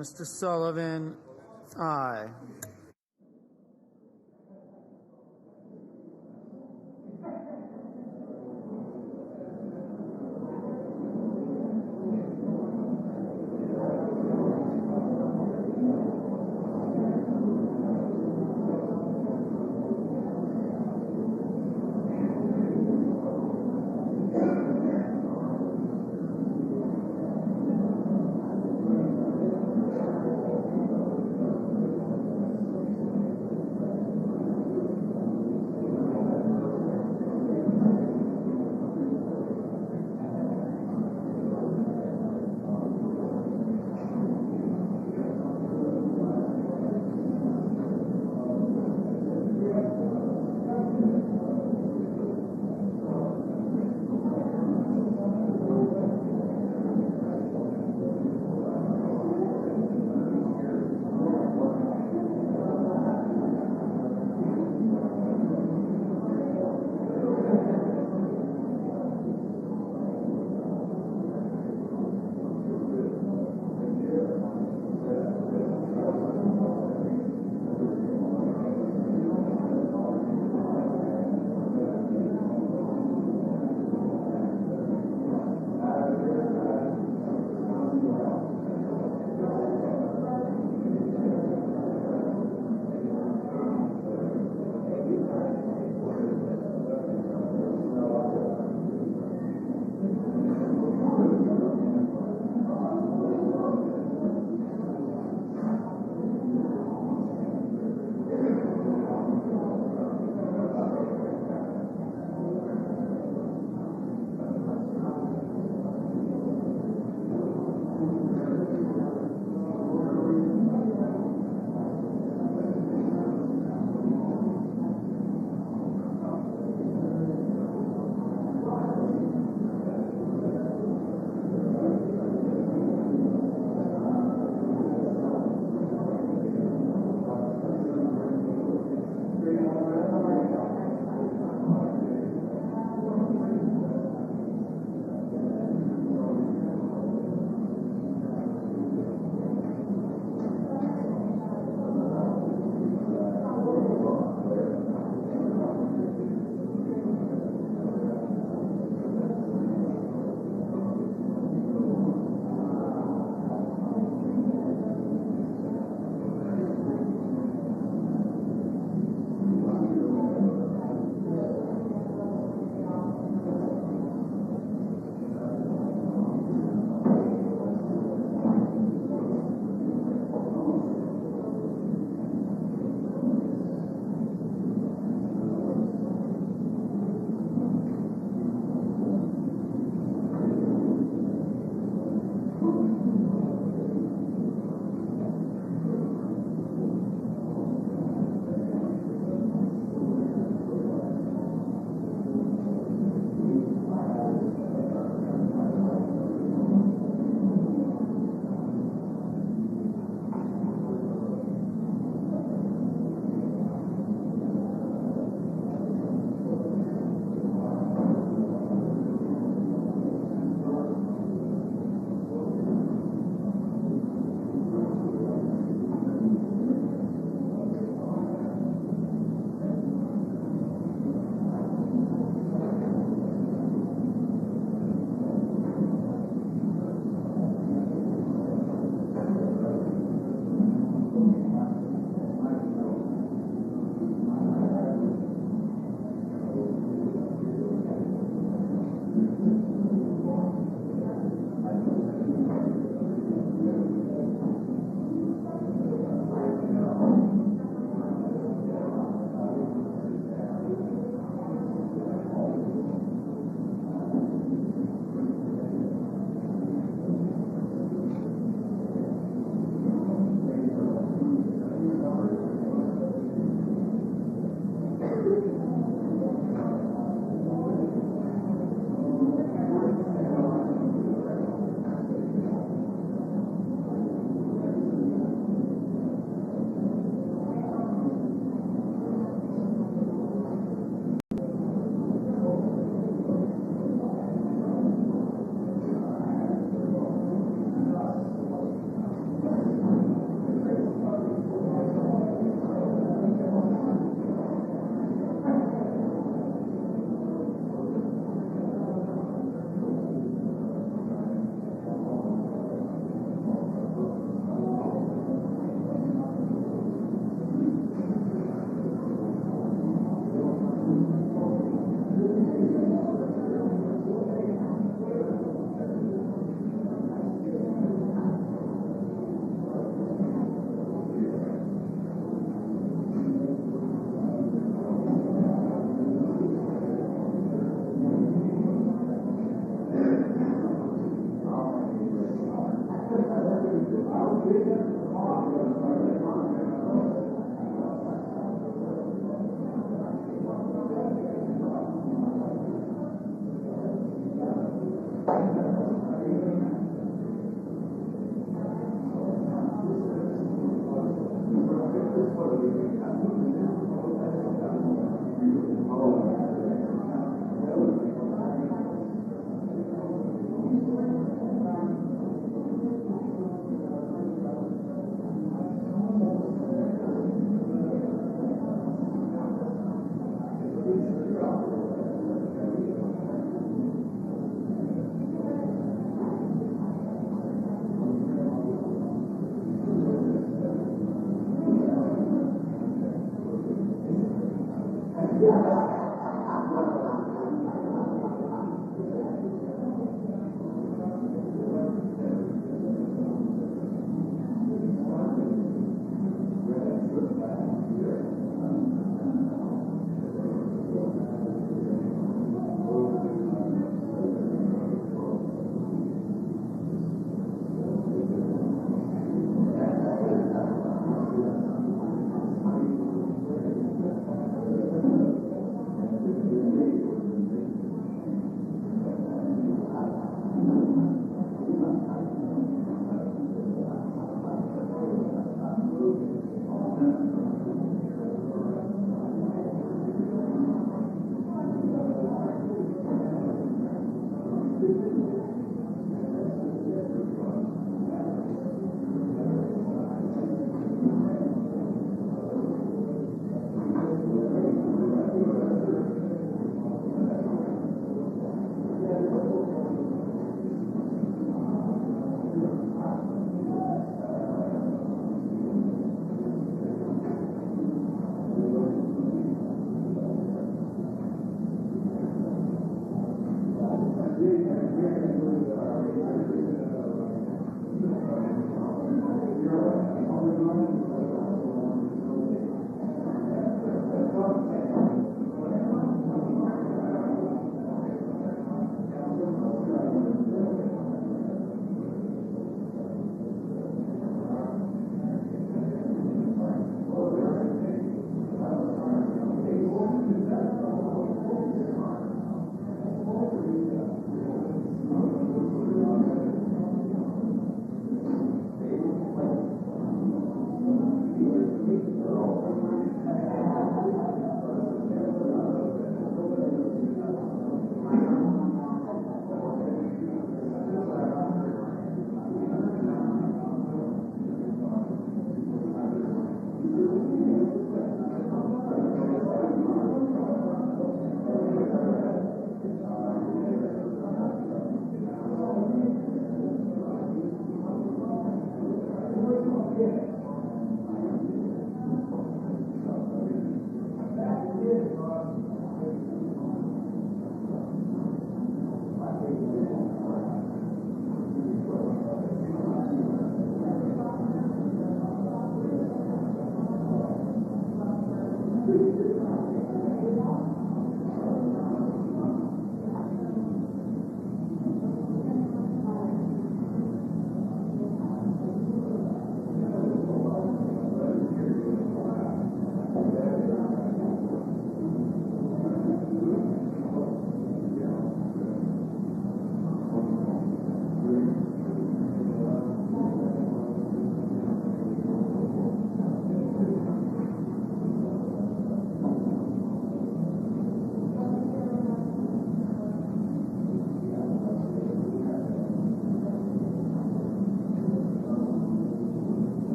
Mr. Sullivan, aye.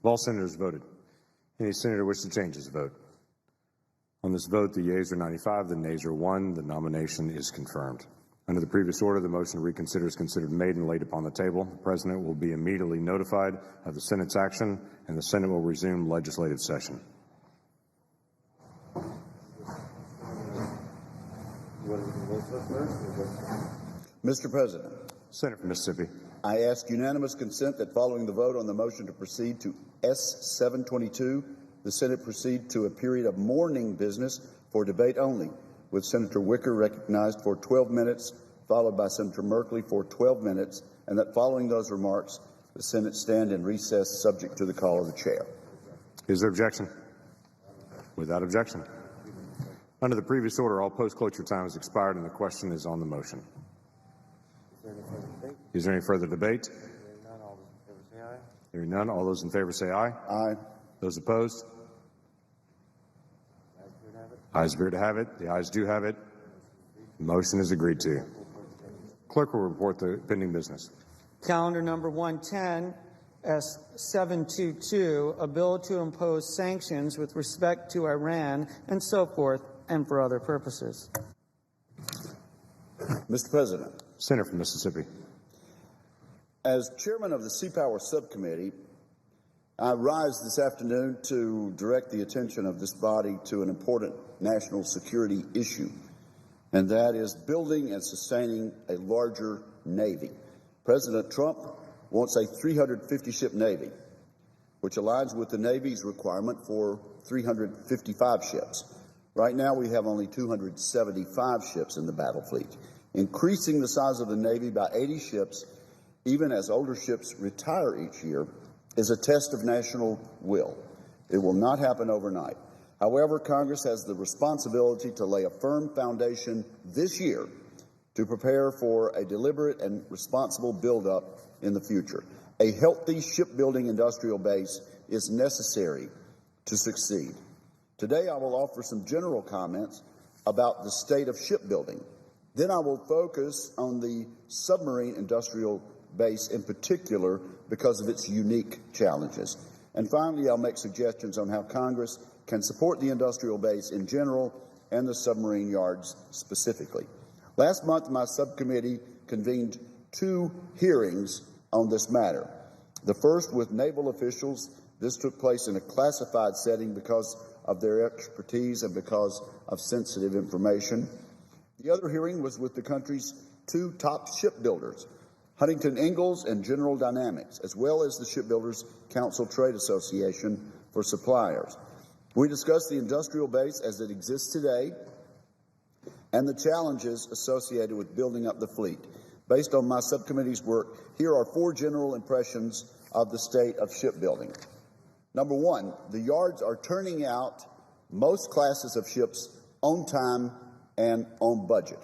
Have all senators voted? Any senator wish to change his vote? On this vote, the yeas are 95, the nays are 1. The nomination is confirmed. Under the previous order, the motion to reconsider is considered made and laid upon the table. The President will be immediately notified of the Senate's action, and the Senate will resume legislative session. Mr. President, Senator from Mississippi. I ask unanimous consent that following the vote on the motion to proceed to S-722, the Senate proceed to a period of morning business for debate only, with Senator Wicker recognized for 12 minutes, followed by Senator Merkley for 12 minutes, and that following those remarks, the Senate stand in recess subject to the call of the chair. Is there objection? Without objection. Under the previous order, all post-cloture time has expired, and the question is on the motion. Is there any further debate? Hearing none, all those in favor say aye. Aye. Those opposed? Ayes appear to have it. The ayes do have it. The motion is agreed to. Clerk will report the pending business. Calendar number 110, S-722, a bill to impose sanctions with respect to Iran and so forth, and for other purposes. Mr. President. Senator from Mississippi. As chairman of the Sea Power Subcommittee, I rise this afternoon to direct the attention of this body to an important national security issue, and that is building and sustaining a larger Navy. President Trump wants a 350-ship Navy, which aligns with the Navy's requirement for 355 ships. Right now, we have only 275 ships in the battle fleet. Increasing the size of the Navy by 80 ships, even as older ships retire each year, is a test of national will. It will not happen overnight. However, Congress has the responsibility to lay a firm foundation this year to prepare for a deliberate and responsible buildup in the future. A healthy shipbuilding industrial base is necessary to succeed. Today, I will offer some general comments about the state of shipbuilding. Then I will focus on the submarine industrial base in particular because of its unique challenges. And finally, I'll make suggestions on how Congress can support the industrial base in general and the submarine yards specifically. Last month, my subcommittee convened 2 hearings on this matter. The first with naval officials. This took place in a classified setting because of their expertise and because of sensitive information. The other hearing was with the country's 2 top shipbuilders, Huntington Ingalls and General Dynamics, as well as the Shipbuilders Council Trade Association for suppliers. We discussed the industrial base as it exists today and the challenges associated with building up the fleet. Based on my subcommittee's work, here are 4 general impressions of the state of shipbuilding. Number 1, the yards are turning out most classes of ships on time and on budget.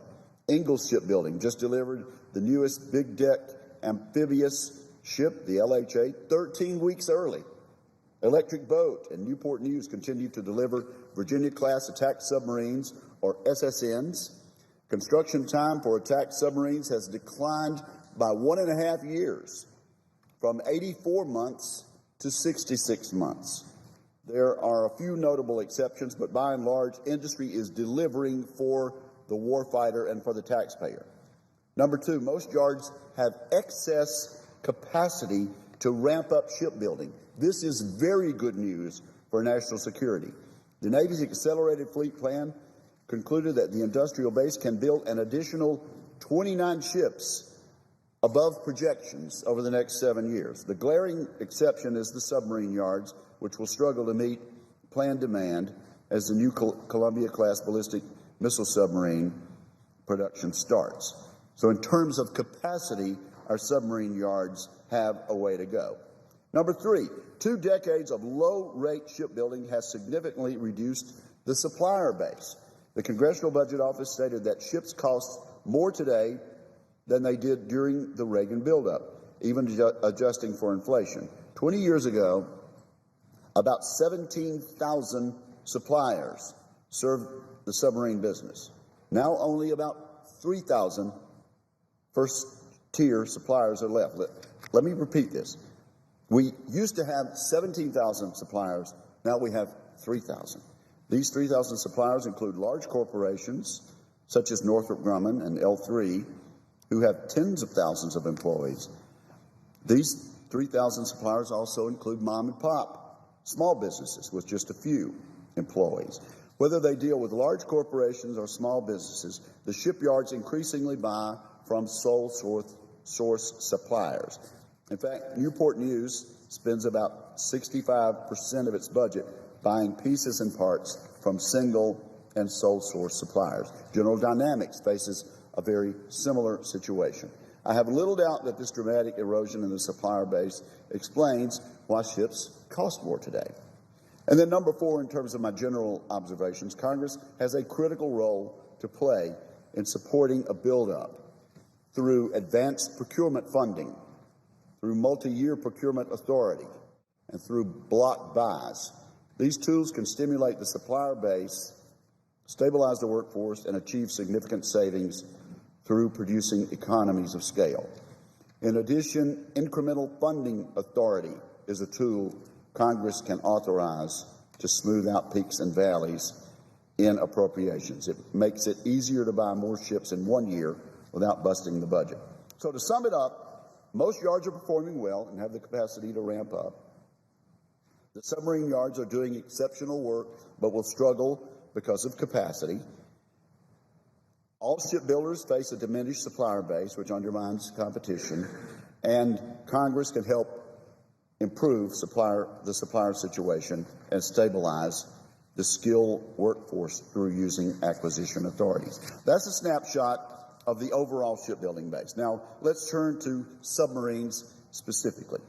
Ingalls Shipbuilding just delivered the newest big deck amphibious ship, the LHA, 13 weeks early. Electric Boat and Newport News continue to deliver Virginia-class attack submarines, or SSNs. Construction time for attack submarines has declined by 1.5 years, from 84 months to 66 months. There are a few notable exceptions, but by and large, industry is delivering for the warfighter and for the taxpayer. Number 2, most yards have excess capacity to ramp up shipbuilding. This is very good news for national security. The Navy's accelerated fleet plan concluded that the industrial base can build an additional 29 ships above projections over the next 7 years. The glaring exception is the submarine yards, which will struggle to meet planned demand as the new Columbia-class ballistic missile submarine production starts. So in terms of capacity, our submarine yards have a way to go. Number 3, 2 decades of low-rate shipbuilding has significantly reduced the supplier base. The Congressional Budget Office stated that ships cost more today than they did during the Reagan buildup, even adjusting for inflation. 20 years ago, about 17,000 suppliers served the submarine business. Now only about 3,000 first-tier suppliers are left. Let me repeat this. We used to have 17,000 suppliers. Now we have 3,000. These 3,000 suppliers include large corporations such as Northrop Grumman and L3, who have tens of thousands of employees. These 3,000 suppliers also include mom and pop, small businesses with just a few employees. Whether they deal with large corporations or small businesses, the shipyards increasingly buy from sole source suppliers. In fact, Newport News spends about 65% of its budget buying pieces and parts from single and sole source suppliers. General Dynamics faces a very similar situation. I have little doubt that this dramatic erosion in the supplier base explains why ships cost more today. And then number 4, in terms of my general observations, Congress has a critical role to play in supporting a buildup through advanced procurement funding, through multi-year procurement authority, and through block buys. These tools can stimulate the supplier base, stabilize the workforce, and achieve significant savings through producing economies of scale. In addition, incremental funding authority is a tool Congress can authorize to smooth out peaks and valleys in appropriations. It makes it easier to buy more ships in one year without busting the budget. So to sum it up, most yards are performing well and have the capacity to ramp up. The submarine yards are doing exceptional work, but will struggle because of capacity. All shipbuilders face a diminished supplier base, which undermines competition, and Congress can help improve the supplier situation and stabilize the skilled workforce through using acquisition authorities. That's a snapshot of the overall shipbuilding base. Now, let's turn to submarines specifically.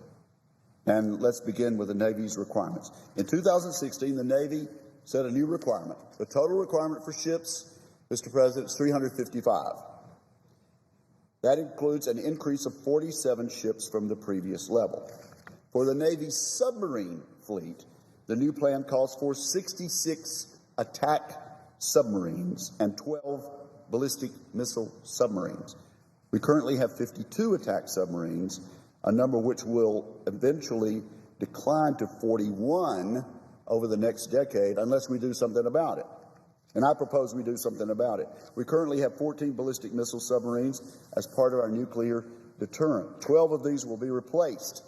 And let's begin with the Navy's requirements. In 2016, the Navy set a new requirement. The total requirement for ships, Mr. President, is 355. That includes an increase of 47 ships from the previous level. For the Navy's submarine fleet, the new plan calls for 66 attack submarines and 12 ballistic missile submarines. We currently have 52 attack submarines, a number which will eventually decline to 41 over the next decade unless we do something about it. And I propose we do something about it. We currently have 14 ballistic missile submarines as part of our nuclear deterrent. 12 of these will be replaced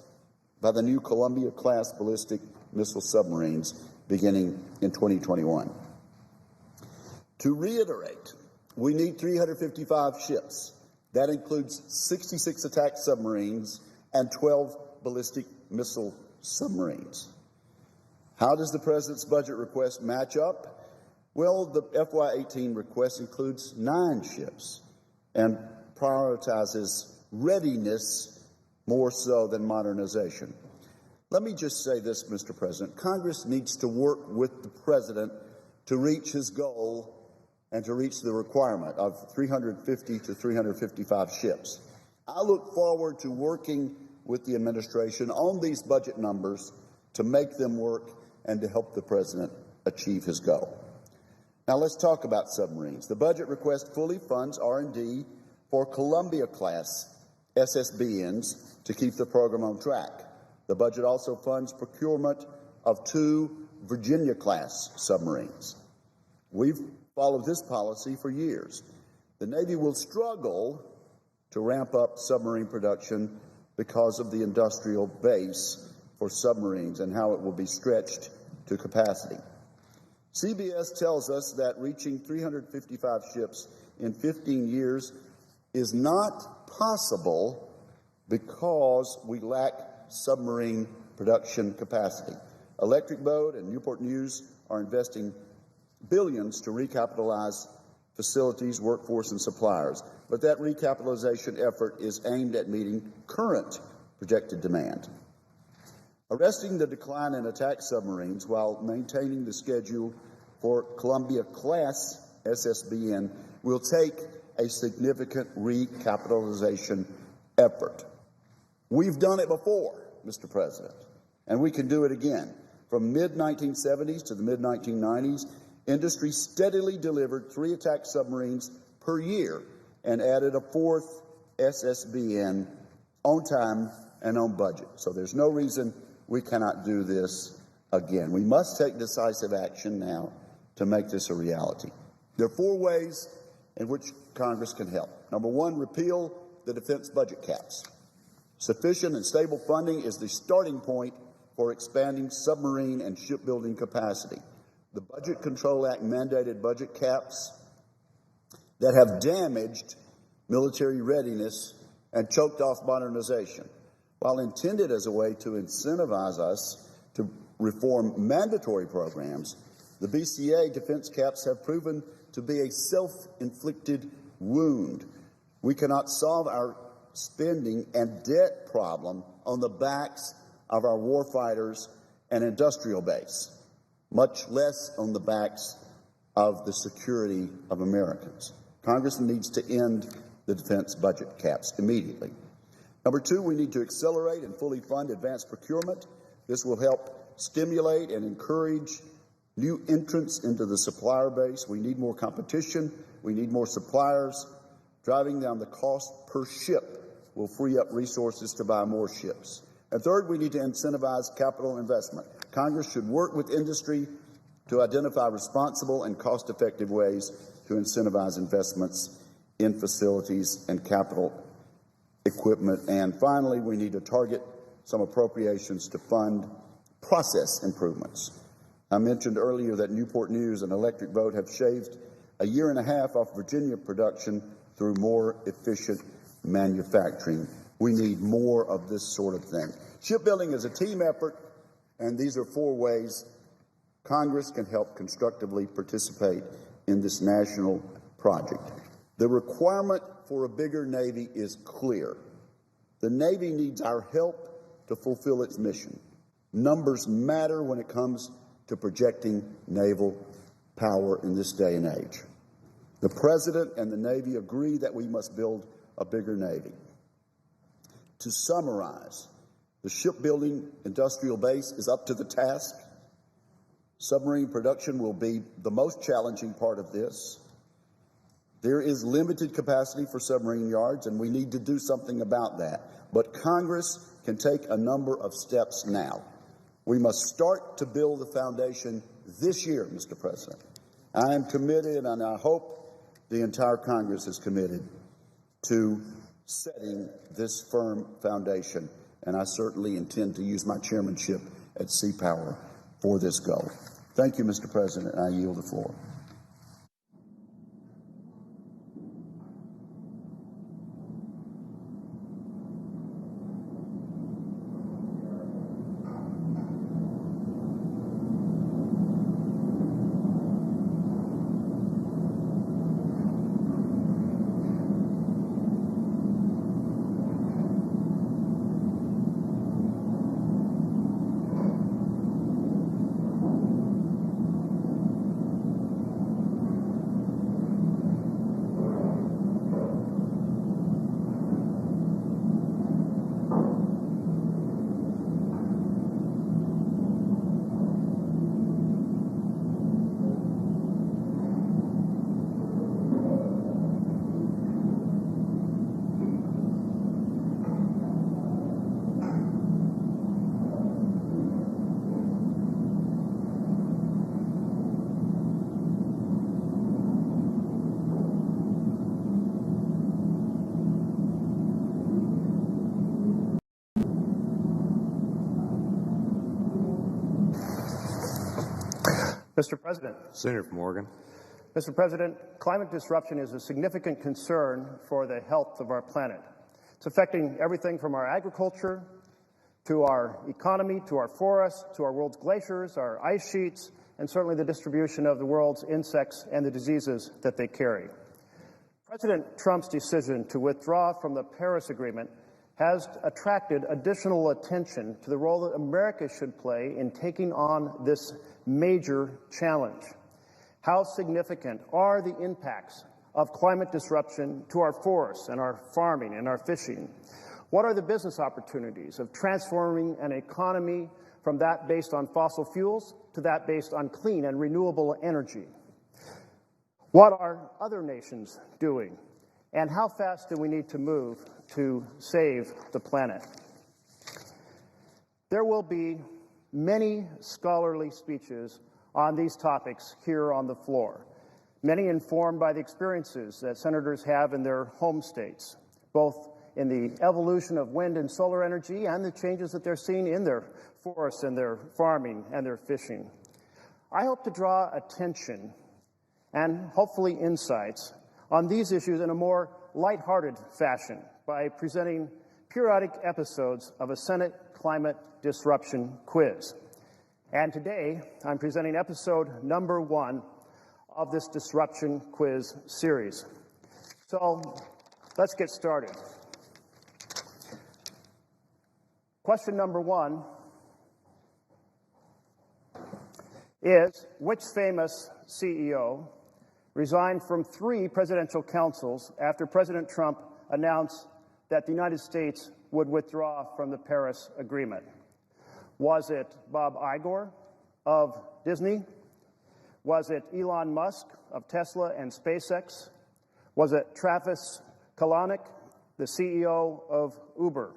by the new Columbia-class ballistic missile submarines beginning in 2021. To reiterate, we need 355 ships. That includes 66 attack submarines and 12 ballistic missile submarines. How does the President's budget request match up? Well, the FY18 request includes 9 ships and prioritizes readiness more so than modernization. Let me just say this, Mr. President. Congress needs to work with the President to reach his goal and to reach the requirement of 350 to 355 ships. I look forward to working with the administration on these budget numbers to make them work and to help the President achieve his goal. Now let's talk about submarines. The budget request fully funds R&D for Columbia-class SSBNs to keep the program on track. The budget also funds procurement of 2 Virginia-class submarines. We've followed this policy for years. The Navy will struggle to ramp up submarine production because of the industrial base for submarines and how it will be stretched to capacity. CBS tells us that reaching 355 ships in 15 years is not possible because we lack submarine production capacity. Electric Boat and Newport News are investing billions to recapitalize facilities, workforce, and suppliers. But that recapitalization effort is aimed at meeting current projected demand. Arresting the decline in attack submarines while maintaining the schedule for Columbia-class SSBN will take a significant recapitalization effort. We've done it before, Mr. President, and we can do it again. From mid-1970s to the mid-1990s, industry steadily delivered 3 attack submarines per year and added a 4th SSBN on time and on budget. So there's no reason we cannot do this again. We must take decisive action now to make this a reality. There are 4 ways in which Congress can help. Number 1, repeal the defense budget caps. Sufficient and stable funding is the starting point for expanding submarine and shipbuilding capacity. The Budget Control Act mandated budget caps that have damaged military readiness and choked off modernization. While intended as a way to incentivize us to reform mandatory programs, the BCA defense caps have proven to be a self-inflicted wound. We cannot solve our spending and debt problem on the backs of our warfighters and industrial base, much less on the backs of the security of Americans. Congress needs to end the defense budget caps immediately. Number 2, we need to accelerate and fully fund advanced procurement. This will help stimulate and encourage new entrants into the supplier base. We need more competition. We need more suppliers. Driving down the cost per ship will free up resources to buy more ships. And third, we need to incentivize capital investment. Congress should work with industry to identify responsible and cost-effective ways to incentivize investments in facilities and capital equipment. And finally, we need to target some appropriations to fund process improvements. I mentioned earlier that Newport News and Electric Boat have shaved a year and a half off Virginia production through more efficient manufacturing. We need more of this sort of thing. Shipbuilding is a team effort, and these are 4 ways Congress can help constructively participate in this national project. The requirement for a bigger Navy is clear. The Navy needs our help to fulfill its mission. Numbers matter when it comes to projecting naval power in this day and age. The President and the Navy agree that we must build a bigger Navy. To summarize, the shipbuilding industrial base is up to the task. Submarine production will be the most challenging part of this. There is limited capacity for submarine yards, and we need to do something about that. But Congress can take a number of steps now. We must start to build the foundation this year, Mr. President. I am committed, and I hope the entire Congress is committed to setting this firm foundation, and I certainly intend to use my chairmanship at Sea Power for this goal. Thank you, Mr. President. I yield the floor. Mr. President. Senator from Oregon. Mr. President, climate disruption is a significant concern for the health of our planet. It's affecting everything from our agriculture to our economy, to our forests, to our world's glaciers, our ice sheets, and certainly the distribution of the world's insects and the diseases that they carry. President Trump's decision to withdraw from the Paris Agreement has attracted additional attention to the role that America should play in taking on this major challenge. How significant are the impacts of climate disruption to our forests and our farming and our fishing? What are the business opportunities of transforming an economy from that based on fossil fuels to that based on clean and renewable energy? What are other nations doing? And how fast do we need to move to save the planet? There will be many scholarly speeches on these topics here on the floor, many informed by the experiences that senators have in their home states, both in the evolution of wind and solar energy and the changes that they're seeing in their forests and their farming and their fishing. I hope to draw attention and hopefully insights on these issues in a more lighthearted fashion by presenting periodic episodes of a Senate Climate Disruption Quiz. And today, I'm presenting episode number 1 of this Disruption Quiz series. So let's get started. Question number 1 is, which famous CEO resigned from 3 presidential councils after President Trump announced that the United States would withdraw from the Paris Agreement? Was it Bob Iger of Disney? Was it Elon Musk of Tesla and SpaceX? Was it Travis Kalanick, the CEO of Uber?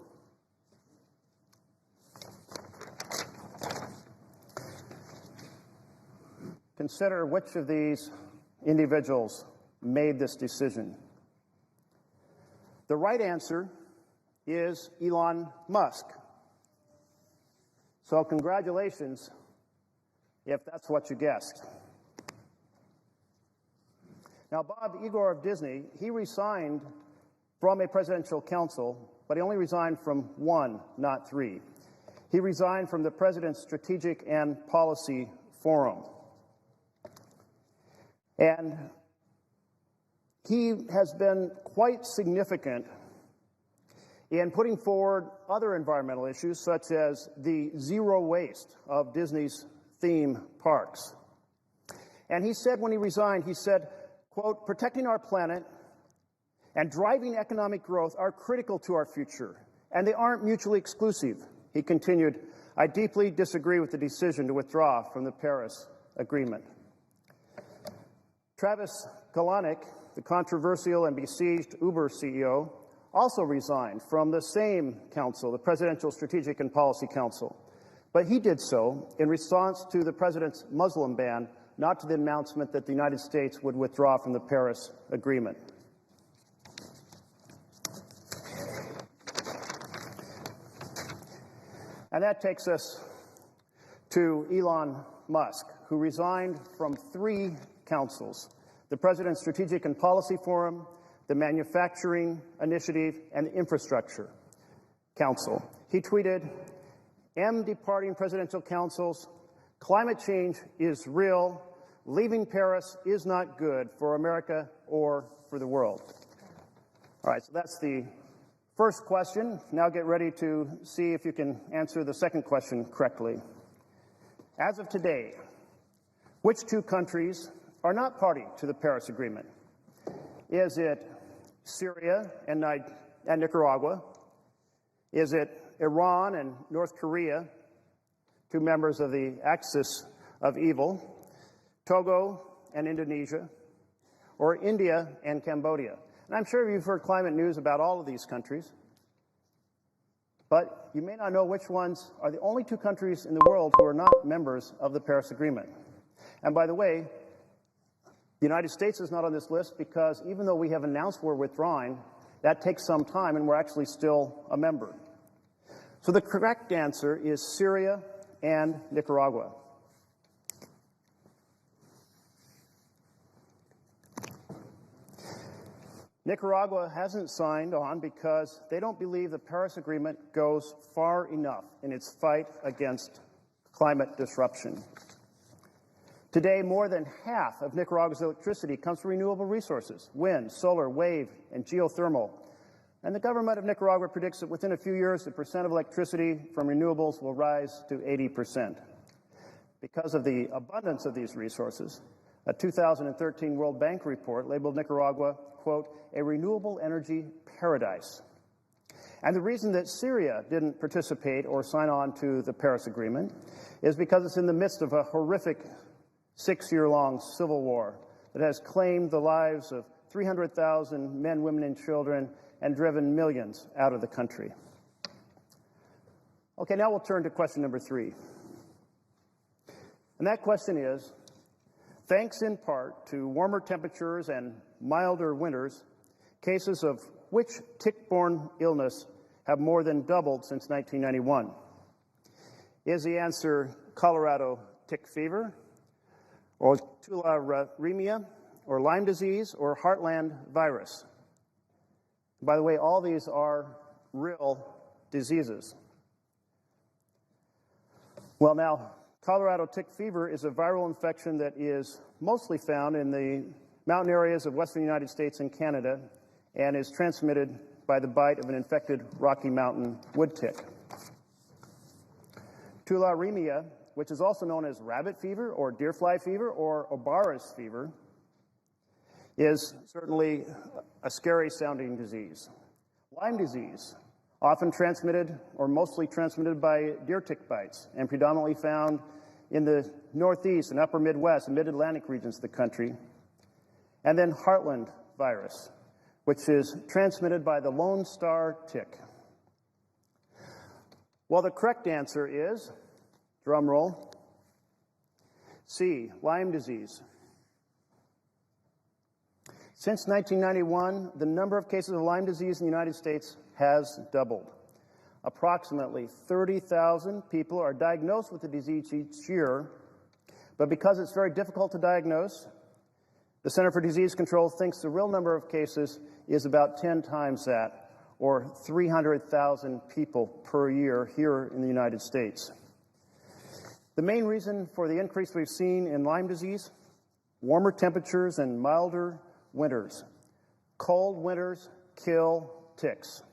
Consider which of these individuals made this decision. The right answer is Elon Musk. So congratulations if that's what you guessed. Now, Bob Iger of Disney, he resigned from a presidential council, but he only resigned from 1, not 3. He resigned from the President's Strategic and Policy Forum. And he has been quite significant in putting forward other environmental issues, such as the zero waste of Disney's theme parks. And he said when he resigned, he said, quote, "Protecting our planet and driving economic growth are critical to our future, and they aren't mutually exclusive." He continued, "I deeply disagree with the decision to withdraw from the Paris Agreement." Travis Kalanick, the controversial and besieged Uber CEO, also resigned from the same council, the Presidential Strategic and Policy Council. But he did so in response to the president's Muslim ban, not to the announcement that the United States would withdraw from the Paris Agreement. And that takes us to Elon Musk, who resigned from 3 councils: the President's Strategic and Policy Forum, the Manufacturing Initiative, and the Infrastructure Council. He tweeted, "Am departing presidential councils. Climate change is real. Leaving Paris is not good for America or for the world." All right, so that's the first question. Now get ready to see if you can answer the second question correctly. As of today, which 2 countries are not party to the Paris Agreement? Is it Syria and Nicaragua? Is it Iran and North Korea, 2 members of the axis of evil? Togo and Indonesia? Or India and Cambodia? And I'm sure you've heard climate news about all of these countries, but you may not know which ones are the only 2 countries in the world who are not members of the Paris Agreement. And by the way, the United States is not on this list because even though we have announced we're withdrawing, that takes some time and we're actually still a member. So the correct answer is Syria and Nicaragua. Nicaragua hasn't signed on because they don't believe the Paris Agreement goes far enough in its fight against climate disruption. Today, more than half of Nicaragua's electricity comes from renewable resources: wind, solar, wave, and geothermal. And the government of Nicaragua predicts that within a few years, the percent of electricity from renewables will rise to 80%. Because of the abundance of these resources, a 2013 World Bank report labeled Nicaragua, quote, "a renewable energy paradise." And the reason that Syria didn't participate or sign on to the Paris Agreement is because it's in the midst of a horrific 6-year-long civil war that has claimed the lives of 300,000 men, women, and children and driven millions out of the country. Okay, now we'll turn to question number 3. And that question is, thanks in part to warmer temperatures and milder winters, cases of which tick-borne illness have more than doubled since 1991? Is the answer Colorado tick fever, or tularemia, or Lyme disease, or heartland virus? By the way, all these are real diseases. Well, now, Colorado tick fever is a viral infection that is mostly found in the mountain areas of western United States and Canada and is transmitted by the bite of an infected Rocky Mountain wood tick. Tularemia, which is also known as rabbit fever or deerfly fever or Obar's fever, is certainly a scary-sounding disease. Lyme disease, often transmitted or mostly transmitted by deer tick bites and predominantly found in the Northeast and upper Midwest and Mid-Atlantic regions of the country. And then heartland virus, which is transmitted by the Lone Star tick. Well, the correct answer is, drum roll, C, Lyme disease. Since 1991, the number of cases of Lyme disease in the United States has doubled. Approximately 30,000 people are diagnosed with the disease each year, but because it's very difficult to diagnose, the Center for Disease Control thinks the real number of cases is about 10 times that, or 300,000 people per year here in the United States. The main reason for the increase we've seen in Lyme disease, warmer temperatures and milder winters. Cold winters kill ticks.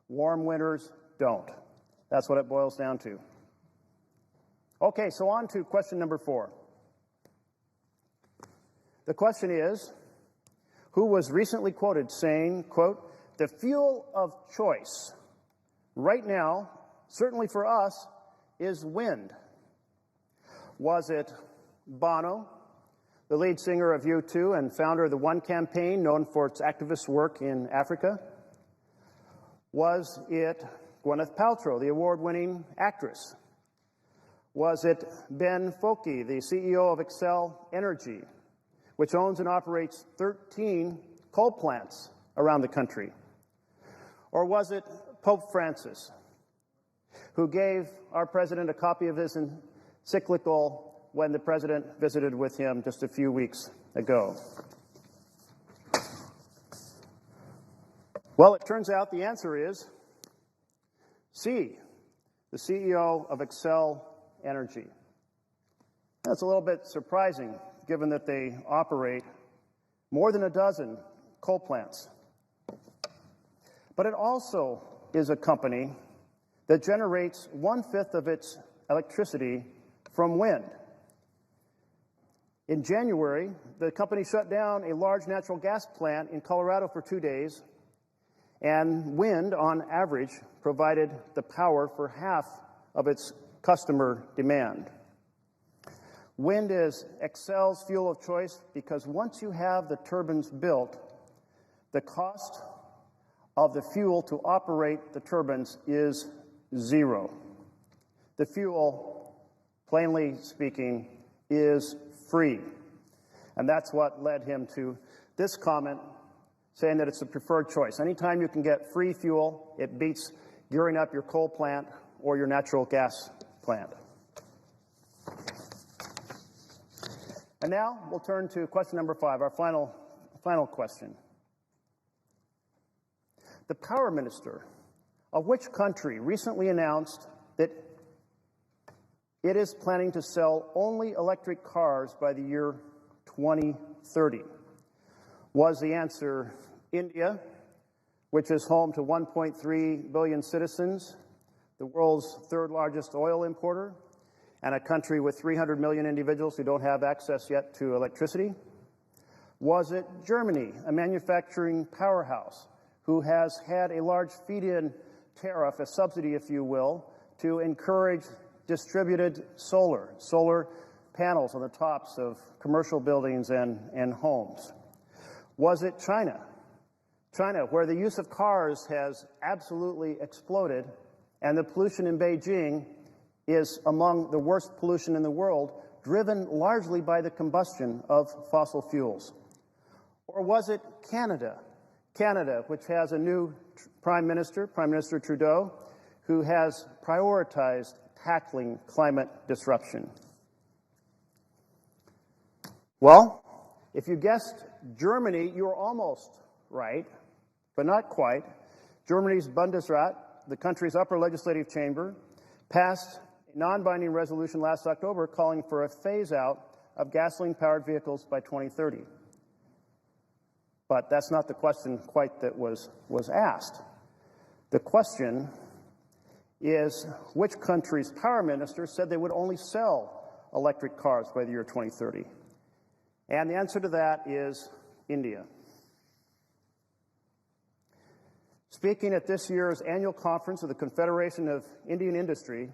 Warm winters don't. That's what it boils down to. Okay, so on to question number 4. The question is, who was recently quoted saying, quote, "The fuel of choice right now, certainly for us, is wind"? Was it Bono, the lead singer of U2 and founder of the One campaign, known for its activist work in Africa? Was it Gwyneth Paltrow, the award-winning actress? Was it Ben Fowke, the CEO of Xcel Energy, which owns and operates 13 coal plants around the country? Or was it Pope Francis, who gave our president a copy of his encyclical when the president visited with him just a few weeks ago? Well, it turns out the answer is C, the CEO of Xcel Energy. That's a little bit surprising, given that they operate more than a dozen coal plants. But it also is a company that generates 1/5 of its electricity from wind. In January, the company shut down a large natural gas plant in Colorado for 2 days, and wind, on average, provided the power for half of its customer demand. Wind is Xcel's fuel of choice because once you have the turbines built, the cost of the fuel to operate the turbines is zero. The fuel, plainly speaking, is free. And that's what led him to this comment, saying that it's the preferred choice. Anytime you can get free fuel, it beats gearing up your coal plant or your natural gas plant. And now we'll turn to question number 5, our final question. The power minister of which country recently announced that it is planning to sell only electric cars by the year 2030? Was the answer India, which is home to 1.3 billion citizens, the world's 3rd largest oil importer, and a country with 300 million individuals who don't have access yet to electricity? Was it Germany, a manufacturing powerhouse, who has had a large feed-in tariff, a subsidy, if you will, to encourage distributed solar panels on the tops of commercial buildings and homes? Was it China, where the use of cars has absolutely exploded And the pollution in Beijing is among the worst pollution in the world, driven largely by the combustion of fossil fuels. Or was it Canada? Canada, which has a new Prime Minister, Prime Minister Trudeau, who has prioritized tackling climate disruption. Well, if you guessed Germany, you were almost right, but not quite. Germany's Bundesrat, the country's upper legislative chamber, passed a non-binding resolution last October calling for a phase-out of gasoline-powered vehicles by 2030. But that's not the question quite that was asked. The question is which country's power minister said they would only sell electric cars by the year 2030? And the answer to that is India. Speaking at this year's annual conference of the Confederation of Indian Industry,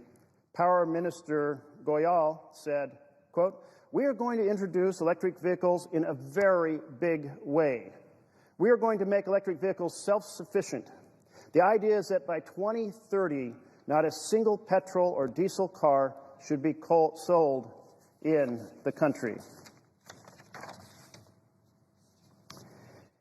Power Minister Goyal said, quote, "We are going to introduce electric vehicles in a very big way. We are going to make electric vehicles self-sufficient. The idea is that by 2030, not a single petrol or diesel car should be sold in the country."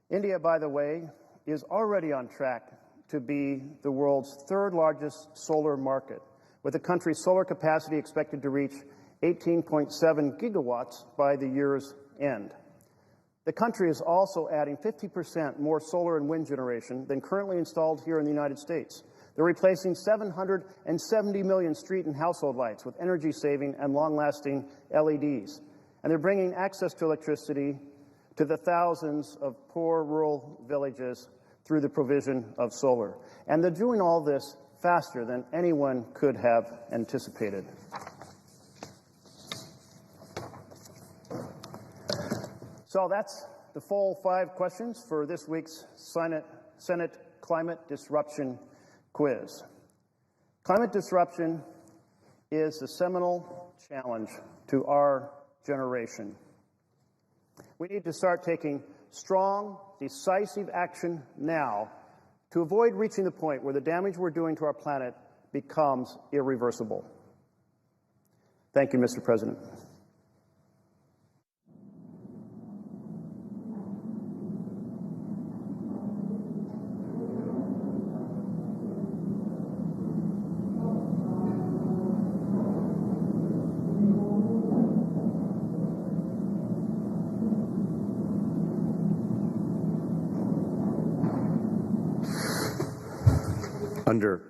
India, by the way, is already on track to be the world's third largest solar market, with the country's solar capacity expected to reach 18.7 gigawatts by the year's end. The country is also adding 50% more solar and wind generation than currently installed here in the United States. They're replacing 770 million street and household lights with energy-saving and long-lasting LEDs. And they're bringing access to electricity to the thousands of poor rural villages through the provision of solar. And they're doing all this faster than anyone could have anticipated. So that's the full 5 questions for this week's Senate Climate Disruption Quiz. Climate disruption is the seminal challenge to our generation. We need to start taking strong, decisive action now to avoid reaching the point where the damage we're doing to our planet becomes irreversible. Thank you, Mr. President.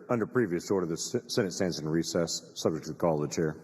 Under previous order, the Senate stands in recess, subject to the call of the chair.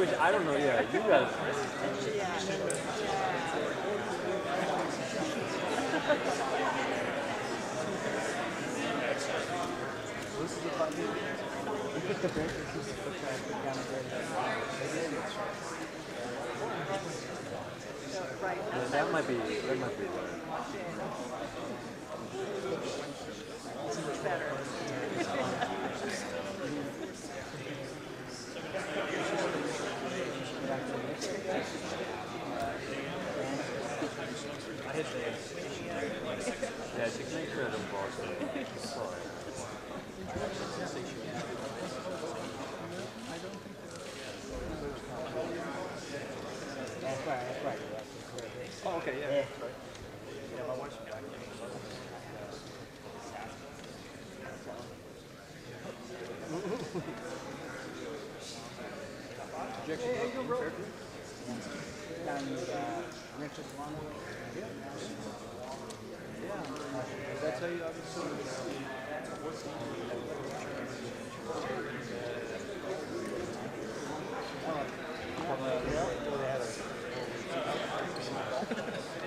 which I don't know. Yeah, you guys. This is the button. You put the break. This is the put down right. Yeah, that might be. That might be. It's better. I hit the. Yeah, just make sure I don't boss it. Sorry. That's right. Oh, okay, yeah. That's right. Yeah, my wife's back. Down Richard's one. That's how you obviously.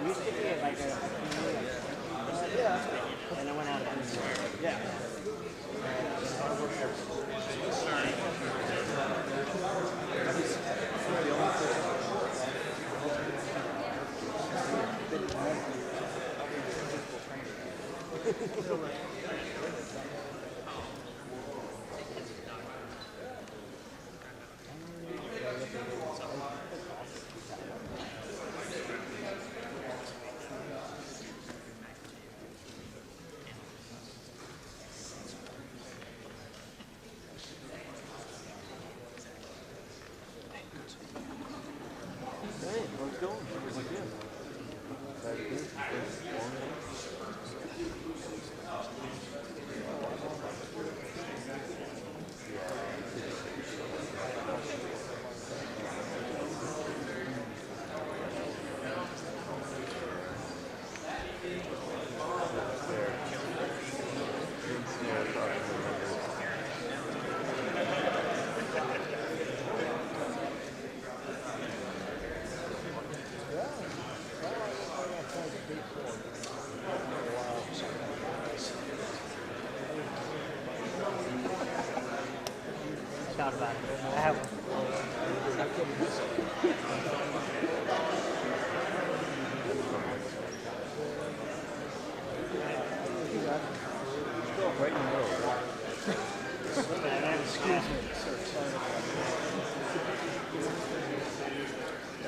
We used to get like a and I went out of Yeah. thought about it. I have one. Right in the middle. Excuse me.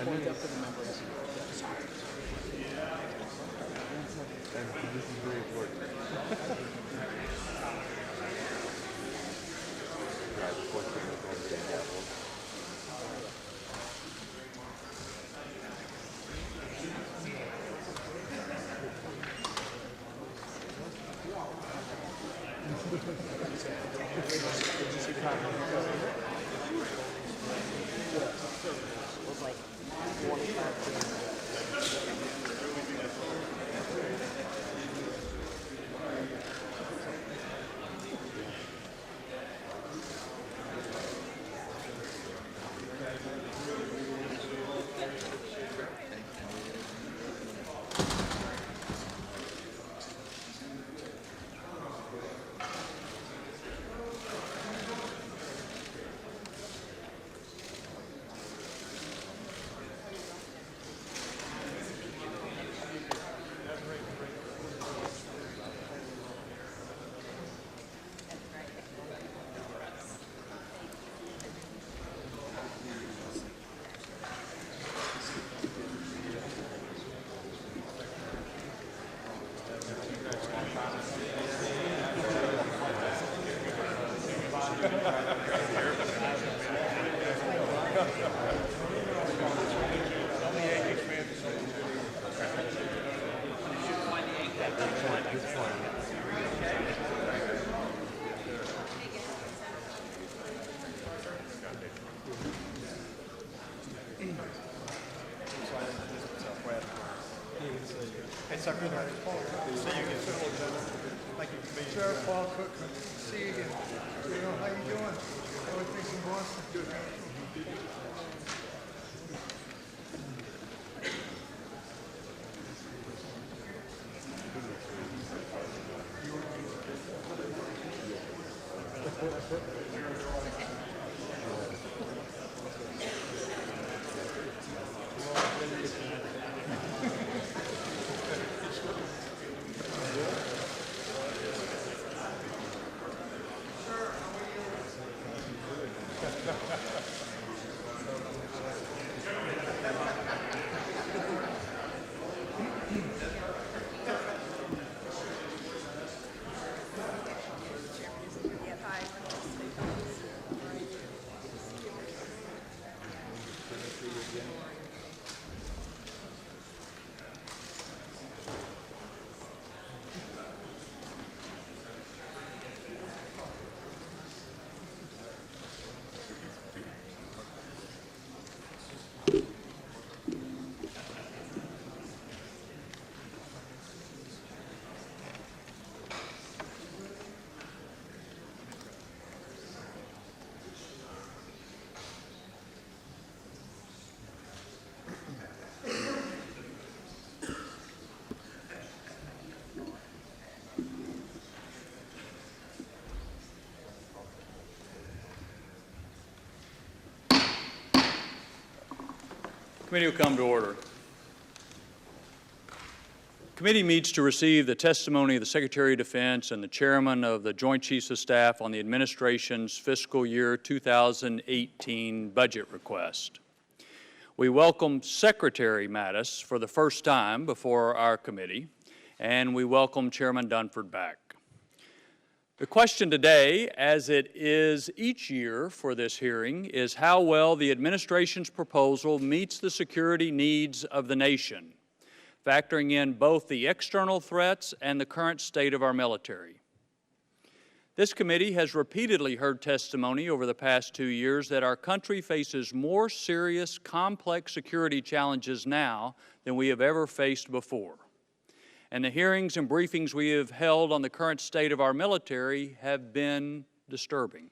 Point up to the members. And this is very important. Was like 25. Secretary Paul. See you again. Thank you. Sheriff Paul Cook. See you again. How you doing? Everything's in Boston. Good. Committee will come to order. Committee meets to receive the testimony of the Secretary of Defense and the Chairman of the Joint Chiefs of Staff on the administration's fiscal year 2018 budget request. We welcome Secretary Mattis for the first time before our committee, and we welcome Chairman Dunford back. The question today, as it is each year for this hearing, is how well the administration's proposal meets the security needs of the nation, factoring in both the external threats and the current state of our military. This committee has repeatedly heard testimony over the past 2 years that our country faces more serious, complex security challenges now than we have ever faced before. And the hearings and briefings we have held on the current state of our military have been disturbing.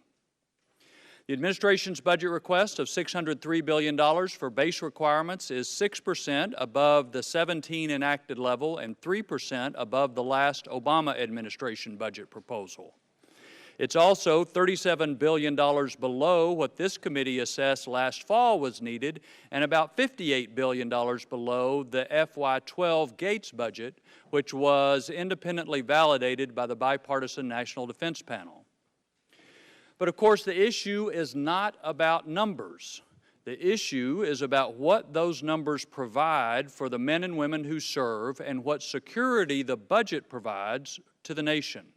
The administration's budget request of $603 billion for base requirements is 6% above the 17 enacted level and 3% above the last Obama administration budget proposal. It's also $37 billion below what this committee assessed last fall was needed and about $58 billion below the FY12 Gates budget, which was independently validated by the Bipartisan National Defense Panel. But of course, the issue is not about numbers. The issue is about what those numbers provide for the men and women who serve and what security the budget provides to the nation.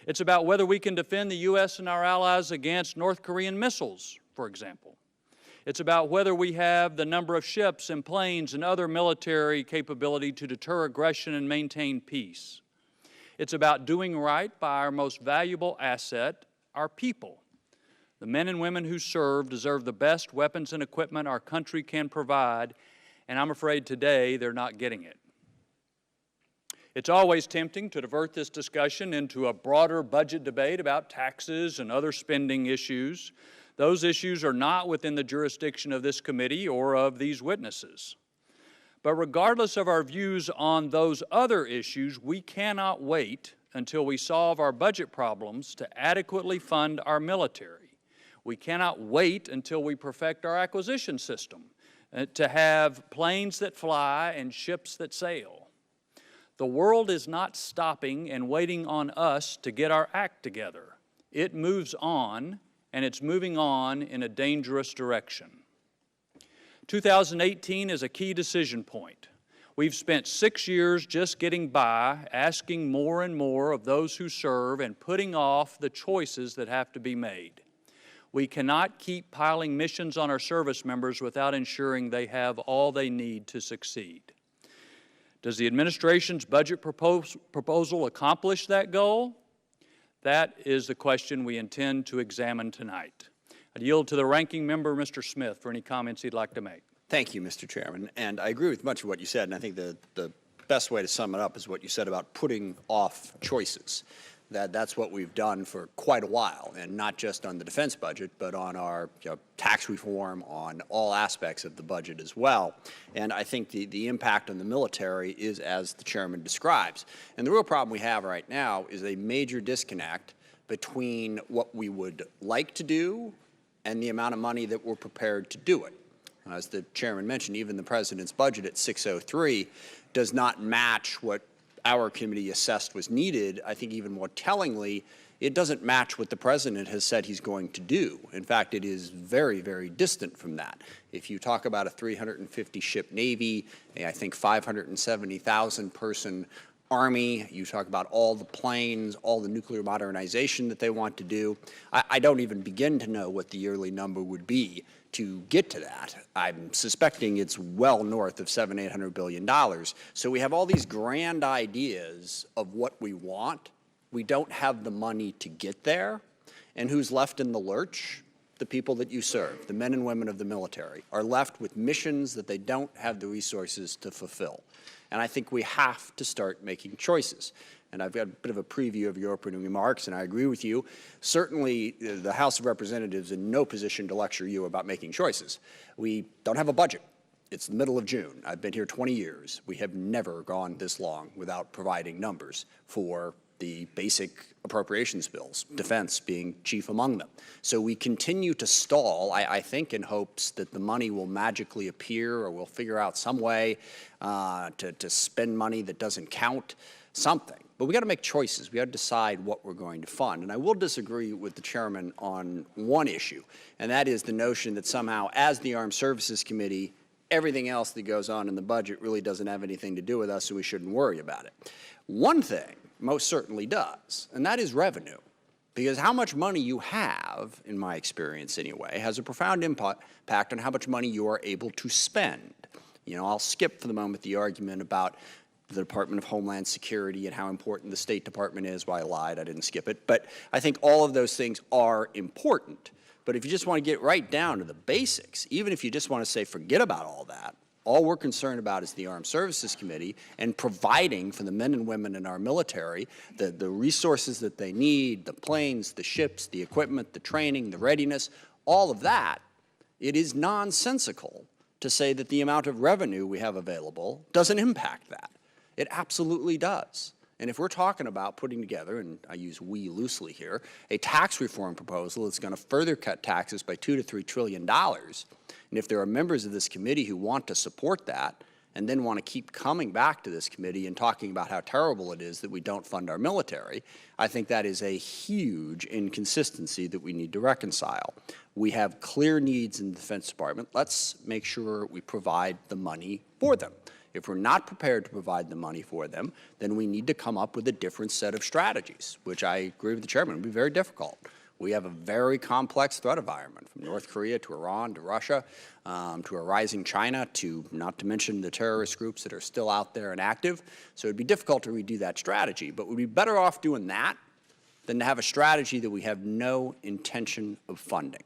It's about whether we can defend the U.S. and our allies against North Korean missiles, for example. It's about whether we have the number of ships and planes and other military capability to deter aggression and maintain peace. It's about doing right by our most valuable asset, our people. The men and women who serve deserve the best weapons and equipment our country can provide, and I'm afraid today they're not getting it. It's always tempting to divert this discussion into a broader budget debate about taxes and other spending issues. Those issues are not within the jurisdiction of this committee or of these witnesses. But regardless of our views on those other issues, we cannot wait until we solve our budget problems to adequately fund our military. We cannot wait until we perfect our acquisition system to have planes that fly and ships that sail. The world is not stopping and waiting on us to get our act together. It moves on, and it's moving on in a dangerous direction. 2018 is a key decision point. We've spent 6 years just getting by, asking more and more of those who serve and putting off the choices that have to be made. We cannot keep piling missions on our service members without ensuring they have all they need to succeed. Does the administration's budget proposal accomplish that goal? That is the question we intend to examine tonight. I yield to the ranking member, Mr. Smith, for any comments he'd like to make. Thank you, Mr. Chairman. And I agree with much of what you said, and I think the best way to sum it up is what you said about putting off choices. That's what we've done for quite a while, and not just on the defense budget, but on our tax reform, on all aspects of the budget as well. And I think the impact on the military is as the chairman describes. And the real problem we have right now is a major disconnect between what we would like to do and the amount of money that we're prepared to do it. As the chairman mentioned, even the president's budget at 603 does not match what our committee assessed was needed. I think even more tellingly, it doesn't match what the president has said he's going to do. In fact, it is very, very distant from that. If you talk about a 350-ship Navy, I think 570,000-person Army, you talk about all the planes, all the nuclear modernization that they want to do, I don't even begin to know what the yearly number would be to get to that. I'm suspecting it's well north of $700–800 billion. So we have all these grand ideas of what we want. We don't have the money to get there. And who's left in the lurch? The people that you serve, the men and women of the military, are left with missions that they don't have the resources to fulfill. And I think we have to start making choices. And I've got a bit of a preview of your opening remarks, and I agree with you. Certainly, the House of Representatives is in no position to lecture you about making choices. We don't have a budget. It's the middle of June. I've been here 20 years. We have never gone this long without providing numbers for the basic appropriations bills, defense being chief among them. So we continue to stall, I think, in hopes that the money will magically appear or we'll figure out some way to spend money that doesn't count, something. But we got to make choices. We got to decide what we're going to fund. And I will disagree with the chairman on one issue, and that is the notion that somehow, as the Armed Services Committee, everything else that goes on in the budget really doesn't have anything to do with us, so we shouldn't worry about it. One thing most certainly does, and that is revenue. Because how much money you have, in my experience anyway, has a profound impact on how much money you are able to spend. You know, I'll skip for the moment the argument about the Department of Homeland Security and how important the State Department is. Well, I lied, I didn't skip it. But I think all of those things are important. But if you just want to get right down to the basics, even if you just want to say forget about all that, all we're concerned about is the Armed Services Committee and providing for the men and women in our military the resources that they need, the planes, the ships, the equipment, the training, the readiness, all of that. It is nonsensical to say that the amount of revenue we have available doesn't impact that. It absolutely does. And if we're talking about putting together, and I use we loosely here, a tax reform proposal that's going to further cut taxes by $2 to $3 trillion, and if there are members of this committee who want to support that and then want to keep coming back to this committee and talking about how terrible it is that we don't fund our military, I think that is a huge inconsistency that we need to reconcile. We have clear needs in the Defense Department. Let's make sure we provide the money for them. If we're not prepared to provide the money for them, then we need to come up with a different set of strategies, which I agree with the chairman would be very difficult. We have a very complex threat environment, from North Korea to Iran to Russia to a rising China, to not to mention the terrorist groups that are still out there and active. So it would be difficult to redo that strategy, but we'd be better off doing that than to have a strategy that we have no intention of funding.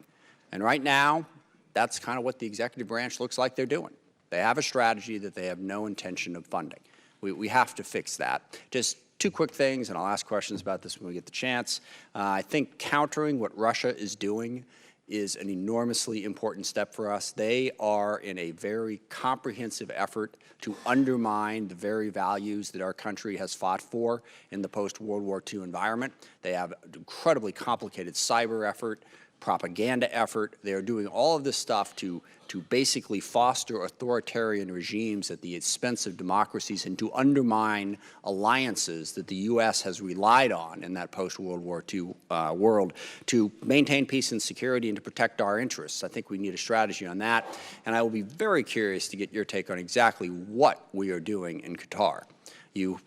And right now, that's kind of what the executive branch looks like they're doing. They have a strategy that they have no intention of funding. We have to fix that. Just two quick things, and I'll ask questions about this when we get the chance. I think countering what Russia is doing is an enormously important step for us. They are in a very comprehensive effort to undermine the very values that our country has fought for in the post-World War II environment. They have an incredibly complicated cyber effort, propaganda effort. They are doing all of this stuff to basically foster authoritarian regimes at the expense of democracies and to undermine alliances that the U.S. has relied on in that post-World War II world to maintain peace and security and to protect our interests. I think we need a strategy on that, and I will be very curious to get your take on exactly what we are doing in Qatar.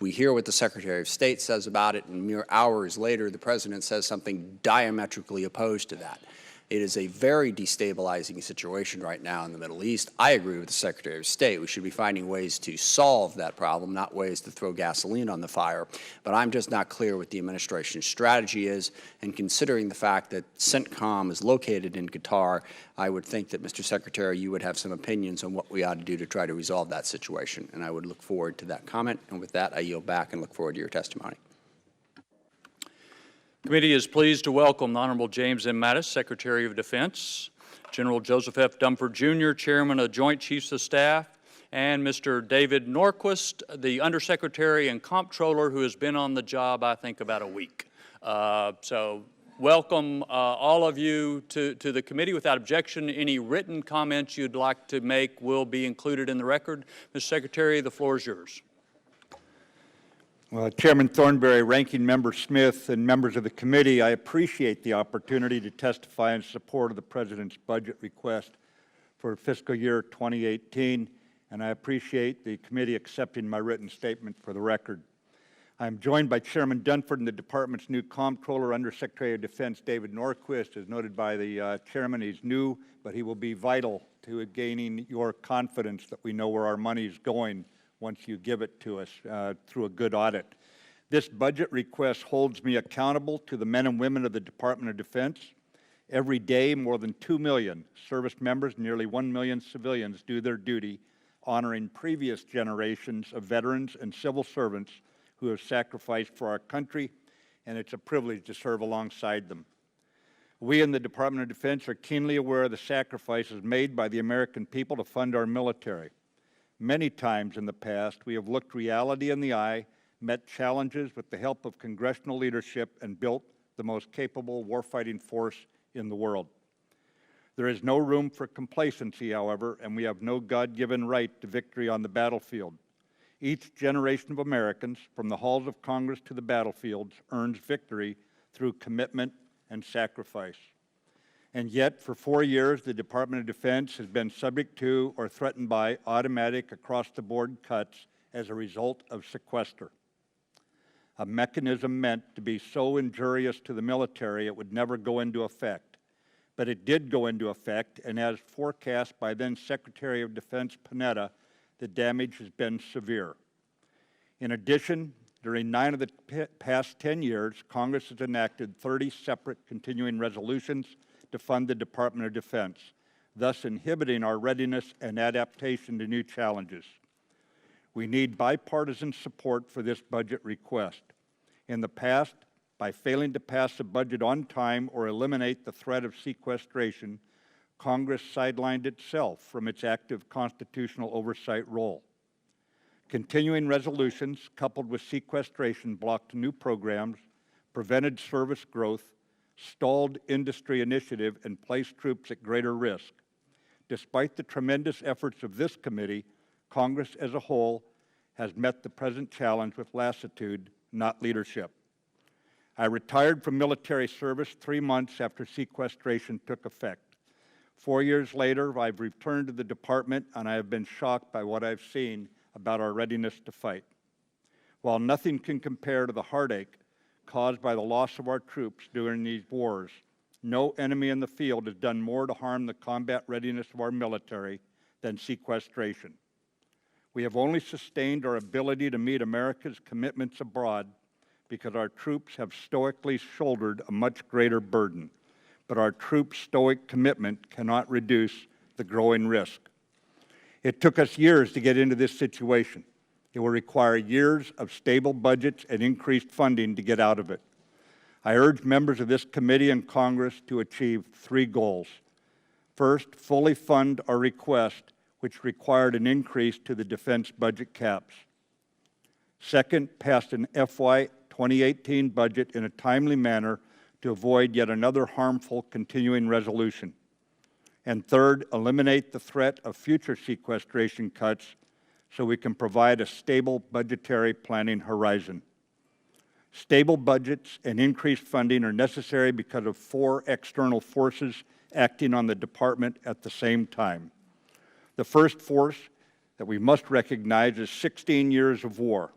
We hear what the Secretary of State says about it, and mere hours later, the President says something diametrically opposed to that. It is a very destabilizing situation right now in the Middle East. I agree with the Secretary of State. We should be finding ways to solve that problem, not ways to throw gasoline on the fire. But I'm just not clear what the administration's strategy is. And considering the fact that CENTCOM is located in Qatar, I would think that, Mr. Secretary, you would have some opinions on what we ought to do to try to resolve that situation. And I would look forward to that comment. And with that, I yield back and look forward to your testimony. The committee is pleased to welcome the Honorable James M. Mattis, Secretary of Defense, General Joseph F. Dunford, Jr., Chairman of the Joint Chiefs of Staff, and Mr. David Norquist, the Undersecretary and Comptroller, who has been on the job, I think, about a week. So welcome all of you to the committee. Without objection, any written comments you'd like to make will be included in the record. Mr. Secretary, the floor is yours. Well, Chairman Thornberry, Ranking Member Smith, and members of the committee, I appreciate the opportunity to testify in support of the President's budget request for fiscal year 2018, and I appreciate the committee accepting my written statement for the record. I'm joined by Chairman Dunford and the Department's new Comptroller, Undersecretary of Defense David Norquist. As noted by the Chairman, he's new, but he will be vital to gaining your confidence that we know where our money is going once you give it to us through a good audit. This budget request holds me accountable to the men and women of the Department of Defense. Every day, more than 2 million service members, nearly 1 million civilians do their duty, honoring previous generations of veterans and civil servants who have sacrificed for our country, and it's a privilege to serve alongside them. We in the Department of Defense are keenly aware of the sacrifices made by the American people to fund our military. Many times in the past, we have looked reality in the eye, met challenges with the help of congressional leadership, and built the most capable warfighting force in the world. There is no room for complacency, however, and we have no God-given right to victory on the battlefield. Each generation of Americans, from the halls of Congress to the battlefields, earns victory through commitment and sacrifice. And yet, for 4 years, the Department of Defense has been subject to or threatened by automatic across-the-board cuts as a result of sequester, a mechanism meant to be so injurious to the military it would never go into effect. But it did go into effect, and as forecast by then Secretary of Defense Panetta, the damage has been severe. In addition, during 9 of the past 10 years, Congress has enacted 30 separate continuing resolutions to fund the Department of Defense, thus inhibiting our readiness and adaptation to new challenges. We need bipartisan support for this budget request. In the past, by failing to pass a budget on time or eliminate the threat of sequestration, Congress sidelined itself from its active constitutional oversight role. Continuing resolutions, coupled with sequestration, blocked new programs, prevented service growth, stalled industry initiative, and placed troops at greater risk. Despite the tremendous efforts of this committee, Congress as a whole has met the present challenge with lassitude, not leadership. I retired from military service 3 months after sequestration took effect. 4 years later, I've returned to the department, and I have been shocked by what I've seen about our readiness to fight. While nothing can compare to the heartache caused by the loss of our troops during these wars, no enemy in the field has done more to harm the combat readiness of our military than sequestration. We have only sustained our ability to meet America's commitments abroad because our troops have stoically shouldered a much greater burden. But our troops' stoic commitment cannot reduce the growing risk. It took us years to get into this situation. It will require years of stable budgets and increased funding to get out of it. I urge members of this committee and Congress to achieve 3 goals. First, fully fund our request, which required an increase to the defense budget caps. Second, pass an FY 2018 budget in a timely manner to avoid yet another harmful continuing resolution. And third, eliminate the threat of future sequestration cuts so we can provide a stable budgetary planning horizon. Stable budgets and increased funding are necessary because of 4 external forces acting on the department at the same time. The first force that we must recognize is 16 years of war.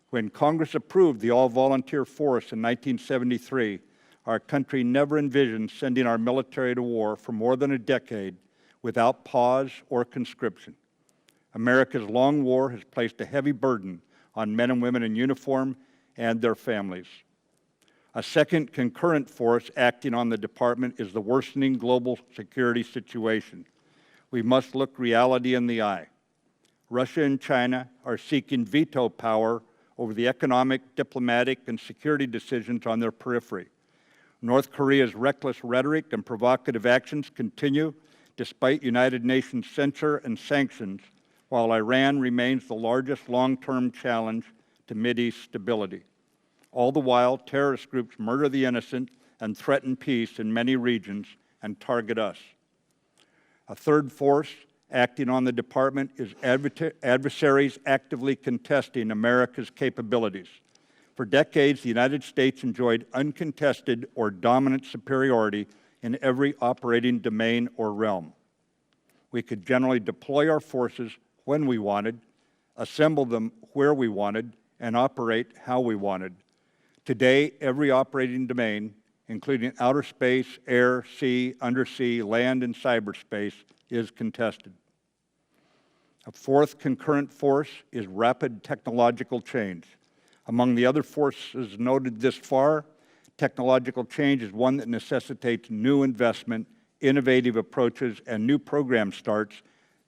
When Congress approved the all-volunteer force in 1973, our country never envisioned sending our military to war for more than a decade without pause or conscription. America's long war has placed a heavy burden on men and women in uniform and their families. A second concurrent force acting on the department is the worsening global security situation. We must look reality in the eye. Russia and China are seeking veto power over the economic, diplomatic, and security decisions on their periphery. North Korea's reckless rhetoric and provocative actions continue despite United Nations censure and sanctions, while Iran remains the largest long-term challenge to Mideast stability. All the while, terrorist groups murder the innocent and threaten peace in many regions and target us. A third force acting on the department is adversaries actively contesting America's capabilities. For decades, the United States enjoyed uncontested or dominant superiority in every operating domain or realm. We could generally deploy our forces when we wanted, assemble them where we wanted, and operate how we wanted. Today, every operating domain, including outer space, air, sea, undersea, land, and cyberspace, is contested. A fourth concurrent force is rapid technological change. Among the other forces noted this far, technological change is one that necessitates new investment, innovative approaches, and new program starts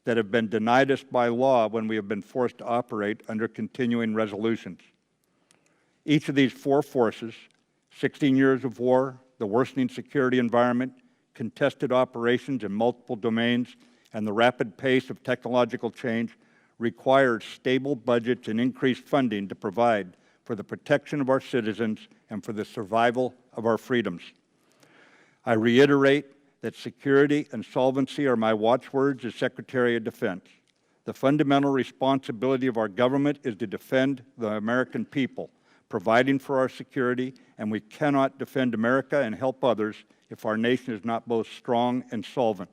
that have been denied us by law when we have been forced to operate under continuing resolutions. Each of these four forces, 16 years of war, the worsening security environment, contested operations in multiple domains, and the rapid pace of technological change, requires stable budgets and increased funding to provide for the protection of our citizens and for the survival of our freedoms. I reiterate that security and solvency are my watchwords as Secretary of Defense. The fundamental responsibility of our government is to defend the American people, providing for our security, and we cannot defend America and help others if our nation is not both strong and solvent.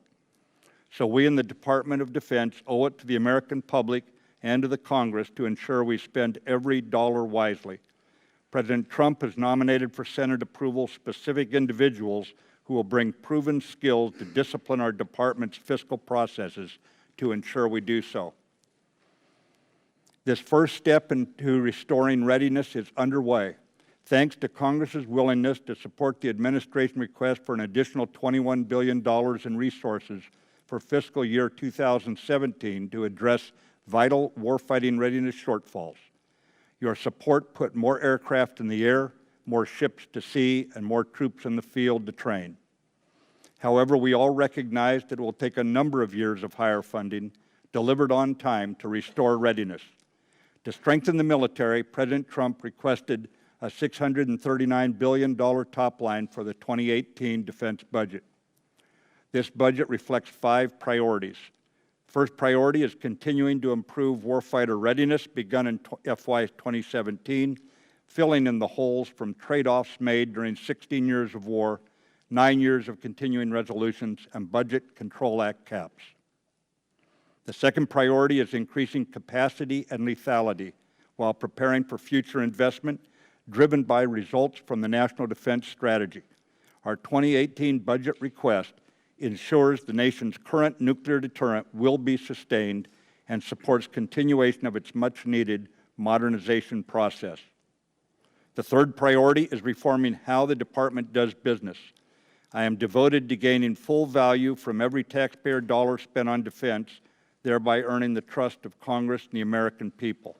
So we in the Department of Defense owe it to the American public and to the Congress to ensure we spend every dollar wisely. President Trump has nominated for Senate approval specific individuals who will bring proven skills to discipline our department's fiscal processes to ensure we do so. This first step into restoring readiness is underway. Thanks to Congress's willingness to support the administration request for an additional $21 billion in resources for fiscal year 2017 to address vital warfighting readiness shortfalls. Your support put more aircraft in the air, more ships to sea, and more troops in the field to train. However, we all recognize that it will take a number of years of higher funding, delivered on time, to restore readiness. To strengthen the military, President Trump requested a $639 billion top line for the 2018 defense budget. This budget reflects 5 priorities. First priority is continuing to improve warfighter readiness begun in FY 2017, filling in the holes from trade-offs made during 16 years of war, 9 years of continuing resolutions, and Budget Control Act caps. The second priority is increasing capacity and lethality while preparing for future investment driven by results from the National Defense Strategy. Our 2018 budget request ensures the nation's current nuclear deterrent will be sustained and supports continuation of its much-needed modernization process. The third priority is reforming how the department does business. I am devoted to gaining full value from every taxpayer dollar spent on defense, thereby earning the trust of Congress and the American people.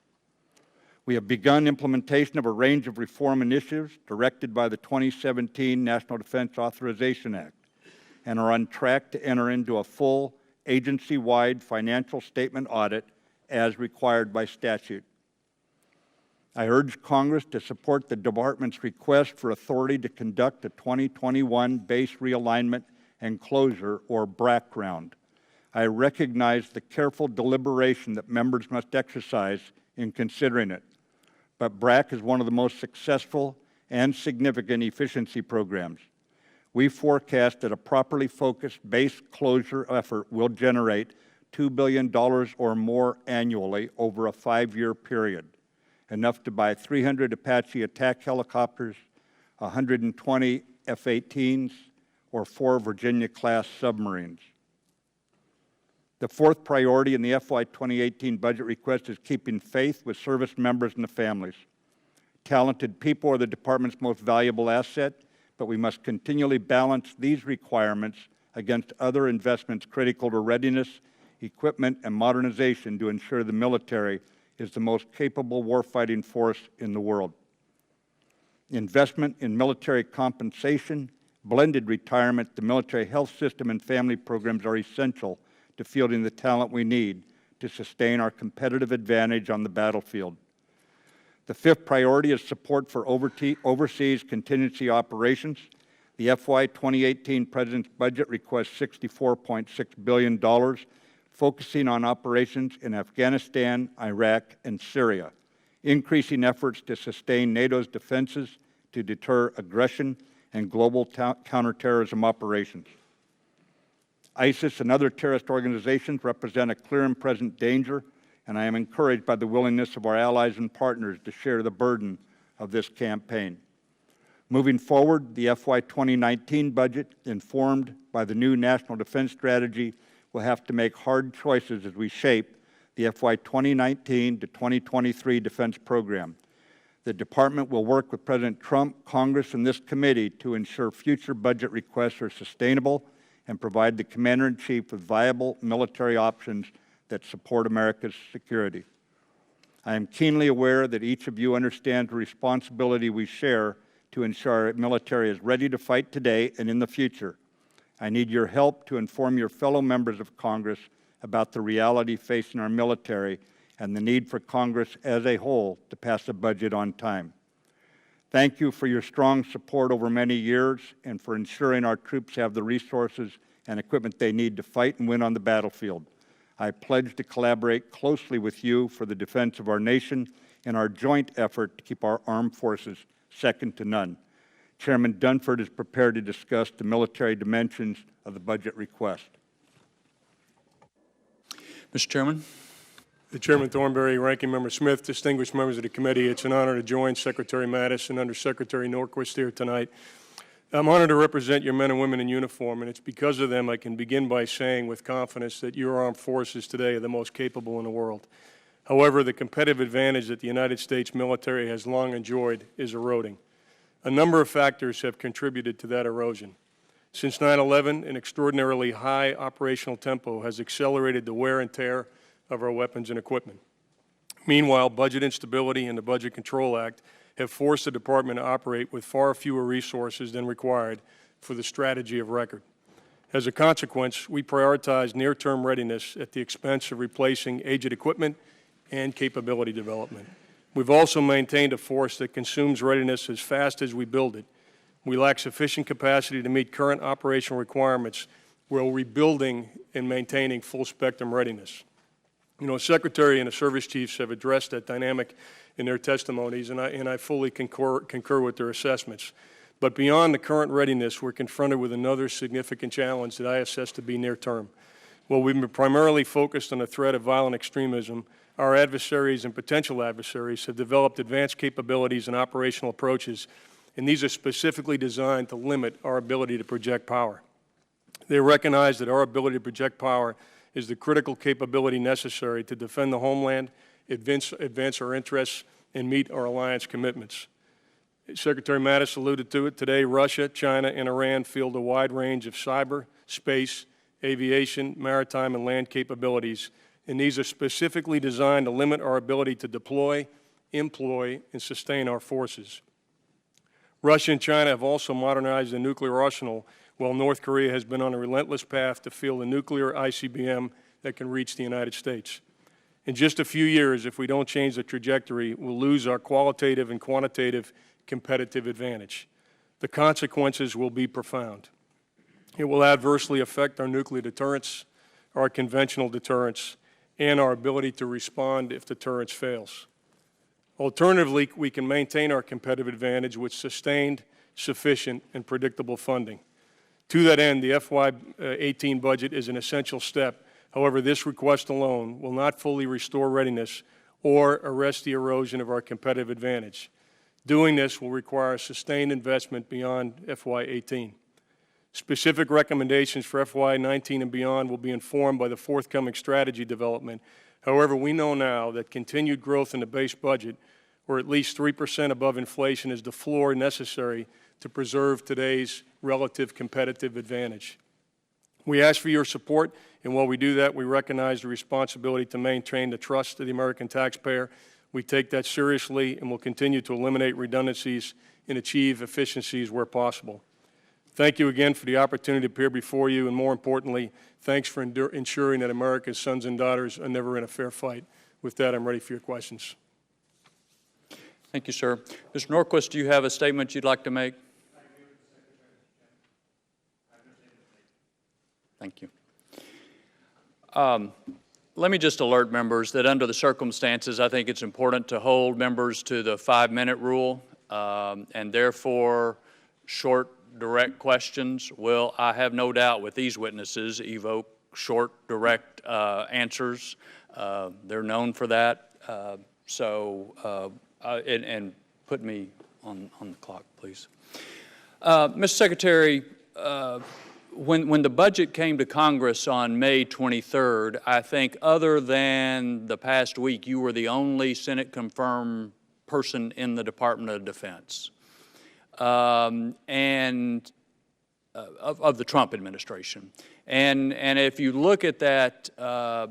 We have begun implementation of a range of reform initiatives directed by the 2017 National Defense Authorization Act, and are on track to enter into a full agency-wide financial statement audit as required by statute. I urge Congress to support the Department's request for authority to conduct a 2021 Base Realignment and Closure, or BRAC, round. I recognize the careful deliberation that members must exercise in considering it, but BRAC is one of the most successful and significant efficiency programs. We forecast that a properly focused base closure effort will generate $2 billion or more annually over a 5-year period, enough to buy 300 Apache attack helicopters, 120 F-18s, or 4 Virginia-class submarines. The fourth priority in the FY 2018 budget request is keeping faith with service members and the families. Talented people are the department's most valuable asset, but we must continually balance these requirements against other investments critical to readiness, equipment, and modernization to ensure the military is the most capable warfighting force in the world. Investment in military compensation, blended retirement, the military health system, and family programs are essential to fielding the talent we need to sustain our competitive advantage on the battlefield. The fifth priority is support for overseas contingency operations. The FY 2018 President's budget requests $64.6 billion, focusing on operations in Afghanistan, Iraq, and Syria, increasing efforts to sustain NATO's defenses to deter aggression and global counterterrorism operations. ISIS and other terrorist organizations represent a clear and present danger, and I am encouraged by the willingness of our allies and partners to share the burden of this campaign. Moving forward, the FY 2019 budget, informed by the new National Defense Strategy, will have to make hard choices as we shape the FY 2019 to 2023 defense program. The Department will work with President Trump, Congress, and this committee to ensure future budget requests are sustainable and provide the Commander-in-Chief with viable military options that support America's security. I am keenly aware that each of you understands the responsibility we share to ensure our military is ready to fight today and in the future. I need your help to inform your fellow members of Congress about the reality facing our military and the need for Congress as a whole to pass a budget on time. Thank you for your strong support over many years and for ensuring our troops have the resources and equipment they need to fight and win on the battlefield. I pledge to collaborate closely with you for the defense of our nation in our joint effort to keep our armed forces second to none. Chairman Dunford is prepared to discuss the military dimensions of the budget request. Mr. Chairman. Chairman Thornberry, Ranking Member Smith, distinguished members of the committee, it's an honor to join Secretary Mattis and Undersecretary Norquist here tonight. I'm honored to represent your men and women in uniform, and it's because of them I can begin by saying with confidence that your armed forces today are the most capable in the world. However, the competitive advantage that the United States military has long enjoyed is eroding. A number of factors have contributed to that erosion. Since 9/11, an extraordinarily high operational tempo has accelerated the wear and tear of our weapons and equipment. Meanwhile, budget instability and the Budget Control Act have forced the Department to operate with far fewer resources than required for the strategy of record. As a consequence, we prioritize near-term readiness at the expense of replacing aged equipment and capability development. We've also maintained a force that consumes readiness as fast as we build it. We lack sufficient capacity to meet current operational requirements while rebuilding and maintaining full-spectrum readiness. You know, Secretary and the service chiefs have addressed that dynamic in their testimonies, and I fully concur with their assessments. But beyond the current readiness, we're confronted with another significant challenge that I assess to be near term. While we've been primarily focused on the threat of violent extremism, our adversaries and potential adversaries have developed advanced capabilities and operational approaches, and these are specifically designed to limit our ability to project power. They recognize that our ability to project power is the critical capability necessary to defend the homeland, advance our interests, and meet our alliance commitments. Secretary Mattis alluded to it today. Russia, China, and Iran field a wide range of cyber, space, aviation, maritime, and land capabilities, and these are specifically designed to limit our ability to deploy, employ, and sustain our forces. Russia and China have also modernized the nuclear arsenal, while North Korea has been on a relentless path to field a nuclear ICBM that can reach the United States. In just a few years, if we don't change the trajectory, we'll lose our qualitative and quantitative competitive advantage. The consequences will be profound. It will adversely affect our nuclear deterrence, our conventional deterrence, and our ability to respond if deterrence fails. Alternatively, we can maintain our competitive advantage with sustained, sufficient, and predictable funding. To that end, the FY18 budget is an essential step. However, this request alone will not fully restore readiness or arrest the erosion of our competitive advantage. Doing this will require sustained investment beyond FY18. Specific recommendations for FY19 and beyond will be informed by the forthcoming strategy development. However, we know now that continued growth in the base budget, or at least 3% above inflation, is the floor necessary to preserve today's relative competitive advantage. We ask for your support, and while we do that, we recognize the responsibility to maintain the trust of the American taxpayer. We take that seriously and will continue to eliminate redundancies and achieve efficiencies where possible. Thank you again for the opportunity to appear before you, and more importantly, thanks for ensuring that America's sons and daughters are never in a fair fight. With that, I'm ready for your questions. Thank you, sir. Mr. Norquist, do you have a statement you'd like to make? Thank you. Let me just alert members that under the circumstances, I think it's important to hold members to the 5-minute rule, and therefore short, direct questions will, I have no doubt with these witnesses, evoke short, direct answers. They're known for that. And put me on the clock, please. Mr. Secretary, when the budget came to Congress on May 23rd, I think other than the past week, you were the only Senate-confirmed person in the Department of Defense of the Trump administration. And if you look at that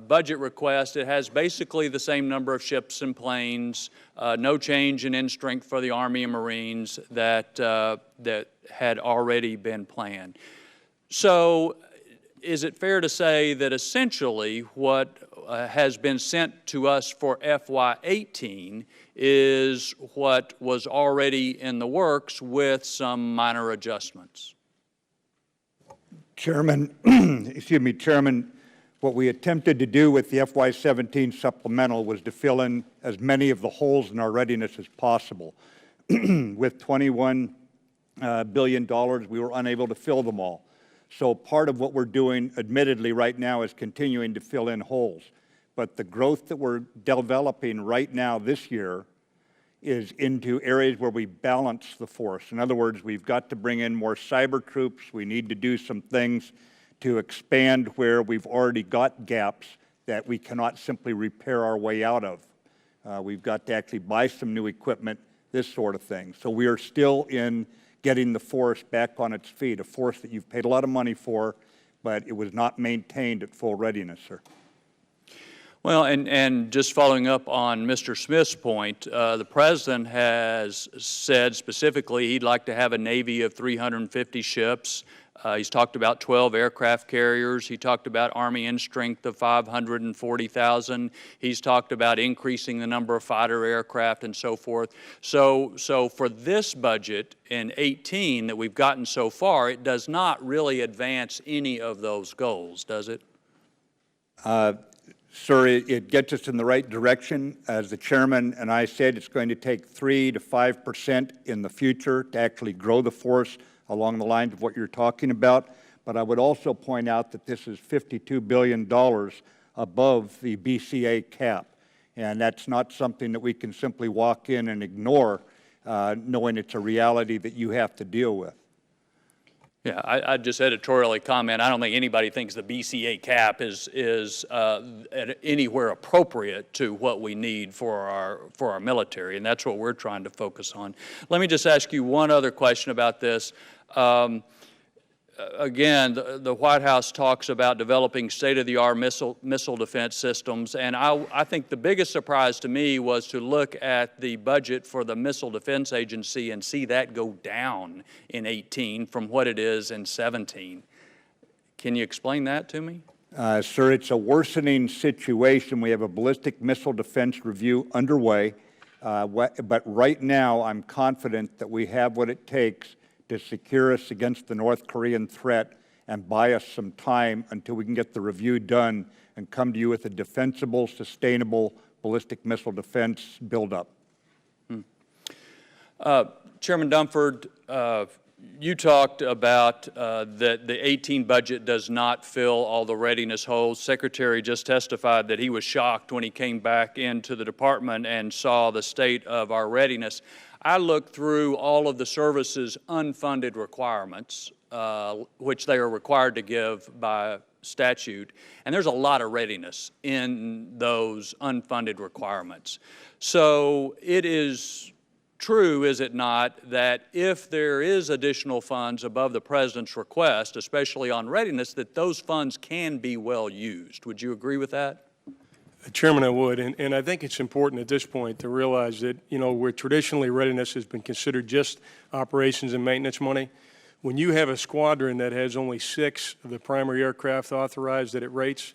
budget request, it has basically the same number of ships and planes, no change in strength for the Army and Marines that had already been planned. So is it fair to say that essentially what has been sent to us for FY18 is what was already in the works with some minor adjustments? Chairman, Chairman, what we attempted to do with the FY17 supplemental was to fill in as many of the holes in our readiness as possible. With $21 billion, we were unable to fill them all. So part of what we're doing, admittedly, right now is continuing to fill in holes. But the growth that we're developing right now this year is into areas where we balance the force. In other words, we've got to bring in more cyber troops. We need to do some things to expand where we've already got gaps that we cannot simply repair our way out of. We've got to actually buy some new equipment, this sort of thing. So we are still in getting the force back on its feet, a force that you've paid a lot of money for, but it was not maintained at full readiness, sir. Well, and just following up on Mr. Smith's point, the President has said specifically he'd like to have a Navy of 350 ships. He's talked about 12 aircraft carriers. He talked about Army in strength of 540,000. He's talked about increasing the number of fighter aircraft and so forth. So for this budget in 18 that we've gotten so far, it does not really advance any of those goals, does it? Sir, it gets us in the right direction. As the chairman and I said, it's going to take 3 to 5% in the future to actually grow the force along the lines of what you're talking about. But I would also point out that this is $52 billion above the BCA cap. And that's not something that we can simply walk in and ignore, knowing it's a reality that you have to deal with. Yeah, I just editorially comment, I don't think anybody thinks the BCA cap is anywhere appropriate to what we need for our military, and that's what we're trying to focus on. Let me just ask you one other question about this. Again, the White House talks about developing state-of-the-art missile defense systems, and I think the biggest surprise to me was to look at the budget for the Missile Defense Agency and see that go down in 18 from what it is in 17. Can you explain that to me? Sir, it's a worsening situation. We have a ballistic missile defense review underway, but right now I'm confident that we have what it takes to secure us against the North Korean threat and buy us some time until we can get the review done and come to you with a defensible, sustainable ballistic missile defense buildup. Chairman Dunford, you talked about that the 18 budget does not fill all the readiness holes. Secretary just testified that he was shocked when he came back into the department and saw the state of our readiness. I looked through all of the service's unfunded requirements, which they are required to give by statute, and there's a lot of readiness in those unfunded requirements. So it is true, is it not, that if there is additional funds above the President's request, especially on readiness, that those funds can be well used. Would you agree with that? Chairman, I would, and I think it's important at this point to realize that, you know, where traditionally readiness has been considered just operations and maintenance money, when you have a squadron that has only 6 of the primary aircraft authorized that it rates,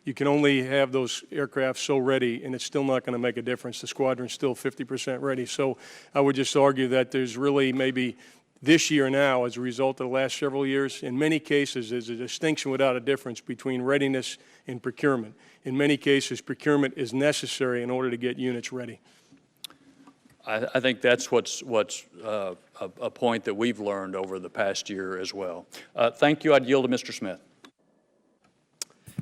you can only have those aircraft so ready, and it's still not going to make a difference. The squadron's still 50% ready. So I would just argue that there's really maybe this year now, as a result of the last several years, in many cases, there's a distinction without a difference between readiness and procurement. In many cases, procurement is necessary in order to get units ready. I think that's what's a point that we've learned over the past year as well. Thank you. I'd yield to Mr. Smith.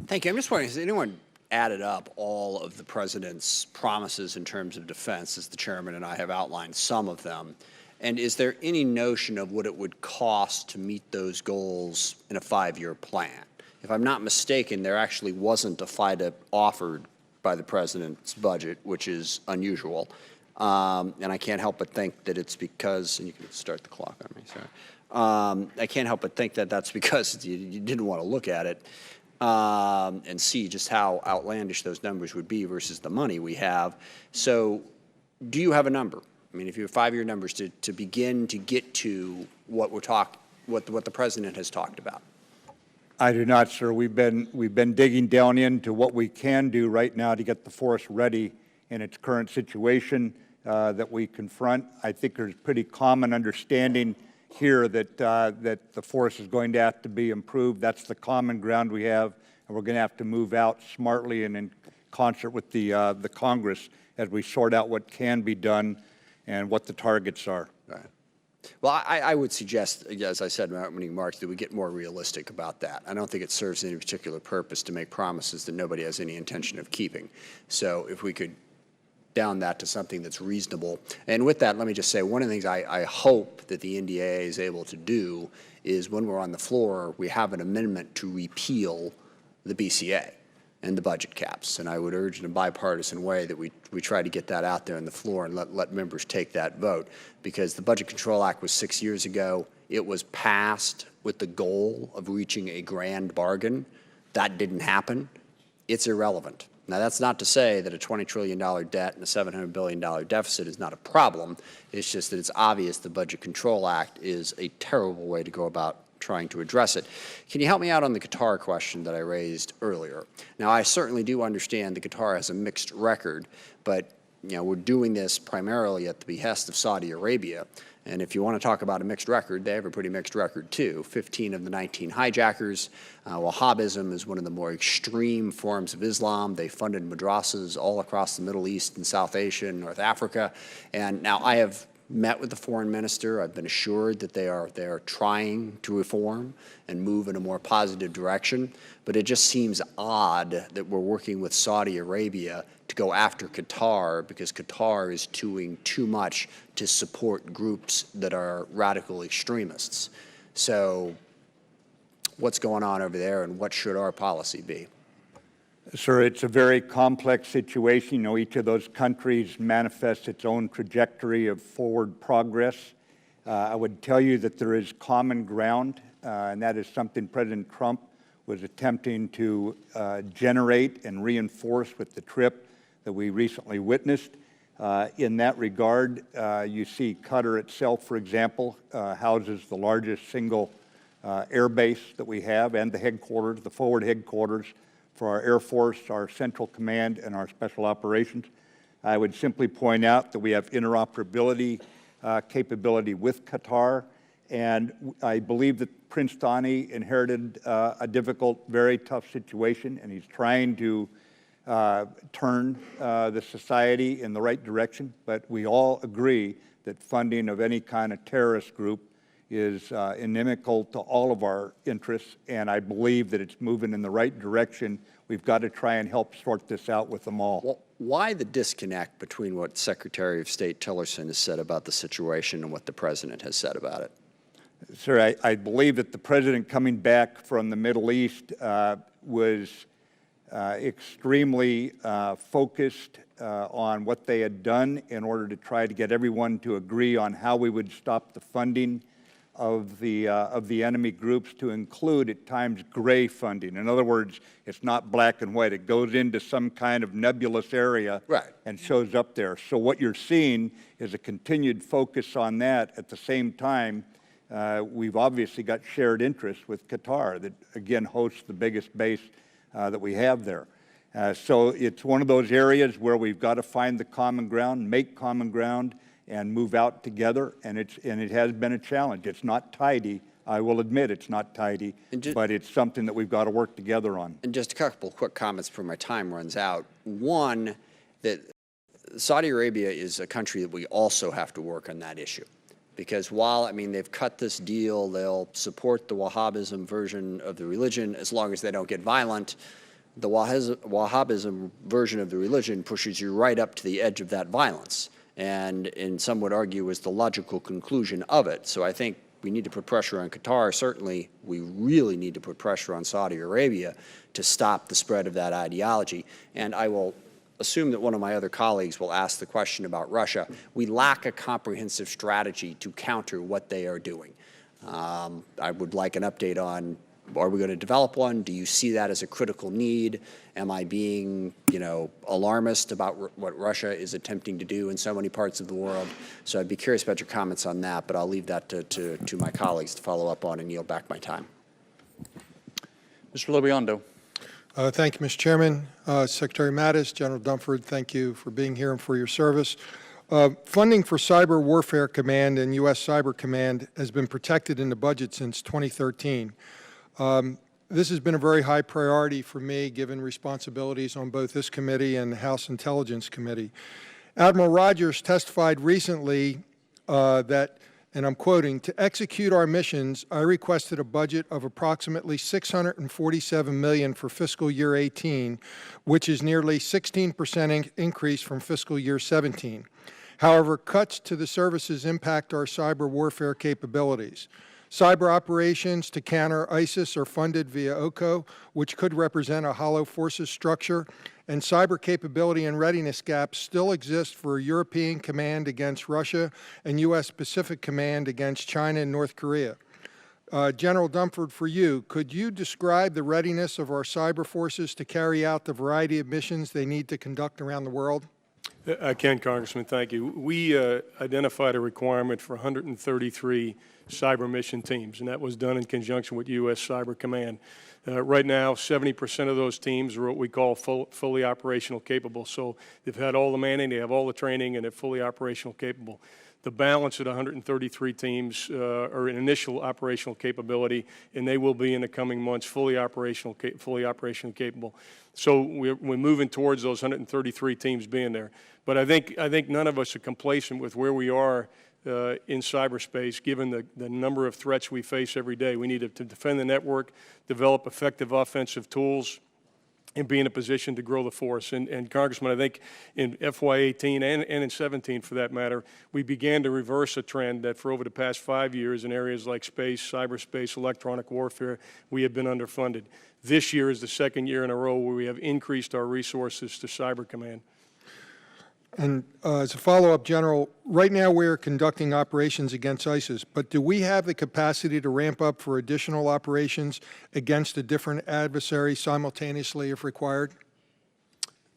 Thank you. I'm just wondering, has anyone added up all of the president's promises in terms of defense, as the chairman and I have outlined some of them? And is there any notion of what it would cost to meet those goals in a 5-year plan? If I'm not mistaken, there actually wasn't a FIDA offered by the president's budget, which is unusual. And I can't help but think that it's because, and you can start the clock on me, sorry. I can't help but think that that's because you didn't want to look at it and see just how outlandish those numbers would be versus the money we have. So do you have a number? I mean, if you have 5-year numbers to begin to get to what what the president has talked about. I do not, sir. We've been digging down into what we can do right now to get the force ready in its current situation that we confront. I think there's pretty common understanding here that that the force is going to have to be improved. That's the common ground we have, and we're going to have to move out smartly and in concert with the Congress as we sort out what can be done and what the targets are. Right. Well, I would suggest, as I said in my opening remarks, that we get more realistic about that. I don't think it serves any particular purpose to make promises that nobody has any intention of keeping. So if we could down that to something that's reasonable. And with that, let me just say, one of the things I hope that the NDAA is able to do is when we're on the floor, we have an amendment to repeal the BCA and the budget caps. And I would urge in a bipartisan way that we try to get that out there on the floor and let members take that vote. Because the Budget Control Act was 6 years ago. It was passed with the goal of reaching a grand bargain. That didn't happen. It's irrelevant. Now, that's not to say that a $20 trillion debt and a $700 billion deficit is not a problem. It's just that it's obvious the Budget Control Act is a terrible way to go about trying to address it. Can you help me out on the Qatar question that I raised earlier? Now, I certainly do understand that Qatar has a mixed record, but we're doing this primarily at the behest of Saudi Arabia. And if you want to talk about a mixed record, they have a pretty mixed record too. 15 of the 19 hijackers. Wahhabism is one of the more extreme forms of Islam. They funded madrasas all across the Middle East and South Asia and North Africa. And now I have met with the foreign minister. I've been assured that they are trying to reform and move in a more positive direction. But it just seems odd that we're working with Saudi Arabia to go after Qatar because Qatar is doing too much to support groups that are radical extremists. So what's going on over there, and what should our policy be? Sir, it's a very complex situation. Each of those countries manifests its own trajectory of forward progress. I would tell you that there is common ground, and that is something President Trump was attempting to generate and reinforce with the trip that we recently witnessed. In that regard, you see Qatar itself, for example, houses the largest single air base that we have and the headquarters, the forward headquarters for our Air Force, our Central Command, and our Special Operations. I would simply point out that we have interoperability capability with Qatar, and I believe that Prince Thani inherited a difficult, very tough situation, and he's trying to turn the society in the right direction. But we all agree that funding of any kind of terrorist group is inimical to all of our interests, and I believe that it's moving in the right direction. We've got to try and help sort this out with them all. Well, why the disconnect between what Secretary of State Tillerson has said about the situation and what the president has said about it? Sir, I believe that the president coming back from the Middle East was extremely focused on what they had done in order to try to get everyone to agree on how we would stop the funding of the enemy groups, to include at times gray funding. In other words, it's not black and white. It goes into some kind of nebulous area and shows up there. So what you're seeing is a continued focus on that. At the same time, we've obviously got shared interests with Qatar that, again, hosts the biggest base that we have there. So it's one of those areas where we've got to find the common ground, make common ground, and move out together, and it has been a challenge. It's not tidy. I will admit it's not tidy, but it's something that we've got to work together on. And just a couple quick comments before my time runs out. One, that Saudi Arabia is a country that we also have to work on that issue. Because while, I mean, they've cut this deal, they'll support the Wahhabism version of the religion as long as they don't get violent. The Wahhabism version of the religion pushes you right up to the edge of that violence, and some would argue is the logical conclusion of it. So I think we need to put pressure on Qatar. Certainly, we really need to put pressure on Saudi Arabia to stop the spread of that ideology. And I will assume that one of my other colleagues will ask the question about Russia. We lack a comprehensive strategy to counter what they are doing. I would like an update on, are we going to develop one? Do you see that as a critical need? Am I being, alarmist about what Russia is attempting to do in so many parts of the world? So I'd be curious about your comments on that, but I'll leave that to my colleagues to follow up on and yield back my time. Mr. Lobiondo. Thank you, Mr. Chairman. Secretary Mattis, General Dunford, thank you for being here and for your service. Funding for Cyber Warfare Command and U.S. Cyber Command has been protected in the budget since 2013. This has been a very high priority for me, given responsibilities on both this committee and the House Intelligence Committee. Admiral Rogers testified recently that, and I'm quoting, "To execute our missions, I requested a budget of approximately $647 million for fiscal year 18, which is nearly 16% increase from fiscal year 17. However, cuts to the services impact our cyber warfare capabilities. Cyber operations to counter ISIS are funded via OCO, which could represent a hollow forces structure, and cyber capability and readiness gaps still exist for European Command against Russia and U.S. Pacific Command against China and North Korea. General Dunford, for you, could you describe the readiness of our cyber forces to carry out the variety of missions they need to conduct around the world? I can, Congressman, thank you. We identified a requirement for 133 cyber mission teams, and that was done in conjunction with U.S. Cyber Command. Right now, 70% of those teams are what we call fully operational capable. So they've had all the manning, they have all the training, and they're fully operational capable. The balance of the 133 teams are an initial operational capability, and they will be in the coming months fully operational capable. So we're moving towards those 133 teams being there. But I think none of us are complacent with where we are in cyberspace, given the number of threats we face every day. We need to defend the network, develop effective offensive tools, and be in a position to grow the force. And Congressman, I think in FY18 and in 17, for that matter, we began to reverse a trend that for over the past 5 years in areas like space, cyberspace, electronic warfare, we have been underfunded. This year is the second year in a row where we have increased our resources to Cyber Command. And as a follow-up, General, right now we're conducting operations against ISIS, but do we have the capacity to ramp up for additional operations against a different adversary simultaneously if required?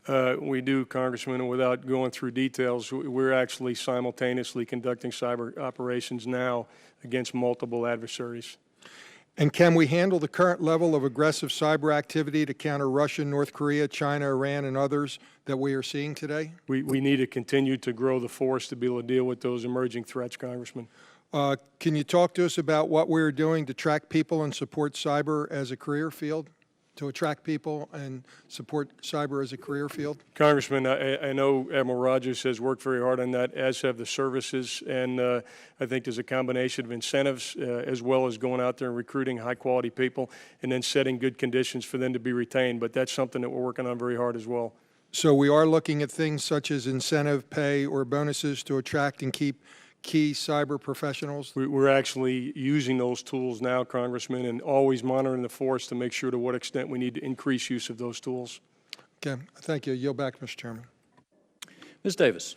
We do, Congressman, and without going through details, we're actually simultaneously conducting cyber operations now against multiple adversaries. And can we handle the current level of aggressive cyber activity to counter Russia, North Korea, China, Iran, and others that we are seeing today? We need to continue to grow the force to be able to deal with those emerging threats, Congressman. Can you talk to us about what we're doing to track people and support cyber as a career field? To attract people and support cyber as a career field? Congressman, I know Admiral Rogers has worked very hard on that, as have the services, and I think there's a combination of incentives as well as going out there and recruiting high-quality people and then setting good conditions for them to be retained, but that's something that we're working on very hard as well. So we are looking at things such as incentive pay or bonuses to attract and keep key cyber professionals? We're actually using those tools now, Congressman, and always monitoring the force to make sure to what extent we need to increase use of those tools. Okay, thank you. Yield back, Mr. Chairman. Ms. Davis.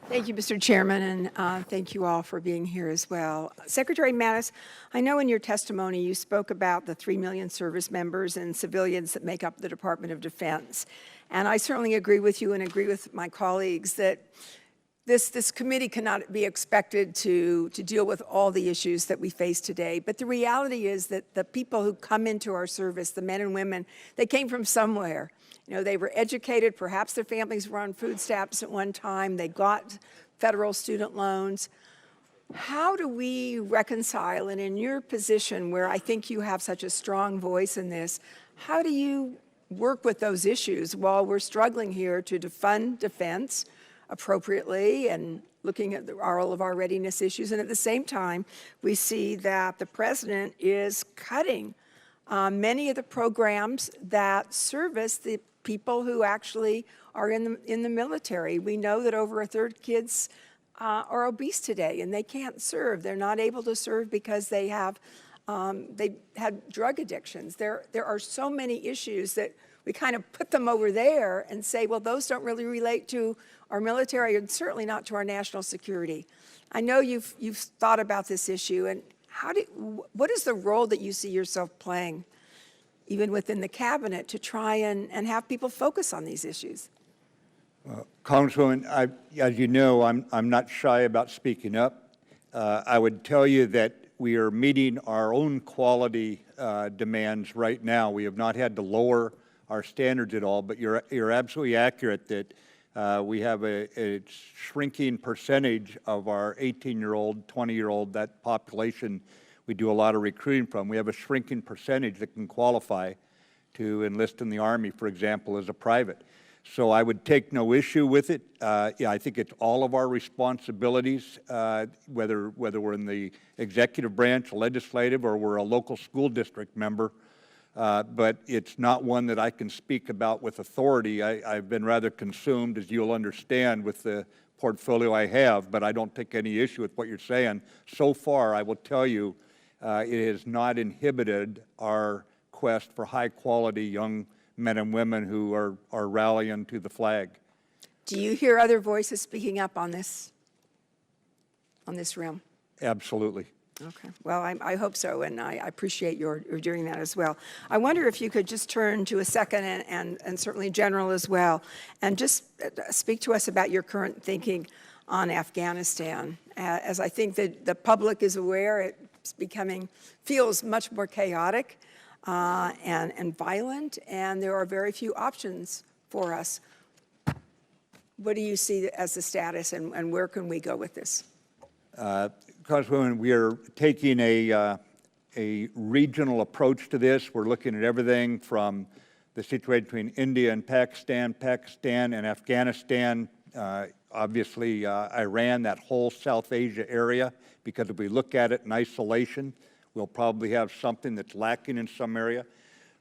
Thank you, Mr. Chairman, and thank you all for being here as well. Secretary Mattis, I know in your testimony you spoke about the 3 million service members and civilians that make up the Department of Defense. And I certainly agree with you and agree with my colleagues that This committee cannot be expected to deal with all the issues that we face today. But the reality is that the people who come into our service, the men and women, they came from somewhere. You know, they were educated, perhaps their families were on food stamps at one time, they got federal student loans. How do we reconcile, and in your position where I think you have such a strong voice in this, how do you work with those issues while we're struggling here to fund defense appropriately and looking at all of our readiness issues, and at the same time, we see that the president is cutting many of the programs that service the people who actually are in the military. We know that over a third of kids are obese today, and they can't serve. They're not able to serve because they have had drug addictions. There are so many issues that we kind of put them over there and say, well, those don't really relate to our military and certainly not to our national security. I know you've thought about this issue, and what is the role that you see yourself playing, even within the cabinet, to try and have people focus on these issues? Congresswoman, as you know, I'm not shy about speaking up. I would tell you that we are meeting our own quality demands right now. We have not had to lower our standards at all, but you're absolutely accurate that we have a shrinking percentage of our 18-year-old, 20-year-old, that population we do a lot of recruiting from. We have a shrinking percentage that can qualify to enlist in the Army, for example, as a private. So I would take no issue with it. Yeah, I think it's all of our responsibilities, whether we're in the executive branch, legislative, or we're a local school district member. But it's not one that I can speak about with authority. I've been rather consumed, as you'll understand, with the portfolio I have, but I don't take any issue with what you're saying. So far, I will tell you, it has not inhibited our quest for high-quality young men and women who are rallying to the flag. Do you hear other voices speaking up on this realm? Absolutely. Okay. Well, I hope so, and I appreciate your doing that as well. I wonder if you could just turn to a second, and certainly general as well, and just speak to us about your current thinking on Afghanistan. As I think that the public is aware, it's feels much more chaotic and violent, and there are very few options for us. What do you see as the status, and where can we go with this? Congresswoman, we are taking a regional approach to this. We're looking at everything from the situation between India and Pakistan and Afghanistan, obviously Iran, that whole South Asia area, because if we look at it in isolation, we'll probably have something that's lacking in some area.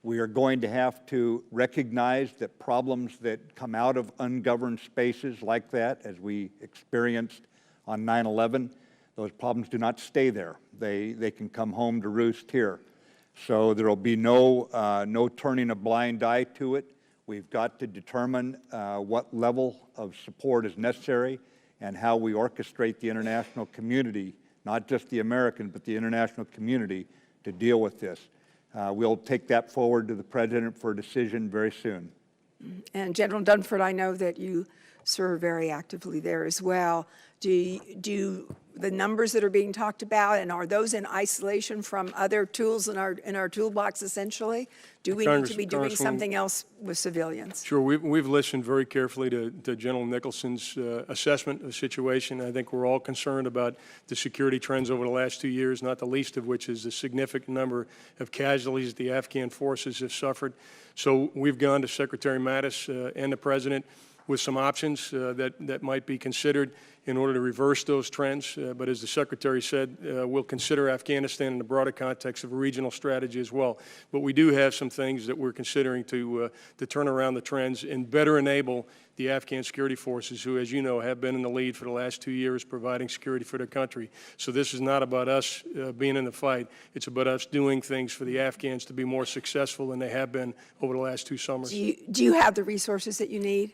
We are going to have to recognize that problems that come out of ungoverned spaces like that, as we experienced on 9/11, those problems do not stay there. They can come home to roost here. So there will be no turning a blind eye to it. We've got to determine what level of support is necessary and how we orchestrate the international community, not just the American, but the international community, to deal with this. We'll take that forward to the President for a decision very soon. And General Dunford, I know that you serve very actively there as well. Do the numbers that are being talked about, and are those in isolation from other tools in our toolbox, essentially? Do we need to be doing something else with civilians? Sure. We've listened very carefully to General Nicholson's assessment of the situation. I think we're all concerned about the security trends over the last 2 years, not the least of which is the significant number of casualties the Afghan forces have suffered. So we've gone to Secretary Mattis and the President with some options that might be considered in order to reverse those trends. But as the Secretary said, we'll consider Afghanistan in the broader context of a regional strategy as well. But we do have some things that we're considering to turn around the trends and better enable the Afghan security forces, who, as you know, have been in the lead for the last 2 years providing security for their country. So this is not about us being in the fight. It's about us doing things for the Afghans to be more successful than they have been over the last 2 summers. Do you have the resources that you need,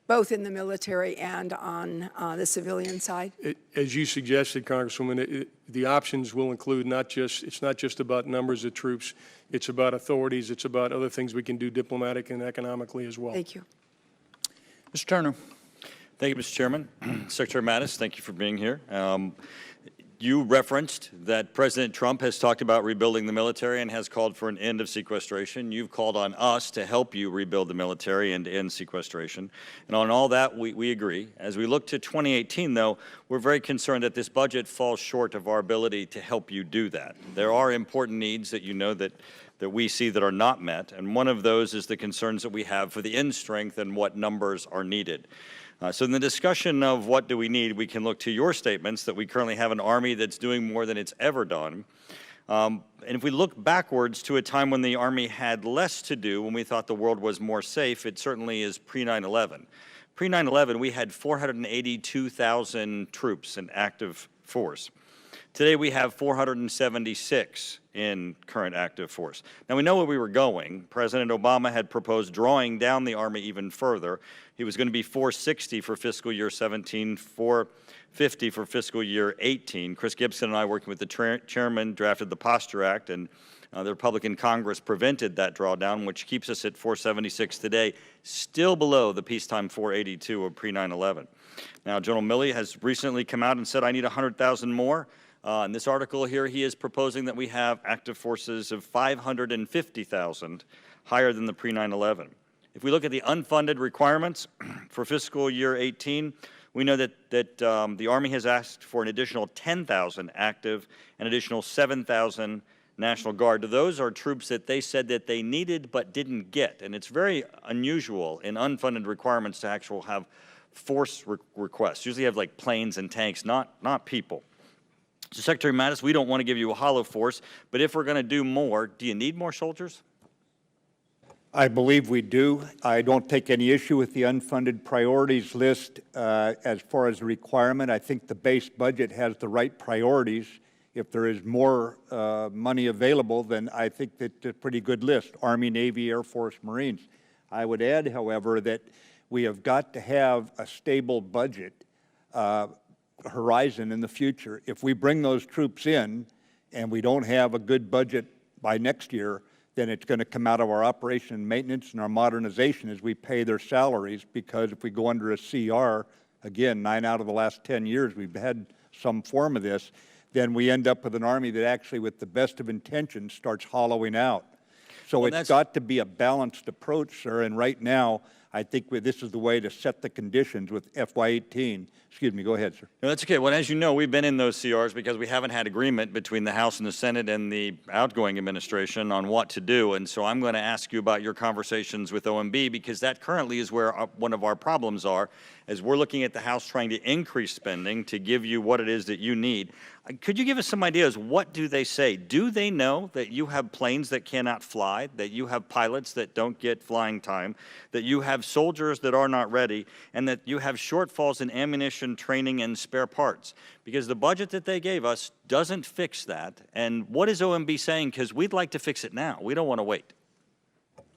both in the military and on the civilian side? As you suggested, Congresswoman, the options will include it's not just about numbers of troops, it's about authorities, it's about other things we can do diplomatic and economically as well. Thank you. Mr. Turner. Thank you, Mr. Chairman. Secretary Mattis, thank you for being here. You referenced that President Trump has talked about rebuilding the military and has called for an end of sequestration. You've called on us to help you rebuild the military and end sequestration. And on all that, we agree. As we look to 2018, though, we're very concerned that this budget falls short of our ability to help you do that. There are important needs that you know that we see that are not met, and one of those is the concerns that we have for the end strength and what numbers are needed. So in the discussion of what do we need, we can look to your statements that we currently have an Army that's doing more than it's ever done. And if we look backwards to a time when the Army had less to do, when we thought the world was more safe, it certainly is pre-9/11. Pre-9/11, we had 482,000 troops in active force. Today we have 476 in current active force. Now we know where we were going. President Obama had proposed drawing down the Army even further. He was going to be 460 for fiscal year 17, 450 for fiscal year 18. Chris Gibson and I, working with the chairman, drafted the Posture Act, and the Republican Congress prevented that drawdown, which keeps us at 476 today, still below the peacetime 482 of pre-9/11. Now, General Milley has recently come out and said, I need 100,000 more. In this article here, he is proposing that we have active forces of 550,000, higher than the pre-9/11. If we look at the unfunded requirements for fiscal year 18, we know that the Army has asked for an additional 10,000 active, an additional 7,000 National Guard. Those are troops that they said that they needed but didn't get, and it's very unusual in unfunded requirements to actually have force requests. Usually you have like planes and tanks, not people. So Secretary Mattis, we don't want to give you a hollow force, but if we're going to do more, do you need more soldiers? I believe we do. I don't take any issue with the unfunded priorities list as far as the requirement. I think the base budget has the right priorities. If there is more money available, then I think that's a pretty good list. Army, Navy, Air Force, Marines. I would add, however, that we have got to have a stable budget horizon in the future. If we bring those troops in and we don't have a good budget by next year, then it's going to come out of our operation and maintenance and our modernization as we pay their salaries, because if we go under a CR, again, 9 out of the last 10 years we've had some form of this, then we end up with an Army that actually, with the best of intentions, starts hollowing out. So well, it's got to be a balanced approach, sir, and right now I think this is the way to set the conditions with FY18. Excuse me, go ahead, sir. No, that's okay. Well, as you know, we've been in those CRs because we haven't had agreement between the House and the Senate and the outgoing administration on what to do. And so I'm going to ask you about your conversations with OMB, because that currently is where one of our problems are, as we're looking at the House trying to increase spending to give you what it is that you need. Could you give us some ideas? What do they say? Do they know that you have planes that cannot fly, that you have pilots that don't get flying time, that you have soldiers that are not ready, and that you have shortfalls in ammunition, training, and spare parts? Because the budget that they gave us doesn't fix that. And what is OMB saying? Because we'd like to fix it now. We don't want to wait.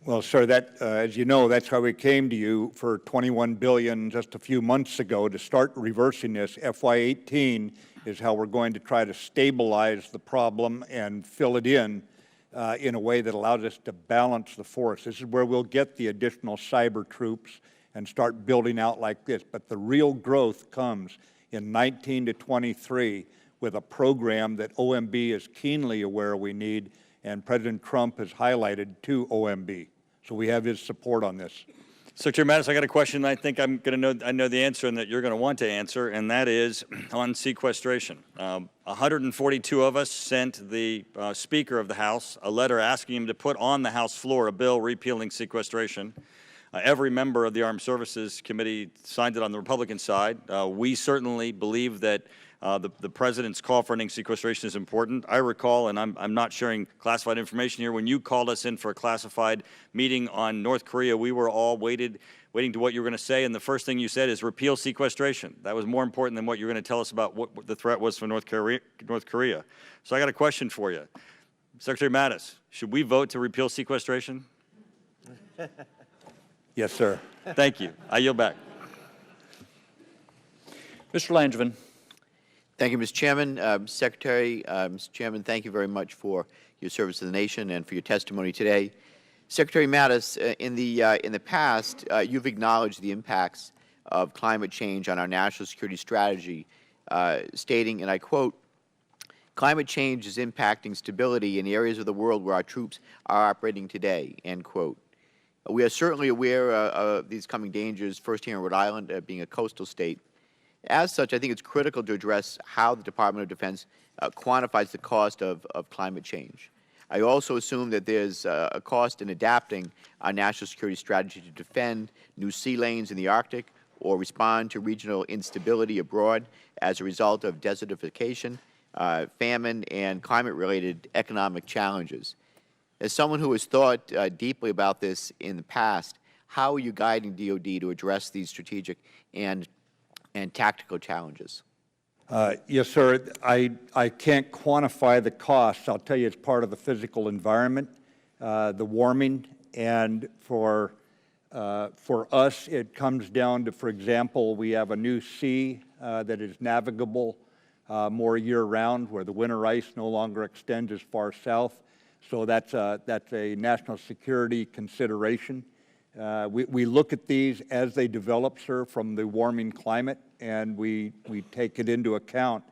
Well, sir, that, as you know, that's why we came to you for $21 billion just a few months ago to start reversing this. FY18 is how we're going to try to stabilize the problem and fill it in a way that allows us to balance the force. This is where we'll get the additional cyber troops and start building out like this. But the real growth comes in 19 to 23 with a program that OMB is keenly aware we need, and President Trump has highlighted to OMB. So we have his support on this. Secretary Mattis, I got a question I think I know the answer and that you're going to want to answer, and that is on sequestration. 142 of us sent the Speaker of the House a letter asking him to put on the House floor a bill repealing sequestration. Every member of the Armed Services Committee signed it on the Republican side. We certainly believe that the President's call for ending sequestration is important. I recall, and I'm not sharing classified information here, when you called us in for a classified meeting on North Korea, we were all waiting to what you were going to say, and the first thing you said is repeal sequestration. That was more important than what you were going to tell us about what the threat was for North Korea. So I got a question for you. Secretary Mattis, should we vote to repeal sequestration? Yes, sir. Thank you. I yield back. Mr. Langevin. Thank you, Mr. Chairman. Secretary, Mr. Chairman, thank you very much for your service to the nation and for your testimony today. Secretary Mattis, in the past, you've acknowledged the impacts of climate change on our national security strategy, stating, and I quote, "Climate change is impacting stability in areas of the world where our troops are operating today," end quote. We are certainly aware of these coming dangers, first here in Rhode Island, being a coastal state. As such, I think it's critical to address how the Department of Defense quantifies the cost of climate change. I also assume that there's a cost in adapting our national security strategy to defend new sea lanes in the Arctic or respond to regional instability abroad as a result of desertification, famine, and climate-related economic challenges. As someone who has thought deeply about this in the past, how are you guiding DoD to address these strategic and tactical challenges? Yes, sir. I can't quantify the costs. I'll tell you it's part of the physical environment, the warming, and for us it comes down to, for example, we have a new sea that is navigable more year-round, where the winter ice no longer extends as far south. So that's a national security consideration. We look at these as they develop, sir, from the warming climate, and we take it into account.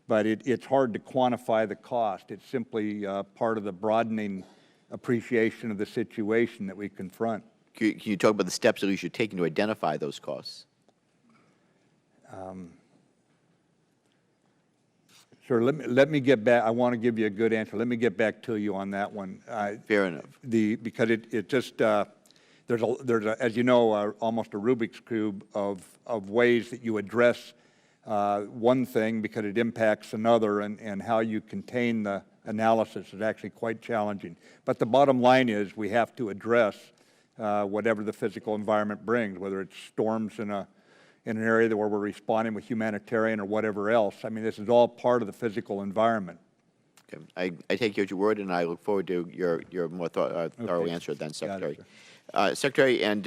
But it's hard to quantify the cost. It's simply part of the broadening appreciation of the situation that we confront. Can you talk about the steps that we should take to identify those costs? Sir, let me get back. I want to give you a good answer. Let me get back to you on that one. Fair enough. Because it just there's as you know, almost a Rubik's cube of ways that you address one thing because it impacts another, and how you contain the analysis is actually quite challenging. But the bottom line is we have to address whatever the physical environment brings, whether it's storms in an area where we're responding with humanitarian or whatever else. I mean, this is all part of the physical environment. Okay. I take you at your word, and I look forward to your more thorough answer then, Secretary. Secretary and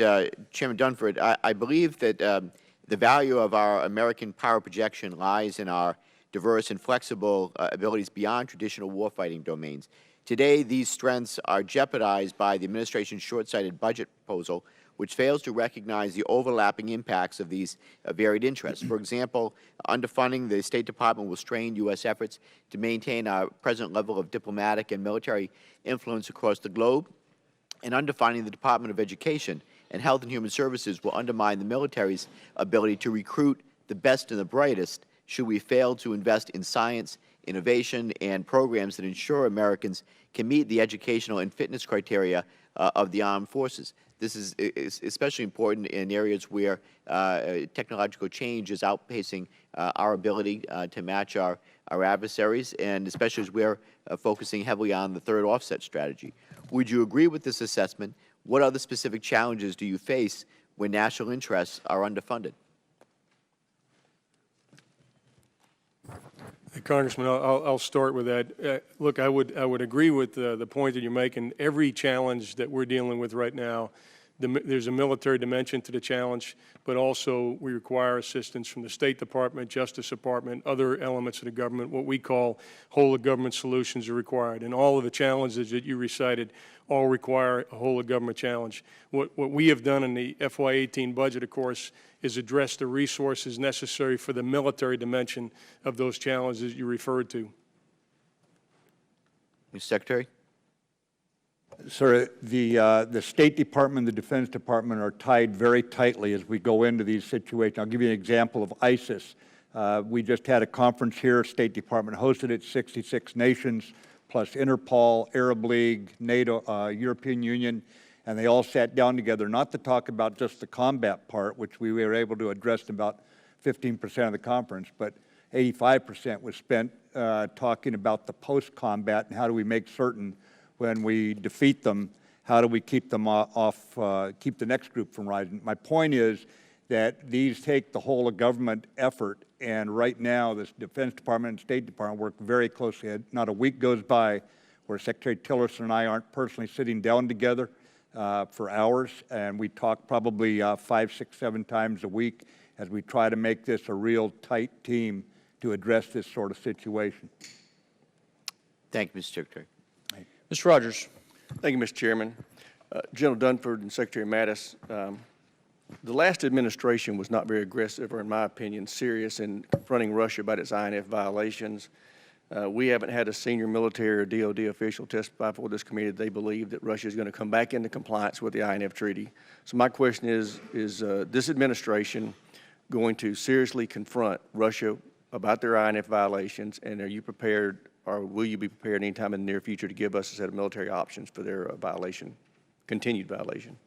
Chairman Dunford, I believe that the value of our American power projection lies in our diverse and flexible abilities beyond traditional warfighting domains. Today, these strengths are jeopardized by the administration's short-sighted budget proposal, which fails to recognize the overlapping impacts of these varied interests. For example, underfunding the State Department will strain U.S. efforts to maintain our present level of diplomatic and military influence across the globe, and underfunding the Department of Education and Health and Human Services will undermine the military's ability to recruit the best and the brightest should we fail to invest in science, innovation, and programs that ensure Americans can meet the educational and fitness criteria of the armed forces. This is especially important in areas where technological change is outpacing our ability to match our adversaries, and especially as we're focusing heavily on the third offset strategy. Would you agree with this assessment? What other specific challenges do you face when national interests are underfunded? Congressman, I'll start with that. Look, I would agree with the point that you're making. Every challenge that we're dealing with right now, there's a military dimension to the challenge, but also we require assistance from the State Department, Justice Department, other elements of the government. What we call whole of government solutions are required, and all of the challenges that you recited all require a whole of government challenge. What we have done in the FY18 budget, of course, is address the resources necessary for the military dimension of those challenges you referred to. Mr. Secretary? Sir, the State Department and the Defense Department are tied very tightly as we go into these situations. I'll give you an example of ISIS. We just had a conference here. State Department hosted it, 66 nations, plus Interpol, Arab League, NATO, European Union, and they all sat down together, not to talk about just the combat part, which we were able to address in about 15% of the conference, but 85% was spent talking about the post-combat and how do we make certain when we defeat them, how do we keep them keep the next group from rising. My point is that these take the whole of government effort, and right now the Defense Department and State Department work very closely. Not a week goes by where Secretary Tillerson and I aren't personally sitting down together for hours, and we talk probably 5, 6, 7 times a week as we try to make this a real tight team to address this sort of situation. Thank you, Mr. Secretary. Mr. Rogers. Thank you, Mr. Chairman. General Dunford and Secretary Mattis, The last administration was not very aggressive, or in my opinion, serious in confronting Russia about its INF violations. We haven't had a senior military or DOD official testify before this committee that they believe that Russia is going to come back into compliance with the INF treaty. So my question is this administration going to seriously confront Russia about their INF violations, and are you prepared, or will you be prepared anytime in the near future to give us a set of military options for their continued violation?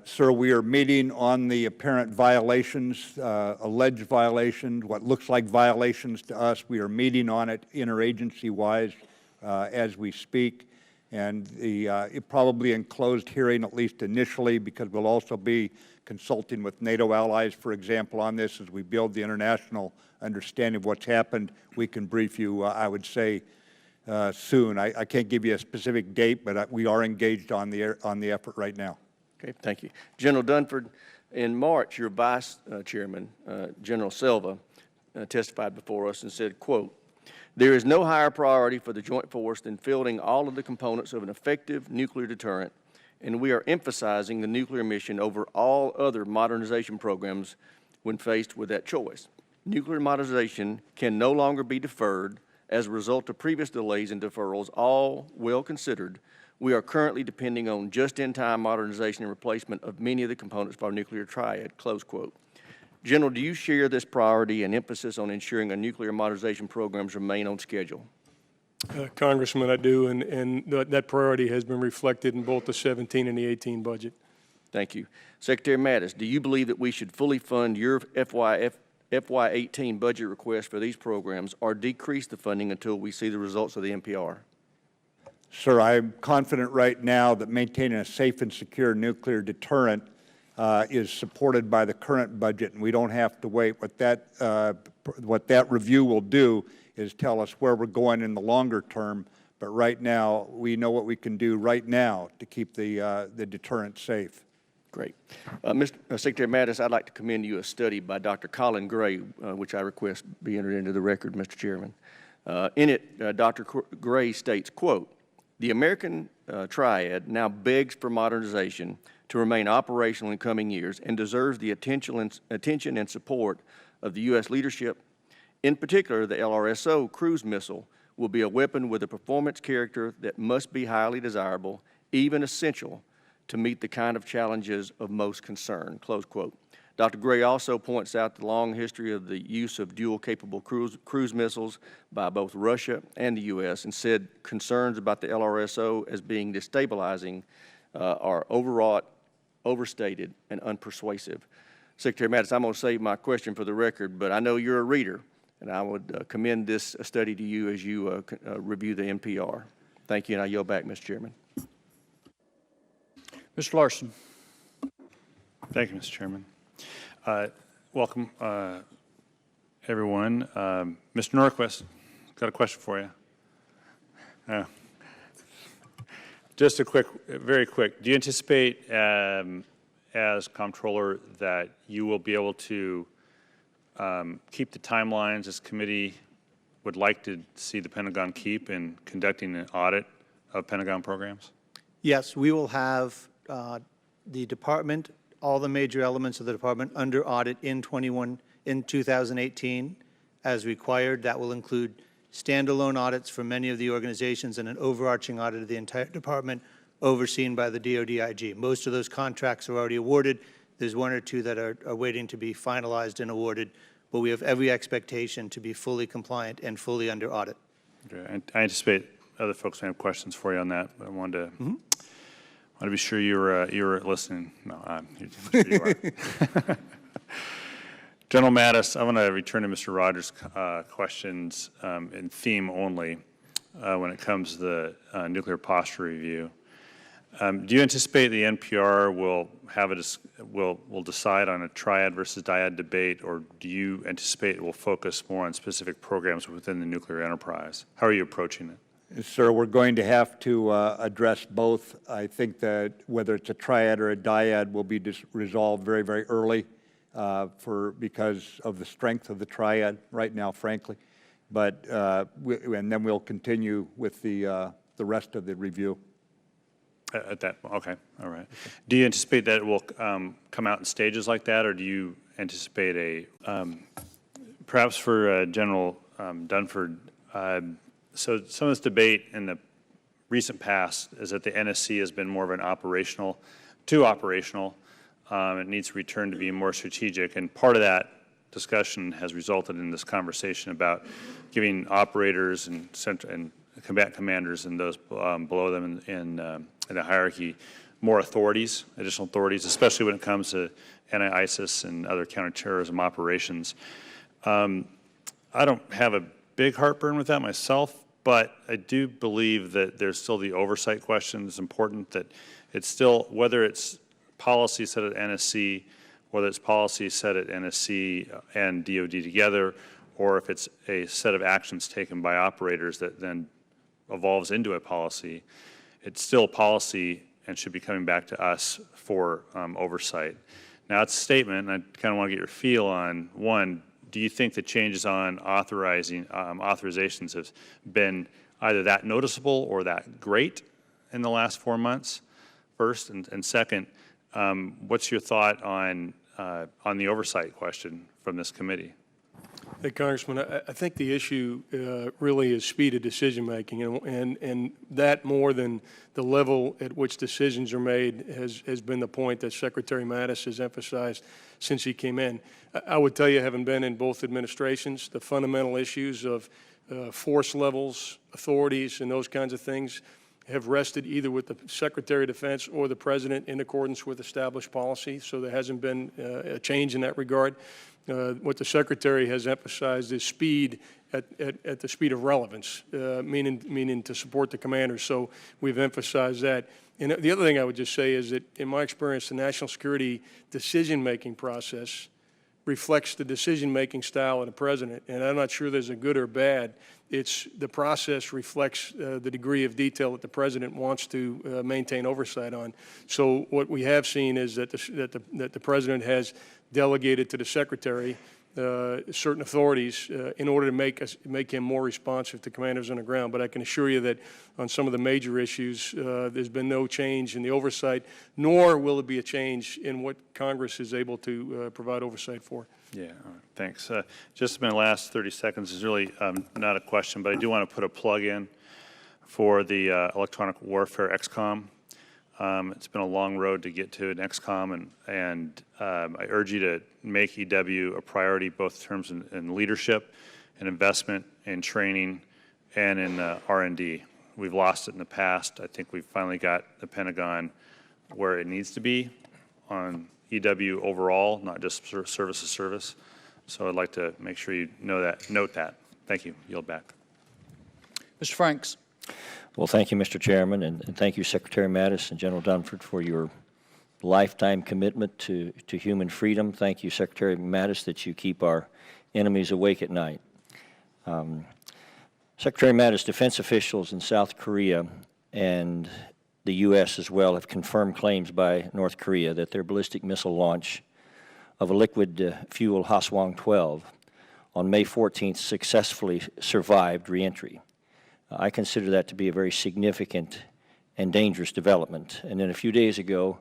Sir, we are meeting on the apparent violations, alleged violations, what looks like violations to us. We are meeting on it interagency-wise as we speak, and it probably in closed hearing, at least initially, because we'll also be consulting with NATO allies, for example, on this as we build the international understanding of what's happened. We can brief you, I would say, soon. I can't give you a specific date, but we are engaged on the effort right now. Okay, thank you. General Dunford, in March, your Vice Chairman, General Silva, testified before us and said, quote, "There is no higher priority for the Joint Force than fielding all of the components of an effective nuclear deterrent, and we are emphasizing the nuclear mission over all other modernization programs when faced with that choice. Nuclear modernization can no longer be deferred as a result of previous delays and deferrals, all well considered. We are currently depending on just-in-time modernization and replacement of many of the components of our nuclear triad," close quote. General, do you share this priority and emphasis on ensuring our nuclear modernization programs remain on schedule? Congressman, I do, and that priority has been reflected in both the 17 and the 18 budget. Thank you. Secretary Mattis, do you believe that we should fully fund your FY18 budget request for these programs or decrease the funding until we see the results of the NPR? Sir, I'm confident right now that maintaining a safe and secure nuclear deterrent is supported by the current budget, and we don't have to wait. What that review will do is tell us where we're going in the longer term, but right now we know what we can do right now to keep the deterrent safe. Great. Mr. Secretary Mattis, I'd like to commend you a study by Dr. Colin Gray, which I request be entered into the record, Mr. Chairman. In it, Dr. Gray states, quote, "The American triad now begs for modernization to remain operational in coming years and deserves the attention and support of the U.S. leadership. In particular, the LRSO cruise missile will be a weapon with a performance character that must be highly desirable, even essential, to meet the kind of challenges of most concern," close quote. Dr. Gray also points out the long history of the use of dual-capable cruise missiles by both Russia and the U.S. and said concerns about the LRSO as being destabilizing are overwrought, overstated, and unpersuasive. Secretary Mattis, I'm going to save my question for the record, but I know you're a reader, and I would commend this study to you as you review the NPR. Thank you, and I yield back, Mr. Chairman. Mr. Larson. Thank you, Mr. Chairman. Welcome, everyone. Mr. Norquist, got a question for you. Just a quick, very quick. Do you anticipate, as Comptroller, that you will be able to keep the timelines this committee would like to see the Pentagon keep in conducting an audit of Pentagon programs? Yes, we will have the department, all the major elements of the department under audit in 2018 as required. That will include standalone audits for many of the organizations and an overarching audit of the entire department overseen by the DoD IG. Most of those contracts are already awarded. There's one or two that are waiting to be finalized and awarded, but we have every expectation to be fully compliant and fully under audit. Okay. I anticipate other folks may have questions for you on that, but I wanted to be sure you were listening. No, I'm sure you are. General Mattis, I want to return to Mr. Rogers' questions in theme only when it comes to the nuclear posture review. Do you anticipate the NPR will have will decide on a triad versus dyad debate, or do you anticipate it will focus more on specific programs within the nuclear enterprise? How are you approaching it? Sir, we're going to have to address both. I think that whether it's a triad or a dyad will be resolved very, very early because of the strength of the triad right now, frankly. But and then we'll continue with the rest of the review. At that, okay, all right. Do you anticipate that it will come out in stages like that, or do you anticipate perhaps for General Dunford, so some of this debate in the recent past is that the NSC has been more of an operational. It needs to return to be more strategic, and part of that discussion has resulted in this conversation about giving operators and combat commanders and those below them in the hierarchy more authorities, additional authorities, especially when it comes to anti-ISIS and other counterterrorism operations. I don't have a big heartburn with that myself, but I do believe that there's still the oversight question. It's important that it's still, whether it's policy set at NSC, whether it's policy set at NSC and DOD together, or if it's a set of actions taken by operators that then evolves into a policy, it's still policy and should be coming back to us for oversight. Now, it's a statement, and I kind of want to get your feel on, one, do you think the changes on authorizations have been either that noticeable or that great in the last 4 months, first? And second, what's your thought on the oversight question from this committee? Hey, Congressman, I think the issue really is speed of decision-making, and that more than the level at which decisions are made has been the point that Secretary Mattis has emphasized since he came in. I would tell you, having been in both administrations, the fundamental issues of force levels, authorities, and those kinds of things have rested either with the Secretary of Defense or the President in accordance with established policy, so there hasn't been a change in that regard. What the Secretary has emphasized is speed at the speed of relevance, meaning to support the commanders. So we've emphasized that. And the other thing I would just say is that, in my experience, the national security decision-making process reflects the decision-making style of the President. And I'm not sure there's a good or bad. It's the process reflects the degree of detail that the President wants to maintain oversight on. So what we have seen is that the President has delegated to the Secretary certain authorities in order to make him more responsive to commanders on the ground. But I can assure you that on some of the major issues, there's been no change in the oversight, nor will there be a change in what Congress is able to provide oversight for. Yeah, all right, thanks. Just my last 30 seconds is really not a question, but I do want to put a plug in for the electronic warfare XCOM. It's been a long road to get to an XCOM, and I urge you to make EW a priority, both in terms in leadership and investment in training and in R&D. We've lost it in the past. I think we've finally got the Pentagon where it needs to be on EW overall, not just service to service. So I'd like to make sure you note that. Thank you. Yield back. Mr. Franks. Well, thank you, Mr. Chairman, and thank you, Secretary Mattis and General Dunford, for your lifetime commitment to human freedom. Thank you, Secretary Mattis, that you keep our enemies awake at night. Secretary Mattis, defense officials in South Korea and the U.S. as well have confirmed claims by North Korea that their ballistic missile launch of a liquid fuel Hwasong-12 on May 14th successfully survived reentry. I consider that to be a very significant and dangerous development. And then a few days ago,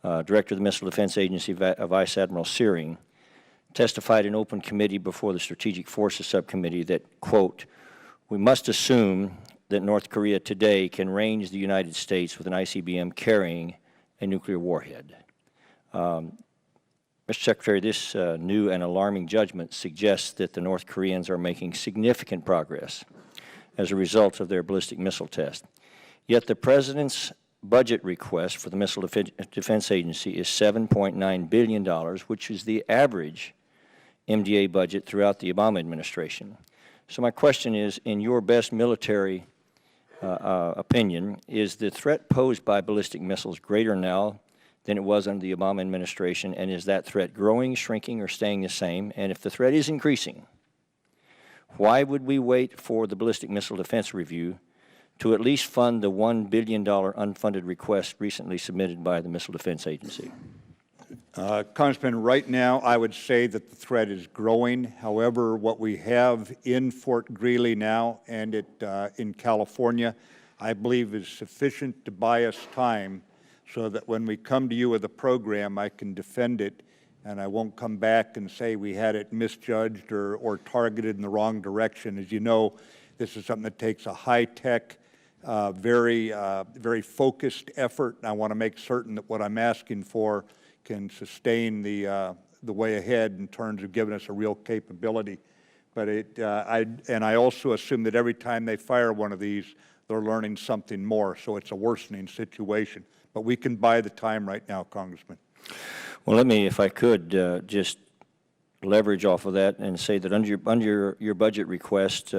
Director of the Missile Defense Agency, Vice Admiral Searing, testified in open committee before the Strategic Forces Subcommittee that, quote, "We must assume that North Korea today can range the United States with an ICBM carrying a nuclear warhead." Mr. Secretary, this new and alarming judgment suggests that the North Koreans are making significant progress as a result of their ballistic missile test. Yet the President's budget request for the Missile Defense Agency is $7.9 billion, which is the average MDA budget throughout the Obama administration. So my question is, in your best military opinion, is the threat posed by ballistic missiles greater now than it was under the Obama administration, and is that threat growing, shrinking, or staying the same? And if the threat is increasing, why would we wait for the Ballistic Missile Defense Review to at least fund the $1 billion unfunded request recently submitted by the Missile Defense Agency? Congressman, right now I would say that the threat is growing. However, what we have in Fort Greely now and in California I believe is sufficient to buy us time so that when we come to you with a program, I can defend it, and I won't come back and say we had it misjudged or targeted in the wrong direction. As you know, this is something that takes a high-tech, very focused effort, and I want to make certain that what I'm asking for can sustain the way ahead in terms of giving us a real capability. But I also assume that every time they fire one of these, they're learning something more, so it's a worsening situation. But we can buy the time right now, Congressman. Well, let me, if I could, just leverage off of that and say that under your budget request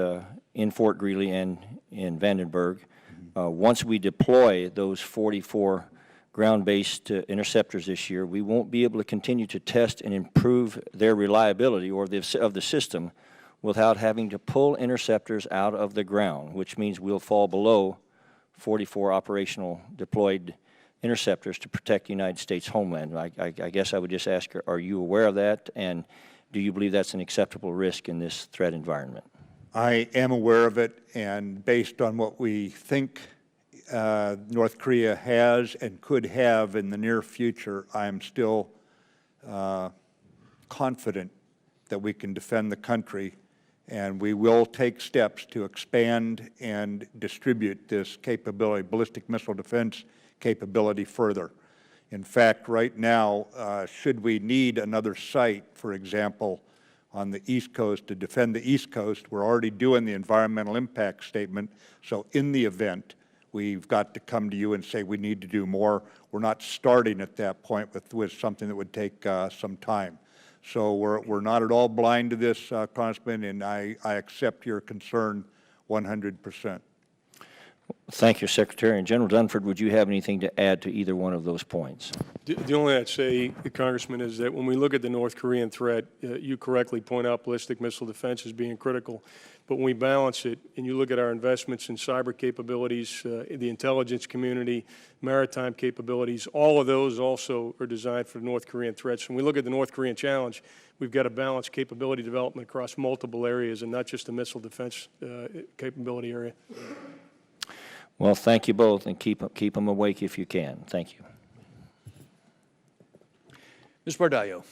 in Fort Greely and in Vandenberg, once we deploy those 44 ground-based interceptors this year, we won't be able to continue to test and improve their reliability of the system without having to pull interceptors out of the ground, which means we'll fall below 44 operational deployed interceptors to protect the United States homeland. I guess I would just ask, are you aware of that, and do you believe that's an acceptable risk in this threat environment? I am aware of it, and based on what we think North Korea has and could have in the near future, I am still confident that we can defend the country, and we will take steps to expand and distribute this capability, ballistic missile defense capability, further. In fact, right now, should we need another site, for example, on the East Coast to defend the East Coast, we're already doing the environmental impact statement, so in the event, we've got to come to you and say we need to do more. We're not starting at that point with something that would take some time. So we're not at all blind to this, Congressman, and I accept your concern 100%. Thank you, Secretary. And General Dunford, would you have anything to add to either one of those points? The only I'd say, Congressman, is that when we look at the North Korean threat, you correctly point out ballistic missile defense as being critical. But when we balance it and you look at our investments in cyber capabilities, the intelligence community, maritime capabilities, all of those also are designed for the North Korean threats. When we look at the North Korean challenge, we've got to balance capability development across multiple areas and not just the missile defense capability area. Well, thank you both, and keep them awake if you can. Thank you. Ms. Bardallo.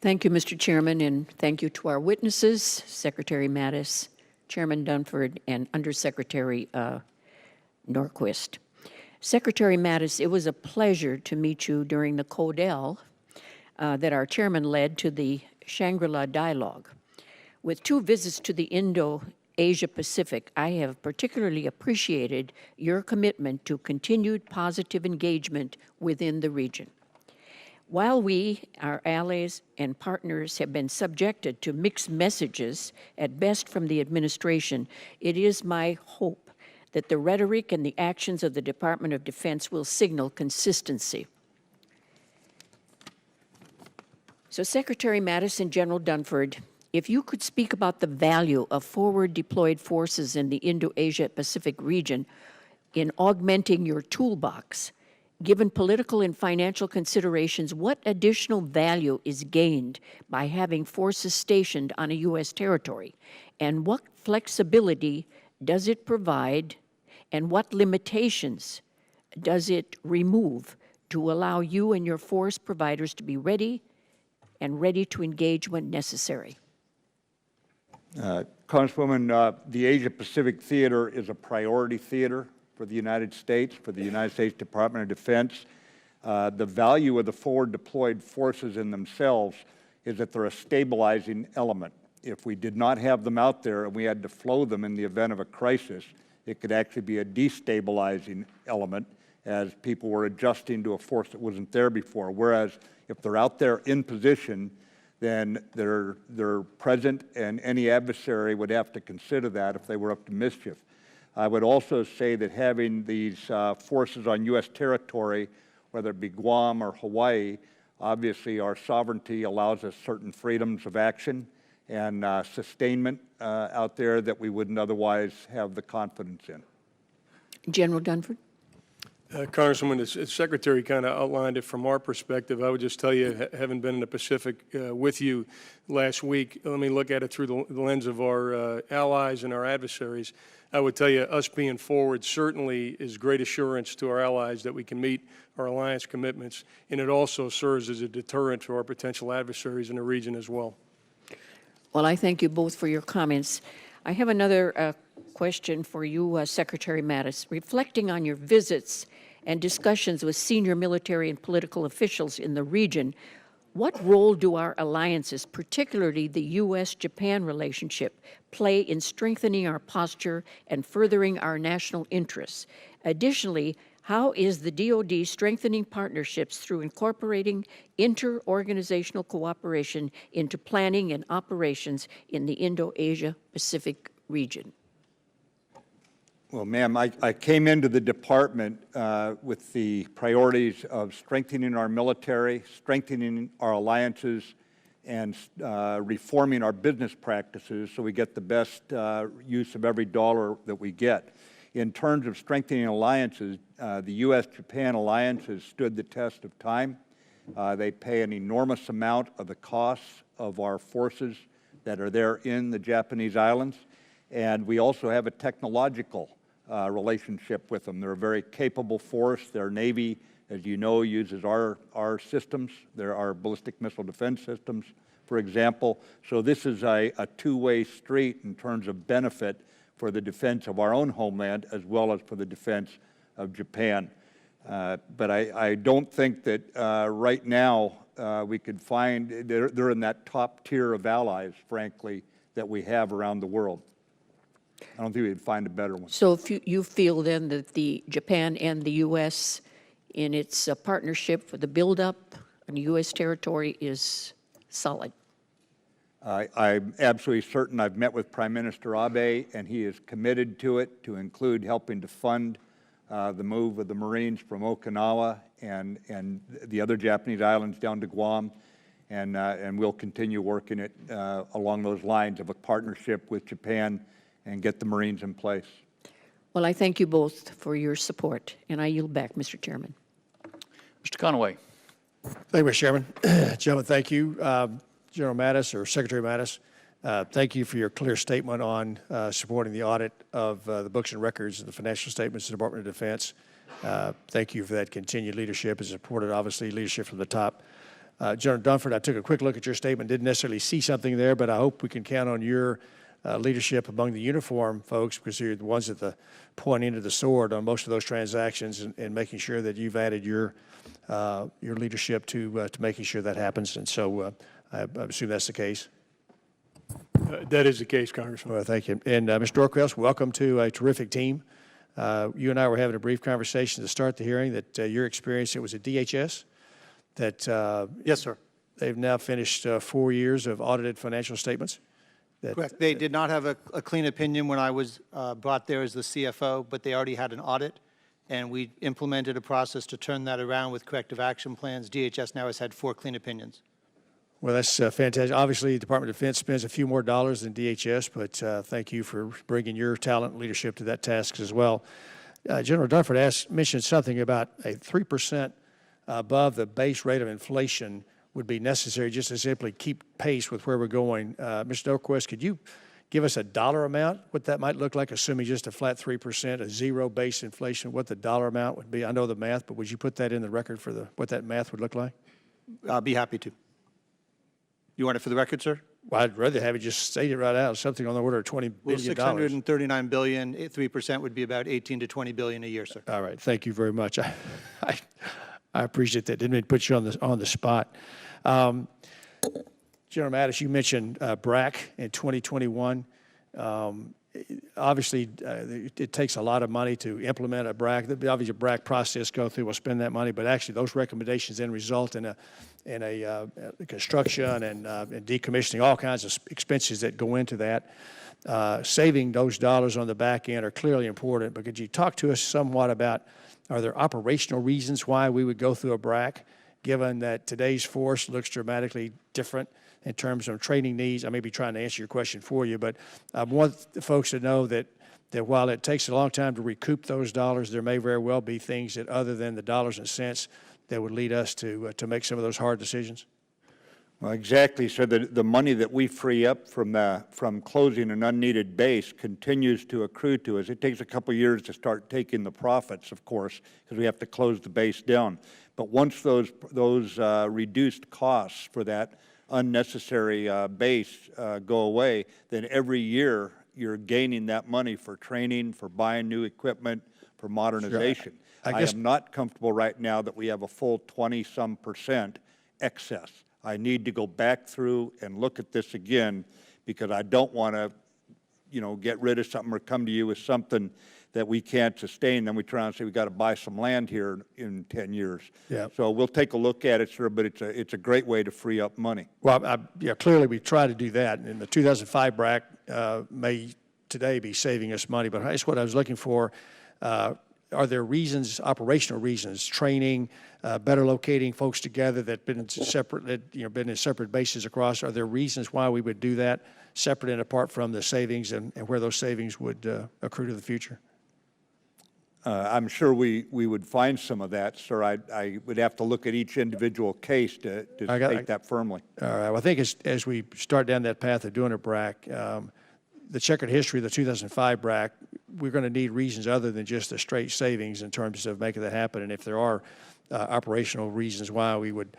Thank you, Mr. Chairman, and thank you to our witnesses, Secretary Mattis, Chairman Dunford, and Undersecretary Norquist. Secretary Mattis, it was a pleasure to meet you during the CODEL that our chairman led to the Shangri-La Dialogue. With 2 visits to the Indo-Asia-Pacific, I have particularly appreciated your commitment to continued positive engagement within the region. While we, our allies and partners, have been subjected to mixed messages, at best from the administration, it is my hope that the rhetoric and the actions of the Department of Defense will signal consistency. So, Secretary Mattis and General Dunford, if you could speak about the value of forward deployed forces in the Indo-Asia-Pacific region in augmenting your toolbox, given political and financial considerations, what additional value is gained by having forces stationed on a U.S. territory? And what flexibility does it provide, and what limitations does it remove to allow you and your force providers to be ready and ready to engage when necessary? Congresswoman, the Asia-Pacific theater is a priority theater for the United States, for the United States Department of Defense. The value of the forward deployed forces in themselves is that they're a stabilizing element. If we did not have them out there and we had to flow them in the event of a crisis, it could actually be a destabilizing element as people were adjusting to a force that wasn't there before. Whereas if they're out there in position, then they're present, and any adversary would have to consider that if they were up to mischief. I would also say that having these forces on U.S. territory, whether it be Guam or Hawaii, obviously our sovereignty allows us certain freedoms of action and sustainment out there that we wouldn't otherwise have the confidence in. General Dunford? Congresswoman, the Secretary kind of outlined it from our perspective. I would just tell you, having been in the Pacific with you last week, let me look at it through the lens of our allies and our adversaries. I would tell you, us being forward certainly is great assurance to our allies that we can meet our alliance commitments, and it also serves as a deterrent to our potential adversaries in the region as well. Well, I thank you both for your comments. I have another question for you, Secretary Mattis. Reflecting on your visits and discussions with senior military and political officials in the region, what role do our alliances, particularly the U.S.-Japan relationship, play in strengthening our posture and furthering our national interests? Additionally, how is the DoD strengthening partnerships through incorporating inter-organizational cooperation into planning and operations in the Indo-Asia-Pacific region? Well, ma'am, I came into the department with the priorities of strengthening our military, strengthening our alliances, and reforming our business practices so we get the best use of every dollar that we get. In terms of strengthening alliances, the U.S.-Japan alliance has stood the test of time. They pay an enormous amount of the costs of our forces that are there in the Japanese islands, and we also have a technological relationship with them. They're a very capable force. Their Navy, as you know, uses our systems. There are ballistic missile defense systems, for example. So this is a two-way street in terms of benefit for the defense of our own homeland as well as for the defense of Japan. But I don't think that right now we could find, they're in that top tier of allies, frankly, that we have around the world. I don't think we'd find a better one. So if you feel then that the Japan and the U.S. in its partnership for the buildup on U.S. territory is solid? I'm absolutely certain. I've met with Prime Minister Abe, and he is committed to it, to include helping to fund the move of the Marines from Okinawa and the other Japanese islands down to Guam, and we'll continue working it along those lines of a partnership with Japan and get the Marines in place. Well, I thank you both for your support, and I yield back, Mr. Chairman. Mr. Conaway. Thank you, Mr. Chairman. Gentlemen, thank you. General Mattis, or Secretary Mattis, thank you for your clear statement on supporting the audit of the books and records and the financial statements of the Department of Defense. Thank you for that continued leadership and supported, obviously, leadership from the top. General Dunford, I took a quick look at your statement, didn't necessarily see something there, but I hope we can count on your leadership among the uniform folks, because you're the ones at the point end of the sword on most of those transactions, and making sure that you've added your leadership to making sure that happens. And so I assume that's the case. That is the case, Congressman. Well, thank you. And Mr. Norquist, welcome to a terrific team. You and I were having a brief conversation to start the hearing that your experience, it was at DHS, that yes, sir. They've now finished 4 years of audited financial statements. Correct. They did not have a clean opinion when I was brought there as the CFO, but they already had an audit, and we implemented a process to turn that around with corrective action plans. DHS now has had 4 clean opinions. Well, that's fantastic. Obviously, the Department of Defense spends a few more dollars than DHS, but thank you for bringing your talent and leadership to that task as well. General Dunford mentioned something about a 3% above the base rate of inflation would be necessary just to simply keep pace with where we're going. Mr. Norquist, could you give us a dollar amount, what that might look like, assuming just a flat 3%, a zero base inflation, what the dollar amount would be? I know the math, but would you put that in the record for what that math would look like? I'll be happy to. You want it for the record, sir? Well, I'd rather have you just state it right out, something on the order of $20 billion. Well, $639 billion, 3% would be about $18 to $20 billion a year, sir. All right, thank you very much. I appreciate that. Didn't mean to put you on the spot. General Mattis, you mentioned BRAC in 2021. Obviously, it takes a lot of money to implement a BRAC. Obviously, a BRAC process go through, we'll spend that money, but actually those recommendations then result in a construction and decommissioning, all kinds of expenses that go into that. Saving those dollars on the back end are clearly important, but could you talk to us somewhat about, are there operational reasons why we would go through a BRAC, given that today's force looks dramatically different in terms of training needs? I may be trying to answer your question for you, but I want the folks to know that that while it takes a long time to recoup those dollars, there may very well be things that, other than the dollars and cents, that would lead us to make some of those hard decisions? Well, exactly. So the money that we free up from closing an unneeded base continues to accrue to us. It takes a couple years to start taking the profits, of course, because we have to close the base down. But once those reduced costs for that unnecessary base go away, then every year you're gaining that money for training, for buying new equipment, for modernization. Sure. I am not comfortable right now that we have a full 20-some% excess. I need to go back through and look at this again, because I don't want to, get rid of something or come to you with something that we can't sustain. Then we try and say we got to buy some land here in 10 years. Yeah. So we'll take a look at it, sir. But it's a great way to free up money. Well, clearly we try to do that, and the 2005 BRAC may today be saving us money. But that's what I was looking for. Are there reasons, operational reasons, training, better locating folks together that been in separate bases across? Are there reasons why we would do that, separate and apart from the savings, and where those savings would accrue to the future? I'm sure we would find some of that, sir. I would have to look at each individual case to state that firmly. All right. Well, I think as we start down that path of doing a BRAC, the checkered history of the 2005 BRAC, we're going to need reasons other than just the straight savings in terms of making that happen. And if there are operational reasons why we would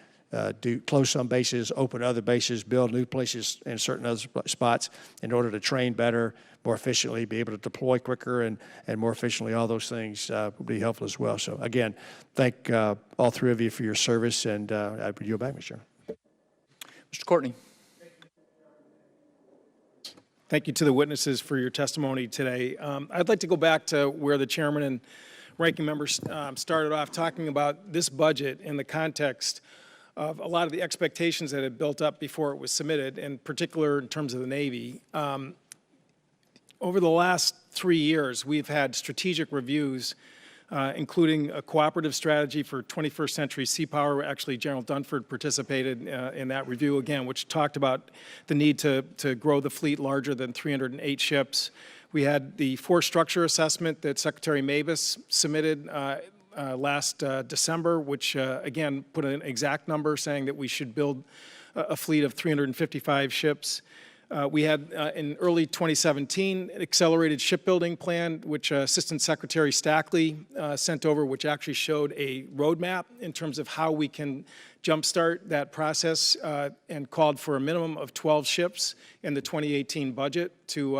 close some bases, open other bases, build new places in certain other spots in order to train better, more efficiently, be able to deploy quicker and more efficiently, all those things would be helpful as well. So again, thank all three of you for your service, and I would yield back, Mr. Chairman. Mr. Courtney. Thank you to the witnesses for your testimony today. I'd like to go back to where the chairman and ranking members started off talking about this budget in the context of a lot of the expectations that had built up before it was submitted, in particular in terms of the Navy. Over the last 3 years, we've had strategic reviews, including a cooperative strategy for 21st century sea power. Actually, General Dunford participated in that review again, which talked about the need to grow the fleet larger than 308 ships. We had the force structure assessment that Secretary Mattis submitted last December, which again put an exact number saying that we should build a fleet of 355 ships. We had, in early 2017, an accelerated shipbuilding plan, which Assistant Secretary Stackley sent over, which actually showed a roadmap in terms of how we can jumpstart that process, and called for a minimum of 12 ships in the 2018 budget to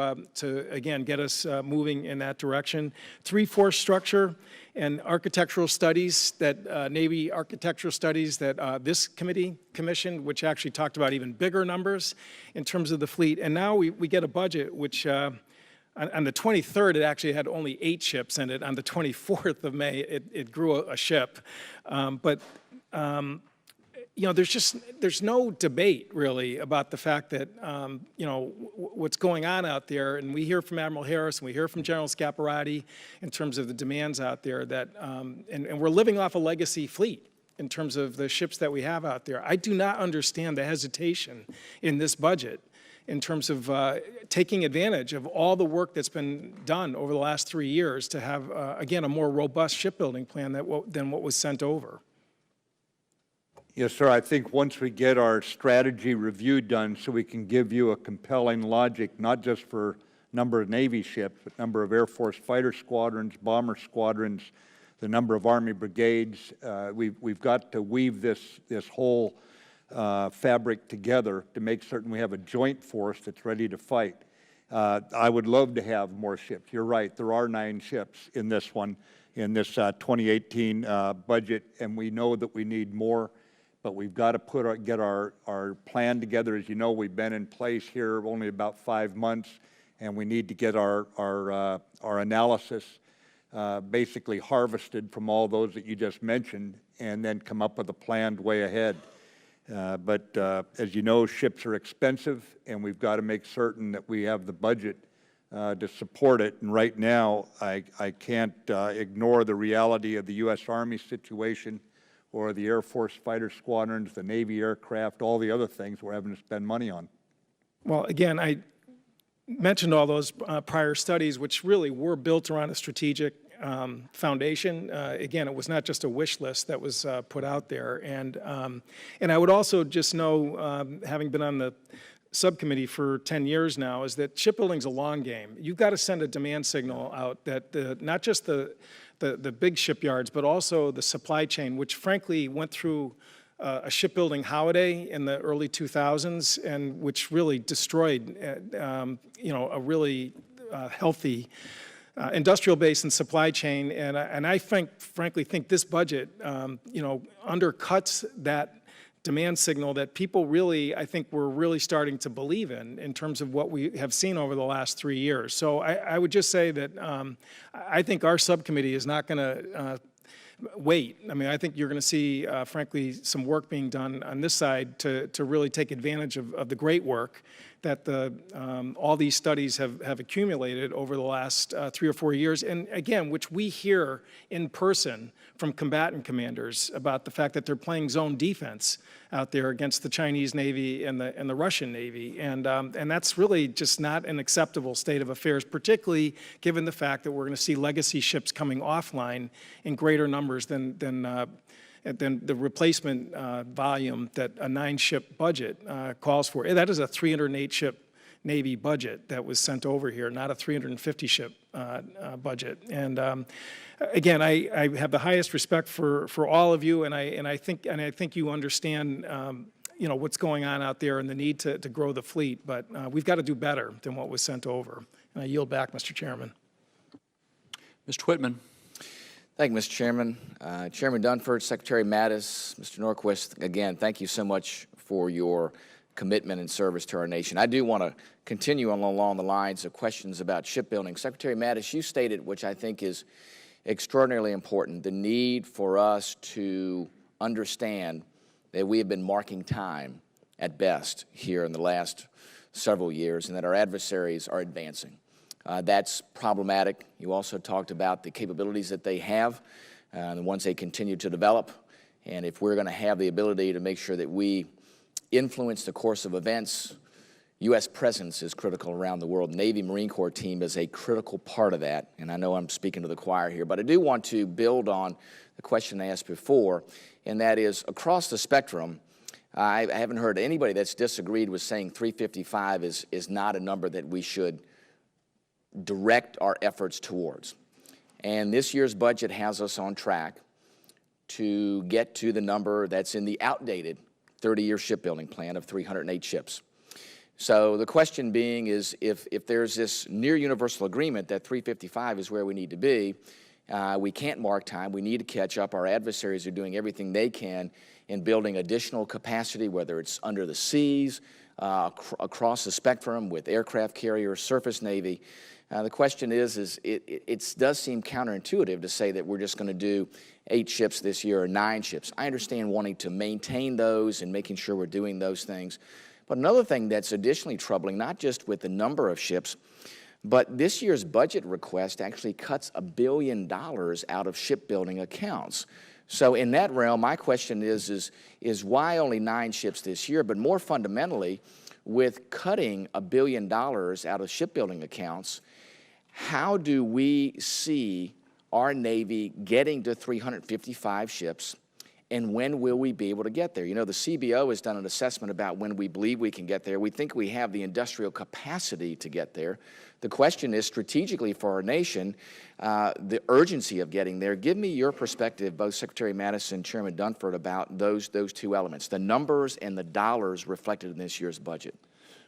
again, get us moving in that direction. 3 force structure and architectural studies that, Navy architectural studies that this committee commissioned, which actually talked about even bigger numbers in terms of the fleet. And now we get a budget which, on the 23rd, it actually had only 8 ships in it. On the 24th of May, it grew a ship. There's no debate really about the fact that, what's going on out there. And we hear from Admiral Harris and we hear from General Scaparrotti in terms of the demands out there that, and we're living off a legacy fleet in terms of the ships that we have out there. I do not understand the hesitation in this budget in terms of taking advantage of all the work that's been done over the last 3 years to have, again, a more robust shipbuilding plan than what was sent over. Yes, sir. I think once we get our strategy review done so we can give you a compelling logic, not just for number of Navy ships, but number of Air Force fighter squadrons, bomber squadrons, the number of Army brigades, we've got to weave this whole fabric together to make certain we have a joint force that's ready to fight. I would love to have more ships. You're right. There are 9 ships in this one, in this 2018 budget, and we know that we need more. But we've got to get our plan together. As you know, we've been in place here only about 5 months, and we need to get our analysis basically harvested from all those that you just mentioned, and then come up with a planned way ahead. But as you know, ships are expensive, and we've got to make certain that we have the budget to support it. And right now, I can't ignore the reality of the U.S. Army situation, or the Air Force fighter squadrons, the Navy aircraft, all the other things we're having to spend money on. Well, again, mentioned all those prior studies, which really were built around a strategic foundation. Again, it was not just a wish list that was put out there. And I would also just know, having been on the subcommittee for 10 years now, is that shipbuilding's a long game. You've got to send a demand signal out that not just the big shipyards, but also the supply chain, which frankly went through a shipbuilding holiday in the early 2000s, and which really destroyed, a really healthy industrial base and supply chain. And I frankly think this budget, undercuts that demand signal that people really, I think, were really starting to believe in terms of what we have seen over the last 3 years. So I would just say that I think our subcommittee is not going to wait. I mean, I think you're going to see, frankly, some work being done on this side to really take advantage of the great work that all these studies have accumulated over the last 3 or 4 years, and again, which we hear in person from combatant commanders about the fact that they're playing zone defense out there against the Chinese Navy and the Russian Navy, and that's really just not an acceptable state of affairs, particularly given the fact that we're going to see legacy ships coming offline in greater numbers than the replacement volume that a 9-ship budget calls for. That is a 308-ship Navy budget that was sent over here, not a 350-ship budget. And again, I have the highest respect for all of you, and I think you understand what's going on out there and the need to grow the fleet. But we've got to do better than what was sent over. And I yield back, Mr. Chairman. Mr. Whitman. Thank you, Mr. Chairman. Chairman Dunford, Secretary Mattis, Mr. Norquist, again, thank you so much for your commitment and service to our nation. I do want to continue along the lines of questions about shipbuilding. Secretary Mattis, you stated, which I think is extraordinarily important, the need for us to understand that we have been marking time at best here in the last several years and that our adversaries are advancing. That's problematic. You also talked about the capabilities that they have, the ones they continue to develop, and if we're going to have the ability to make sure that we influence the course of events, U.S. presence is critical around the world. Navy Marine Corps team is a critical part of that, and I know I'm speaking to the choir here, but I do want to build on the question I asked before, and that is, across the spectrum, I haven't heard anybody that's disagreed with saying 355 is not a number that we should direct our efforts towards. And this year's budget has us on track to get to the number that's in the outdated 30-year shipbuilding plan of 308 ships. So the question being is, if there's this near universal agreement that 355 is where we need to be, we can't mark time. We need to catch up. Our adversaries are doing everything they can in building additional capacity, whether it's under the seas, across the spectrum with aircraft carriers, surface Navy. The question is it does seem counterintuitive to say that we're just going to do 8 ships this year or 9 ships. I understand wanting to maintain those and making sure we're doing those things. But another thing that's additionally troubling, not just with the number of ships, but this year's budget request actually cuts $1 billion out of shipbuilding accounts. So in that realm, my question is why only 9 ships this year? But more fundamentally, with cutting $1 billion out of shipbuilding accounts, how do we see our Navy getting to 355 ships, and when will we be able to get there? You know, the CBO has done an assessment about when we believe we can get there. We think we have the industrial capacity to get there. The question is, strategically for our nation, the urgency of getting there. Give me your perspective, both Secretary Mattis and Chairman Dunford, about those 2 elements, the numbers and the dollars reflected in this year's budget.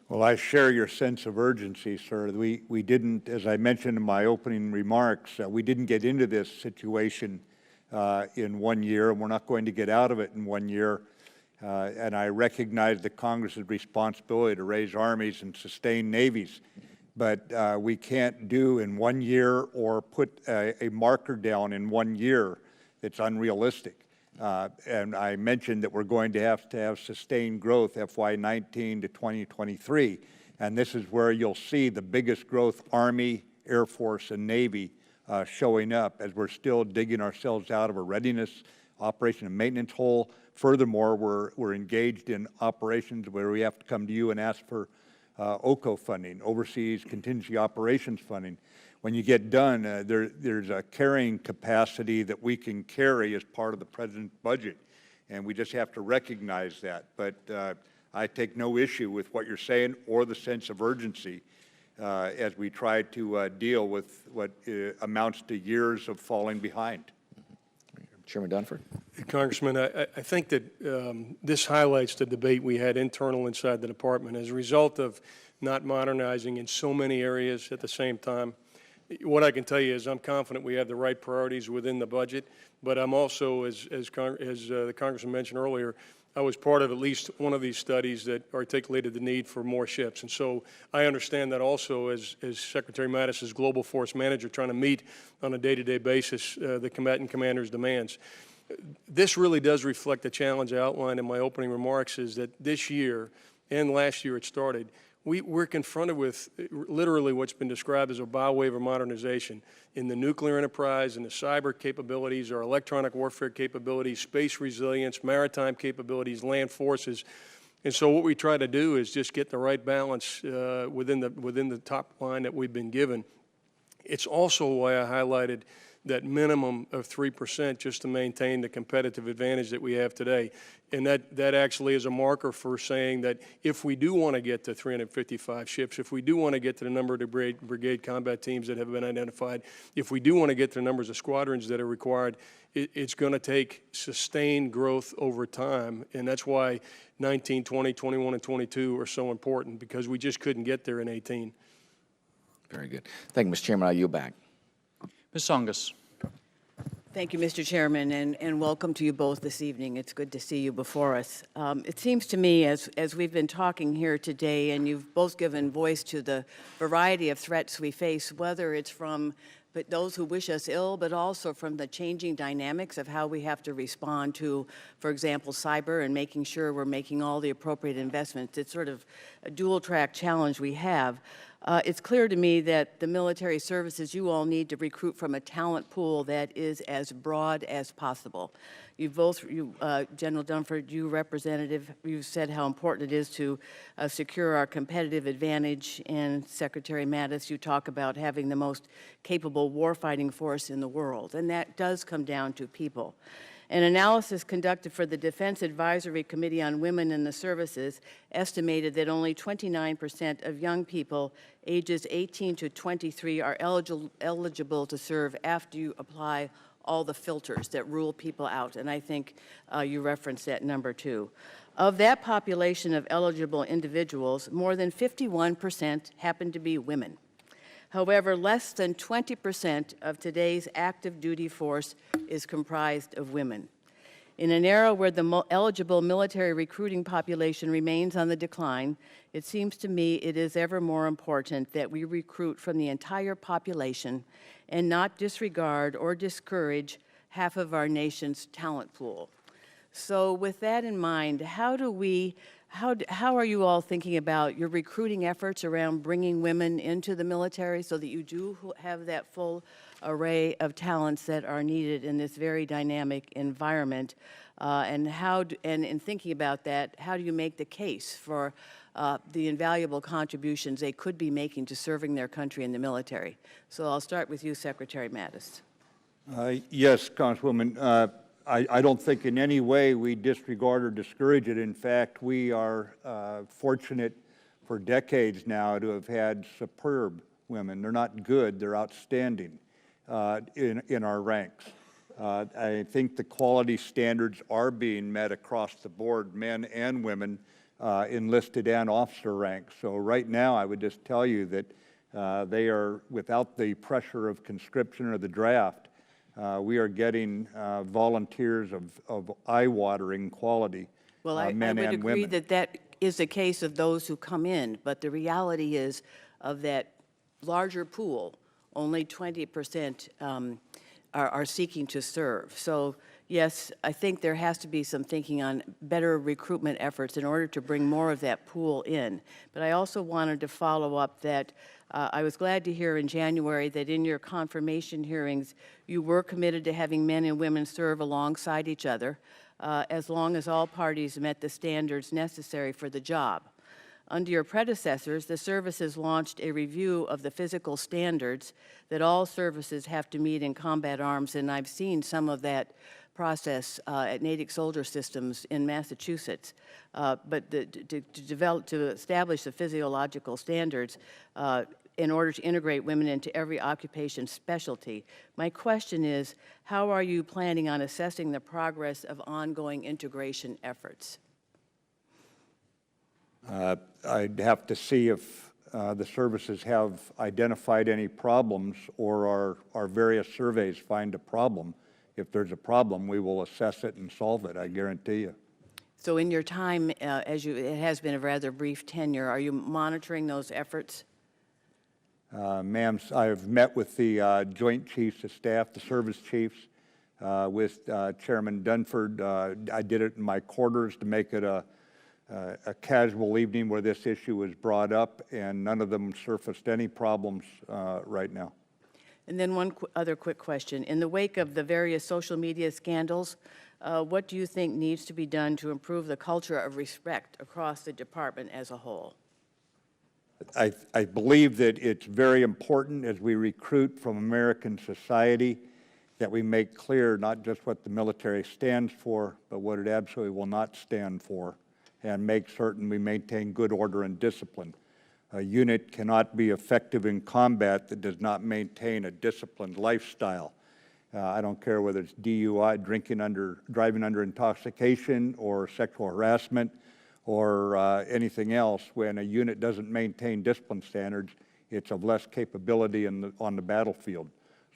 Well, I share your sense of urgency, sir. We didn't, as I mentioned in my opening remarks, we didn't get into this situation in 1 year, and we're not going to get out of it in 1 year. And I recognize the Congress's responsibility to raise armies and sustain navies. But we can't do in 1 year or put a marker down in 1 year that's unrealistic. And I mentioned that we're going to have sustained growth FY19 to 2023. And this is where you'll see the biggest growth, Army, Air Force, and Navy showing up as we're still digging ourselves out of a readiness, operation, and maintenance hole. Furthermore, we're engaged in operations where we have to come to you and ask for OCO funding, Overseas Contingency Operations funding. When you get done, there's a carrying capacity that we can carry as part of the President's budget, and we just have to recognize that. But I take no issue with what you're saying or the sense of urgency as we try to deal with what amounts to years of falling behind. Chairman Dunford. Congressman, I think that this highlights the debate we had internal inside the department. As a result of not modernizing in so many areas at the same time, what I can tell you is I'm confident we have the right priorities within the budget, but I'm also, as the Congressman mentioned earlier, I was part of at least one of these studies that articulated the need for more ships. And so I understand that also as Secretary Mattis is Global Force Manager trying to meet on a day-to-day basis the combatant commander's demands. This really does reflect the challenge I outlined in my opening remarks, is that this year and last year it started, we're confronted with literally what's been described as a bow wave of modernization in the nuclear enterprise, in the cyber capabilities, our electronic warfare capabilities, space resilience, maritime capabilities, land forces. And so what we try to do is just get the right balance within the top line that we've been given. It's also why I highlighted that minimum of 3% just to maintain the competitive advantage that we have today. And that actually is a marker for saying that if we do want to get to 355 ships, if we do want to get to the number of brigade combat teams that have been identified, if we do want to get to the numbers of squadrons that are required, it's going to take sustained growth over time. And that's why 19, 20, 21, and 22 are so important, because we just couldn't get there in 18. Very good. Thank you, Mr. Chairman. I yield back. Ms. Songus. Thank you, Mr. Chairman, and welcome to you both this evening. It's good to see you before us. It seems to me, as we've been talking here today, and you've both given voice to the variety of threats we face, whether it's from those who wish us ill, but also from the changing dynamics of how we have to respond to, for example, cyber, and making sure we're making all the appropriate investments. It's sort of a dual-track challenge we have. It's clear to me that the military services, you all need to recruit from a talent pool that is as broad as possible. You both, General Dunford, you representative, you said how important it is to secure our competitive advantage, and Secretary Mattis, you talk about having the most capable warfighting force in the world, and that does come down to people. An analysis conducted for the Defense Advisory Committee on Women in the Services estimated that only 29% of young people ages 18 to 23 are eligible to serve after you apply all the filters that rule people out, and I think you referenced that number too. Of that population of eligible individuals, more than 51% happen to be women. However, less than 20% of today's active duty force is comprised of women. In an era where the eligible military recruiting population remains on the decline, it seems to me it is ever more important that we recruit from the entire population and not disregard or discourage half of our nation's talent pool. So with that in mind, how are you all thinking about your recruiting efforts around bringing women into the military so that you do have that full array of talents that are needed in this very dynamic environment? And in thinking about that, how do you make the case for the invaluable contributions they could be making to serving their country in the military? So I'll start with you, Secretary Mattis. Yes, Congresswoman. I don't think in any way we disregard or discourage it. In fact, we are fortunate for decades now to have had superb women. They're not good, they're outstanding in our ranks. I think the quality standards are being met across the board, men and women, enlisted and officer ranks. So right now I would just tell you that they are, without the pressure of conscription or the draft, we are getting volunteers of eye-watering quality, well, I men would and agree women. that that is the case of those who come in, but the reality is of that larger pool, only 20% are seeking to serve. So yes, I think there has to be some thinking on better recruitment efforts in order to bring more of that pool in. But I also wanted to follow up that I was glad to hear in January that in your confirmation hearings, you were committed to having men and women serve alongside each other as long as all parties met the standards necessary for the job. Under your predecessors, the services launched a review of the physical standards that all services have to meet in combat arms, and I've seen some of that process at Natick Soldier Systems in Massachusetts. But to establish the physiological standards in order to integrate women into every occupation specialty. My question is, how are you planning on assessing the progress of ongoing integration efforts? I'd have to see if the services have identified any problems or our various surveys find a problem. If there's a problem, we will assess it and solve it, I guarantee you. So in your time, it has been a rather brief tenure, are you monitoring those efforts? Ma'am, I've met with the Joint Chiefs of Staff, the service chiefs, with Chairman Dunford. I did it in my quarters to make it a casual evening where this issue was brought up, and none of them surfaced any problems right now. And then one other quick question. In the wake of the various social media scandals, what do you think needs to be done to improve the culture of respect across the department as a whole? I believe that it's very important as we recruit from American society that we make clear not just what the military stands for, but what it absolutely will not stand for, and make certain we maintain good order and discipline. A unit cannot be effective in combat that does not maintain a disciplined lifestyle. I don't care whether it's DUI, driving under intoxication, or sexual harassment, or anything else. When a unit doesn't maintain discipline standards, it's of less capability on the battlefield.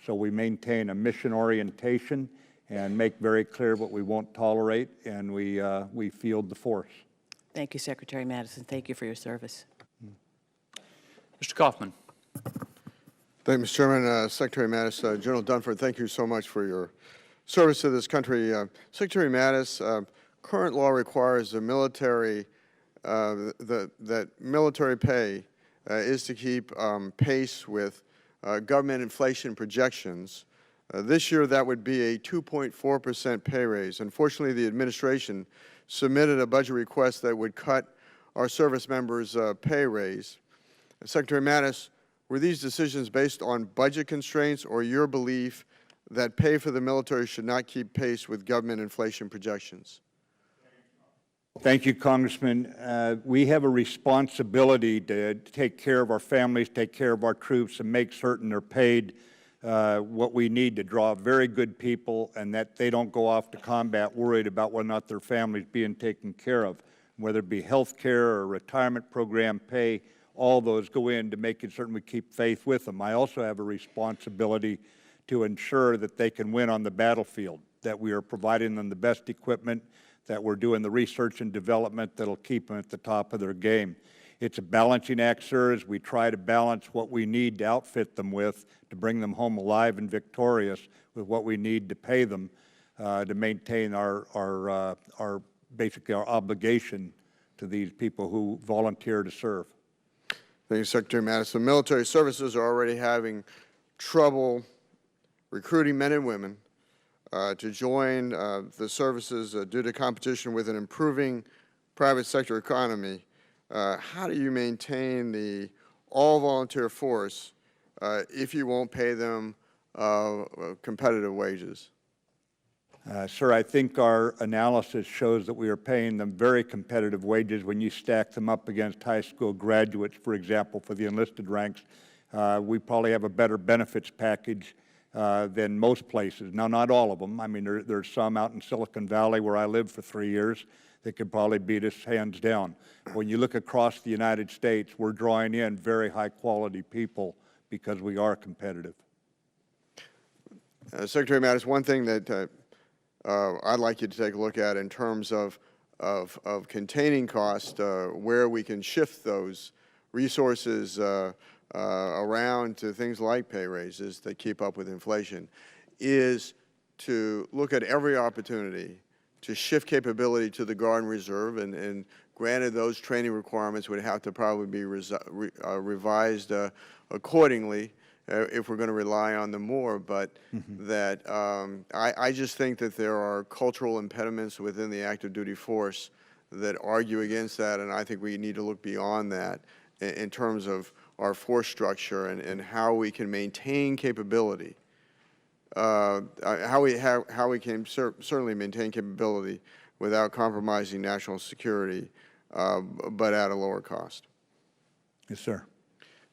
So we maintain a mission orientation and make very clear what we won't tolerate, and we field the force. Thank you, Secretary Mattis. Thank you for your service. Mr. Kaufman. Thank you, Mr. Chairman. Secretary Mattis, General Dunford, thank you so much for your service to this country. Secretary Mattis, current law requires the military, that military pay is to keep pace with government inflation projections. This year, that would be a 2.4% pay raise. Unfortunately, the administration submitted a budget request that would cut our service members' pay raise. Secretary Mattis, were these decisions based on budget constraints or your belief that pay for the military should not keep pace with government inflation projections? Thank you, Congressman. We have a responsibility to take care of our families, take care of our troops, and make certain they're paid what we need to draw very good people, and that they don't go off to combat worried about whether or not their family's being taken care of, whether it be health care or retirement program pay. All those go in to making certain we keep faith with them. I also have a responsibility to ensure that they can win on the battlefield, that we are providing them the best equipment, that we're doing the research and development that'll keep them at the top of their game. It's a balancing act, sir, as we try to balance what we need to outfit them with to bring them home alive and victorious with what we need to pay them to maintain basically our obligation to these people who volunteer to serve. Thank you, Secretary Mattis. The military services are already having trouble recruiting men and women to join the services due to competition with an improving private sector economy. How do you maintain the all-volunteer force if you won't pay them competitive wages? Sir, I think our analysis shows that we are paying them very competitive wages when you stack them up against high school graduates, for example, for the enlisted ranks. We probably have a better benefits package than most places. Now, not all of them. I mean, there's some out in Silicon Valley where I lived for 3 years that could probably beat us hands down. When you look across the United States, we're drawing in very high-quality people because we are competitive. Secretary Mattis, one thing that I'd like you to take a look at in terms of containing cost, where we can shift those resources around to things like pay raises that keep up with inflation, is to look at every opportunity to shift capability to the Guard and Reserve, and granted those training requirements would have to probably be revised accordingly if we're going to rely on them more, but that I just think that there are cultural impediments within the active duty force that argue against that, and I think we need to look beyond that in terms of our force structure and how we can maintain capability. How we can certainly maintain capability without compromising national security, but at a lower cost. Yes, sir.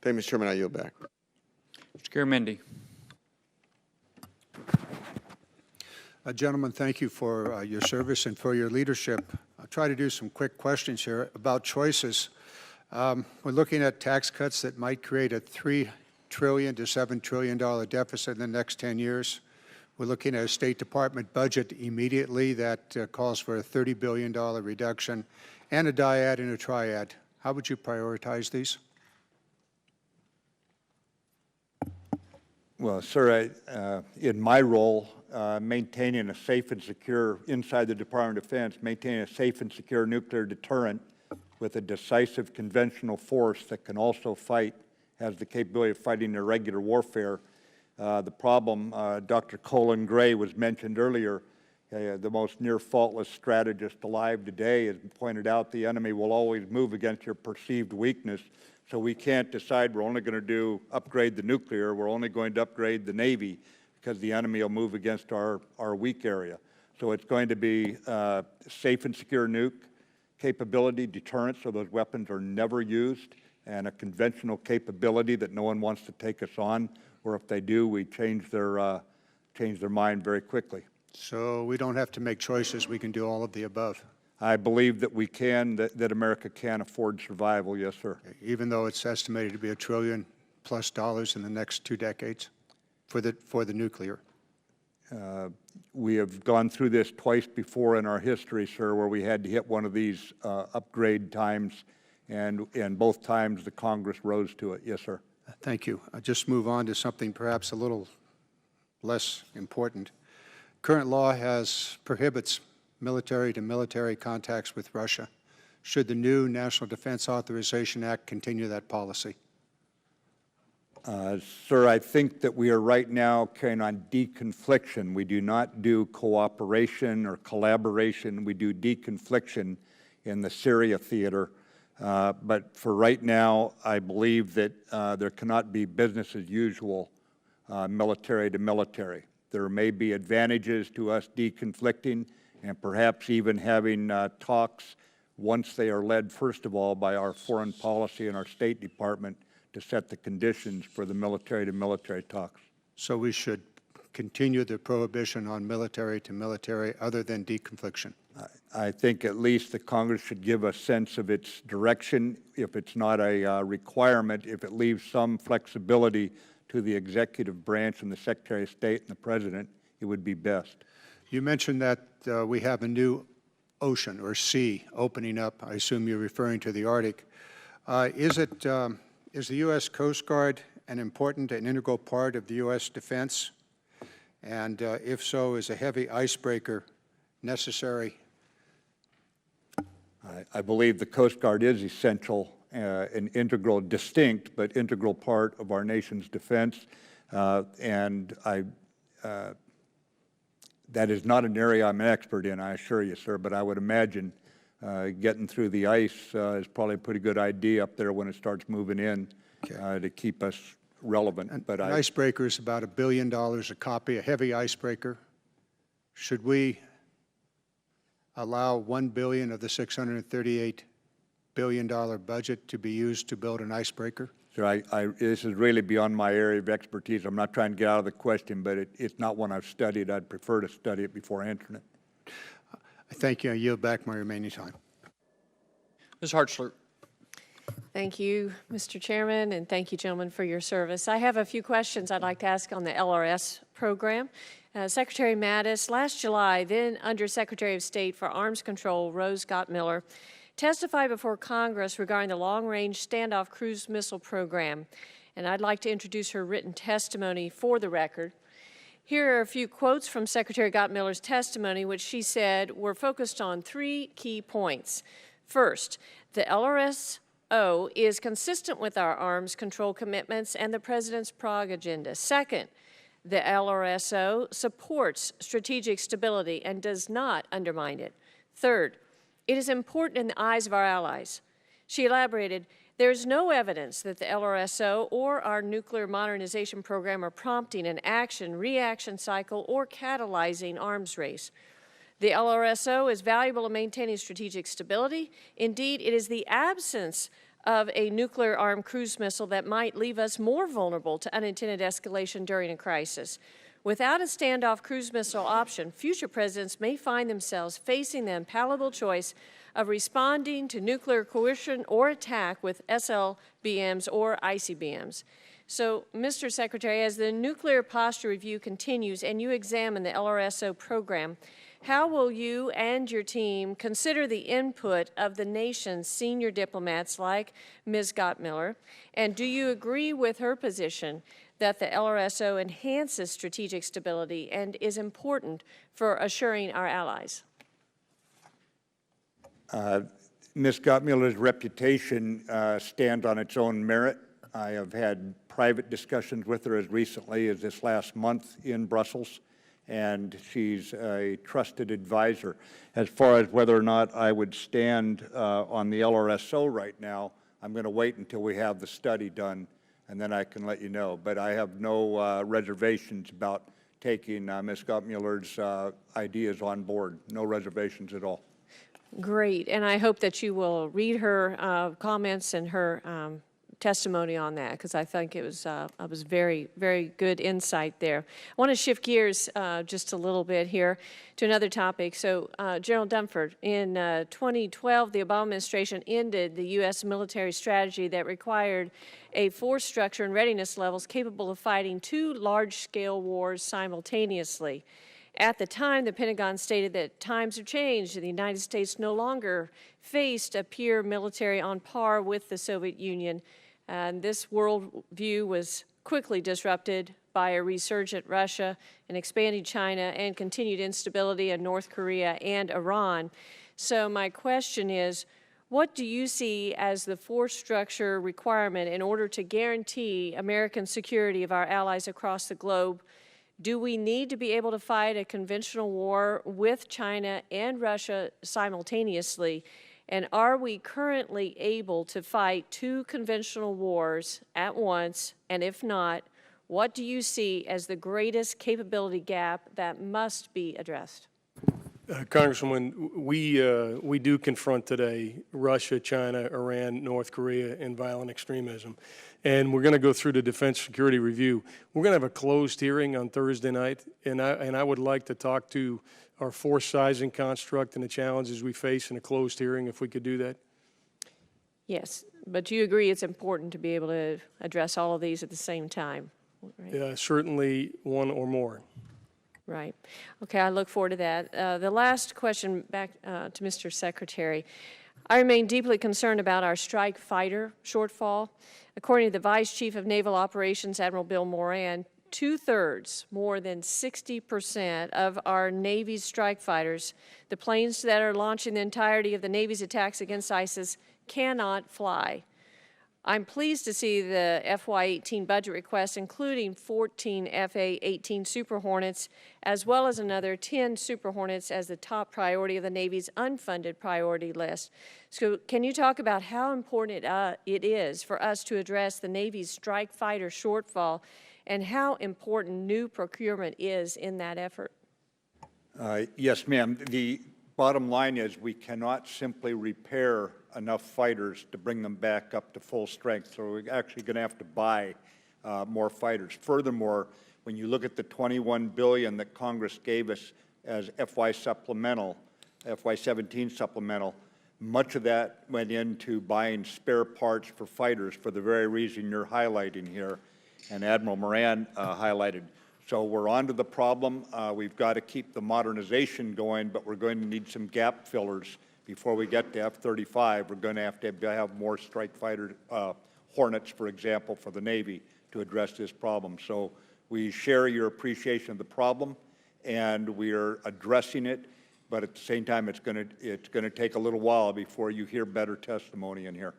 Thank you, Mr. Chairman. I yield back. Mr. Garamendi. Gentlemen, thank you for your service and for your leadership. I'll try to do some quick questions here about choices. We're looking at tax cuts that might create a $3 trillion to $7 trillion deficit in the next 10 years. We're looking at a State Department budget immediately that calls for a $30 billion reduction and a dyad and a triad. How would you prioritize these? Well, sir, in my role, maintaining a safe and secure, inside the Department of Defense, maintaining a safe and secure nuclear deterrent with a decisive conventional force that can also fight, has the capability of fighting irregular warfare. The problem, Dr. Colin Gray was mentioned earlier, the most near faultless strategist alive today, has pointed out the enemy will always move against your perceived weakness. So we can't decide we're only going to upgrade the nuclear, we're only going to upgrade the Navy, because the enemy will move against our weak area. So it's going to be safe and secure nuke capability, deterrence, so those weapons are never used, and a conventional capability that no one wants to take us on, or if they do, we change their mind very quickly. So we don't have to make choices, we can do all of the above. I believe that we can, that America can afford survival, yes, sir. Even though it's estimated to be $1 trillion+ in the next 2 decades for the nuclear. We have gone through this twice before in our history, sir, where we had to hit one of these upgrade times, and both times the Congress rose to it. Yes, sir. Thank you. I'll just move on to something perhaps a little less important. Current law prohibits military-to-military contacts with Russia. Should the new National Defense Authorization Act continue that policy? Sir, I think that we are right now carrying on deconfliction. We do not do cooperation or collaboration. We do deconfliction in the Syria theater. But for right now, I believe that there cannot be business as usual, military to military. There may be advantages to us deconflicting and perhaps even having talks once they are led, first of all, by our foreign policy and our State Department to set the conditions for the military-to-military talks. So we should continue the prohibition on military-to-military other than deconfliction? I think at least the Congress should give a sense of its direction. If it's not a requirement, if it leaves some flexibility to the executive branch and the Secretary of State and the President, it would be best. You mentioned that we have a new ocean or sea opening up. I assume you're referring to the Arctic. Is the U.S. Coast Guard an important and integral part of the U.S. defense? And if so, is a heavy icebreaker necessary? I believe the Coast Guard is essential, an integral, distinct, but integral part of our nation's defense. That is not an area I'm an expert in, I assure you, sir, but I would imagine getting through the ice is probably a pretty good idea up there when it starts moving in to keep us relevant. An icebreaker is about $1 billion a copy, a heavy icebreaker. Should we allow $1 billion of the $638 billion budget to be used to build an icebreaker? Sir, this is really beyond my area of expertise. I'm not trying to get out of the question, but it's not one I've studied. I'd prefer to study it before answering it. Thank you. I yield back my remaining time. Ms. Hartzler. Thank you, Mr. Chairman, and thank you, gentlemen, for your service. I have a few questions I'd like to ask on the LRS program. Secretary Mattis, last July, then Undersecretary of State for Arms Control, Rose Gott-Miller, testified before Congress regarding the Long-Range Standoff Cruise Missile Program, and I'd like to introduce her written testimony for the record. Here are a few quotes from Secretary Gott-Miller's testimony, which she said were focused on 3 key points. First, the LRSO is consistent with our arms control commitments and the President's Prague agenda. Second, the LRSO supports strategic stability and does not undermine it. Third, It is important in the eyes of our allies. She elaborated, there is no evidence that the LRSO or our nuclear modernization program are prompting an action-reaction cycle or catalyzing arms race. The LRSO is valuable in maintaining strategic stability. Indeed, it is the absence of a nuclear-armed cruise missile that might leave us more vulnerable to unintended escalation during a crisis. Without a standoff cruise missile option, future presidents may find themselves facing the unpalatable choice of responding to nuclear coercion or attack with SLBMs or ICBMs. So, Mr. Secretary, as the nuclear posture review continues and you examine the LRSO program, how will you and your team consider the input of the nation's senior diplomats like Ms. Gottmiller? And do you agree with her position that the LRSO enhances strategic stability and is important for assuring our allies? Ms. Gottmiller's reputation stands on its own merit. I have had private discussions with her as recently as this last month in Brussels, and she's a trusted advisor. As far as whether or not I would stand on the LRSO right now, I'm going to wait until we have the study done, and then I can let you know. But I have no reservations about taking Ms. Gottmiller's ideas on board. No reservations at all. Great, and I hope that you will read her comments and her testimony on that, because I think it was very, very good insight there. I want to shift gears just a little bit here to another topic. So, General Dunford, in 2012, the Obama administration ended the U.S. military strategy that required a force structure and readiness levels capable of fighting two large-scale wars simultaneously. At the time, the Pentagon stated that times have changed and the United States no longer faced a peer military on par with the Soviet Union. And this worldview was quickly disrupted by a resurgent Russia, an expanding China, and continued instability in North Korea and Iran. So my question is, what do you see as the force structure requirement in order to guarantee American security of our allies across the globe? Do we need to be able to fight a conventional war with China and Russia simultaneously? And are we currently able to fight two conventional wars at once? And if not, what do you see as the greatest capability gap that must be addressed? Congresswoman, we do confront today Russia, China, Iran, North Korea, and violent extremism. And we're going to go through the Defense Security Review. We're going to have a closed hearing on Thursday night, and I would like to talk to our force sizing construct and the challenges we face in a closed hearing, if we could do that. Yes, but you agree it's important to be able to address all of these at the same time, right? Certainly one or more. Right. Okay, I look forward to that. The last question back to Mr. Secretary. I remain deeply concerned about our strike fighter shortfall. According to the Vice Chief of Naval Operations, Admiral Bill Moran, 2/3, more than 60% of our Navy's strike fighters, the planes that are launching the entirety of the Navy's attacks against ISIS, cannot fly. I'm pleased to see the FY18 budget request, including 14 FA-18 Super Hornets, as well as another 10 Super Hornets as the top priority of the Navy's unfunded priority list. So can you talk about how important it is for us to address the Navy's strike fighter shortfall and how important new procurement is in that effort? Yes, ma'am. The bottom line is we cannot simply repair enough fighters to bring them back up to full strength. So we're actually going to have to buy more fighters. Furthermore, when you look at the $21 billion that Congress gave us as FY17 supplemental, much of that went into buying spare parts for fighters for the very reason you're highlighting here, and Admiral Moran highlighted. So we're on to the problem. We've got to keep the modernization going, but we're going to need some gap fillers before we get to F-35. We're going to have more strike fighter Hornets, for example, for the Navy to address this problem. So we share your appreciation of the problem, and we're addressing it. But at the same time, it's going to take a little while before you hear better testimony in here.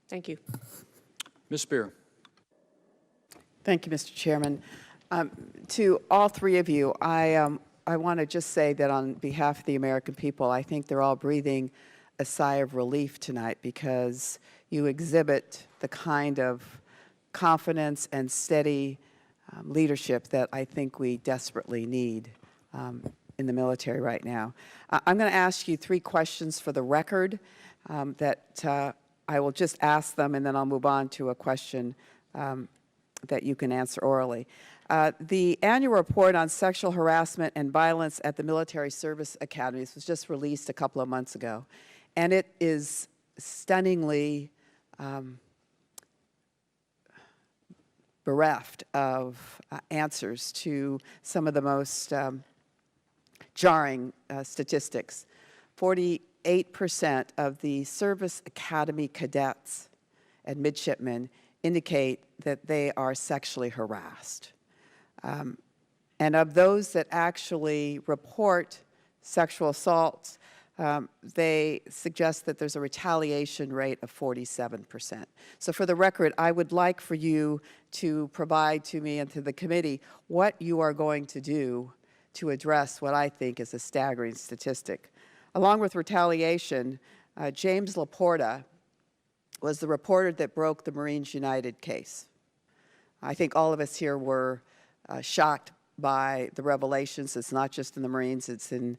Thank you. Ms. Spear. Thank you, Mr. Chairman. To all three of you, I want to just say that on behalf of the American people, I think they're all breathing a sigh of relief tonight because you exhibit the kind of confidence and steady leadership that I think we desperately need in the military right now. I'm going to ask you 3 questions for the record that I will just ask them, and then I'll move on to a question that you can answer orally. The annual report on sexual harassment and violence at the military service academies was just released a couple of months ago, and it is stunningly bereft of answers to some of the most jarring statistics. 48% of the service academy cadets and midshipmen indicate that they are sexually harassed. And of those that actually report sexual assaults, they suggest that there's a retaliation rate of 47%. So for the record, I would like for you to provide to me and to the committee what you are going to do to address what I think is a staggering statistic. Along with retaliation, James Laporta was the reporter that broke the Marines United case. I think all of us here were shocked by the revelations. It's not just in the Marines, it's in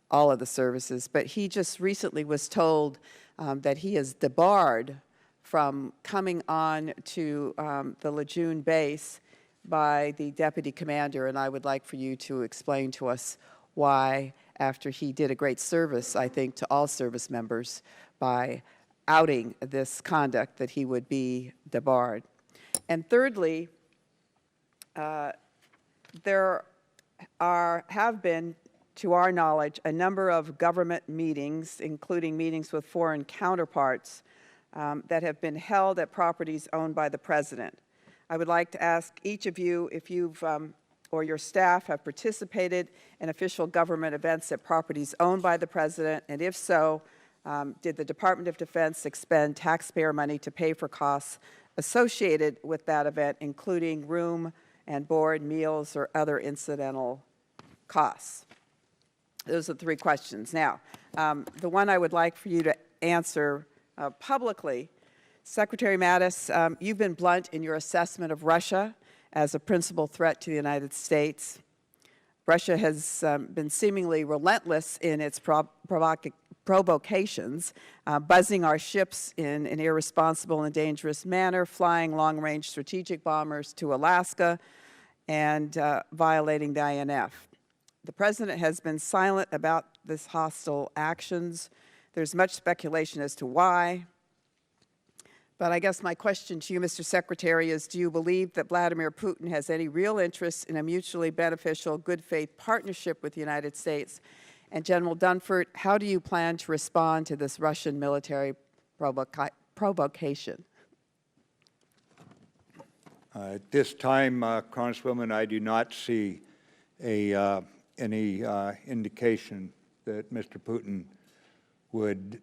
all of the services. But he just recently was told that he is debarred from coming on to the Lejeune base by the deputy commander, and I would like for you to explain to us why, after he did a great service, I think, to all service members by outing this conduct, that he would be debarred. And thirdly, there have been, to our knowledge, a number of government meetings, including meetings with foreign counterparts, that have been held at properties owned by the President. I would like to ask each of you if you've or your staff have participated in official government events at properties owned by the President, and if so, did the Department of Defense expend taxpayer money to pay for costs associated with that event, including room and board, meals, or other incidental costs? Those are the 3 questions. Now, the one I would like for you to answer publicly, Secretary Mattis, you've been blunt in your assessment of Russia as a principal threat to the United States. Russia has been seemingly relentless in its provocations, buzzing our ships in an irresponsible and dangerous manner, flying long-range strategic bombers to Alaska, and violating the INF. The President has been silent about this hostile actions. There's much speculation as to why. But I guess my question to you, Mr. Secretary, is do you believe that Vladimir Putin has any real interest in a mutually beneficial, good faith partnership with the United States? And General Dunford, how do you plan to respond to this Russian military provocation? At this time, Congresswoman, I do not see any indication that Mr. Putin would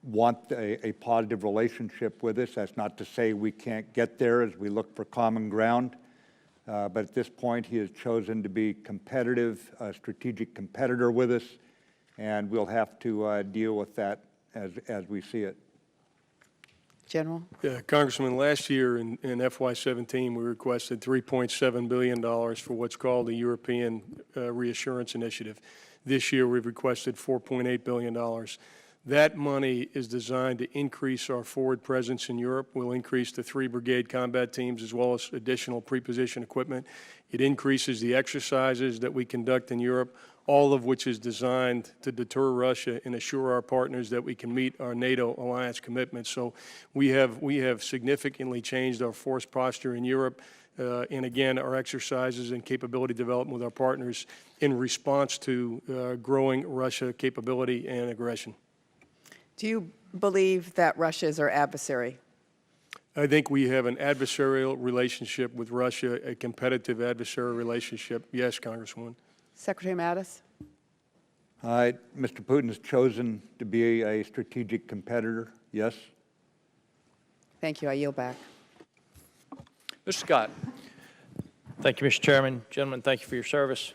want a positive relationship with us. That's not to say we can't get there as we look for common ground. But at this point, he has chosen to be competitive, a strategic competitor with us, and we'll have to deal with that as we see it. General? Yeah, Congressman, last year in FY17, we requested $3.7 billion for what's called the European Reassurance Initiative. This year, we've requested $4.8 billion. That money is designed to increase our forward presence in Europe. We'll increase the 3 brigade combat teams as well as additional pre-position equipment. It increases the exercises that we conduct in Europe, all of which is designed to deter Russia and assure our partners that we can meet our NATO alliance commitments. So we have significantly changed our force posture in Europe, and again, our exercises and capability development with our partners in response to growing Russia capability and aggression. Do you believe that Russia is our adversary? I think we have an adversarial relationship with Russia, a competitive adversarial relationship. Yes, Congresswoman. Secretary Mattis? Mr. Putin has chosen to be a strategic competitor, yes. Thank you. I yield back. Mr. Scott. Thank you, Mr. Chairman. Gentlemen, thank you for your service.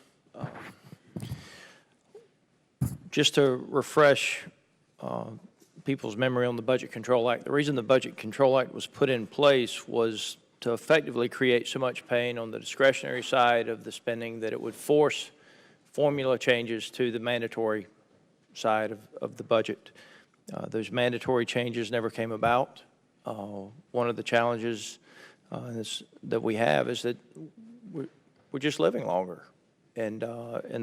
Just to refresh people's memory on the Budget Control Act. The reason the Budget Control Act was put in place was to effectively create so much pain on the discretionary side of the spending that it would force formula changes to the mandatory side of the budget. Those mandatory changes never came about. One of the challenges that we have is that we're just living longer, and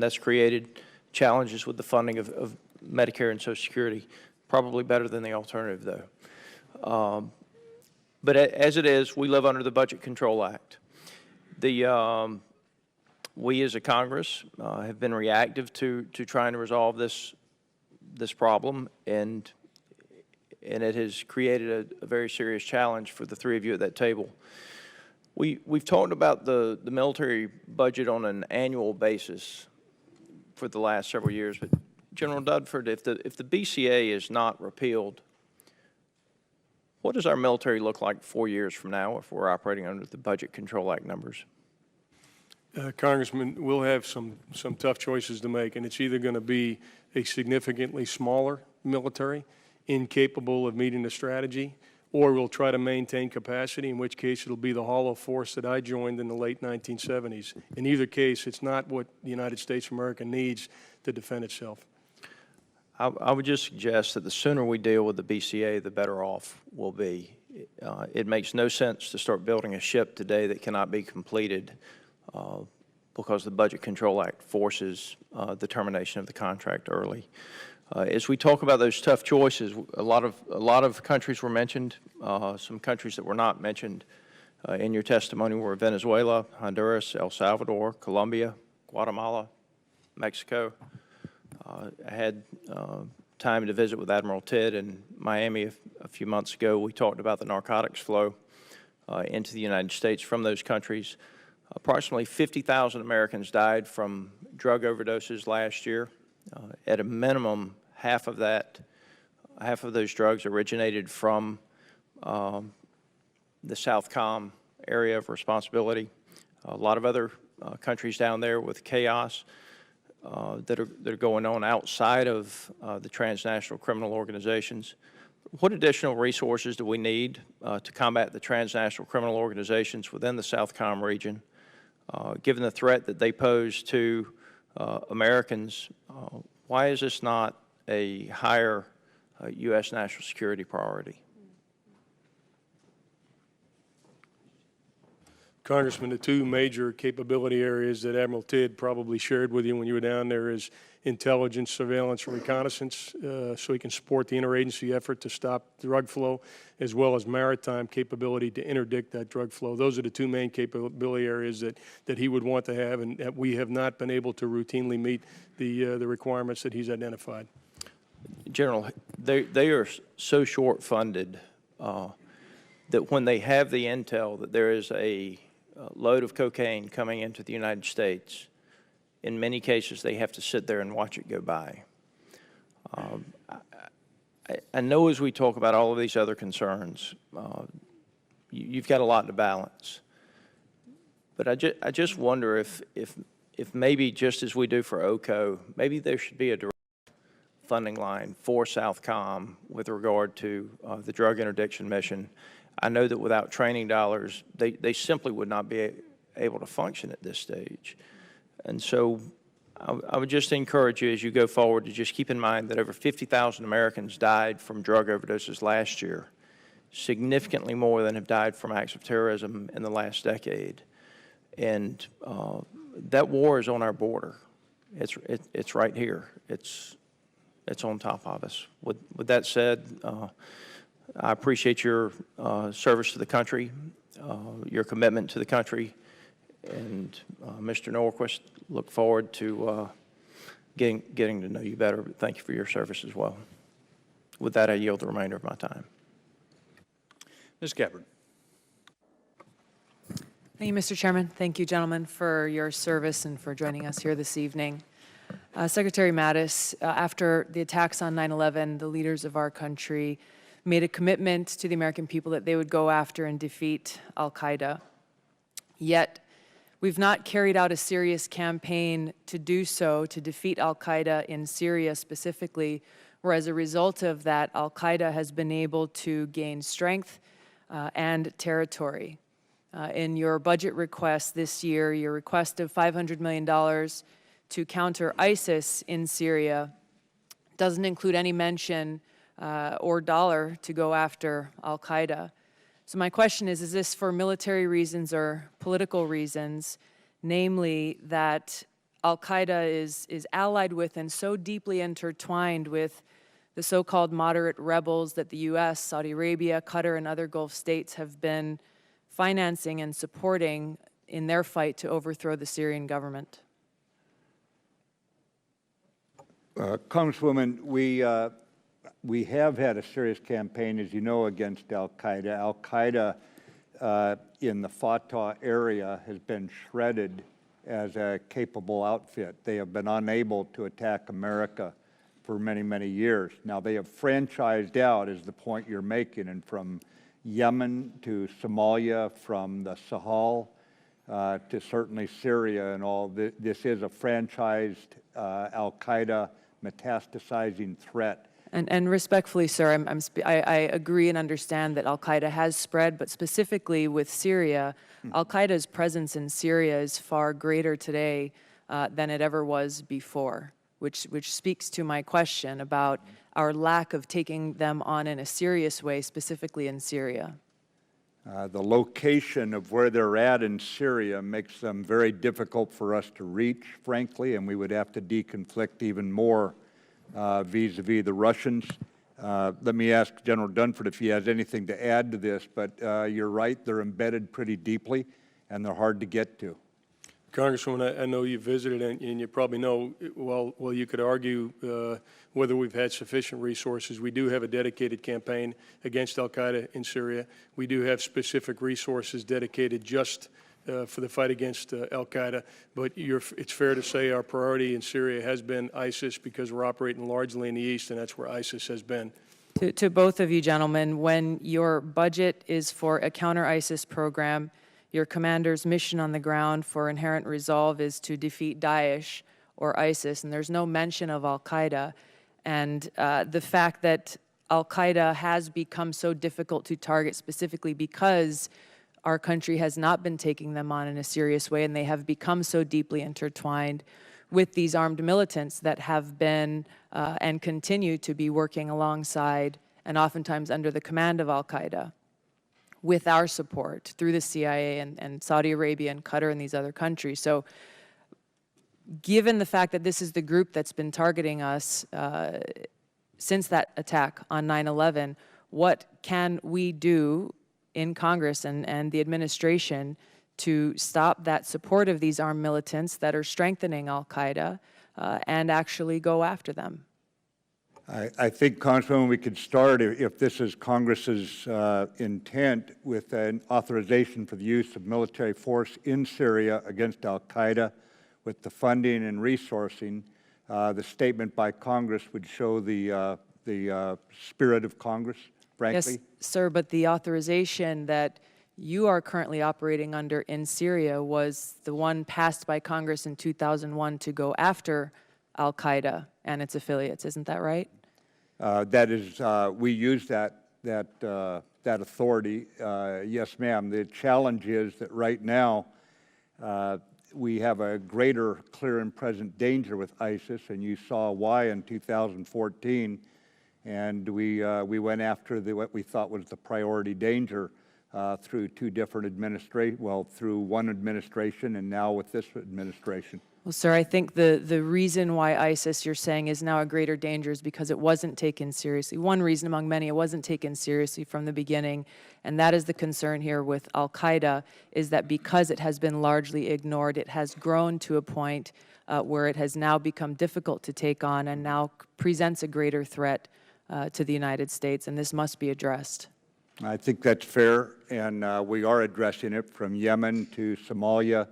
that's created challenges with the funding of Medicare and Social Security, probably better than the alternative, though. But as it is, we live under the Budget Control Act. We as a Congress have been reactive to trying to resolve this problem, and it has created a very serious challenge for the three of you at that table. We've talked about the military budget on an annual basis for the last several years, but General Dunford, if the BCA is not repealed, what does our military look like 4 years from now if we're operating under the Budget Control Act numbers? Congressman, we'll have some tough choices to make, and it's either going to be a significantly smaller military, incapable of meeting the strategy, or we'll try to maintain capacity, in which case it'll be the hollow force that I joined in the late 1970s. In either case, it's not what the United States of America needs to defend itself. I would just suggest that the sooner we deal with the BCA, the better off we'll be. It makes no sense to start building a ship today that cannot be completed because the Budget Control Act forces the termination of the contract early. As we talk about those tough choices, a lot of countries were mentioned. Some countries that were not mentioned in your testimony were Venezuela, Honduras, El Salvador, Colombia, Guatemala, Mexico. I had time to visit with Admiral Tidd in Miami a few months ago. We talked about the narcotics flow into the United States from those countries. Approximately 50,000 Americans died from drug overdoses last year. At a minimum, half of those drugs originated from the Southcom area of responsibility. A lot of other countries down there with chaos that are going on outside of the transnational criminal organizations. What additional resources do we need to combat the transnational criminal organizations within the Southcom region, given the threat that they pose to Americans? Why is this not a higher U.S. national security priority? Congressman, the two major capability areas that Admiral Tidd probably shared with you when you were down there is intelligence, surveillance, and reconnaissance, so he can support the interagency effort to stop drug flow, as well as maritime capability to interdict that drug flow. Those are the two main capability areas that he would want to have, and that we have not been able to routinely meet the requirements that he's identified. General, they are so short-funded that when they have the intel that there is a load of cocaine coming into the United States, in many cases they have to sit there and watch it go by. I know as we talk about all of these other concerns, you've got a lot to balance. But I just wonder if maybe just as we do for OCO, maybe there should be a direct funding line for Southcom with regard to the drug interdiction mission. I know that without training dollars, they simply would not be able to function at this stage. And so I would just encourage you as you go forward to just keep in mind that over 50,000 Americans died from drug overdoses last year, significantly more than have died from acts of terrorism in the last decade. And that war is on our border. It's right here. It's on top of us. With that said, I appreciate your service to the country, your commitment to the country, and Mr. Norquist, look forward to getting to know you better. But thank you for your service as well. With that, I yield the remainder of my time. Ms. Gabbard. Thank you, Mr. Chairman. Thank you, gentlemen, for your service and for joining us here this evening. Secretary Mattis, after the attacks on 9/11, the leaders of our country made a commitment to the American people that they would go after and defeat al-Qaeda. Yet, we've not carried out a serious campaign to do so, to defeat al-Qaeda in Syria specifically, where as a result of that, al-Qaeda has been able to gain strength and territory. In your budget request this year, your request of $500 million to counter ISIS in Syria doesn't include any mention or dollar to go after al-Qaeda. So my question is this for military reasons or political reasons, namely that al-Qaeda is allied with and so deeply intertwined with the so-called moderate rebels that the U.S., Saudi Arabia, Qatar, and other Gulf states have been financing and supporting in their fight to overthrow the Syrian government? Congresswoman, we have had a serious campaign, as you know, against al-Qaeda. Al-Qaeda in the Fatah area has been shredded as a capable outfit. They have been unable to attack America for many, many years. Now, they have franchised out, is the point you're making, and from Yemen to Somalia, from the Sahel to certainly Syria and all. This is a franchised al-Qaeda metastasizing threat. And respectfully, sir, I agree and understand that al-Qaeda has spread, but specifically with Syria, al-Qaeda's presence in Syria is far greater today than it ever was before, which speaks to my question about our lack of taking them on in a serious way, specifically in Syria. The location of where they're at in Syria makes them very difficult for us to reach, frankly, and we would have to deconflict even more vis-a-vis the Russians. Let me ask General Dunford if he has anything to add to this, but you're right, they're embedded pretty deeply, and they're hard to get to. Congresswoman, I know you visited, and you probably know, well, you could argue whether we've had sufficient resources. We do have a dedicated campaign against al-Qaeda in Syria. We do have specific resources dedicated just for the fight against al-Qaeda. But it's fair to say our priority in Syria has been ISIS because we're operating largely in the east, and that's where ISIS has been. To both of you gentlemen, when your budget is for a counter-ISIS program, your commander's mission on the ground for Inherent Resolve is to defeat Daesh or ISIS, and there's no mention of al-Qaeda. And the fact that al-Qaeda has become so difficult to target specifically because our country has not been taking them on in a serious way, and they have become so deeply intertwined with these armed militants that have been and continue to be working alongside and oftentimes under the command of al-Qaeda, with our support through the CIA and Saudi Arabia and Qatar and these other countries. So given the fact that this is the group that's been targeting us since that attack on 9/11, what can we do in Congress and the administration to stop that support of these armed militants that are strengthening al-Qaeda and actually go after them? I think, Congressman, we could start, if this is Congress's intent, with an authorization for the use of military force in Syria against al-Qaeda, with the funding and resourcing. The statement by Congress would show the spirit of Congress, frankly. Yes, sir, but the authorization that you are currently operating under in Syria was the one passed by Congress in 2001 to go after al-Qaeda and its affiliates. Isn't that right? That is, we use that authority. Yes, ma'am. The challenge is that right now we have a greater clear and present danger with ISIS, and you saw why in 2014. And we went after what we thought was the priority danger through two different through one administration and now with this administration. Well, sir, I think the reason why ISIS, you're saying, is now a greater danger is because it wasn't taken seriously. One reason among many, it wasn't taken seriously from the beginning, and that is the concern here with al-Qaeda, is that because it has been largely ignored, it has grown to a point where it has now become difficult to take on and now presents a greater threat to the United States, and this must be addressed. I think that's fair, and we are addressing it from Yemen to Somalia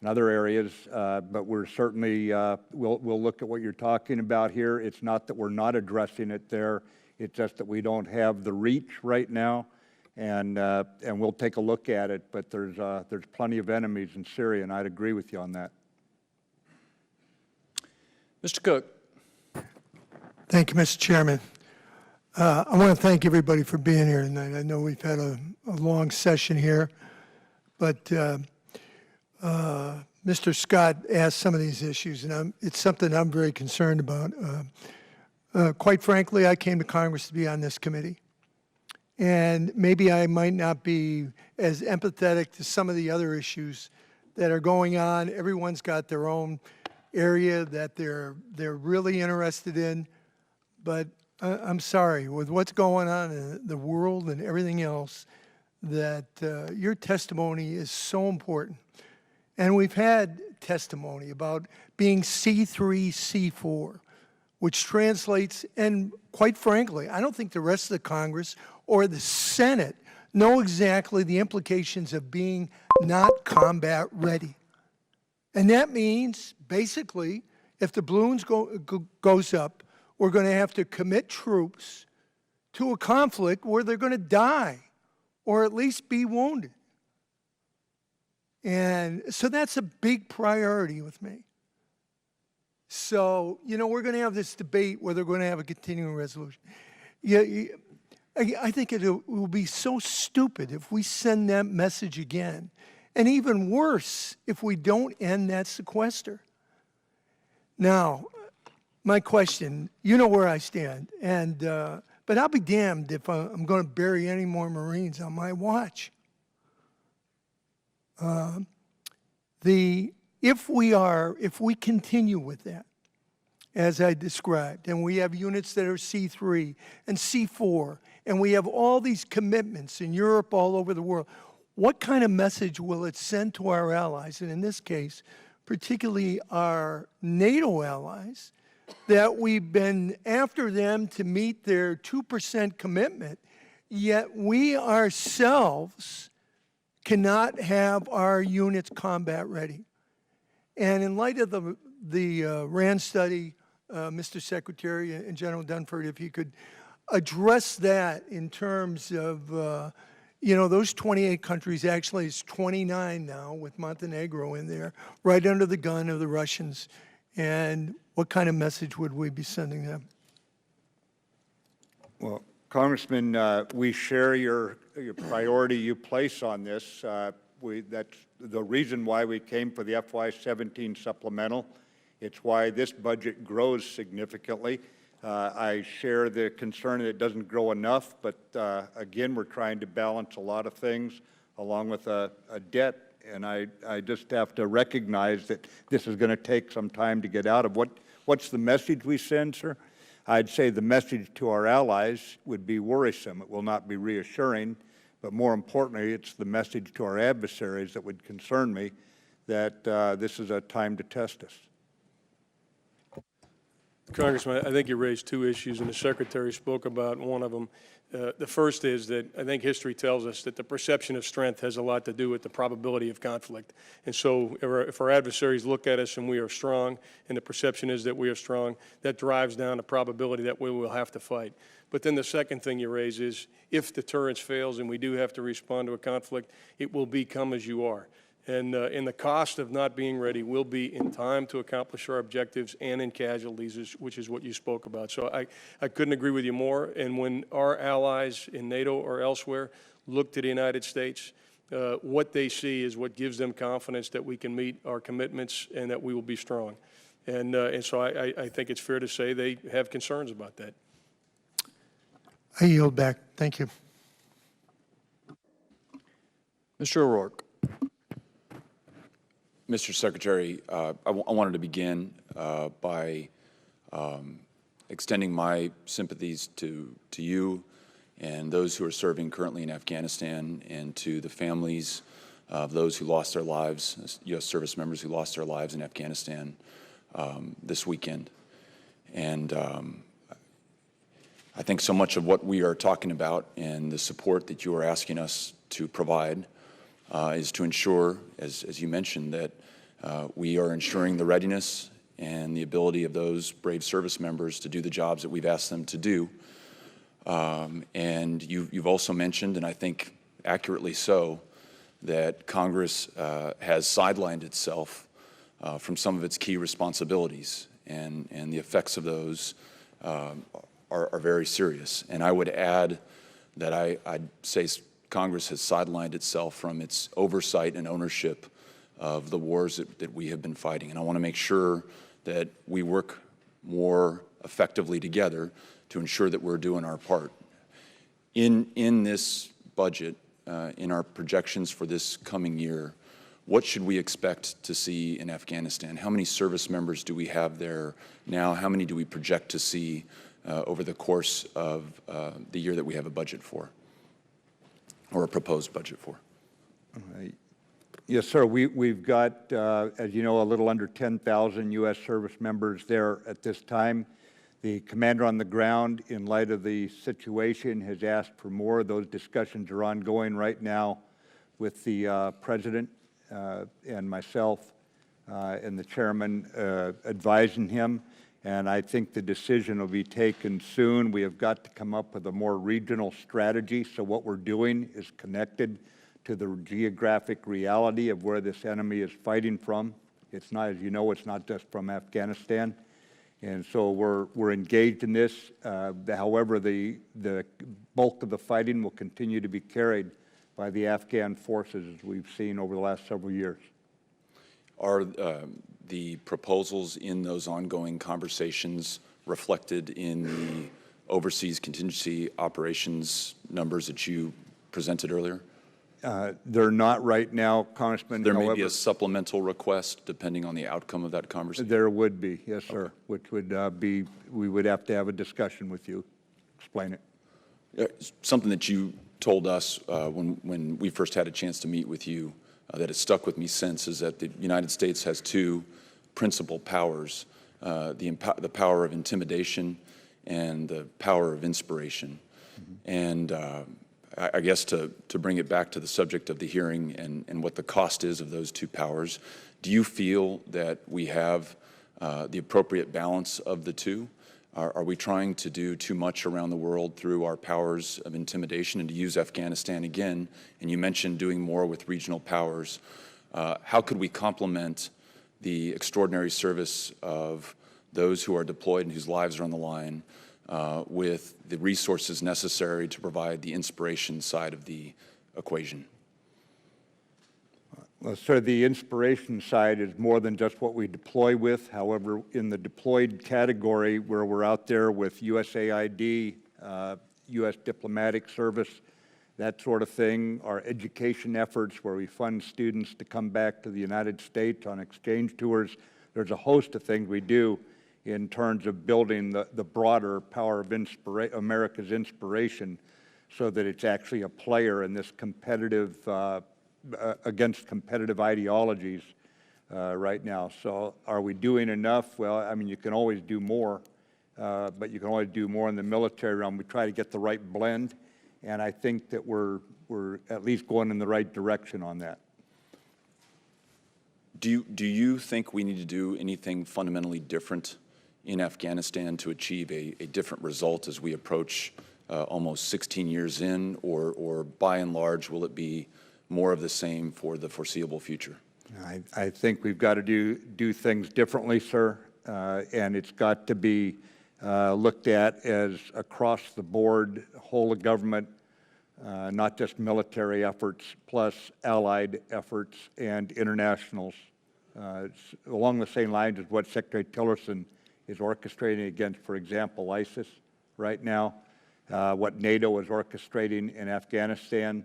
and other areas, but we're certainly, we'll look at what you're talking about here. It's not that we're not addressing it there, it's just that we don't have the reach right now, and we'll take a look at it, but there's plenty of enemies in Syria, and I'd agree with you on that. Mr. Cook. Thank you, Mr. Chairman. I want to thank everybody for being here tonight. I know we've had a long session here, but Mr. Scott asked some of these issues, and it's something I'm very concerned about. Quite frankly, I came to Congress to be on this committee, and maybe I might not be as empathetic to some of the other issues that are going on. Everyone's got their own area that they're really interested in, but I'm sorry, with what's going on in the world and everything else, that your testimony is so important. And we've had testimony about being C3, C4, which translates, and quite frankly, I don't think the rest of the Congress or the Senate know exactly the implications of being not combat ready. And that means, basically, if the balloons goes up, we're going to have to commit troops to a conflict where they're going to die or at least be wounded. And so that's a big priority with me. So, you know, we're going to have this debate whether we're going to have a continuing resolution. I think it will be so stupid if we send that message again. And even worse, if we don't end that sequester. Now, my question, you know where I stand, and but I'll be damned if I'm going to bury any more Marines on my watch. If we continue with that, as I described, and we have units that are C3 and C4, and we have all these commitments in Europe, all over the world, what kind of message will it send to our allies, and in this case, particularly our NATO allies, that we've been after them to meet their 2% commitment, yet we ourselves cannot have our units combat ready? And in light of the RAND study, Mr. Secretary and General Dunford, if you could address that in terms of, you know, those 28 countries, actually it's 29 now with Montenegro in there, right under the gun of the Russians, and what kind of message would we be sending them? Well, Congressman, we share your priority you place on this. That's the reason why we came for the FY17 supplemental. It's why this budget grows significantly. I share the concern that it doesn't grow enough, but again, we're trying to balance a lot of things along with a debt, and I just have to recognize that this is going to take some time to get out of. What's the message we send, sir? I'd say the message to our allies would be worrisome. It will not be reassuring, but more importantly, it's the message to our adversaries that would concern me, that this is a time to test us. Congressman, I think you raised two issues, and the Secretary spoke about one of them. The first is that I think history tells us that the perception of strength has a lot to do with the probability of conflict. And so if our adversaries look at us and we are strong, and the perception is that we are strong, that drives down the probability that we will have to fight. But then the second thing you raise is, if deterrence fails and we do have to respond to a conflict, it will be come as you are. And the cost of not being ready will be in time to accomplish our objectives and in casualties, which is what you spoke about. So I couldn't agree with you more. And when our allies in NATO or elsewhere look to the United States, what they see is what gives them confidence that we can meet our commitments and that we will be strong. And so I think it's fair to say they have concerns about that. I yield back. Thank you. Mr. O'Rourke. Mr. Secretary, I wanted to begin by extending my sympathies to you and those who are serving currently in Afghanistan, and to the families of those who lost their lives, U.S. service members who lost their lives in Afghanistan this weekend. And I think so much of what we are talking about and the support that you are asking us to provide is to ensure, as you mentioned, that we are ensuring the readiness and the ability of those brave service members to do the jobs that we've asked them to do. And you've also mentioned, and I think accurately so, that Congress has sidelined itself from some of its key responsibilities, and the effects of those are very serious. And I would add that I'd say Congress has sidelined itself from its oversight and ownership of the wars that we have been fighting. And I want to make sure that we work more effectively together to ensure that we're doing our part. In this budget, in our projections for this coming year, what should we expect to see in Afghanistan? How many service members do we have there now? How many do we project to see over the course of the year that we have a budget for, or a proposed budget for? Yes, sir. We've got, as you know, a little under 10,000 U.S. service members there at this time. The commander on the ground, in light of the situation, has asked for more. Those discussions are ongoing right now with the president and myself and the chairman advising him. And I think the decision will be taken soon. We have got to come up with a more regional strategy. So what we're doing is connected to the geographic reality of where this enemy is fighting from. It's not, as you know, it's not just from Afghanistan. And so we're engaged in this. However, the bulk of the fighting will continue to be carried by the Afghan forces, as we've seen over the last several years. Are the proposals in those ongoing conversations reflected in the overseas contingency operations numbers that you presented earlier? They're not right now, Congressman. There may be a supplemental request depending on the outcome of that conversation? There would be, yes, sir, which would be, we would have to have a discussion with you, explain it. Something that you told us when we first had a chance to meet with you that has stuck with me since is that the United States has two principal powers, the power of intimidation and the power of inspiration. Mm-hmm. And I guess to bring it back to the subject of the hearing and what the cost is of those two powers, do you feel that we have the appropriate balance of the two? Are we trying to do too much around the world through our powers of intimidation? And to use Afghanistan again, and you mentioned doing more with regional powers, how could we complement the extraordinary service of those who are deployed and whose lives are on the line with the resources necessary to provide the inspiration side of the equation? Well, sir, the inspiration side is more than just what we deploy with. However, in the deployed category where we're out there with USAID, U.S. diplomatic service, that sort of thing, our education efforts where we fund students to come back to the United States on exchange tours, there's a host of things we do in terms of building the broader power of America's inspiration so that it's actually a player in this competitive, against competitive ideologies right now. So are we doing enough? Well, I mean, you can always do more, but you can always do more in the military realm. We try to get the right blend, and I think that we're at least going in the right direction on that. Do you think we need to do anything fundamentally different in Afghanistan to achieve a different result as we approach almost 16 years in, or by and large, will it be more of the same for the foreseeable future? I think we've got to do things differently, sir, and it's got to be looked at as across the board, whole of government, not just military efforts, plus allied efforts and internationals. It's along the same lines as what Secretary Tillerson is orchestrating against, for example, ISIS right now, what NATO is orchestrating in Afghanistan,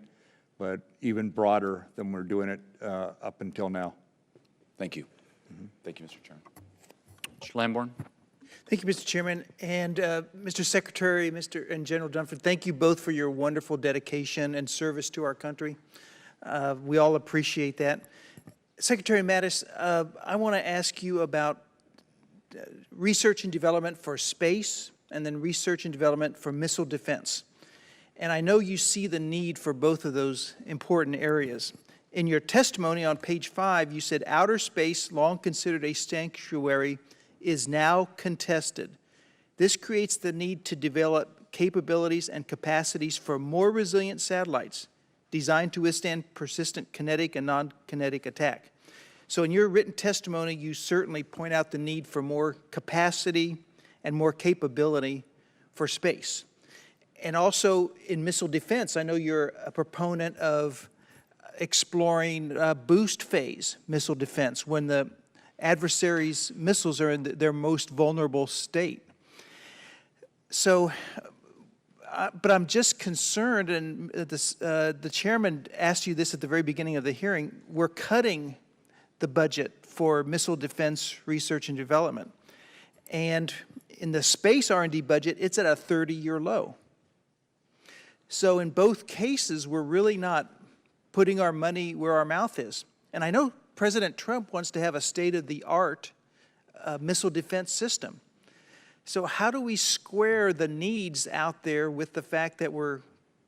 but even broader than we're doing it up until now. Thank you. Mm-hmm. Thank you, Mr. Chairman. Mr. Lamborn. Thank you, Mr. Chairman. And Mr. Secretary, and General Dunford, thank you both for your wonderful dedication and service to our country. We all appreciate that. Secretary Mattis, I want to ask you about research and development for space and then research and development for missile defense. And I know you see the need for both of those important areas. In your testimony on page 5, you said outer space, long considered a sanctuary, is now contested. This creates the need to develop capabilities and capacities for more resilient satellites designed to withstand persistent kinetic and non-kinetic attack. So in your written testimony, you certainly point out the need for more capacity and more capability for space. And also in missile defense, I know you're a proponent of exploring boost phase missile defense when the adversary's missiles are in their most vulnerable state. So, but I'm just concerned, and the chairman asked you this at the very beginning of the hearing, we're cutting the budget for missile defense research and development. And in the space R&D budget, it's at a 30-year low. So in both cases, we're really not putting our money where our mouth is. And I know President Trump wants to have a state-of-the-art missile defense system. So how do we square the needs out there with the fact that we're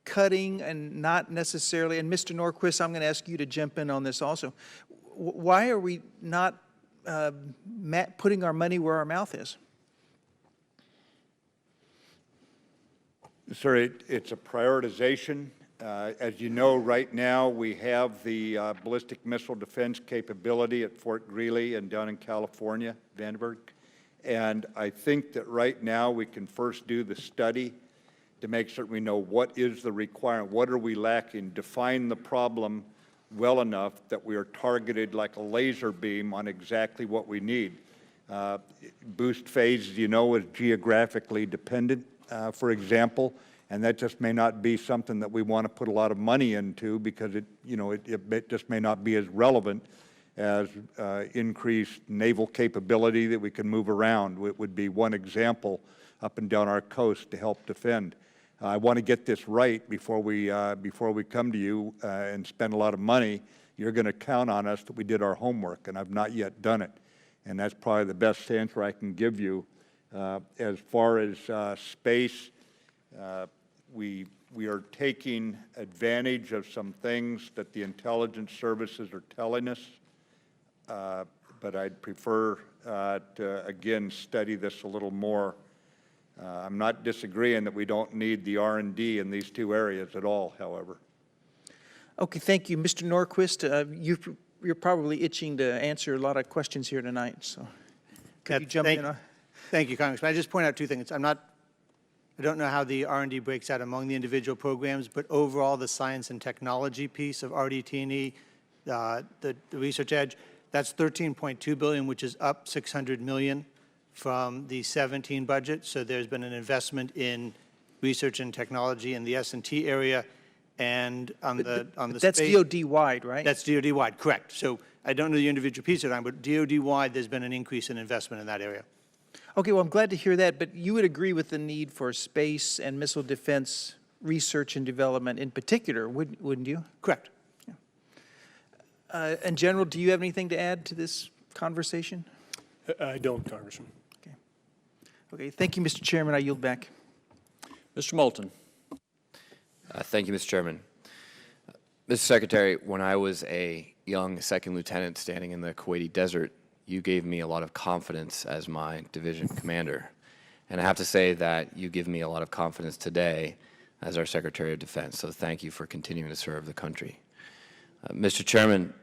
cutting and not necessarily, and Mr. Norquist, I'm going to ask you to jump in on this also. Why are we not putting our money where our mouth is? Sir, it's a prioritization. As you know, right now we have the ballistic missile defense capability at Fort Greely and down in California, Vandenberg. And I think that right now we can first do the study to make certain we know what is the requirement, what are we lacking, define the problem well enough that we are targeted like a laser beam on exactly what we need. Boost phase, as you know, is geographically dependent, for example, and that just may not be something that we want to put a lot of money into because it just may not be as relevant as increased naval capability that we can move around. It would be one example up and down our coast to help defend. I want to get this right before we come to you and spend a lot of money. You're going to count on us that we did our homework, and I've not yet done it. And that's probably the best answer I can give you. As far as space, we are taking advantage of some things that the intelligence services are telling us, but I'd prefer to, again, study this a little more. I'm not disagreeing that we don't need the R&D in these two areas at all, however. Okay, thank you. Mr. Norquist, you're probably itching to answer a lot of questions here tonight, so could you jump in? Thank you, Congressman. I just point out two things. I don't know how the R&D breaks out among the individual programs, but overall the science and technology piece of RDT&E, the research edge, that's $13.2 billion, which is up $600 million from the 17 budget. So there's been an investment in research and technology in the S&T area, and on the that's space, DoD wide, right? That's DoD wide, correct. So I don't know the individual piece of time, but DoD wide, there's been an increase in investment in that area. Okay, well, I'm glad to hear that, but you would agree with the need for space and missile defense research and development in particular, wouldn't you? Correct. Yeah. And General, do you have anything to add to this conversation? I don't, Congressman. Okay. Okay, thank you, Mr. Chairman. I yield back. Mr. Moulton. Thank you, Mr. Chairman. Mr. Secretary, when I was a young second lieutenant standing in the Kuwaiti desert, you gave me a lot of confidence as my division commander. And I have to say that you give me a lot of confidence today as our Secretary of Defense. So thank you for continuing to serve the country. Mr. Chairman,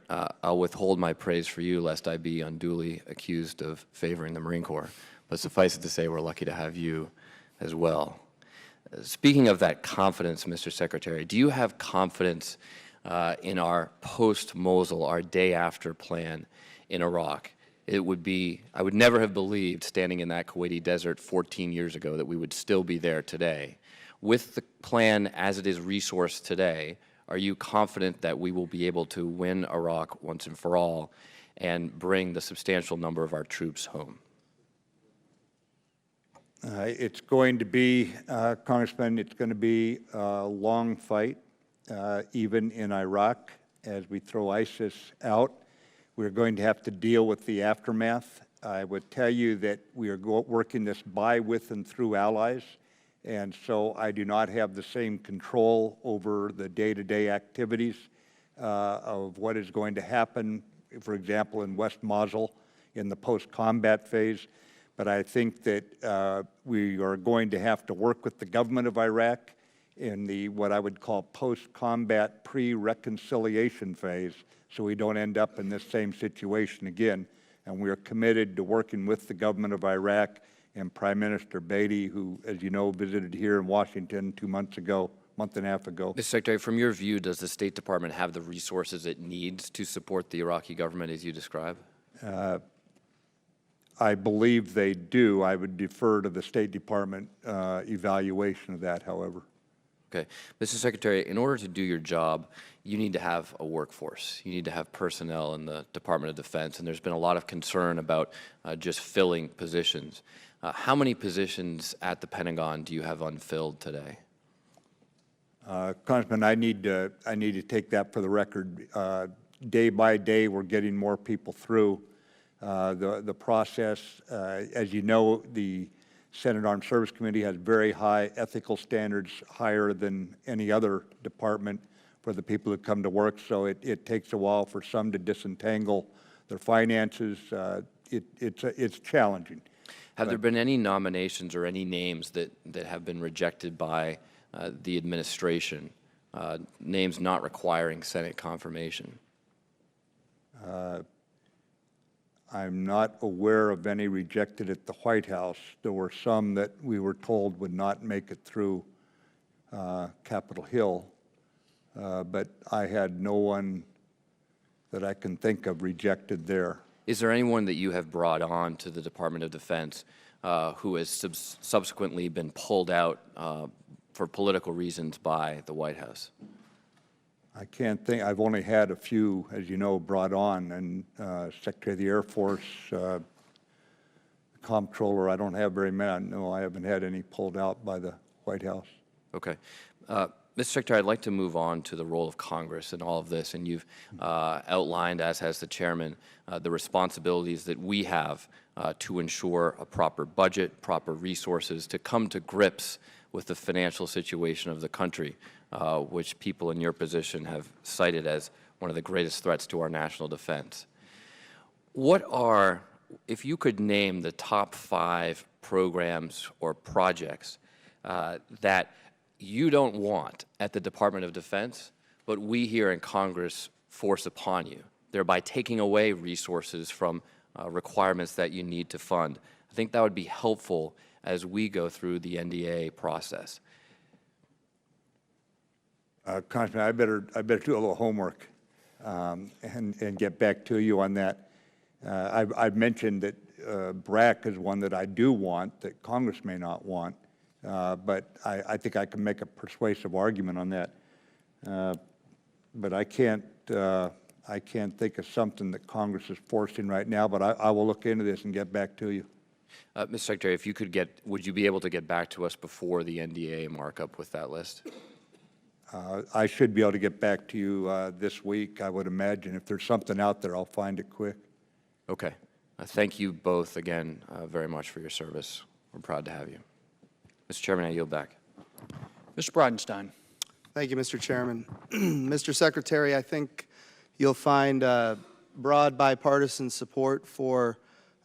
I'll withhold my praise for you lest I be unduly accused of favoring the Marine Corps. But suffice it to say, we're lucky to have you as well. Speaking of that confidence, Mr. Secretary, do you have confidence in our post-Mosul, our day-after plan in Iraq? It would be, I would never have believed standing in that Kuwaiti desert 14 years ago that we would still be there today. With the plan as it is resourced today, are you confident that we will be able to win Iraq once and for all and bring the substantial number of our troops home? It's going to be, Congressman, it's going to be a long fight, even in Iraq, as we throw ISIS out. We're going to have to deal with the aftermath. I would tell you that we are working this by, with, and through allies, and so I do not have the same control over the day-to-day activities of what is going to happen, for example, in West Mosul in the post-combat phase. But I think that we are going to have to work with the government of Iraq in the what I would call post-combat pre-reconciliation phase, so we don't end up in this same situation again. And we are committed to working with the government of Iraq and Prime Minister Beatty, who, as you know, visited here in Washington 2 months ago, month and a half ago. Mr. Secretary, from your view, does the State Department have the resources it needs to support the Iraqi government as you describe? I believe they do. I would defer to the State Department evaluation of that, however. Okay. Mr. Secretary, in order to do your job, you need to have a workforce. You need to have personnel in the Department of Defense, and there's been a lot of concern about just filling positions. How many positions at the Pentagon do you have unfilled today? Congressman, I need to take that for the record. Day by day, we're getting more people through the process. As you know, the Senate Armed Service Committee has very high ethical standards, higher than any other department for the people who come to work. So it takes a while for some to disentangle their finances. It's challenging. Have there been any nominations or any names that have been rejected by the administration, names not requiring Senate confirmation? I'm not aware of any rejected at the White House. There were some that we were told would not make it through Capitol Hill, but I had no one that I can think of rejected there. Is there anyone that you have brought on to the Department of Defense who has subsequently been pulled out for political reasons by the White House? I can't think. I've only had a few, as you know, brought on, and Secretary of the Air Force, Comptroller, I don't have very many. No, I haven't had any pulled out by the White House. Okay. Mr. Secretary, I'd like to move on to the role of Congress in all of this, and you've outlined, as has the chairman, the responsibilities that we have to ensure a proper budget, proper resources, to come to grips with the financial situation of the country, which people in your position have cited as one of the greatest threats to our national defense. What are, if you could name the top 5 programs or projects that you don't want at the Department of Defense, but we here in Congress force upon you, thereby taking away resources from requirements that you need to fund? I think that would be helpful as we go through the NDA process. Congressman, I better do a little homework and get back to you on that. I've mentioned that BRAC is one that I do want that Congress may not want, but I think I can make a persuasive argument on that. But I can't think of something that Congress is forcing right now. But I will look into this and get back to you. Mr. Secretary, if you could would you be able to get back to us before the NDA markup with that list? I should be able to get back to you this week, I would imagine. If there's something out there, I'll find it quick. Okay. Thank you both again very much for your service. We're proud to have you. Mr. Chairman, I yield back. Mr. Bridenstine. Thank you, Mr. Chairman. Mr. Secretary, I think you'll find broad bipartisan support for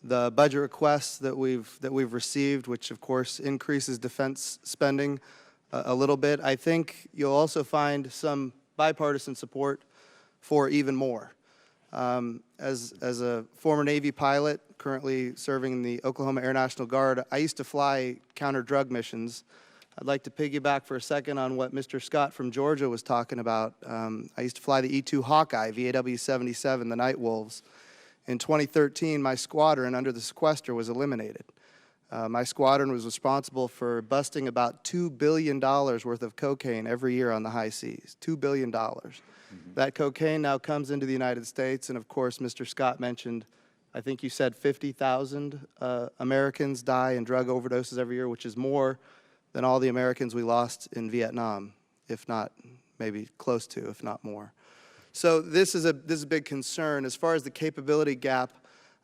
the budget requests that we've received, which of course increases defense spending a little bit. I think you'll also find some bipartisan support for even more. As a former Navy pilot, currently serving in the Oklahoma Air National Guard, I used to fly counter-drug missions. I'd like to piggyback for a second on what Mr. Scott from Georgia was talking about. I used to fly the E-2 Hawkeye, VAW-77, the Night Wolves. In 2013, my squadron under the sequester was eliminated. My squadron was responsible for busting about $2 billion worth of cocaine every year on the high seas, $2 billion. That cocaine now comes into the United States, and of course, Mr. Scott mentioned, I think you said 50,000 Americans die in drug overdoses every year, which is more than all the Americans we lost in Vietnam, if not maybe close to, if not more. So this is a big concern. As far as the capability gap,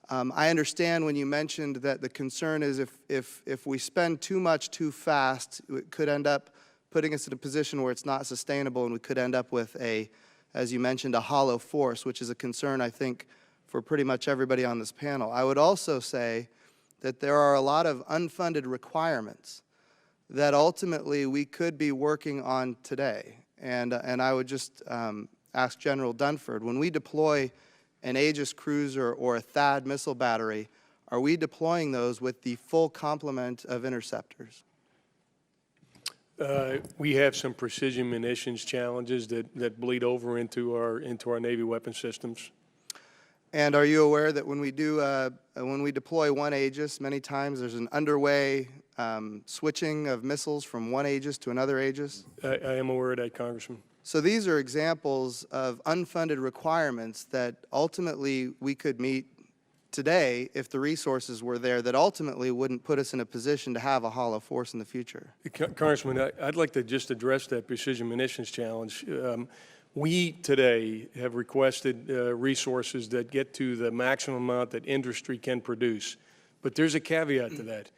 I understand when you mentioned that the concern is if we spend too much too fast, it could end up putting us in a position where it's not sustainable, and we could end up with as you mentioned, a hollow force, which is a concern, I think, for pretty much everybody on this panel. I would also say that there are a lot of unfunded requirements that ultimately we could be working on today. And I would just ask General Dunford, when we deploy an Aegis cruiser or a THAAD missile battery, are we deploying those with the full complement of interceptors? We have some precision munitions challenges that bleed over into our Navy weapon systems. And are you aware that when we deploy one Aegis, many times there's an underway switching of missiles from one Aegis to another Aegis? I am aware of that, Congressman. So these are examples of unfunded requirements that ultimately we could meet today if the resources were there, that ultimately wouldn't put us in a position to have a hollow force in the future. Congressman, I'd like to just address that precision munitions challenge. We today have requested resources that get to the maximum amount that industry can produce. But there's a caveat to that.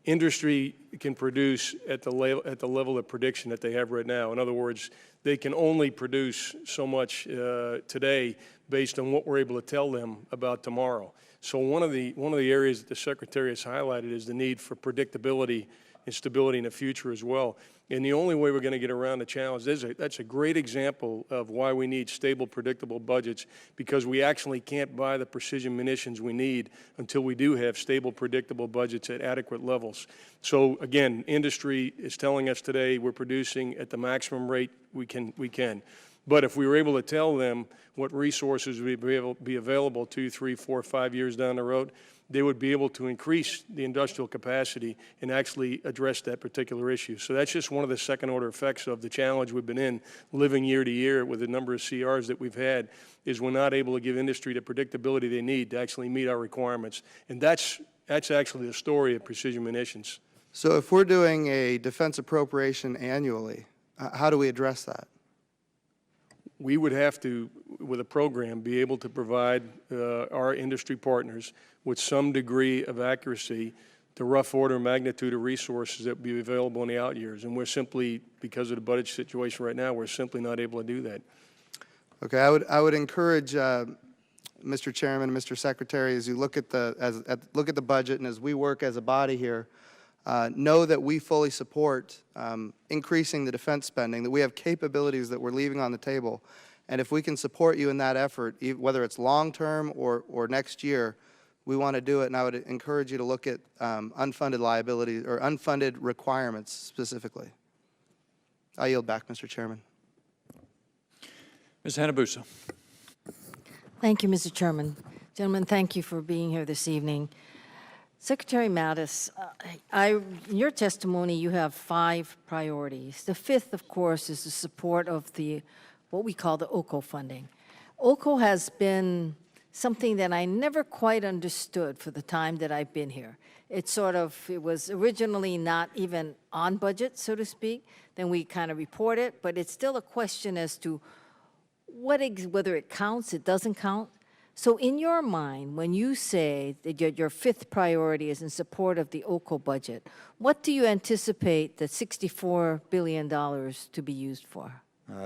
Industry can produce at the level of prediction that they have right now. In other words, they can only produce so much today based on what we're able to tell them about tomorrow. So one of the areas that the Secretary has highlighted is the need for predictability and stability in the future as well. And the only way we're going to get around the challenge, that's a great example of why we need stable, predictable budgets, because we actually can't buy the precision munitions we need until we do have stable, predictable budgets at adequate levels. So again, industry is telling us today we're producing at the maximum rate we can. But if we were able to tell them what resources would be available 2, 3, 4, 5 years down the road, they would be able to increase the industrial capacity and actually address that particular issue. So that's just one of the second-order effects of the challenge we've been in, living year to year with the number of CRs that we've had, is we're not able to give industry the predictability they need to actually meet our requirements. And that's actually the story of precision munitions. So if we're doing a defense appropriation annually, how do we address that? We would have to, with a program, be able to provide our industry partners with some degree of accuracy the rough order of magnitude of resources that would be available in the out years. And we're simply, because of the budget situation right now, we're simply not able to do that. Okay, I would encourage Mr. Chairman and Mr. Secretary, as you look at the budget and as we work as a body here, know that we fully support increasing the defense spending, that we have capabilities that we're leaving on the table. And if we can support you in that effort, whether it's long-term or next year, we want to do it. And I would encourage you to look at unfunded liabilities or unfunded requirements specifically. I yield back, Mr. Chairman. Ms. Hanabusa. Thank you, Mr. Chairman. Gentlemen, thank you for being here this evening. Secretary Mattis, in your testimony, you have 5 priorities. The 5th, of course, is the support of what we call the OCO funding. OCO has been something that I never quite understood for the time that I've been here. It was originally not even on budget, so to speak. Then we kind of report it, but it's still a question as to whether it counts, it doesn't count. So in your mind, when you say that your 5th priority is in support of the OCO budget, what do you anticipate the $64 billion to be used for?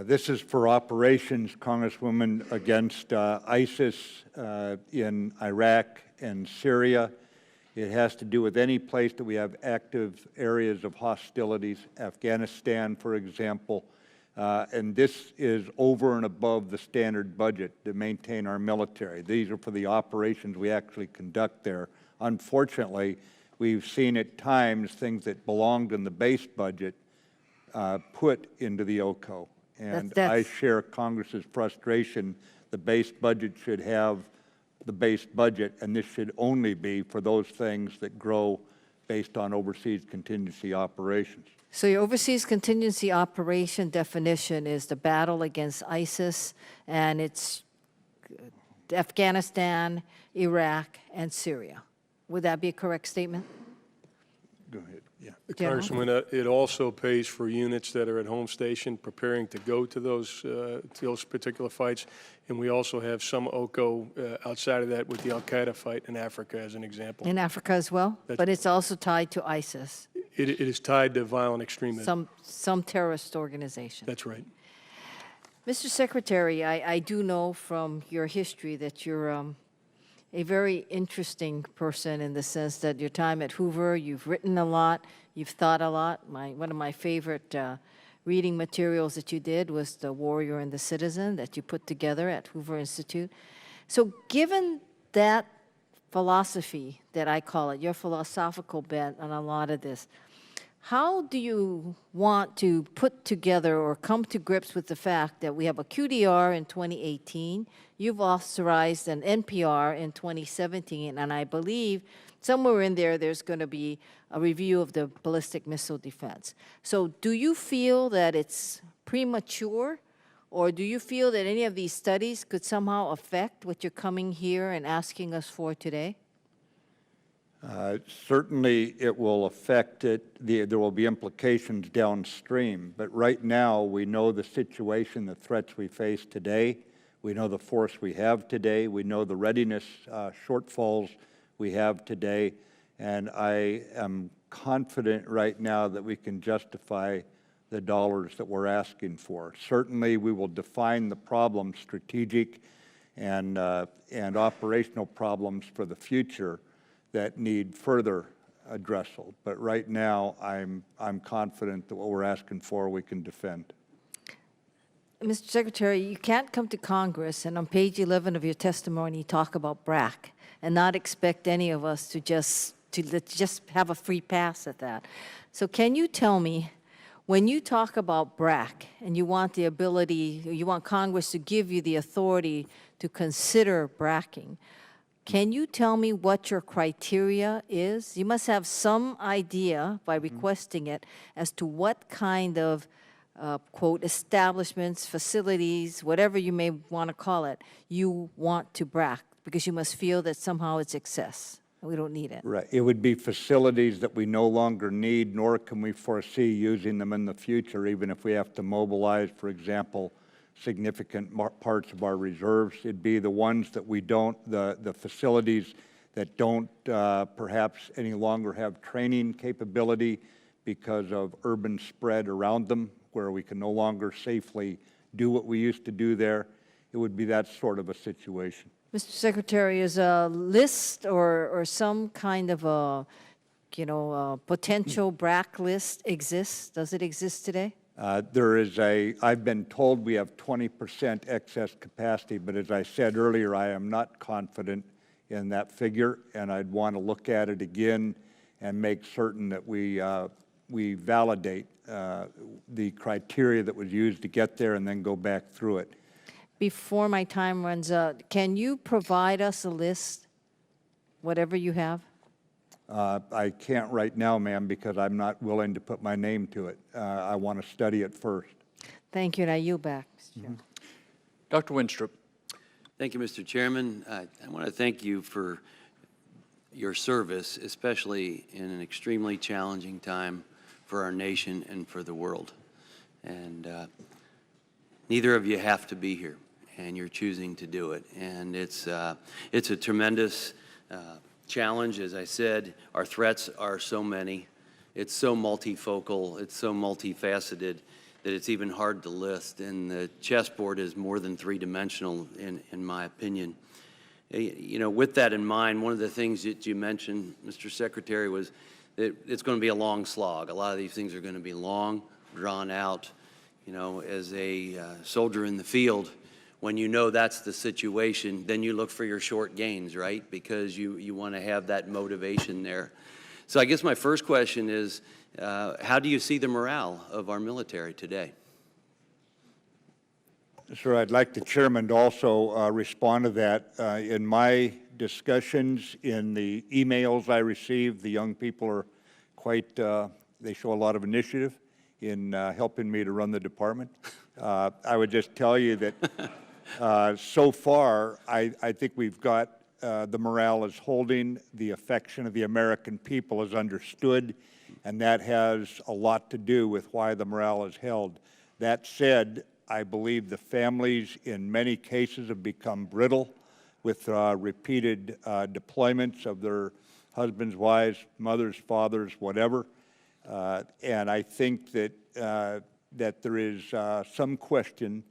This is for operations, Congresswoman, against ISIS in Iraq and Syria. It has to do with any place that we have active areas of hostilities, Afghanistan, for example. And this is over and above the standard budget to maintain our military. These are for the operations we actually conduct there. Unfortunately, we've seen at times things that belonged in the base budget put into the OCO. And I share Congress's frustration. The base budget should have the base budget, and this should only be for those things that grow based on overseas contingency operations. So your overseas contingency operation definition is the battle against ISIS, and it's Afghanistan, Iraq, and Syria. Would that be a correct statement? Go ahead. Yeah. Congressman, it also pays for units that are at home station preparing to go to those particular fights. And we also have some OCO outside of that with the al-Qaeda fight in Africa as an example. In Africa as well? But it's also tied to ISIS. It is tied to violent extremism. Some terrorist organization. That's right. Mr. Secretary, I do know from your history that you're a very interesting person in the sense that your time at Hoover, you've written a lot, you've thought a lot. One of my favorite reading materials that you did was The Warrior and the Citizen that you put together at Hoover Institute. So given that philosophy that I call it, your philosophical bent on a lot of this. How do you want to put together or come to grips with the fact that we have a QDR in 2018, you've authorized an NPR in 2017, and I believe somewhere in there there's going to be a review of the ballistic missile defense. So do you feel that it's premature, or do you feel that any of these studies could somehow affect what you're coming here and asking us for today? Certainly, it will affect it. There will be implications downstream. But right now, we know the situation, the threats we face today. We know the force we have today. We know the readiness shortfalls we have today. And I am confident right now that we can justify the dollars that we're asking for. Certainly, we will define the problems, strategic and operational problems for the future that need further addressal. But right now, I'm confident that what we're asking for, we can defend. Mr. Secretary, you can't come to Congress and on page 11 of your testimony talk about BRAC and not expect any of us to just have a free pass at that. So can you tell me, when you talk about BRAC and you want the ability, you want Congress to give you the authority to consider bracking, can you tell me what your criteria is? You must have some idea by requesting it as to what kind of, quote, establishments, facilities, whatever you may want to call it, you want to brack, because you must feel that somehow it's excess. We don't need it. Right. It would be facilities that we no longer need, nor can we foresee using them in the future, even if we have to mobilize, for example, significant parts of our reserves. It'd be the ones that we don't, the facilities that don't perhaps any longer have training capability because of urban spread around them, where we can no longer safely do what we used to do there. It would be that sort of a situation. Mr. Secretary, is a list or some kind of a, potential BRAC list exists? Does it exist today? I've been told we have 20% excess capacity, but as I said earlier, I am not confident in that figure, and I'd want to look at it again and make certain that we validate the criteria that was used to get there and then go back through it. Before my time runs out, can you provide us a list, whatever you have? I can't right now, ma'am, because I'm not willing to put my name to it. I want to study it first. Thank you, and I yield back, Mr. Chairman. Dr. Winstrup. Thank you, Mr. Chairman. I want to thank you for your service, especially in an extremely challenging time for our nation and for the world. And neither of you have to be here, and you're choosing to do it. And it's a tremendous challenge. As I said, our threats are so many. It's so multifocal, it's so multifaceted that it's even hard to list. And the chessboard is more than three-dimensional, in my opinion. With that in mind, one of the things that you mentioned, Mr. Secretary, was that it's going to be a long slog. A lot of these things are going to be long, drawn out. As a soldier in the field, when you know that's the situation, then you look for your short gains, right? Because you want to have that motivation there. So I guess my first question is, how do you see the morale of our military today? Sir, I'd like the chairman to also respond to that. In my discussions, in the emails I received, the young people are quite, they show a lot of initiative in helping me to run the department. I would just tell you that so far, I think we've got the morale is holding, the affection of the American people is understood, and that has a lot to do with why the morale is held. That said, I believe the families in many cases have become brittle with repeated deployments of their husbands, wives, mothers, fathers, whatever. And I think that, that there is some question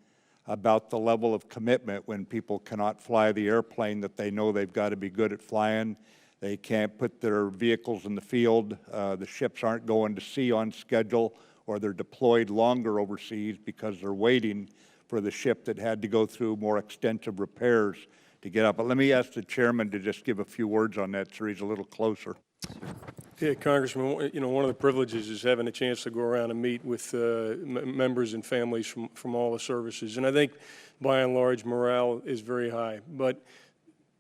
about the level of commitment when people cannot fly the airplane that they know they've got to be good at flying. They can't put their vehicles in the field. The ships aren't going to sea on schedule, or they're deployed longer overseas because they're waiting for the ship that had to go through more extensive repairs to get up. But let me ask the chairman to just give a few words on that so he's a little closer. Yeah, Congressman, you know, one of the privileges is having a chance to go around and meet with members and families from all the services. And I think, by and large, morale is very high. But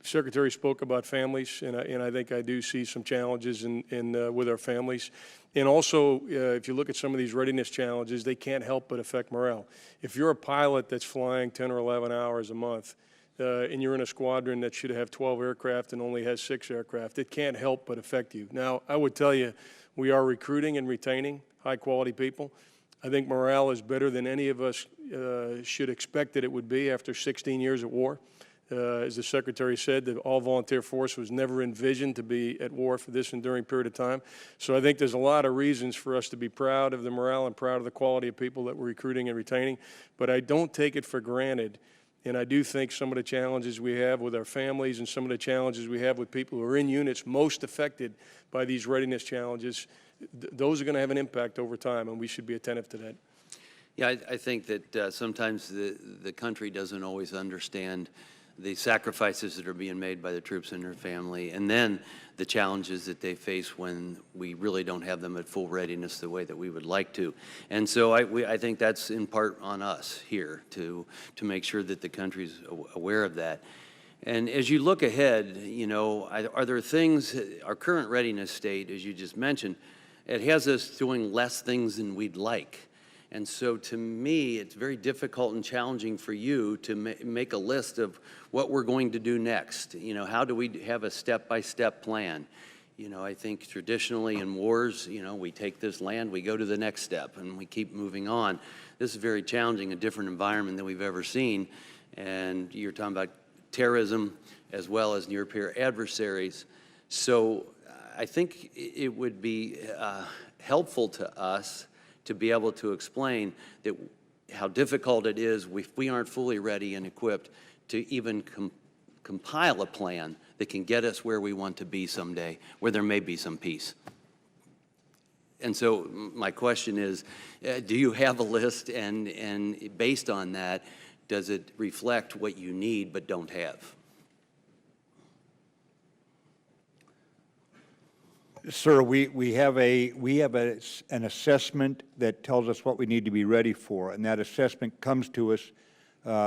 Secretary spoke about families, and I think I do see some challenges with our families. And also, if you look at some of these readiness challenges, they can't help but affect morale. If you're a pilot that's flying 10 or 11 hours a month, and you're in a squadron that should have 12 aircraft and only has 6 aircraft, it can't help but affect you. Now, I would tell you, we are recruiting and retaining high-quality people. I think morale is better than any of us should expect that it would be after 16 years at war. As the Secretary said, the all-volunteer force was never envisioned to be at war for this enduring period of time. So I think there's a lot of reasons for us to be proud of the morale and proud of the quality of people that we're recruiting and retaining. But I don't take it for granted. And I do think some of the challenges we have with our families and some of the challenges we have with people who are in units most affected by these readiness challenges, those are going to have an impact over time, and we should be attentive to that. Yeah, I think that sometimes the country doesn't always understand the sacrifices that are being made by the troops and their family, and then the challenges that they face when we really don't have them at full readiness the way that we would like to. And so I think that's in part on us here to make sure that the country's aware of that. And as you look ahead, you know, are there things, our current readiness state, as you just mentioned, it has us doing less things than we'd like. And so to me, it's very difficult and challenging for you to make a list of what we're going to do next. You know, how do we have a step-by-step plan? You know, I think traditionally in wars, you know, we take this land, we go to the next step, and we keep moving on. This is very challenging, a different environment than we've ever seen. And you're talking about terrorism as well as near-peer adversaries. So I think it would be helpful to us to be able to explain that how difficult it is if we aren't fully ready and equipped to even compile a plan that can get us where we want to be someday, where there may be some peace. And so my question is, do you have a list, and based on that, does it reflect what you need but don't have? Sir, we have an assessment that tells us what we need to be ready for, and that assessment comes to us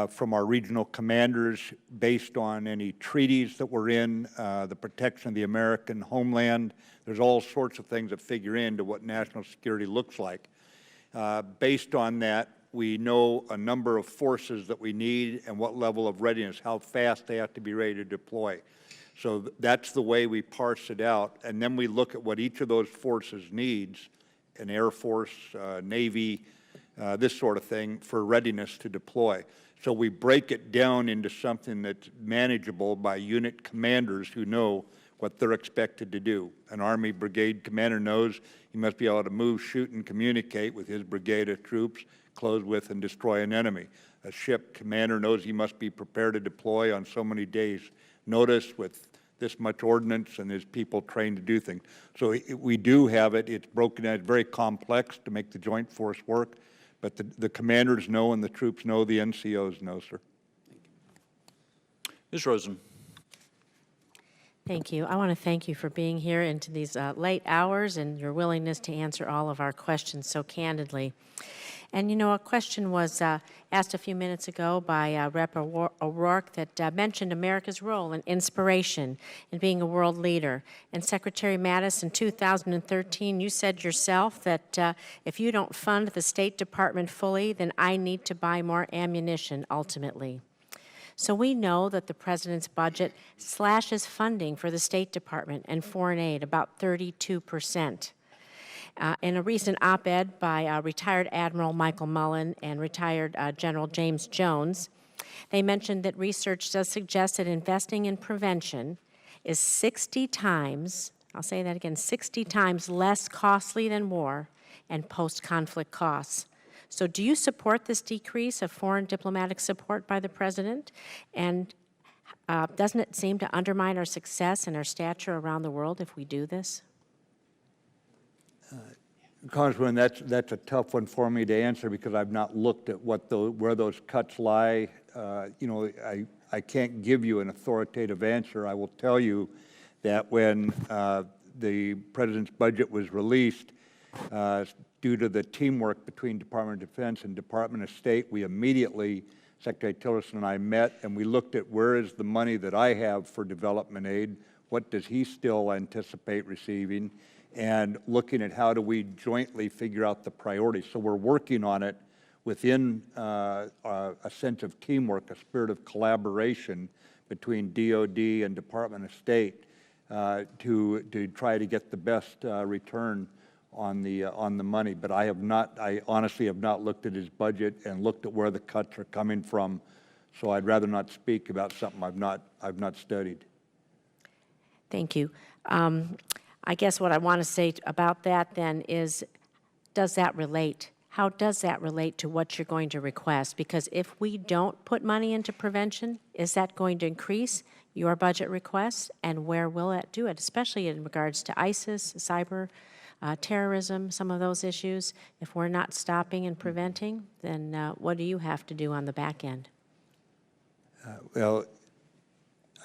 from our regional commanders based on any treaties that we're in, the protection of the American homeland. There's all sorts of things that figure into what national security looks like. Based on that, we know a number of forces that we need and what level of readiness, how fast they have to be ready to deploy. So that's the way we parse it out, and then we look at what each of those forces needs, an Air Force, Navy, this sort of thing, for readiness to deploy. So we break it down into something that's manageable by unit commanders who know what they're expected to do. An Army brigade commander knows he must be able to move, shoot, and communicate with his brigade of troops, close with and destroy an enemy. A ship commander knows he must be prepared to deploy on so many days' notice with this much ordnance and his people trained to do things. So we do have it. It's broken down. It's very complex to make the joint force work, but the commanders know and the troops know, the NCOs know, sir. Ms. Rosen. Thank you. I want to thank you for being here into these late hours and your willingness to answer all of our questions so candidly. And, you know, a question was asked a few minutes ago by Rep. O'Rourke that mentioned America's role and inspiration in being a world leader. And Secretary Mattis, in 2013, you said yourself that if you don't fund the State Department fully, then I need to buy more ammunition, ultimately. So we know that the President's budget slashes funding for the State Department and foreign aid about 32%. In a recent op-ed by retired Admiral Michael Mullen and retired General James Jones, they mentioned that research does suggest that investing in prevention is 60 times, I'll say that again, 60 times less costly than war and post-conflict costs. So do you support this decrease of foreign diplomatic support by the President? And doesn't it seem to undermine our success and our stature around the world if we do this? Congressman, that's a tough one for me to answer because I've not looked at what where those cuts lie. You know, I can't give you an authoritative answer. I will tell you that when the President's budget was released, due to the teamwork between Department of Defense and Department of State, we immediately, Secretary Tillerson and I met, and we looked at where is the money that I have for development aid, what does he still anticipate receiving, and looking at how do we jointly figure out the priorities. So we're working on it within a sense of teamwork, a spirit of collaboration between DOD and Department of State to try to get the best return on the money. But I honestly have not looked at his budget and looked at where the cuts are coming from. So I'd rather not speak about something I've not studied. Thank you. I guess what I want to say about that then is, does that relate? How does that relate to what you're going to request? Because if we don't put money into prevention, is that going to increase your budget requests? And where will it do it, especially in regards to ISIS, cyber, terrorism, some of those issues? If we're not stopping and preventing, then what do you have to do on the back end? Well,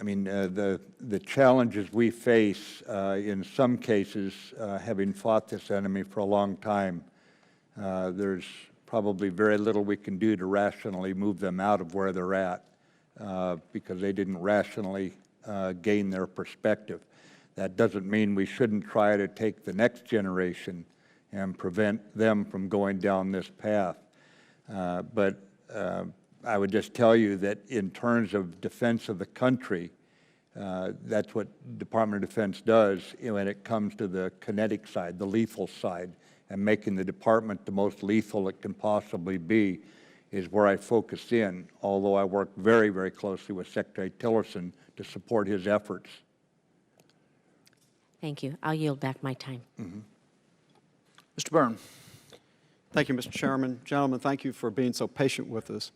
I mean, the challenges we face in some cases, having fought this enemy for a long time, there's probably very little we can do to rationally move them out of where they're at because they didn't rationally gain their perspective. That doesn't mean we shouldn't try to take the next generation and prevent them from going down this path. But I would just tell you that in terms of defense of the country, that's what Department of Defense does when it comes to the kinetic side, the lethal side, and making the department the most lethal it can possibly be is where I focus in, although I work very, very closely with Secretary Tillerson to support his efforts. Thank you. I'll yield back my time. Mr. Byrne. Thank you, Mr. Chairman. Gentlemen, thank you for being so patient with us.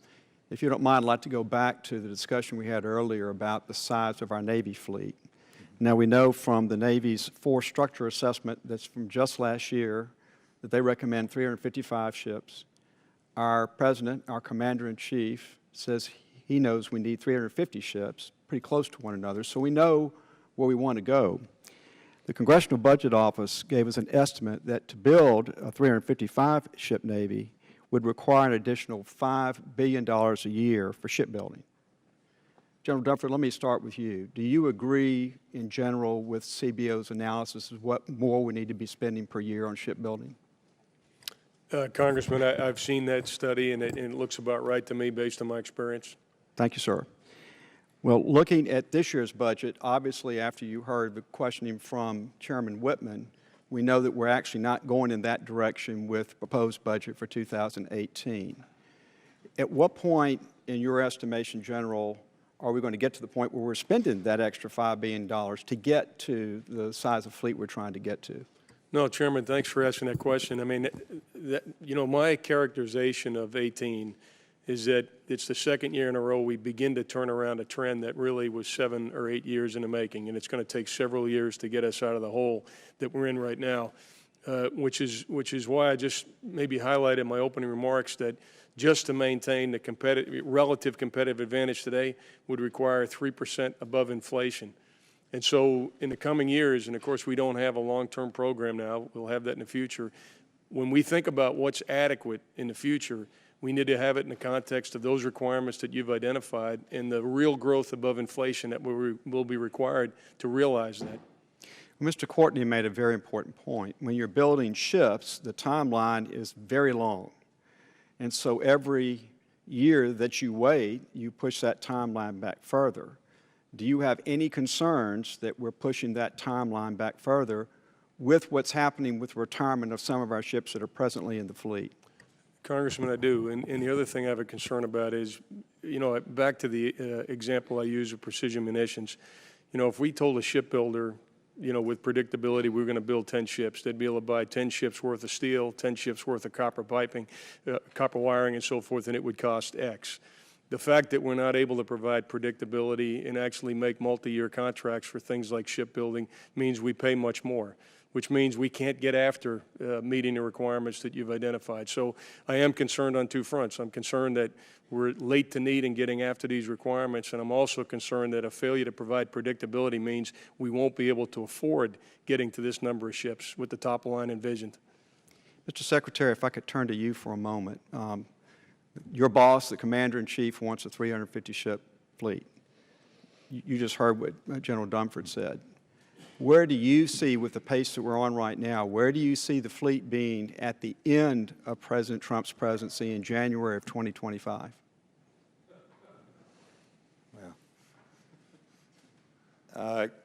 If you don't mind, I'd like to go back to the discussion we had earlier about the size of our Navy fleet. Now, we know from the Navy's force structure assessment that's from just last year that they recommend 355 ships. Our president, our commander-in-chief, says he knows we need 350 ships, pretty close to one another, so we know where we want to go. The Congressional Budget Office gave us an estimate that to build a 355-ship Navy would require an additional $5 billion a year for shipbuilding. General Dunford, let me start with you. Do you agree in general with CBO's analysis of what more we need to be spending per year on shipbuilding? Congressman, I've seen that study, and it looks about right to me based on my experience. Thank you, sir. Well, looking at this year's budget, obviously after you heard the questioning from Chairman Whitman, we know that we're actually not going in that direction with the proposed budget for 2018. At what point, in your estimation, General, are we going to get to the point where we're spending that extra $5 billion to get to the size of fleet we're trying to get to? No, Chairman, thanks for asking that question. I mean, my characterization of 18 is that it's the second year in a row we begin to turn around a trend that really was 7 or 8 years in the making, and it's going to take several years to get us out of the hole that we're in right now, which is why I just maybe highlighted in my opening remarks that just to maintain the relative competitive advantage today would require 3% above inflation. And so in the coming years, and of course we don't have a long-term program now, we'll have that in the future, when we think about what's adequate in the future, we need to have it in the context of those requirements that you've identified and the real growth above inflation that will be required to realize that. Well, Mr. Courtney made a very important point. When you're building ships, the timeline is very long. And so every year that you wait, you push that timeline back further. Do you have any concerns that we're pushing that timeline back further with what's happening with retirement of some of our ships that are presently in the fleet? Congressman, I do. And the other thing I have a concern about is, back to the example I use of precision munitions, if we told a shipbuilder, with predictability, we were going to build 10 ships, they'd be able to buy 10 ships worth of steel, 10 ships worth of copper piping, copper wiring, and so forth, and it would cost X. The fact that we're not able to provide predictability and actually make multi-year contracts for things like shipbuilding means we pay much more. which means we can't get after meeting the requirements that you've identified. So I am concerned on two fronts. I'm concerned that we're late to need in getting after these requirements, and I'm also concerned that a failure to provide predictability means we won't be able to afford getting to this number of ships with the top line envisioned. Mr. Secretary, if I could turn to you for a moment. Your boss, the Commander-in-Chief, wants a 350-ship fleet. You just heard what General Dunford said. Where do you see, with the pace that we're on right now, where do you see the fleet being at the end of President Trump's presidency in January of 2025?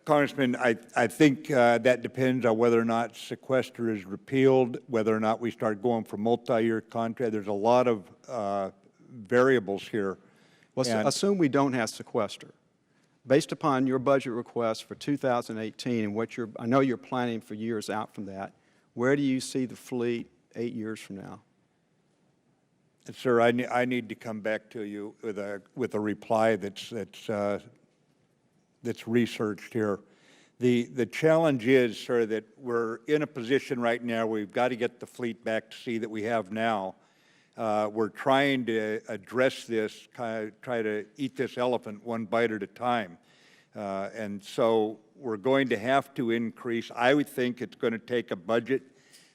Congressman, I think that depends on whether or not sequester is repealed, whether or not we start going for multi-year contract. There's a lot of variables here. Well, assume we don't have sequester. Based upon your budget request for 2018 and what I know you're planning for years out from that, where do you see the fleet 8 years from now? Sir, I need to come back to you with a reply that's researched here. The challenge is, sir, that we're in a position right now where we've got to get the fleet back to sea that we have now. We're trying to address this, try to eat this elephant one bite at a time. And so we're going to have to increase. I would think it's going to take a budget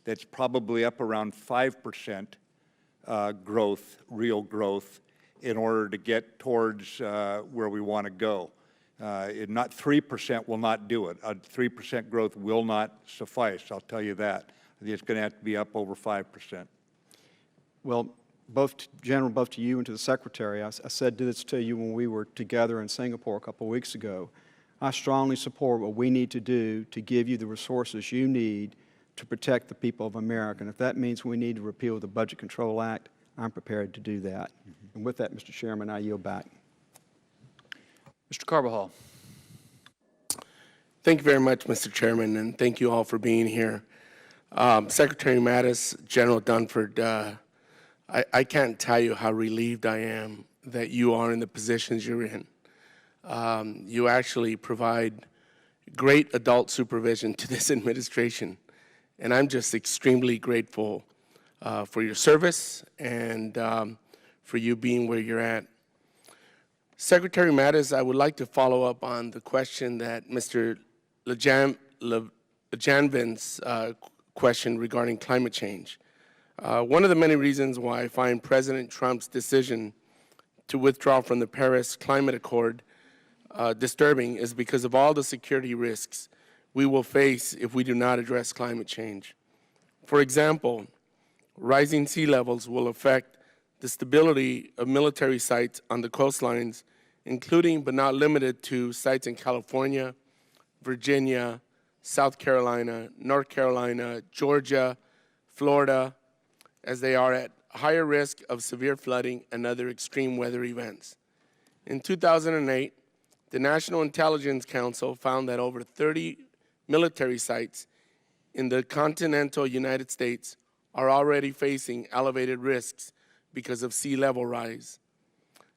that's probably up around 5% growth, real growth, in order to get towards where we want to go. Not 3% will not do it. 3% growth will not suffice, I'll tell you that. I think it's going to have to be up over 5%. Well, General, both to you and to the Secretary, I said this to you when we were together in Singapore a couple of weeks ago. I strongly support what we need to do to give you the resources you need to protect the people of America. And if that means we need to repeal the Budget Control Act, I'm prepared to do that. And with that, Mr. Chairman, I yield back. Mr. Carbajal. Thank you very much, Mr. Chairman, and thank you all for being here. Secretary Mattis, General Dunford, I can't tell you how relieved I am that you are in the positions you're in. You actually provide great adult supervision to this administration, and I'm just extremely grateful for your service and for you being where you're at. Secretary Mattis, I would like to follow up on the question that Mr. Lejanvin's question regarding climate change. One of the many reasons why I find President Trump's decision to withdraw from the Paris Climate Accord disturbing is because of all the security risks we will face if we do not address climate change. For example, rising sea levels will affect the stability of military sites on the coastlines, including but not limited to sites in California, Virginia, South Carolina, North Carolina, Georgia, Florida, as they are at higher risk of severe flooding and other extreme weather events. In 2008, the National Intelligence Council found that over 30 military sites in the continental United States are already facing elevated risks because of sea level rise.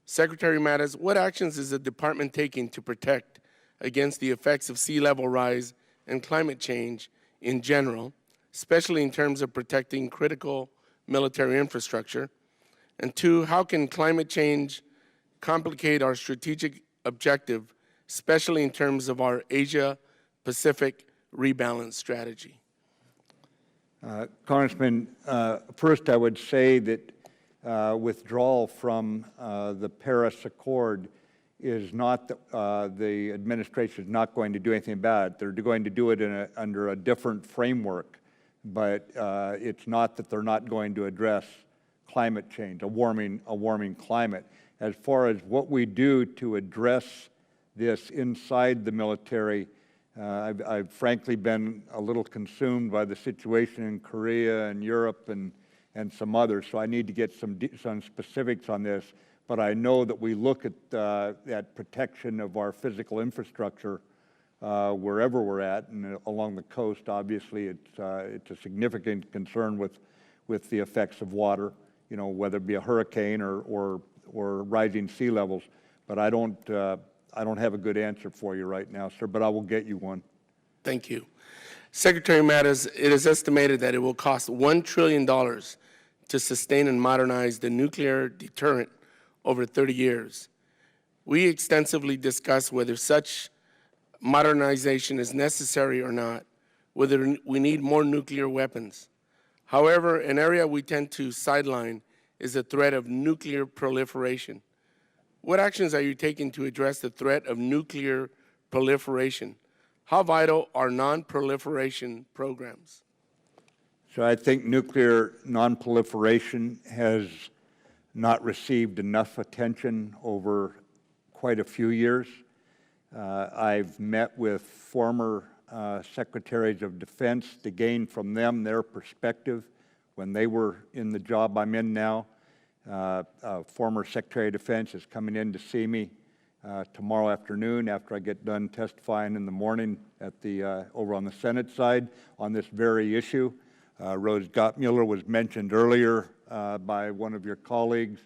Secretary Mattis, what actions is the department taking to protect against the effects of sea level rise and climate change in general, especially in terms of protecting critical military infrastructure? And two, how can climate change complicate our strategic objective, especially in terms of our Asia-Pacific rebalance strategy? Congressman, first I would say that withdrawal from the Paris Accord is not, the administration is not going to do anything about it. They're going to do it under a different framework, but it's not that they're not going to address climate change, a warming climate. As far as what we do to address this inside the military, I've frankly been a little consumed by the situation in Korea and Europe and some others, so I need to get some specifics on this. But I know that we look at that protection of our physical infrastructure wherever we're at, and along the coast, obviously, it's a significant concern with the effects of water, you know, whether it be a hurricane or rising sea levels. But I don't have a good answer for you right now, sir, but I will get you one. Thank you. Secretary Mattis, it is estimated that it will cost $1 trillion to sustain and modernize the nuclear deterrent over 30 years. We extensively discussed whether such modernization is necessary or not, whether we need more nuclear weapons. However, an area we tend to sideline is the threat of nuclear proliferation. What actions are you taking to address the threat of nuclear proliferation? How vital are non-proliferation programs? So I think nuclear non-proliferation has not received enough attention over quite a few years. I've met with former secretaries of defense to gain from them their perspective when they were in the job I'm in now. Former Secretary of Defense is coming in to see me tomorrow afternoon after I get done testifying in the morning at the over on the Senate side on this very issue. Rose Gottmuller was mentioned earlier by one of your colleagues.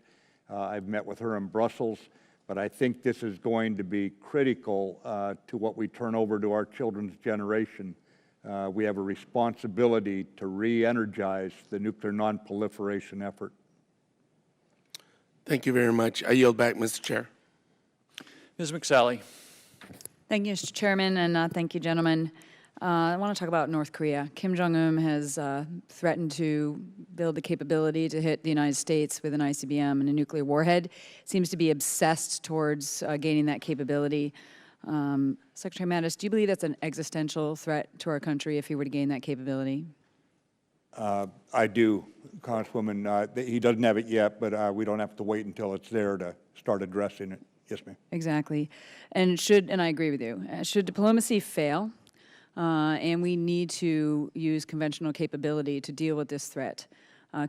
I've met with her in Brussels, but I think this is going to be critical to what we turn over to our children's generation. We have a responsibility to re-energize the nuclear non-proliferation effort. Thank you very much. I yield back, Mr. Chair. Ms. McSally. Thank you, Mr. Chairman, and thank you, gentlemen. I want to talk about North Korea. Kim Jong-un has threatened to build the capability to hit the United States with an ICBM and a nuclear warhead. Seems to be obsessed towards gaining that capability. Secretary Mattis, do you believe that's an existential threat to our country if he were to gain that capability? I do, Congresswoman. He doesn't have it yet, but we don't have to wait until it's there to start addressing it. Yes, ma'am. Exactly. And I agree with you, should diplomacy fail, and we need to use conventional capability to deal with this threat,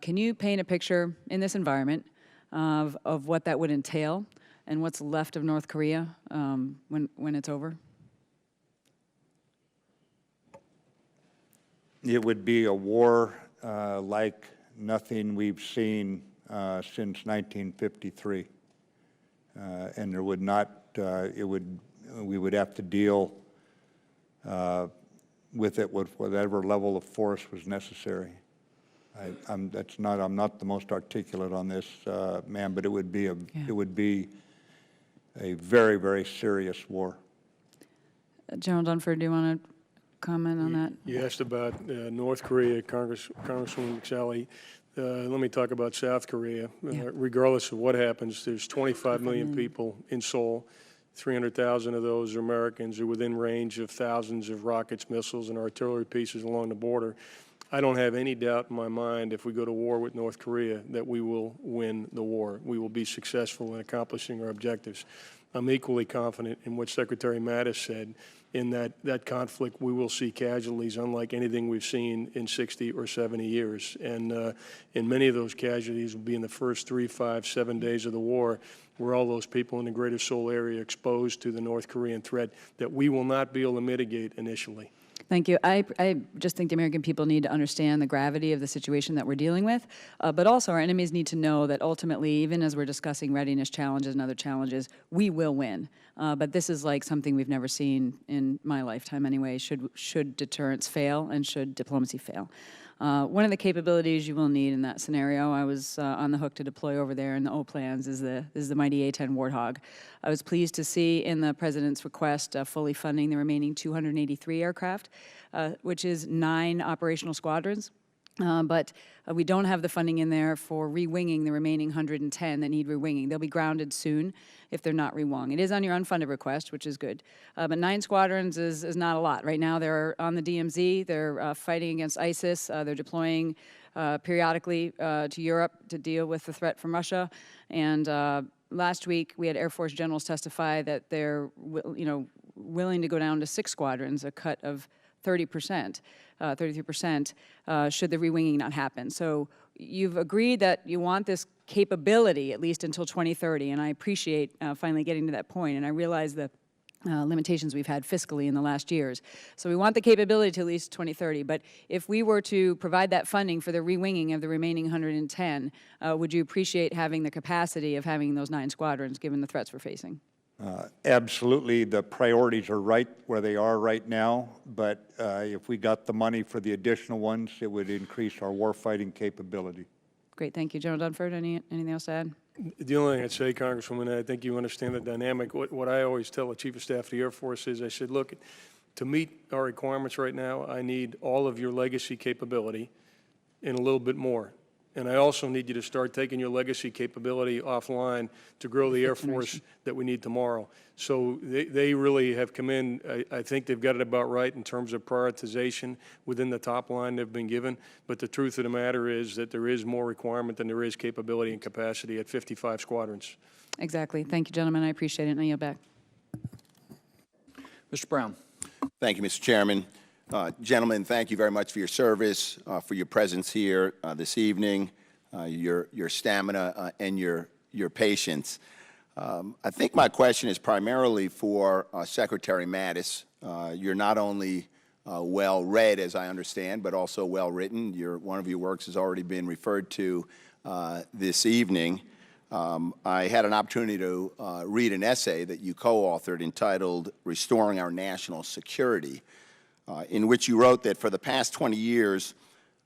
can you paint a picture in this environment of what that would entail and what's left of North Korea when it's over? It would be a war like nothing we've seen since 1953. And there would not, we would have to deal with it with whatever level of force was necessary. I'm not the most articulate on this, ma'am, but it would be a very, very serious war. General Dunford, do you want to comment on that? You asked about North Korea, Congresswoman McSally. Let me talk about South Korea. Regardless of what happens, there's 25 million people in Seoul. 300,000 of those are Americans who are within range of thousands of rockets, missiles, and artillery pieces along the border. I don't have any doubt in my mind if we go to war with North Korea that we will win the war. We will be successful in accomplishing our objectives. I'm equally confident in what Secretary Mattis said. In that conflict, we will see casualties unlike anything we've seen in 60 or 70 years. And in many of those casualties will be in the first 3, 5, 7 days of the war, where all those people in the greater Seoul area exposed to the North Korean threat that we will not be able to mitigate initially. Thank you. I just think the American people need to understand the gravity of the situation that we're dealing with, but also our enemies need to know that ultimately, even as we're discussing readiness challenges and other challenges, we will win. But this is like something we've never seen in my lifetime anyway, should deterrence fail and should diplomacy fail. One of the capabilities you will need in that scenario, I was on the hook to deploy over there in the O plans, is the mighty A-10 Warthog. I was pleased to see in the President's request fully funding the remaining 283 aircraft, which is 9 operational squadrons. But we don't have the funding in there for re-winging the remaining 110 that need re-winging. They'll be grounded soon if they're not re-wung. It is on your unfunded request, which is good. But 9 squadrons is not a lot. Right now they're on the DMZ. They're fighting against ISIS. They're deploying periodically to Europe to deal with the threat from Russia. And last week we had Air Force generals testify that they're willing to go down to 6 squadrons, a cut of 30%, 33%, should the re-winging not happen. So you've agreed that you want this capability at least until 2030, and I appreciate finally getting to that point, and I realize the limitations we've had fiscally in the last years. So we want the capability to at least 2030, but if we were to provide that funding for the re-winging of the remaining 110, would you appreciate having the capacity of having those 9 squadrons given the threats we're facing? Absolutely, the priorities are right where they are right now, but if we got the money for the additional ones, it would increase our warfighting capability. Great, thank you. General Dunford, anything else to add? The only thing I'd say, Congresswoman, I think you understand the dynamic. What I always tell the Chief of Staff of the Air Force is, I said, look, to meet our requirements right now, I need all of your legacy capability and a little bit more. And I also need you to start taking your legacy capability offline to grow the Air Force that we need tomorrow. So they really have come in, I think they've got it about right in terms of prioritization within the top line they've been given. But the truth of the matter is that there is more requirement than there is capability and capacity at 55 squadrons. Exactly. Thank you, gentlemen. I appreciate it. And I yield back. Mr. Brown. Thank you, Mr. Chairman. Gentlemen, thank you very much for your service, for your presence here this evening, your stamina, and your patience. I think my question is primarily for Secretary Mattis. You're not only well-read, as I understand, but also well-written. One of your works has already been referred to this evening. I had an opportunity to read an essay that you co-authored entitled Restoring Our National Security, in which you wrote that for the past 20 years,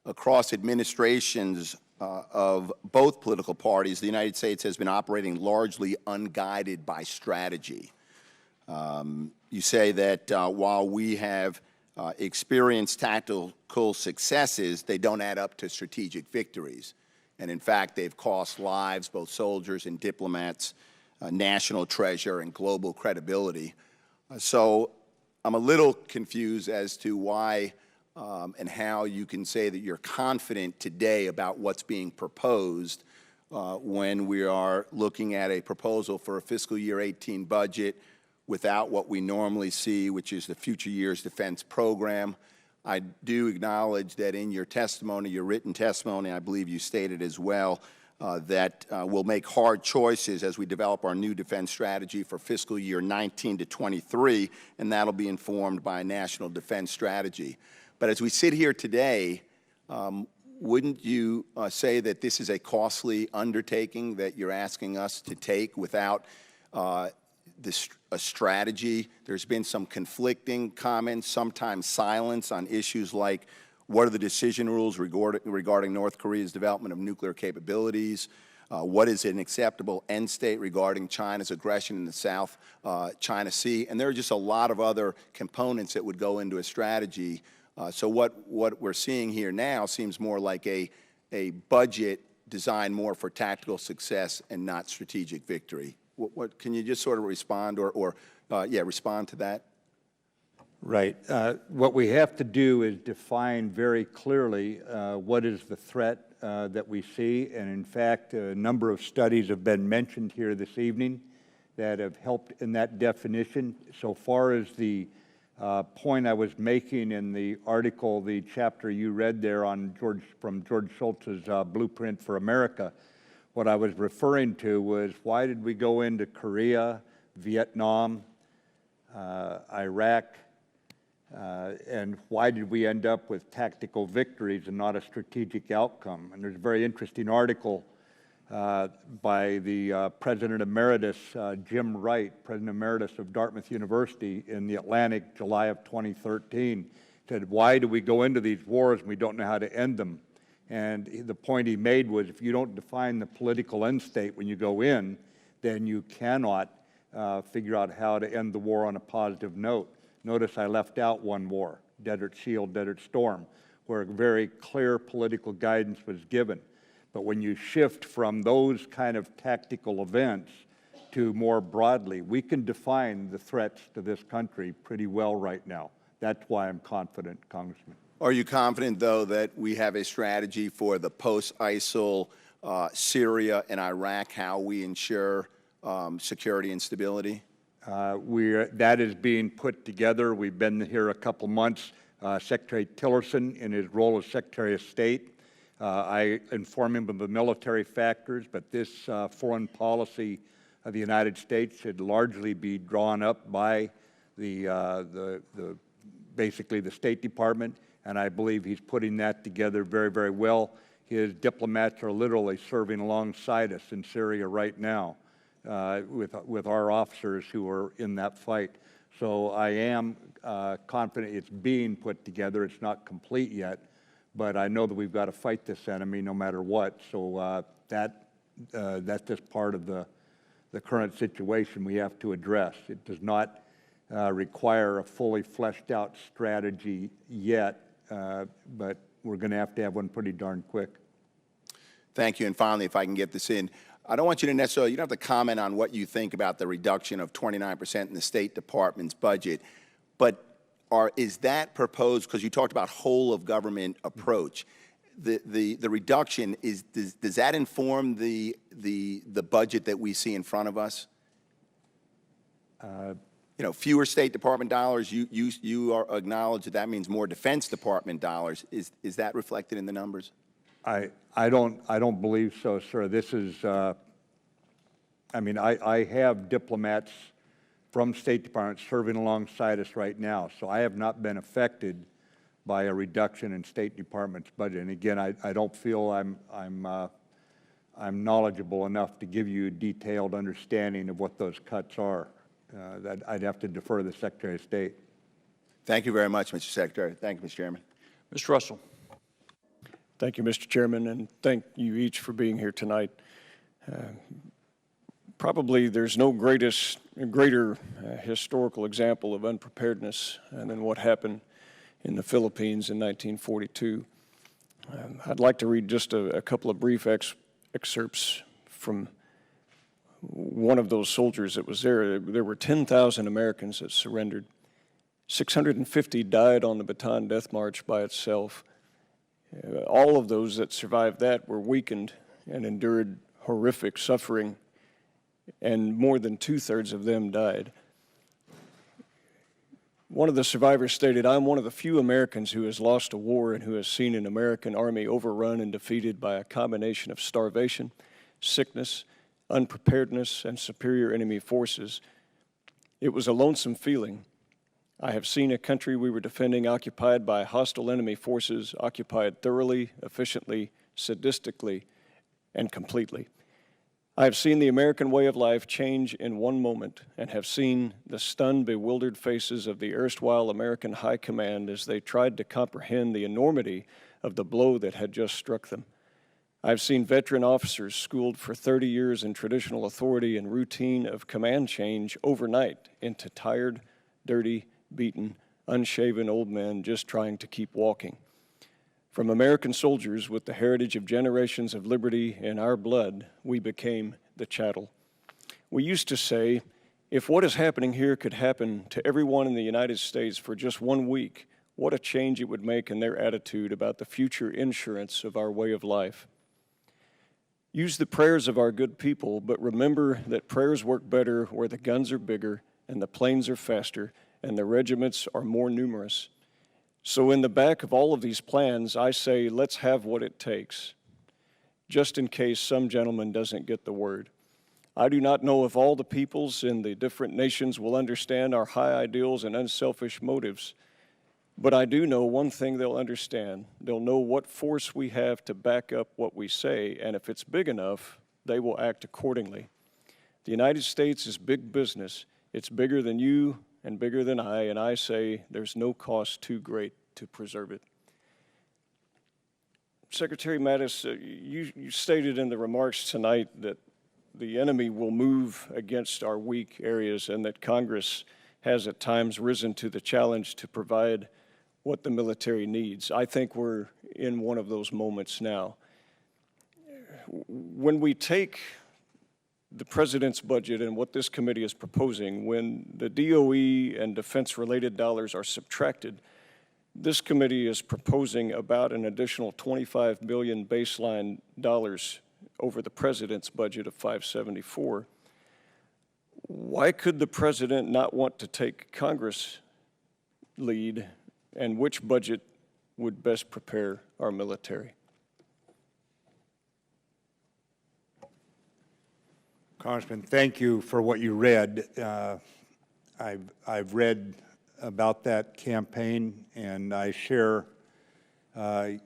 across administrations of both political parties, the United States has been operating largely unguided by strategy. You say that while we have experienced tactical successes, they don't add up to strategic victories. And in fact, they've cost lives, both soldiers and diplomats, national treasure and global credibility. So I'm a little confused as to why and how you can say that you're confident today about what's being proposed when we are looking at a proposal for a fiscal year 18 budget without what we normally see, which is the future years defense program. I do acknowledge that in your testimony, your written testimony, I believe you stated as well, that we'll make hard choices as we develop our new defense strategy for fiscal year 19 to 23, and that'll be informed by a national defense strategy. But as we sit here today, wouldn't you say that this is a costly undertaking that you're asking us to take without a strategy? There's been some conflicting comments, sometimes silence on issues like what are the decision rules regarding North Korea's development of nuclear capabilities? What is an acceptable end state regarding China's aggression in the South China Sea? And there are just a lot of other components that would go into a strategy. So what we're seeing here now seems more like a budget designed more for tactical success and not strategic victory. What can you just sort of respond respond to that? Right. What we have to do is define very clearly what is the threat that we see. And in fact, a number of studies have been mentioned here this evening that have helped in that definition. So far as the point I was making in the article, the chapter you read there on from George Shultz's Blueprint for America, what I was referring to was why did we go into Korea, Vietnam, Iraq, and why did we end up with tactical victories and not a strategic outcome? And there's a very interesting article by the President Emeritus, Jim Wright, President Emeritus of Dartmouth University in the Atlantic, July of 2013, said, why do we go into these wars and we don't know how to end them? And the point he made was if you don't define the political end state when you go in, then you cannot figure out how to end the war on a positive note. Notice I left out one war, Desert Shield, Desert Storm, where very clear political guidance was given. But when you shift from those kind of tactical events to more broadly, we can define the threats to this country pretty well right now. That's why I'm confident, Congressman. Are you confident, though, that we have a strategy for the post-ISIL Syria and Iraq, how we ensure security and stability? That is being put together. We've been here a couple months. Secretary Tillerson, in his role as Secretary of State, I inform him of the military factors, but this foreign policy of the United States should largely be drawn up by basically the State Department, and I believe he's putting that together very, very well. His diplomats are literally serving alongside us in Syria right now. with our officers who are in that fight. So I am confident it's being put together. It's not complete yet, but I know that we've got to fight this enemy no matter what. So that's just part of the current situation we have to address. It does not require a fully fleshed out strategy yet, but we're going to have one pretty darn quick. Thank you. And finally, if I can get this in, I don't want you to necessarily, you don't have to comment on what you think about the reduction of 29% in the State Department's budget, but is that proposed, because you talked about whole of government approach, the reduction, does that inform the budget that we see in front of us? You know, fewer State Department dollars, you acknowledge that means more Defense Department dollars. Is that reflected in the numbers? I don't believe so, sir. This is, I mean, I have diplomats from State Department serving alongside us right now, so I have not been affected by a reduction in State Department's budget. And again, I don't feel I'm knowledgeable enough to give you a detailed understanding of what those cuts are. That I'd have to defer to the Secretary of State. Thank you very much, Mr. Secretary. Thank you, Mr. Chairman. Mr. Russell. Thank you, Mr. Chairman, and thank you each for being here tonight. Probably there's no greater historical example of unpreparedness than what happened in the Philippines in 1942. I'd like to read just a couple of brief excerpts from one of those soldiers that was there. There were 10,000 Americans that surrendered. 650 died on the Bataan Death March by itself. All of those that survived that were weakened and endured horrific suffering, and more than 2/3 of them died. One of the survivors stated, "I'm one of the few Americans who has lost a war and who has seen an American army overrun and defeated by a combination of starvation, sickness, unpreparedness, and superior enemy forces. It was a lonesome feeling. I have seen a country we were defending occupied by hostile enemy forces, occupied thoroughly, efficiently, sadistically, and completely. I have seen the American way of life change in one moment and have seen the stunned, bewildered faces of the erstwhile American High Command as they tried to comprehend the enormity of the blow that had just struck them. I've seen veteran officers schooled for 30 years in traditional authority and routine of command change overnight into tired, dirty, beaten, unshaven old men just trying to keep walking. From American soldiers with the heritage of generations of liberty in our blood, we became the chattel. We used to say, if what is happening here could happen to everyone in the United States for just 1 week, what a change it would make in their attitude about the future insurance of our way of life. Use the prayers of our good people, but remember that prayers work better where the guns are bigger and the planes are faster and the regiments are more numerous. So in the back of all of these plans, I say, let's have what it takes, just in case some gentleman doesn't get the word. I do not know if all the peoples in the different nations will understand our high ideals and unselfish motives, but I do know one thing they'll understand. They'll know what force we have to back up what we say, and if it's big enough, they will act accordingly. The United States is big business. It's bigger than you and bigger than I, and I say there's no cost too great to preserve it. Secretary Mattis, you stated in the remarks tonight that the enemy will move against our weak areas and that Congress has at times risen to the challenge to provide what the military needs. I think we're in one of those moments now. When we take the President's budget and what this committee is proposing, when the DOE and defense-related dollars are subtracted, this committee is proposing about an additional $25 billion baseline dollars over the President's budget of $574. Why could the President not want to take Congress lead, and which budget would best prepare our military? Congressman, thank you for what you read. I've read about that campaign, and I share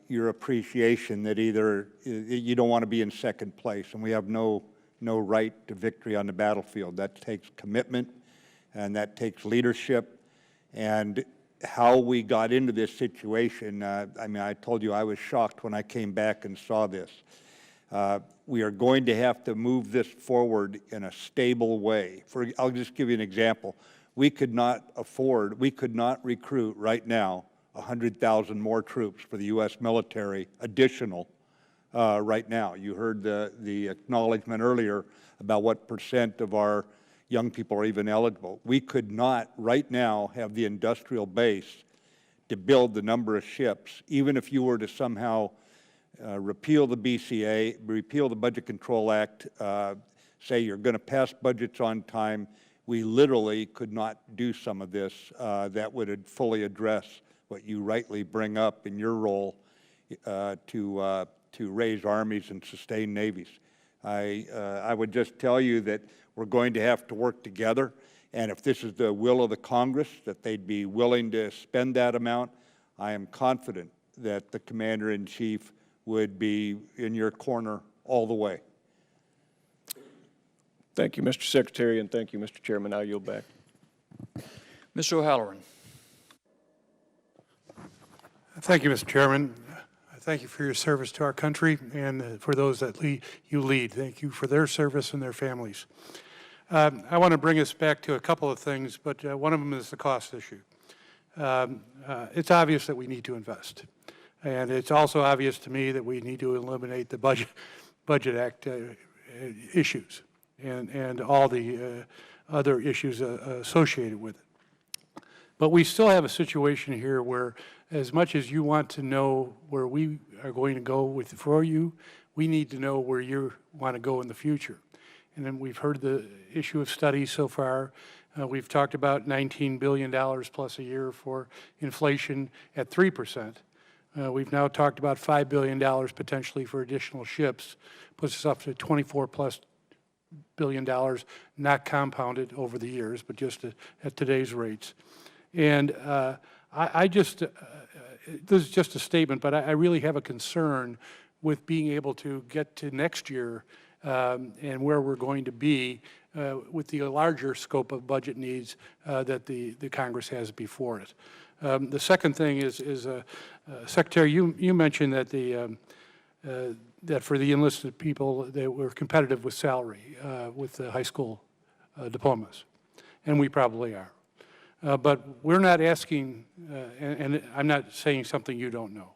your appreciation that either you don't want to be in second place, and we have no no right to victory on the battlefield. That takes commitment, and that takes leadership. And how we got into this situation, I mean, I told you I was shocked when I came back and saw this. We are going to have to move this forward in a stable way. I'll just give you an example. We could not recruit right now 100,000 more troops for the U.S. military, additional, right now. You heard the acknowledgement earlier about what % of our young people are even eligible. We could not right now have the industrial base to build the number of ships, even if you were to somehow repeal the BCA, repeal the Budget Control Act, say you're going to pass budgets on time. We literally could not do some of this that would fully address what you rightly bring up in your role to raise armies and sustain navies. I would just tell you that we're going to have to work together, and if this is the will of the Congress, that they'd be willing to spend that amount, I am confident that the Commander-in-Chief would be in your corner all the way. Thank you, Mr. Secretary, and thank you, Mr. Chairman. I yield back. Mr. O'Halloran. Thank you, Mr. Chairman. Thank you for your service to our country and for those that you lead. Thank you for their service and their families. I want to bring us back to a couple of things, but one of them is the cost issue. It's obvious that we need to invest. And it's also obvious to me that we need to eliminate the Budget Act issues and all the other issues associated with it. But we still have a situation here where, as much as you want to know where we are going to go for you, we need to know where you want to go in the future. And then we've heard the issue of studies so far. We've talked about $19 billion plus a year for inflation at 3%. We've now talked about $5 billion potentially for additional ships, puts us up to $24+ billion, not compounded over the years, but just at today's rates. And this is just a statement, but I really have a concern with being able to get to next year and where we're going to be with the larger scope of budget needs that the Congress has before it. The second thing is Secretary, you mentioned that that for the enlisted people, they were competitive with salary with the high school diplomas, and we probably are. But we're not asking, and I'm not saying something you don't know,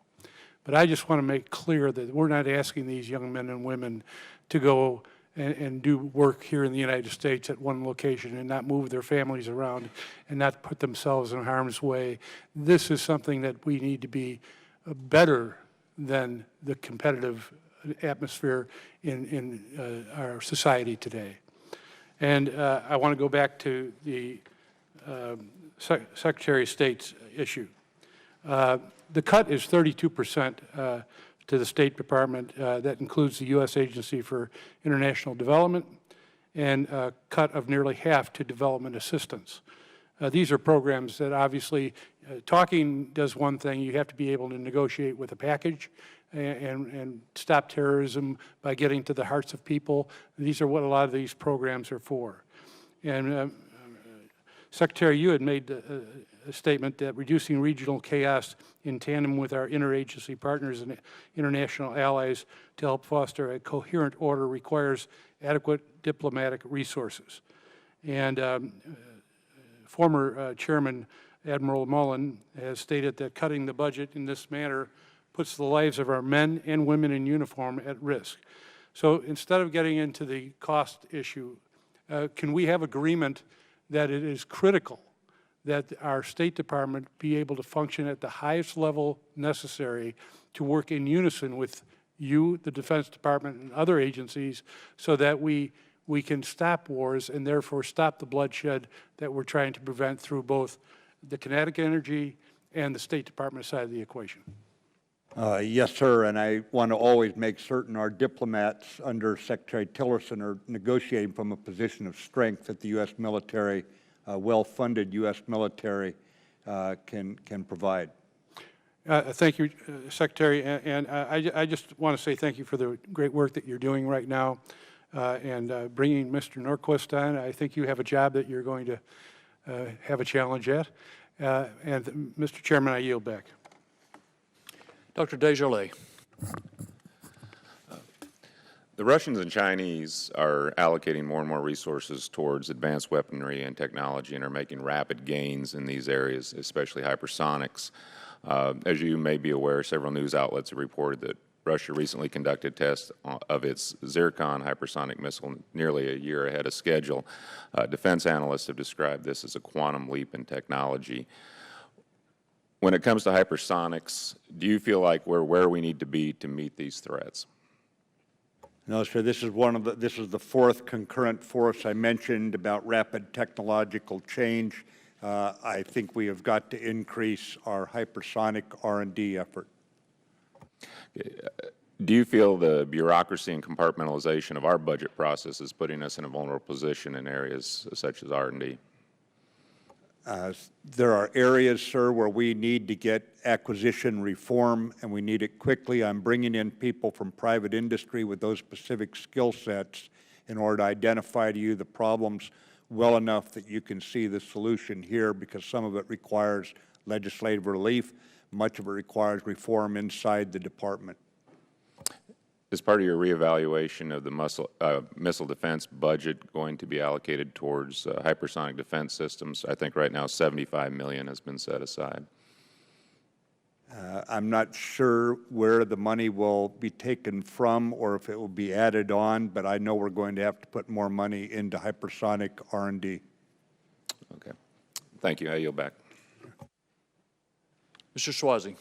but I just want to make clear that we're not asking these young men and women to go and do work here in the United States at one location and not move their families around and not put themselves in harm's way. This is something that we need to be better than the competitive atmosphere in our society today. And I want to go back to the Secretary of State's issue. The cut is 32% to the State Department. That includes the U.S. Agency for International Development, and a cut of nearly half to development assistance. These are programs that obviously, talking does one thing. You have to be able to negotiate with a package and stop terrorism by getting to the hearts of people. These are what a lot of these programs are for. And Secretary, you had made a statement that reducing regional chaos in tandem with our interagency partners and international allies to help foster a coherent order requires adequate diplomatic resources. And former Chairman Admiral Mullen has stated that cutting the budget in this manner puts the lives of our men and women in uniform at risk. So instead of getting into the cost issue, can we have agreement that it is critical that our State Department be able to function at the highest level necessary to work in unison with you, the Defense Department, and other agencies so that we can stop wars and therefore stop the bloodshed that we're trying to prevent through both the kinetic energy and the State Department side of the equation? Yes, sir, and I want to always make certain our diplomats under Secretary Tillerson are negotiating from a position of strength that the U.S. military, well-funded U.S. military, can provide. Thank you, Secretary, and I just want to say thank you for the great work that you're doing right now. and bringing Mr. Norquist on. I think you have a job that you're going to have a challenge at. And Mr. Chairman, I yield back. Dr. Desjardins. The Russians and Chinese are allocating more and more resources towards advanced weaponry and technology and are making rapid gains in these areas, especially hypersonics. As you may be aware, several news outlets have reported that Russia recently conducted tests of its Zircon hypersonic missile nearly a year ahead of schedule. Defense analysts have described this as a quantum leap in technology. When it comes to hypersonics, do you feel like we're where we need to be to meet these threats? No, sir, this is the fourth concurrent force I mentioned about rapid technological change. I think we have got to increase our hypersonic R&D effort. Do you feel the bureaucracy and compartmentalization of our budget process is putting us in a vulnerable position in areas such as R&D? There are areas, sir, where we need to get acquisition reform, and we need it quickly. I'm bringing in people from private industry with those specific skill sets in order to identify to you the problems well enough that you can see the solution here, because some of it requires legislative relief. Much of it requires reform inside the department. Is part of your reevaluation of the missile defense budget going to be allocated towards hypersonic defense systems? I think right now $75 million has been set aside. I'm not sure where the money will be taken from or if it will be added on, but I know we're going to have to put more money into hypersonic R&D. Okay. Thank you. I yield back. Mr. Swazi.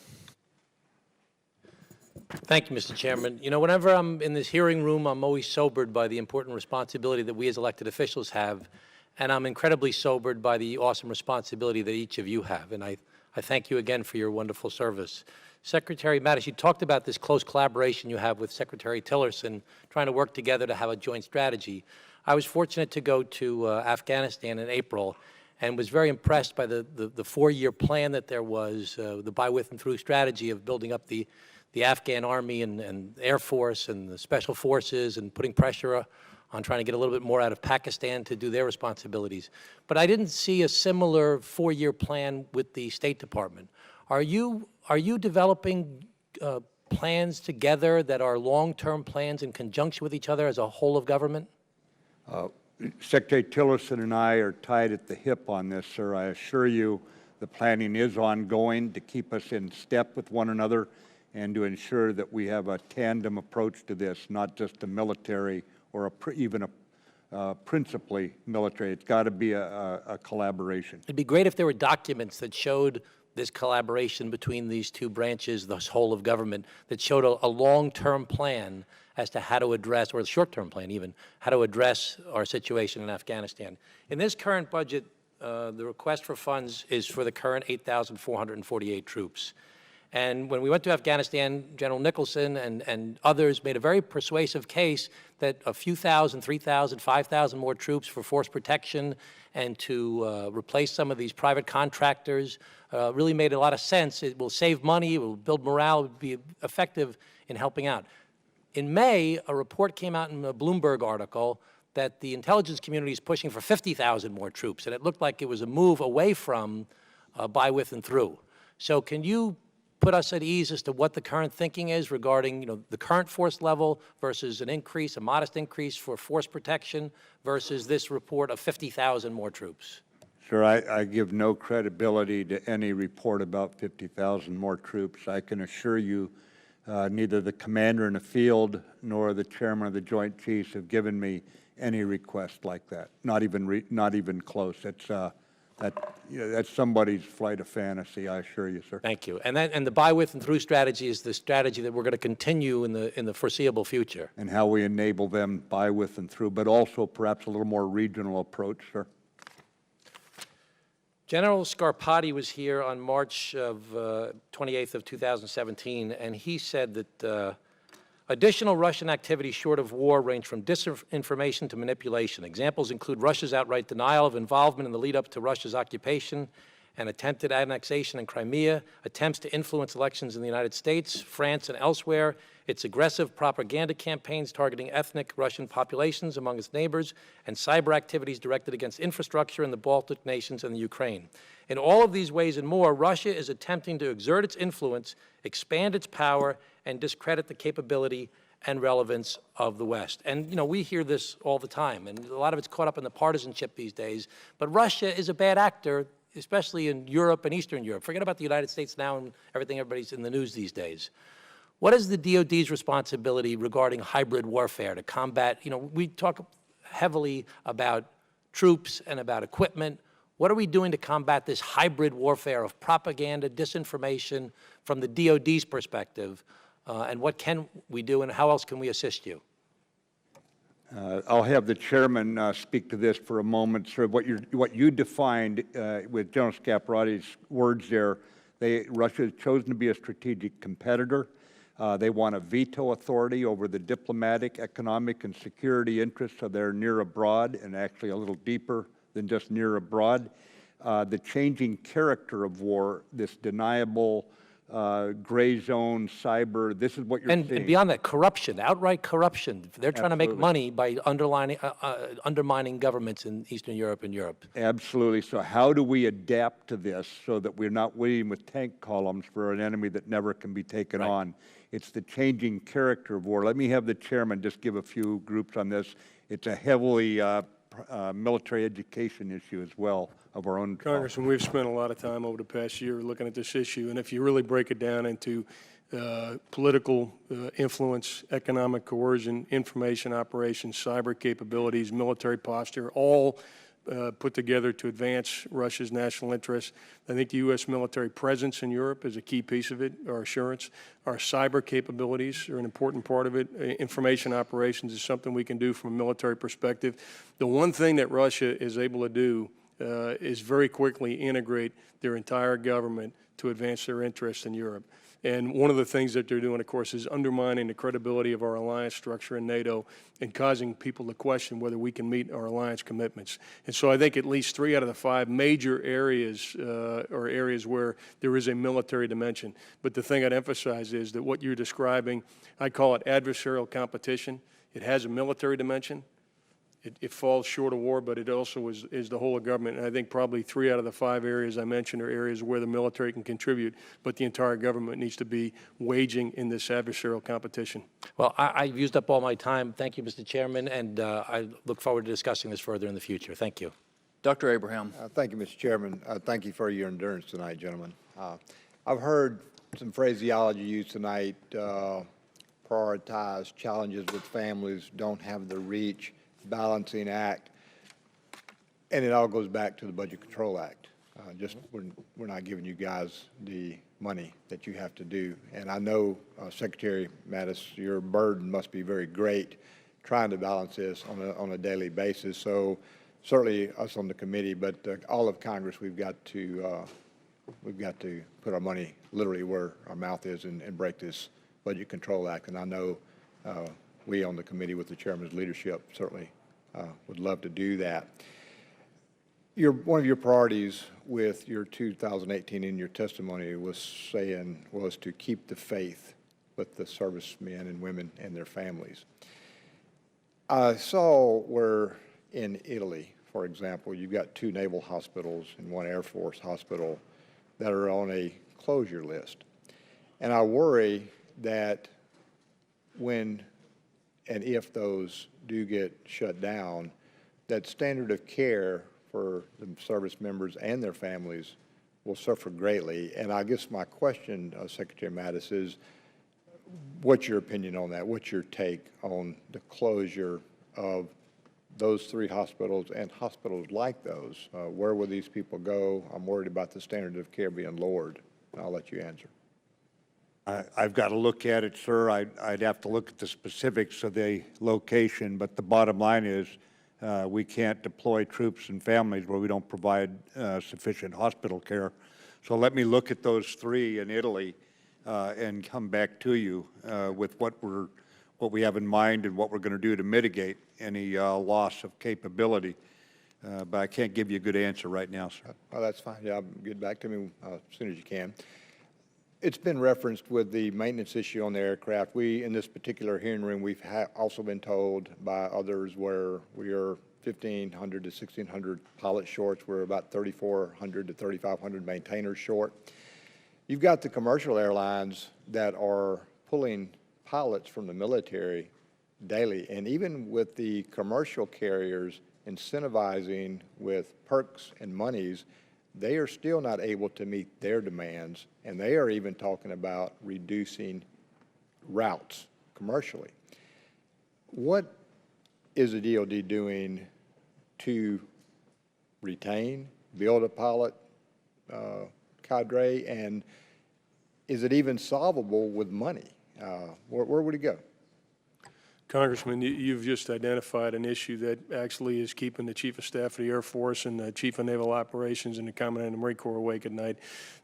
Thank you, Mr. Chairman. You know, whenever I'm in this hearing room, I'm always sobered by the important responsibility that we as elected officials have, and I'm incredibly sobered by the awesome responsibility that each of you have, and I thank you again for your wonderful service. Secretary Mattis, you talked about this close collaboration you have with Secretary Tillerson, trying to work together to have a joint strategy. I was fortunate to go to Afghanistan in April and was very impressed by the four-year plan that there was, the by, with, and through strategy of building up the Afghan Army and Air Force and the Special Forces and putting pressure on trying to get a little bit more out of Pakistan to do their responsibilities. But I didn't see a similar four-year plan with the State Department. Are you developing plans together that are long-term plans in conjunction with each other as a whole of government? Secretary Tillerson and I are tied at the hip on this, sir. I assure you the planning is ongoing to keep us in step with one another and to ensure that we have a tandem approach to this, not just a military or even a principally military. It's got to be a collaboration. It'd be great if there were documents that showed this collaboration between these two branches, the whole of government, that showed a long-term plan as to how to address, or a short-term plan even, how to address our situation in Afghanistan. In this current budget, the request for funds is for the current 8,448 troops. And when we went to Afghanistan, General Nicholson and others made a very persuasive case that a few thousand, 3,000, 5,000 more troops for force protection and to replace some of these private contractors really made a lot of sense. It will save money, it will build morale, it will be effective in helping out. In May, a report came out in a Bloomberg article that the intelligence community is pushing for 50,000 more troops, and it looked like it was a move away from by, with, and through. So can you put us at ease as to what the current thinking is regarding, the current force level versus an increase, a modest increase for force protection versus this report of 50,000 more troops? Sir, I give no credibility to any report about 50,000 more troops. I can assure you neither the commander in the field nor the chairman of the Joint Chiefs have given me any request like that. Not even close. That's somebody's flight of fantasy, I assure you, sir. Thank you. And the by, with, and through strategy is the strategy that we're going to continue in the foreseeable future. And how we enable them by, with, and through, but also perhaps a little more regional approach, sir. General Scarpati was here on March of 28th of 2017, and he said that additional Russian activity short of war range from disinformation to manipulation. Examples include Russia's outright denial of involvement in the lead-up to Russia's occupation and attempted annexation in Crimea, attempts to influence elections in the United States, France, and elsewhere, its aggressive propaganda campaigns targeting ethnic Russian populations among its neighbors, and cyber activities directed against infrastructure in the Baltic nations and the Ukraine. In all of these ways and more, Russia is attempting to exert its influence, expand its power, and discredit the capability and relevance of the West. And, you know, we hear this all the time, and a lot of it's caught up in the partisanship these days. But Russia is a bad actor, especially in Europe and Eastern Europe. Forget about the United States now and everybody's in the news these days. What is the DOD's responsibility regarding hybrid warfare to combat, you know, we talk heavily about troops and about equipment. What are we doing to combat this hybrid warfare of propaganda, disinformation from the DOD's perspective? And what can we do, and how else can we assist you? I'll have the chairman speak to this for a moment. Sir, what you defined with General Scaparotti's words there, Russia has chosen to be a strategic competitor. They want a veto authority over the diplomatic, economic, and security interests of their near abroad, and actually a little deeper than just near abroad. The changing character of war, this deniable gray zone, cyber, this is what you're seeing. And beyond that, corruption, outright corruption. They're trying to make money by undermining governments in Eastern Europe and Europe. Absolutely. So how do we adapt to this so that we're not waiting with tank columns for an enemy that never can be taken on? It's the changing character of war. Let me have the chairman just give a few groups on this. It's a heavily military education issue as well of our own. Congressman, we've spent a lot of time over the past year looking at this issue, and if you really break it down into political influence, economic coercion, information operations, cyber capabilities, military posture, all put together to advance Russia's national interests. I think the U.S. military presence in Europe is a key piece of it, our assurance. Our cyber capabilities are an important part of it. Information operations is something we can do from a military perspective. The one thing that Russia is able to do is very quickly integrate their entire government to advance their interests in Europe. And one of the things that they're doing, of course, is undermining the credibility of our alliance structure in NATO and causing people to question whether we can meet our alliance commitments. And so I think at least 3 out of the 5 major areas are areas where there is a military dimension. But the thing I'd emphasize is that what you're describing, I call it adversarial competition. It has a military dimension. It falls short of war, but it also is the whole of government. And I think probably 3 out of the 5 areas I mentioned are areas where the military can contribute, but the entire government needs to be waging in this adversarial competition. Well, I've used up all my time. Thank you, Mr. Chairman, and I look forward to discussing this further in the future. Thank you. Dr. Abraham. Thank you, Mr. Chairman. Thank you for your endurance tonight, gentlemen. I've heard some phraseology used tonight, prioritize, challenges with families, don't have the reach, balancing act, and it all goes back to the Budget Control Act. We're not giving you guys the money that you have to do. And I know, Secretary Mattis, your burden must be very great trying to balance this on a daily basis. So certainly us on the committee, but all of Congress, we've got to put our money literally where our mouth is and break this Budget Control Act. And I know we on the committee with the chairman's leadership certainly would love to do that. One of your priorities with your 2018 in your testimony was to keep the faith with the servicemen and women and their families. I saw where in Italy, for example, you've got 2 naval hospitals and 1 Air Force hospital that are on a closure list. And I worry that when and if those do get shut down, that standard of care for the service members and their families will suffer greatly. And I guess my question, Secretary Mattis, is what's your opinion on that? What's your take on the closure of those 3 hospitals and hospitals like those? Where will these people go? I'm worried about the standard of care being lowered. And I'll let you answer. I've got to look at it, sir. I'd have to look at the specifics of the location, but the bottom line is we can't deploy troops and families where we don't provide sufficient hospital care. So let me look at those 3 in Italy and come back to you with what we have in mind and what we're going to do to mitigate any loss of capability. but I can't give you a good answer right now, sir. Oh, that's fine. Yeah, get back to me as soon as you can. It's been referenced with the maintenance issue on the aircraft. We, in this particular hearing room, we've also been told by others where we are 1,500 to 1,600 pilots short. We're about 3,400 to 3,500 maintainers short. You've got the commercial airlines that are pulling pilots from the military daily, and even with the commercial carriers incentivizing with perks and monies, they are still not able to meet their demands, and they are even talking about reducing routes commercially. What is the DoD doing to retain, build a pilot cadre, and is it even solvable with money? Where would it go? Congressman, you've just identified an issue that actually is keeping the Chief of Staff of the Air Force and the Chief of Naval Operations and the Commandant of the Marine Corps awake at night.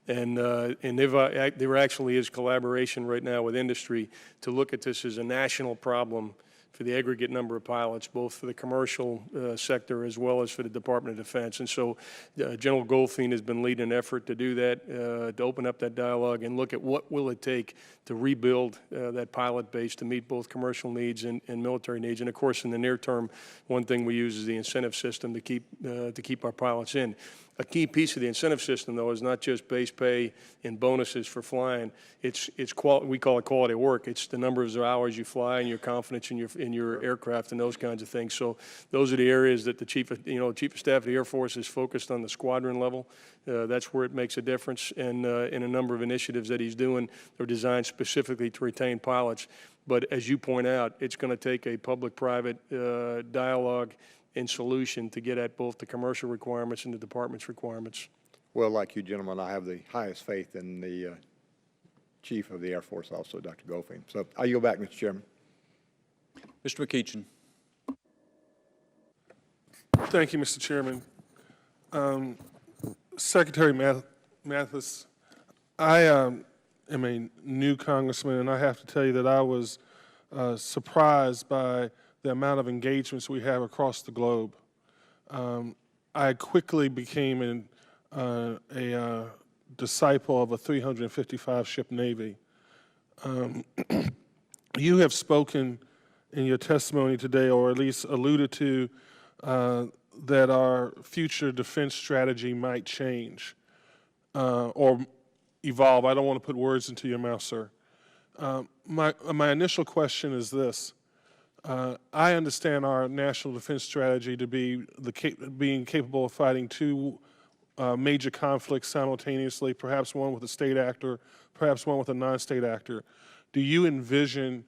And there actually is collaboration right now with industry to look at this as a national problem for the aggregate number of pilots, both for the commercial sector as well as for the Department of Defense. And so General Goldfein has been leading an effort to do that, to open up that dialogue and look at what will it take to rebuild that pilot base to meet both commercial needs and military needs. And of course, in the near term, one thing we use is the incentive system to keep our pilots in. A key piece of the incentive system, though, is not just base pay and bonuses for flying. We call it quality of work. It's the number of hours you fly and your confidence in your aircraft and those kinds of things. So those are the areas that the Chief of Staff of the Air Force is focused on the squadron level. That's where it makes a difference. And in a number of initiatives that he's doing, they're designed specifically to retain pilots. But as you point out, it's going to take a public-private dialogue and solution to get at both the commercial requirements and the department's requirements. Well, like you gentlemen, I have the highest faith in the Chief of the Air Force also, Dr. Goldfein. So I yield back, Mr. Chairman. Mr. McEachin. Thank you, Mr. Chairman. Secretary Mattis, I am a new congressman, and I have to tell you that I was surprised by the amount of engagements we have across the globe. I quickly became a disciple of a 355-ship Navy. You have spoken in your testimony today, or at least alluded to, that our future defense strategy might change or evolve. I don't want to put words into your mouth, sir. My initial question is this. I understand our national defense strategy to be being capable of fighting two major conflicts simultaneously, perhaps one with a state actor, perhaps one with a non-state actor. Do you envision,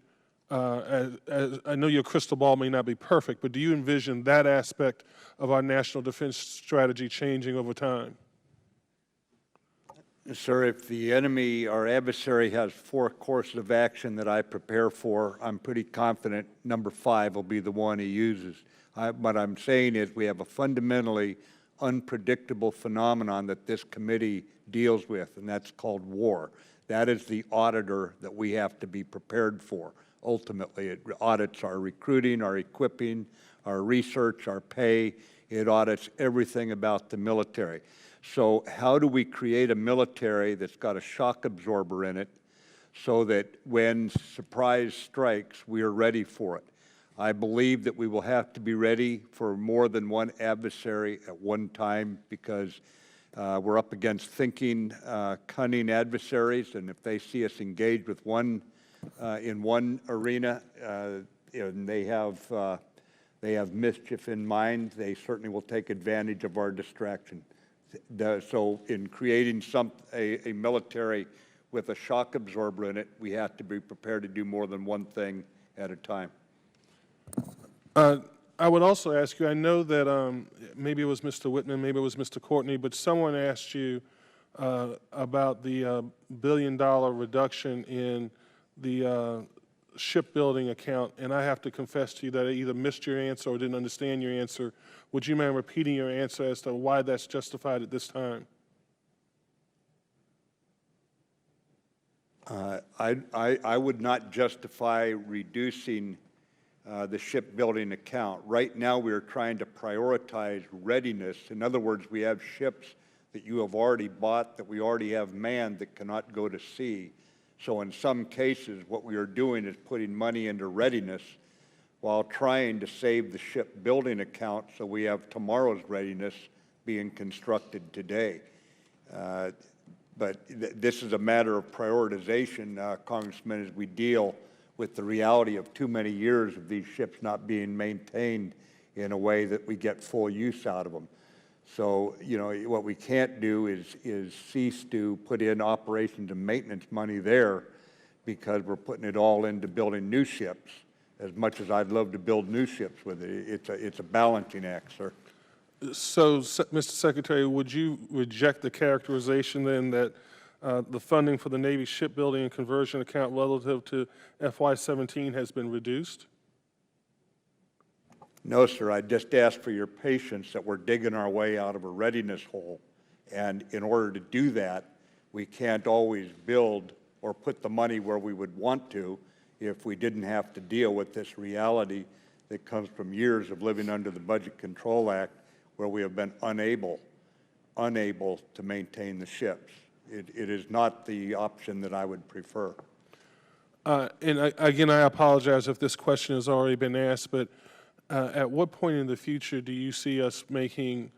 I know your crystal ball may not be perfect, but do you envision that aspect of our national defense strategy changing over time? Sir, if the enemy, our adversary, has 4 courses of action that I prepare for, I'm pretty confident number 5 will be the one he uses. What I'm saying is we have a fundamentally unpredictable phenomenon that this committee deals with, and that's called war. That is the auditor that we have to be prepared for. Ultimately, it audits our recruiting, our equipping, our research, our pay. It audits everything about the military. So how do we create a military that's got a shock absorber in it so that when surprise strikes, we are ready for it? I believe that we will have to be ready for more than one adversary at one time because we're up against thinking, cunning adversaries, and if they see us engaged with one in one arena and they have mischief in mind, they certainly will take advantage of our distraction. So in creating a military with a shock absorber in it, we have to be prepared to do more than one thing at a time. I would also ask you, I know that maybe it was Mr. Whitman, maybe it was Mr. Courtney, but someone asked you about the $1 billion reduction in the shipbuilding account, and I have to confess to you that I either missed your answer or didn't understand your answer. Would you mind repeating your answer as to why that's justified at this time? I would not justify reducing the shipbuilding account. Right now, we are trying to prioritize readiness. In other words, we have ships that you have already bought, that we already have manned, that cannot go to sea. So in some cases, what we are doing is putting money into readiness while trying to save the shipbuilding account so we have tomorrow's readiness being constructed today. But this is a matter of prioritization, Congressman, as we deal with the reality of too many years of these ships not being maintained in a way that we get full use out of them. So, you know, what we can't do is cease to put in operations and maintenance money there because we're putting it all into building new ships. As much as I'd love to build new ships with it, it's a balancing act, sir. So, Mr. Secretary, would you reject the characterization then that the funding for the Navy shipbuilding and conversion account relative to FY17 has been reduced? No, sir. I just ask for your patience that we're digging our way out of a readiness hole. And in order to do that, we can't always build or put the money where we would want to if we didn't have to deal with this reality that comes from years of living under the Budget Control Act where we have been unable to maintain the ships. It is not the option that I would prefer. Again, I apologize if this question has already been asked, but at what point in the future do you see us making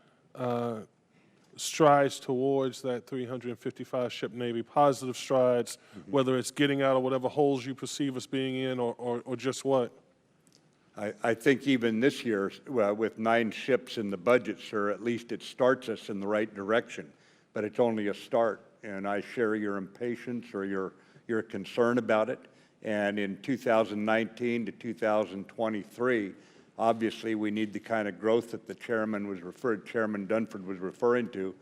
strides towards that 355-ship Navy, positive strides, whether it's getting out of whatever holes you perceive us being in or just what? I think even this year, with 9 ships in the budget, sir, at least it starts us in the right direction. But it's only a start, and I share your impatience or your concern about it. And in 2019 to 2023, obviously we need the kind of growth that the Chairman Dunford was referring to,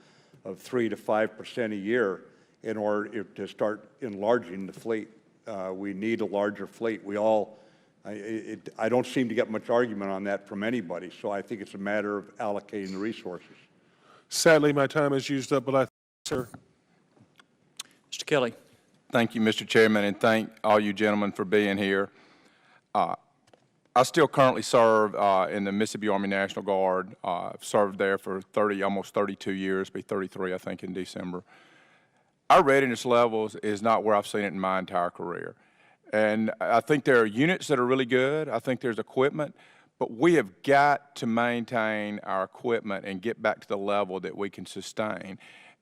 of 3 to 5% a year, in order to start enlarging the fleet. We need a larger fleet. I don't seem to get much argument on that from anybody, so I think it's a matter of allocating the resources. Sadly, my time is used up, but sir. Mr. Kelly. Thank you, Mr. Chairman, and thank all you gentlemen for being here. I still currently serve in the Mississippi Army National Guard. I've served there for almost 32 years, be 33, I think, in December. Our readiness levels is not where I've seen it in my entire career. And I think there are units that are really good. I think there's equipment, but we have got to maintain our equipment and get back to the level that we can sustain.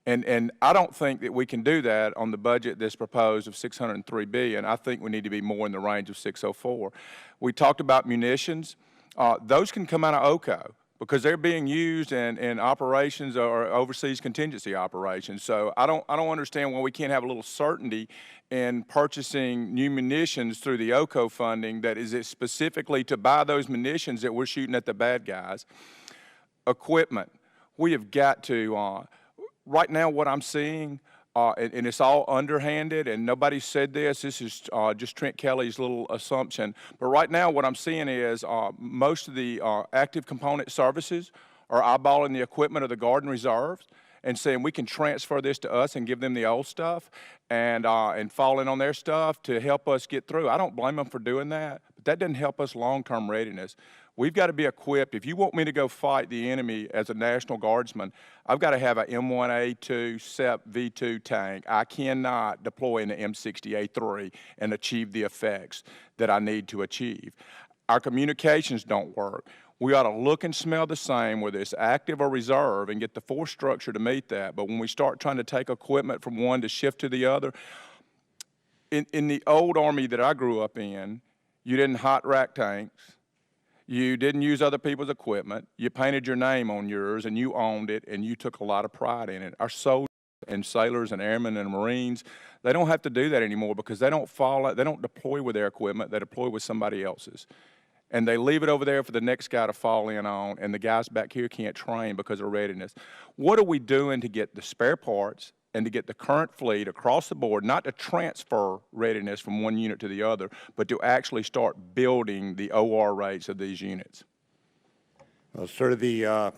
And I don't think that we can do that on the budget that's proposed of $603 billion. I think we need to be more in the range of 604. We talked about munitions. Those can come out of OCO because they're being used in operations or overseas contingency operations. So I don't understand why we can't have a little certainty in purchasing new munitions through the OCO funding that is specifically to buy those munitions that we're shooting at the bad guys. Equipment, we have got to, right now what I'm seeing, and it's all underhanded, and nobody said this is just Trent Kelly's little assumption, but right now what I'm seeing is most of the active component services are eyeballing the equipment of the Guard and Reserves and saying we can transfer this to us and give them the old stuff and fall in on their stuff to help us get through. I don't blame them for doing that, but that doesn't help us long-term readiness. We've got to be equipped. If you want me to go fight the enemy as a National Guardsman, I've got to have an M1A2 SEP V2 tank. I cannot deploy in the M60A3 and achieve the effects that I need to achieve. Our communications don't work. We ought to look and smell the same, whether it's active or reserve, and get the force structure to meet that. But when we start trying to take equipment from one to shift to the other, in the old Army that I grew up in, you didn't hot rack tanks. You didn't use other people's equipment. You painted your name on yours, and you owned it, and you took a lot of pride in it. Our soldiers and sailors and airmen and Marines, they don't have to do that anymore because they don't deploy with their equipment. They deploy with somebody else's. And they leave it over there for the next guy to fall in on, and the guys back here can't train because of readiness. What are we doing to get the spare parts and to get the current fleet across the board, not to transfer readiness from one unit to the other, but to actually start building the OR rates of these units? Well, sort of the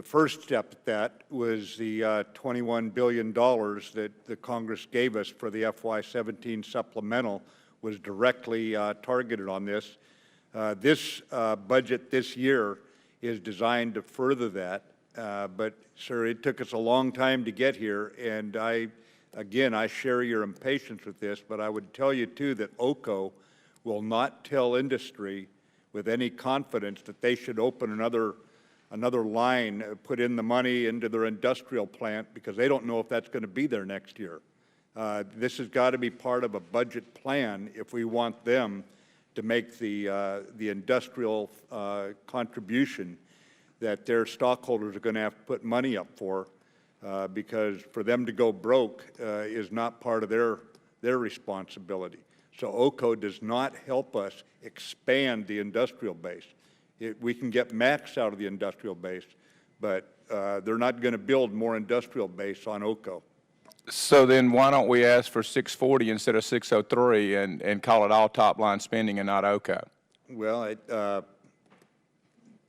first step at that was the $21 billion that the Congress gave us for the FY17 supplemental was directly targeted on this. This budget this year is designed to further that, but, sir, it took us a long time to get here, and again, I share your impatience with this, but I would tell you, too, that OCO will not tell industry with any confidence that they should open another line, put in the money into their industrial plant, because they don't know if that's going to be there next year. This has got to be part of a budget plan if we want them to make the industrial contribution that their stockholders are going to have to put money up for, because for them to go broke is not part of their responsibility. So OCO does not help us expand the industrial base. We can get max out of the industrial base, but they're not going to build more industrial base on OCO. So then why don't we ask for 640 instead of 603 and call it all top-line spending and not OCO? Well,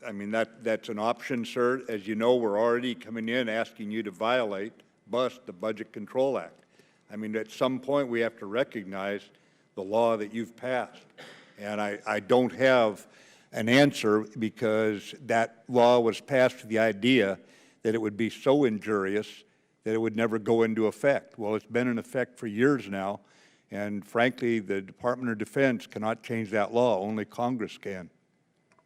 I mean, that's an option, sir. As you know, we're already coming in asking you to bust the Budget Control Act. I mean, at some point, we have to recognize the law that you've passed. And I don't have an answer, because that law was passed with the idea that it would be so injurious that it would never go into effect. Well, it's been in effect for years now, and frankly, the Department of Defense cannot change that law. Only Congress can.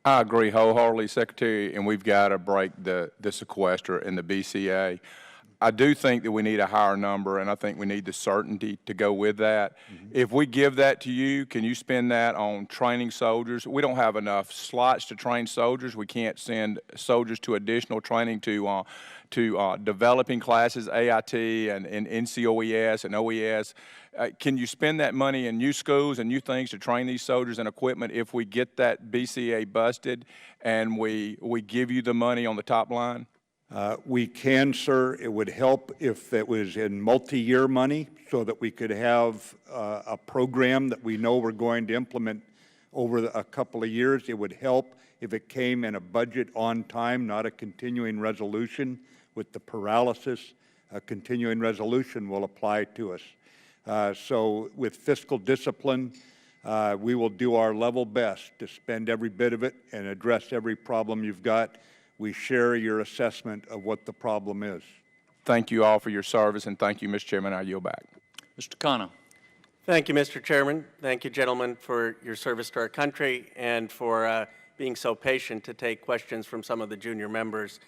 I agree wholeheartedly, Secretary, and we've got to break the sequester and the BCA. I do think that we need a higher number, and I think we need the certainty to go with that. If we give that to you, can you spend that on training soldiers? We don't have enough slots to train soldiers. We can't send soldiers to additional training to developing classes, AIT and NCOES and OES. Can you spend that money in new schools and new things to train these soldiers and equipment if we get that BCA busted and we give you the money on the top line? We can, sir. It would help if it was in multi-year money, so that we could have a program that we know we're going to implement over a couple of years. It would help if it came in a budget on time, not a continuing resolution. With the paralysis, a continuing resolution will apply to us. So with fiscal discipline, we will do our level best to spend every bit of it and address every problem you've got. We share your assessment of what the problem is. Thank you all for your service, and thank you, Mr. Chairman. I yield back. Mr. Khanna. Thank you, Mr. Chairman. Thank you, gentlemen, for your service to our country and for being so patient to take questions from some of the junior members.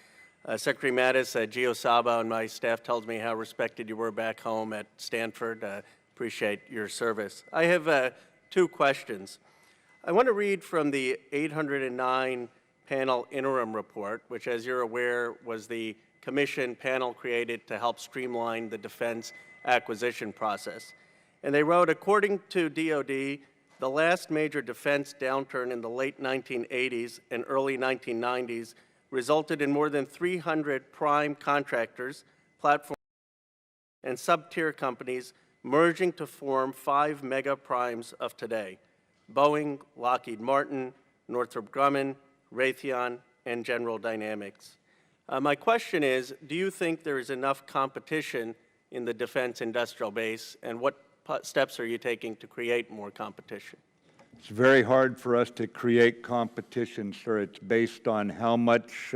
Secretary Mattis, Gio Saba, and my staff tells me how respected you were back home at Stanford. Appreciate your service. I have 2 questions. I want to read from the 809 panel interim report, which, as you're aware, was the commission panel created to help streamline the defense acquisition process. And they wrote, according to DOD, the last major defense downturn in the late 1980s and early 1990s resulted in more than 300 prime contractors, platform, and sub-tier companies merging to form 5 mega primes of today: Boeing, Lockheed Martin, Northrop Grumman, Raytheon, and General Dynamics. My question is, do you think there is enough competition in the defense industrial base, and what steps are you taking to create more competition? It's very hard for us to create competition, sir. It's based on how much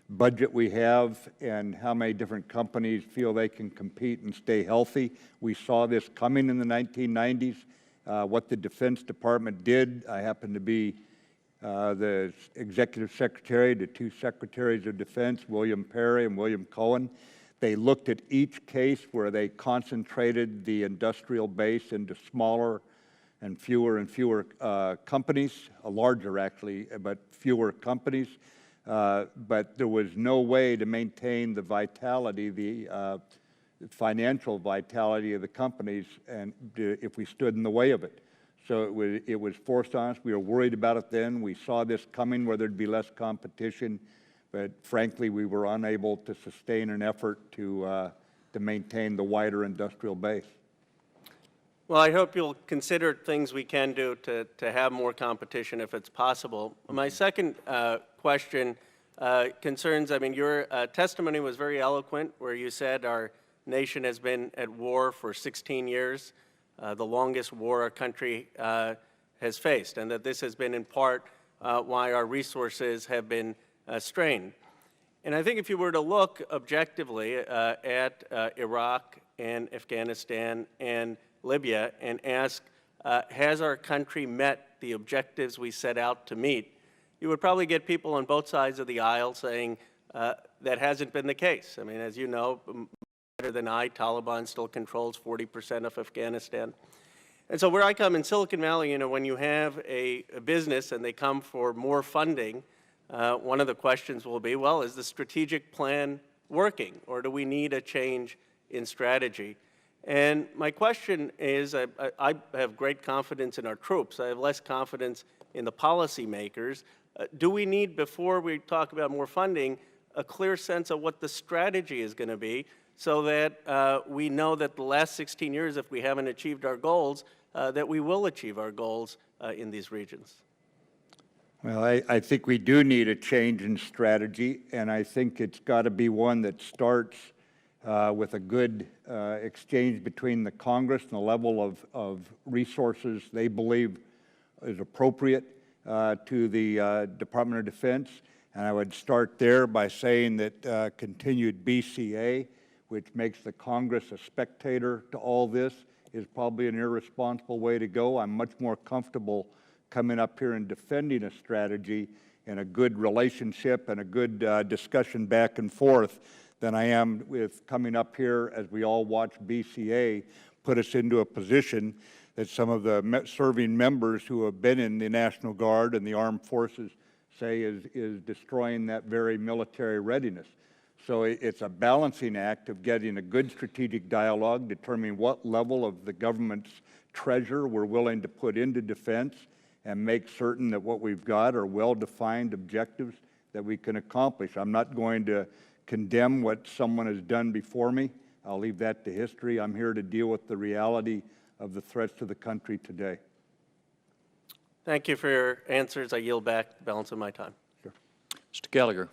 budget we have and how many different companies feel they can compete and stay healthy. We saw this coming in the 1990s. What the Defense Department did, I happen to be the Executive Secretary to 2 Secretaries of Defense, William Perry and William Cohen. They looked at each case where they concentrated the industrial base into smaller and fewer companies, larger actually, but fewer companies. But there was no way to maintain the vitality, the financial vitality of the companies, and if we stood in the way of it. So it was forced on us. We were worried about it then. We saw this coming where there'd be less competition, but frankly, we were unable to sustain an effort to maintain the wider industrial base. Well, I hope you'll consider things we can do to have more competition if it's possible. My second question concerns, I mean, your testimony was very eloquent, where you said our nation has been at war for 16 years. The longest war our country has faced, and that this has been in part why our resources have been strained. And I think if you were to look objectively at Iraq and Afghanistan and Libya and ask, has our country met the objectives we set out to meet, you would probably get people on both sides of the aisle saying that hasn't been the case. I mean, as you know better than I, Taliban still controls 40% of Afghanistan. And so where I come in Silicon Valley, you know, when you have a business and they come for more funding, one of the questions will be, well, is the strategic plan working, or do we need a change in strategy? And my question is, I have great confidence in our troops. I have less confidence in the policymakers. Do we need, before we talk about more funding, a clear sense of what the strategy is going to be, so that we know that the last 16 years, if we haven't achieved our goals, that we will achieve our goals in these regions? Well, I think we do need a change in strategy, and I think it's got to be one that starts with a good exchange between the Congress and the level of resources they believe is appropriate to the Department of Defense. And I would start there by saying that continued BCA, which makes the Congress a spectator to all this, is probably an irresponsible way to go. I'm much more comfortable coming up here and defending a strategy in a good relationship and a good discussion back and forth than I am with coming up here as we all watch BCA put us into a position that some of the serving members who have been in the National Guard and the armed forces say is destroying that very military readiness. So it's a balancing act of getting a good strategic dialogue, determining what level of the government's treasure we're willing to put into defense, and make certain that what we've got are well-defined objectives that we can accomplish. I'm not going to condemn what someone has done before me. I'll leave that to history. I'm here to deal with the reality of the threats to the country today. Thank you for your answers. I yield back the balance of my time. Sure. Mr. Gallagher.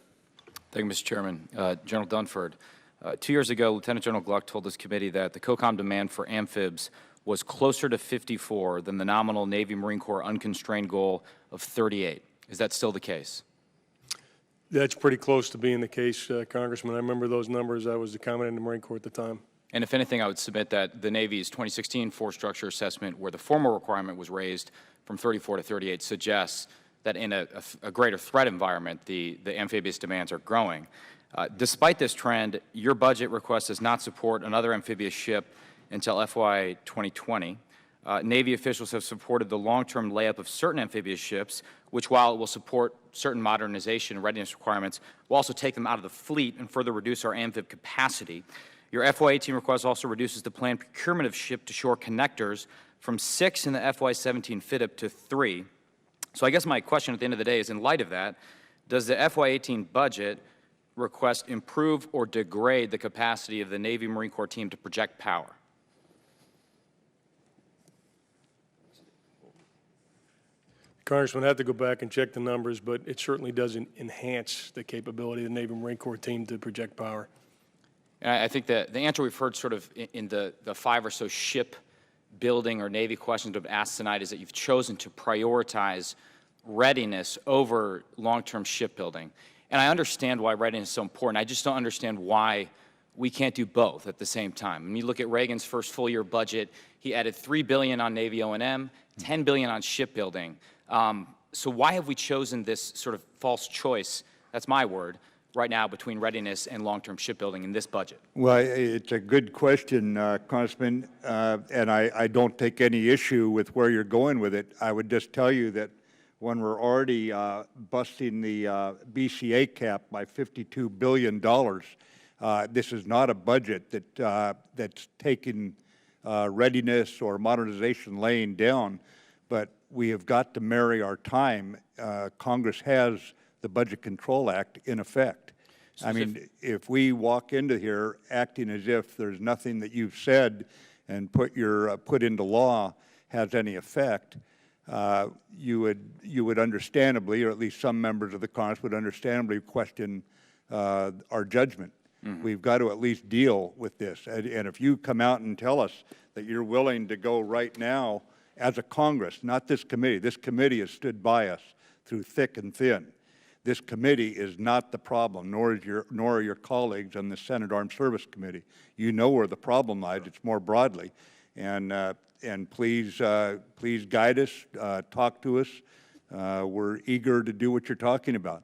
Thank you, Mr. Chairman. General Dunford, 2 years ago, Lieutenant General Gluck told this committee that the COCOM demand for amphibs was closer to 54 than the nominal Navy Marine Corps unconstrained goal of 38. Is that still the case? That's pretty close to being the case, Congressman. I remember those numbers. I was the commandant in the Marine Corps at the time. And if anything, I would submit that the Navy's 2016 force structure assessment, where the formal requirement was raised from 34 to 38, suggests that in a greater threat environment, the amphibious demands are growing. Despite this trend, your budget request does not support another amphibious ship until FY 2020. Navy officials have supported the long-term layup of certain amphibious ships, which, while it will support certain modernization and readiness requirements, will also take them out of the fleet and further reduce our amphib capacity. Your FY18 request also reduces the planned procurement of ship-to-shore connectors from 6 in the FY17 FYDP to 3. So I guess my question at the end of the day is, in light of that, does the FY18 budget request improve or degrade the capacity of the Navy Marine Corps team to project power? Congressman, I have to go back and check the numbers, but it certainly doesn't enhance the capability of the Navy Marine Corps team to project power. And I think that the answer we've heard sort of in the 5 or so ship building or Navy questions we've asked tonight is that you've chosen to prioritize readiness over long-term shipbuilding. And I understand why readiness is so important. I just don't understand why we can't do both at the same time. When you look at Reagan's first full-year budget, he added $3 billion on Navy O&M, $10 billion on shipbuilding. So why have we chosen this sort of false choice, that's my word, right now between readiness and long-term shipbuilding in this budget? Well, it's a good question, Congressman, and I don't take any issue with where you're going with it. I would just tell you that when we're already busting the BCA cap by $52 billion, this is not a budget that's taking readiness or modernization laying down, but we have got to marry our time. Congress has the Budget Control Act in effect. So I mean, if we walk into here acting as if there's nothing that you've said and put into law has any effect, you would understandably, or at least some members of the Congress would understandably question our judgment. Mm-hmm. We've got to at least deal with this. And if you come out and tell us that you're willing to go right now as a Congress, not this committee. This committee has stood by us through thick and thin. This committee is not the problem, nor are your colleagues on the Senate Armed Service Committee. You know where the problem lies. It's more broadly, and please guide us, talk to us. We're eager to do what you're talking about.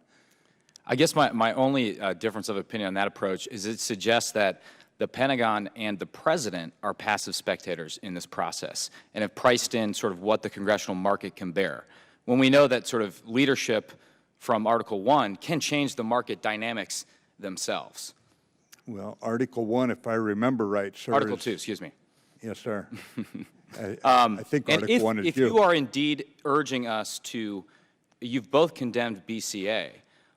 I guess my only difference of opinion on that approach is it suggests that the Pentagon and the President are passive spectators in this process and have priced in sort of what the congressional market can bear. When we know that sort of leadership from Article 1 can change the market dynamics themselves. Well, Article 1, if I remember right, sir. Article 2, excuse me. Yes, sir. I think Article 1 is if you are indeed urging us to, you've both condemned BCA,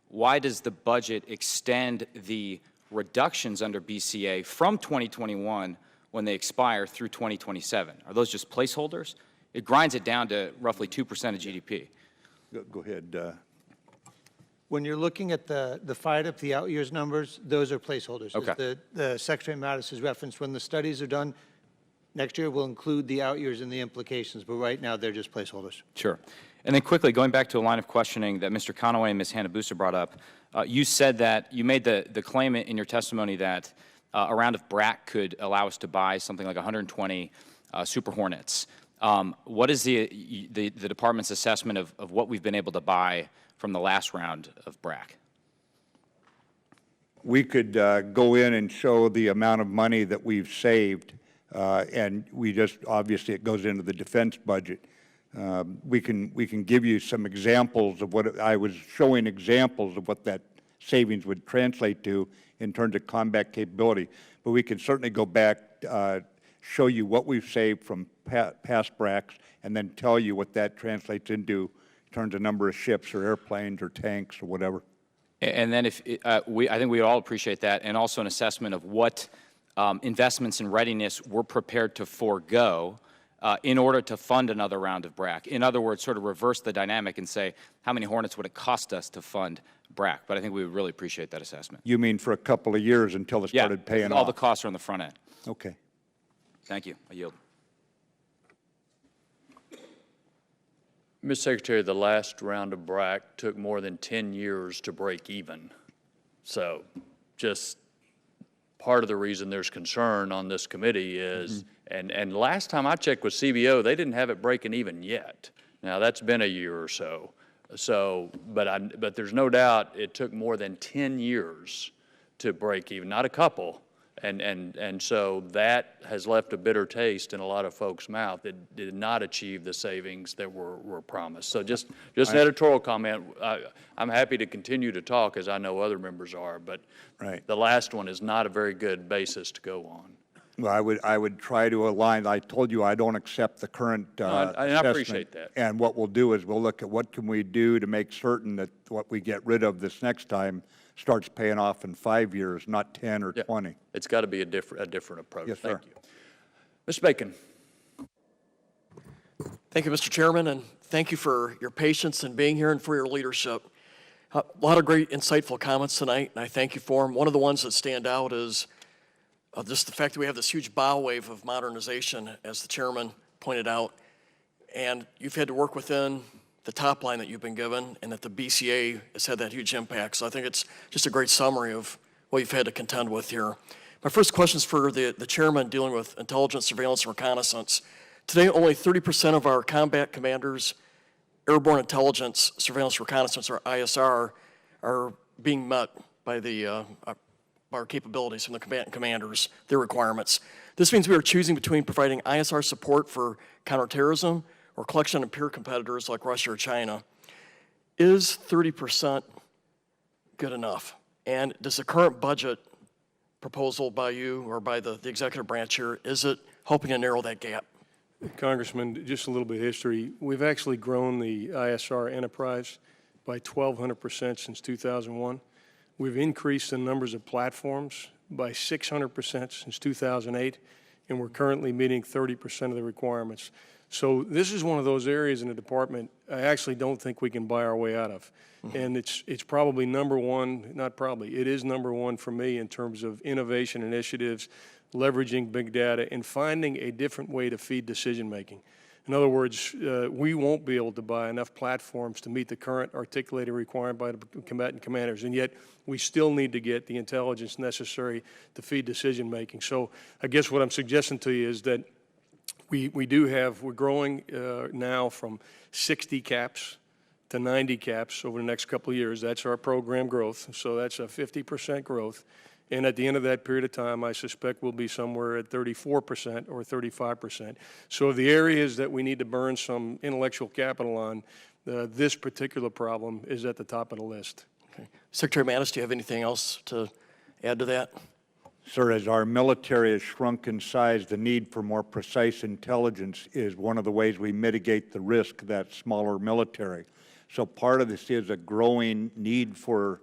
why does the budget extend the reductions under BCA from 2021 when they expire through 2027? Are those just placeholders? It grinds it down to roughly 2% of GDP. Go ahead. When you're looking at the fired up the out years numbers, those are placeholders. Okay. As the Secretary Mattis has referenced, when the studies are done, next year we'll include the out years and the implications, but right now they're just placeholders. Sure. And then quickly, going back to a line of questioning that Mr. Conaway and Ms. Hanabusa brought up, you said that you made the claim in your testimony that a round of BRAC could allow us to buy something like 120 Super Hornets. What is the department's assessment of what we've been able to buy from the last round of BRAC? We could go in and show the amount of money that we've saved, and we just, obviously it goes into the defense budget. We can give you some examples of what I was showing, examples of what that savings would translate to in terms of combat capability. But we can certainly go back, show you what we've saved from past BRACs, and then tell you what that translates into in terms of number of ships or airplanes or tanks or whatever. And then I think we all appreciate that, and also an assessment of what investments in readiness we're prepared to forego in order to fund another round of BRAC. In other words, sort of reverse the dynamic and say, how many Hornets would it cost us to fund BRAC? But I think we would really appreciate that assessment. You mean for a couple of years until it started paying off? All the costs are on the front end. Okay. Thank you. I yield. Ms. Secretary, the last round of BRAC took more than 10 years to break even. So just part of the reason there's concern on this committee is, and last time I checked with CBO, they didn't have it breaking even yet. Now, that's been a year or so. But there's no doubt it took more than 10 years to break even, not a couple. And so that has left a bitter taste in a lot of folks' mouth. It did not achieve the savings that were promised. So just an editorial comment. I'm happy to continue to talk, as I know other members are, but the last one is not a very good basis to go on. Well, I would try to align. I told you I don't accept the current I appreciate that. And what we'll do is we'll look at what can we do to make certain that what we get rid of this next time starts paying off in 5 years, not 10 or 20. It's got to be a different approach. Yes, sir. Thank you. Mr. Bacon. Thank you, Mr. Chairman, and thank you for your patience in being here and for your leadership. A lot of great, insightful comments tonight, and I thank you for them. One of the ones that stand out is just the fact that we have this huge bow wave of modernization, as the chairman pointed out, and you've had to work within the top line that you've been given, and that the BCA has had that huge impact. So I think it's just a great summary of what you've had to contend with here. My first question is for the chairman dealing with intelligence, surveillance, and reconnaissance. Today, only 30% of our combat commanders, airborne intelligence, surveillance, reconnaissance, or ISR, are being met by our capabilities from the combatant commanders, their requirements. This means we are choosing between providing ISR support for counterterrorism or collection of peer competitors like Russia or China. Is 30% good enough? And does the current budget proposal by you or by the executive branch here, is it helping to narrow that gap? Congressman, just a little bit of history. We've actually grown the ISR enterprise by 1,200% since 2001. We've increased the numbers of platforms by 600% since 2008, and we're currently meeting 30% of the requirements. So this is one of those areas in the department I actually don't think we can buy our way out of. And it's probably number one, not probably, it is number one for me in terms of innovation initiatives, leveraging big data, and finding a different way to feed decision making. In other words, we won't be able to buy enough platforms to meet the current articulated requirement by the combatant commanders, and yet we still need to get the intelligence necessary to feed decision-making. So I guess what I'm suggesting to you is that we're growing now from 60 caps to 90 caps over the next couple of years. That's our program growth, so that's a 50% growth. And at the end of that period of time, I suspect we'll be somewhere at 34% or 35%. So the areas that we need to burn some intellectual capital on, this particular problem is at the top of the list. Okay. Secretary Mattis, do you have anything else to add to that? Sir, as our military has shrunk in size, the need for more precise intelligence is one of the ways we mitigate the risk of that smaller military. So part of this is a growing need for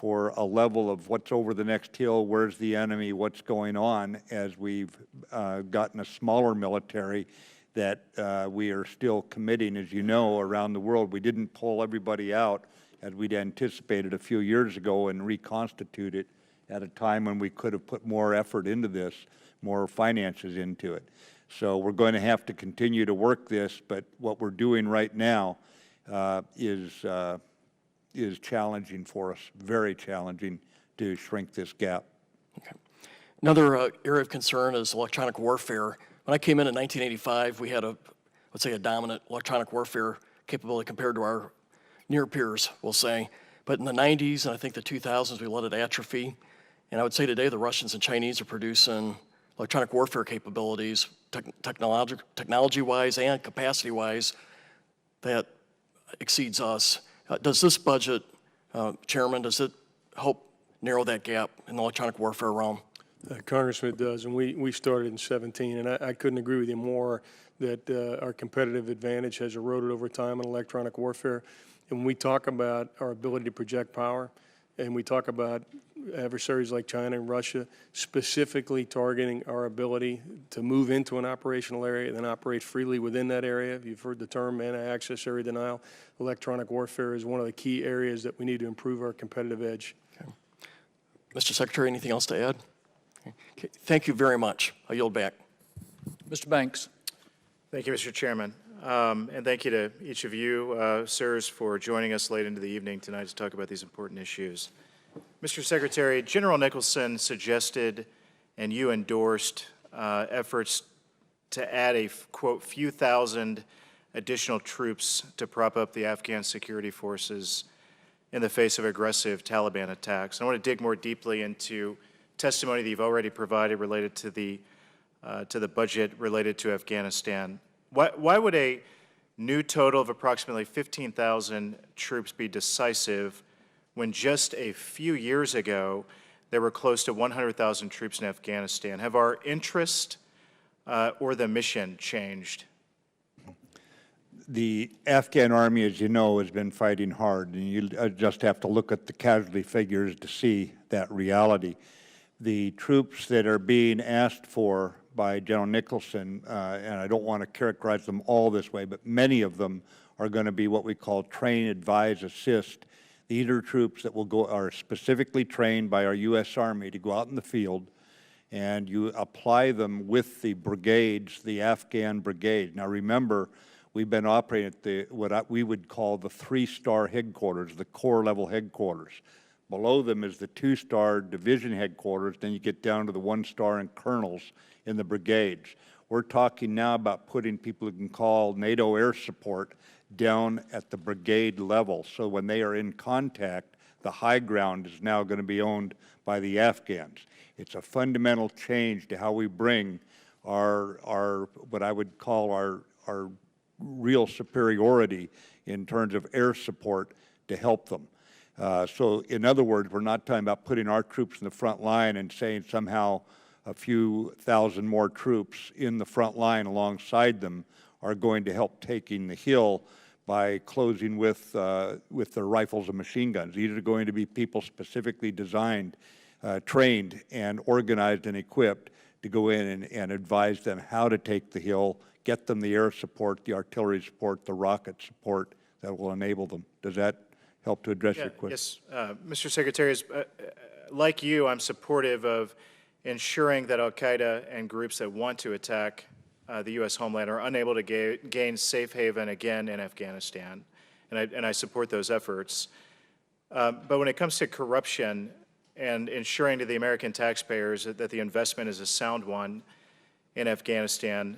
a level of what's over the next hill, where's the enemy, what's going on, as we've gotten a smaller military that we are still committing, as you know, around the world. We didn't pull everybody out as we'd anticipated a few years ago and reconstitute it at a time when we could have put more effort into this, more finances into it. So we're going to have to continue to work this, but what we're doing right now is challenging for us, very challenging to shrink this gap. Okay. Another area of concern is electronic warfare. When I came in 1985, we had let's say a dominant electronic warfare capability compared to our near peers, we'll say. But in the 90s and I think the 2000s, we let it atrophy. And I would say today the Russians and Chinese are producing electronic warfare capabilities, technology-wise and capacity-wise, that exceeds us. Does this budget, Chairman, does it help narrow that gap in the electronic warfare realm? Congressman, it does, and we started in 17, and I couldn't agree with you more that our competitive advantage has eroded over time in electronic warfare. And when we talk about our ability to project power, and we talk about adversaries like China and Russia specifically targeting our ability to move into an operational area and then operate freely within that area. You've heard the term anti-access area denial. Electronic warfare is one of the key areas that we need to improve our competitive edge. Okay. Mr. Secretary, anything else to add? Okay. Thank you very much. I yield back. Mr. Banks. Thank you, Mr. Chairman. And thank you to each of you, sirs, for joining us late into the evening tonight to talk about these important issues. Mr. Secretary, General Nicholson suggested and you endorsed efforts to add a, quote, few thousand additional troops to prop up the Afghan security forces in the face of aggressive Taliban attacks. I want to dig more deeply into testimony that you've already provided related to the budget related to Afghanistan. Why would a new total of approximately 15,000 troops be decisive when just a few years ago there were close to 100,000 troops in Afghanistan? Have our interest or the mission changed? The Afghan army, as you know, has been fighting hard, and you just have to look at the casualty figures to see that reality. The troops that are being asked for by General Nicholson, and I don't want to characterize them all this way, but many of them are going to be what we call train, advise, assist. These are troops that are specifically trained by our U.S. Army to go out in the field, and you apply them with the brigades, the Afghan brigade. Now remember, we've been operating at what we would call the 3-star headquarters, the corps level headquarters. Below them is the 2-star division headquarters, then you get down to the 1-star and colonels in the brigades. We're talking now about putting people who can call NATO air support down at the brigade level. So when they are in contact, the high ground is now going to be owned by the Afghans. It's a fundamental change to how we bring our what I would call our real superiority in terms of air support to help them. So in other words, we're not talking about putting our troops in the front line and saying somehow a few thousand more troops in the front line alongside them are going to help taking the hill by closing with their rifles and machine guns. These are going to be people specifically designed, trained, and organized and equipped to go in and advise them how to take the hill, get them the air support, the artillery support, the rocket support that will enable them. Does that help to address your question? Yes, Mr. Secretary, like you, I'm supportive of ensuring that al-Qaeda and groups that want to attack the U.S. homeland, are unable to gain safe haven again in Afghanistan. And I support those efforts. But when it comes to corruption and ensuring to the American taxpayers that the investment is a sound one in Afghanistan,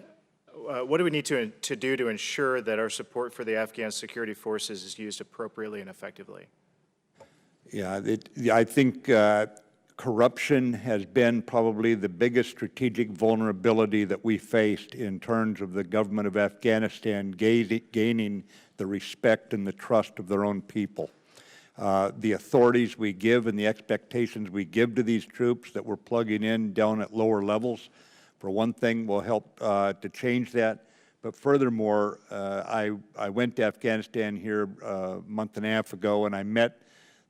what do we need to do to ensure that our support for the Afghan security forces is used appropriately and effectively? Yeah, I think corruption has been probably the biggest strategic vulnerability that we faced in terms of the government of Afghanistan gaining the respect and the trust of their own people. The authorities we give and the expectations we give to these troops that we're plugging in down at lower levels, for one thing, will help to change that. But furthermore, I went to Afghanistan here a month and a half ago, and I met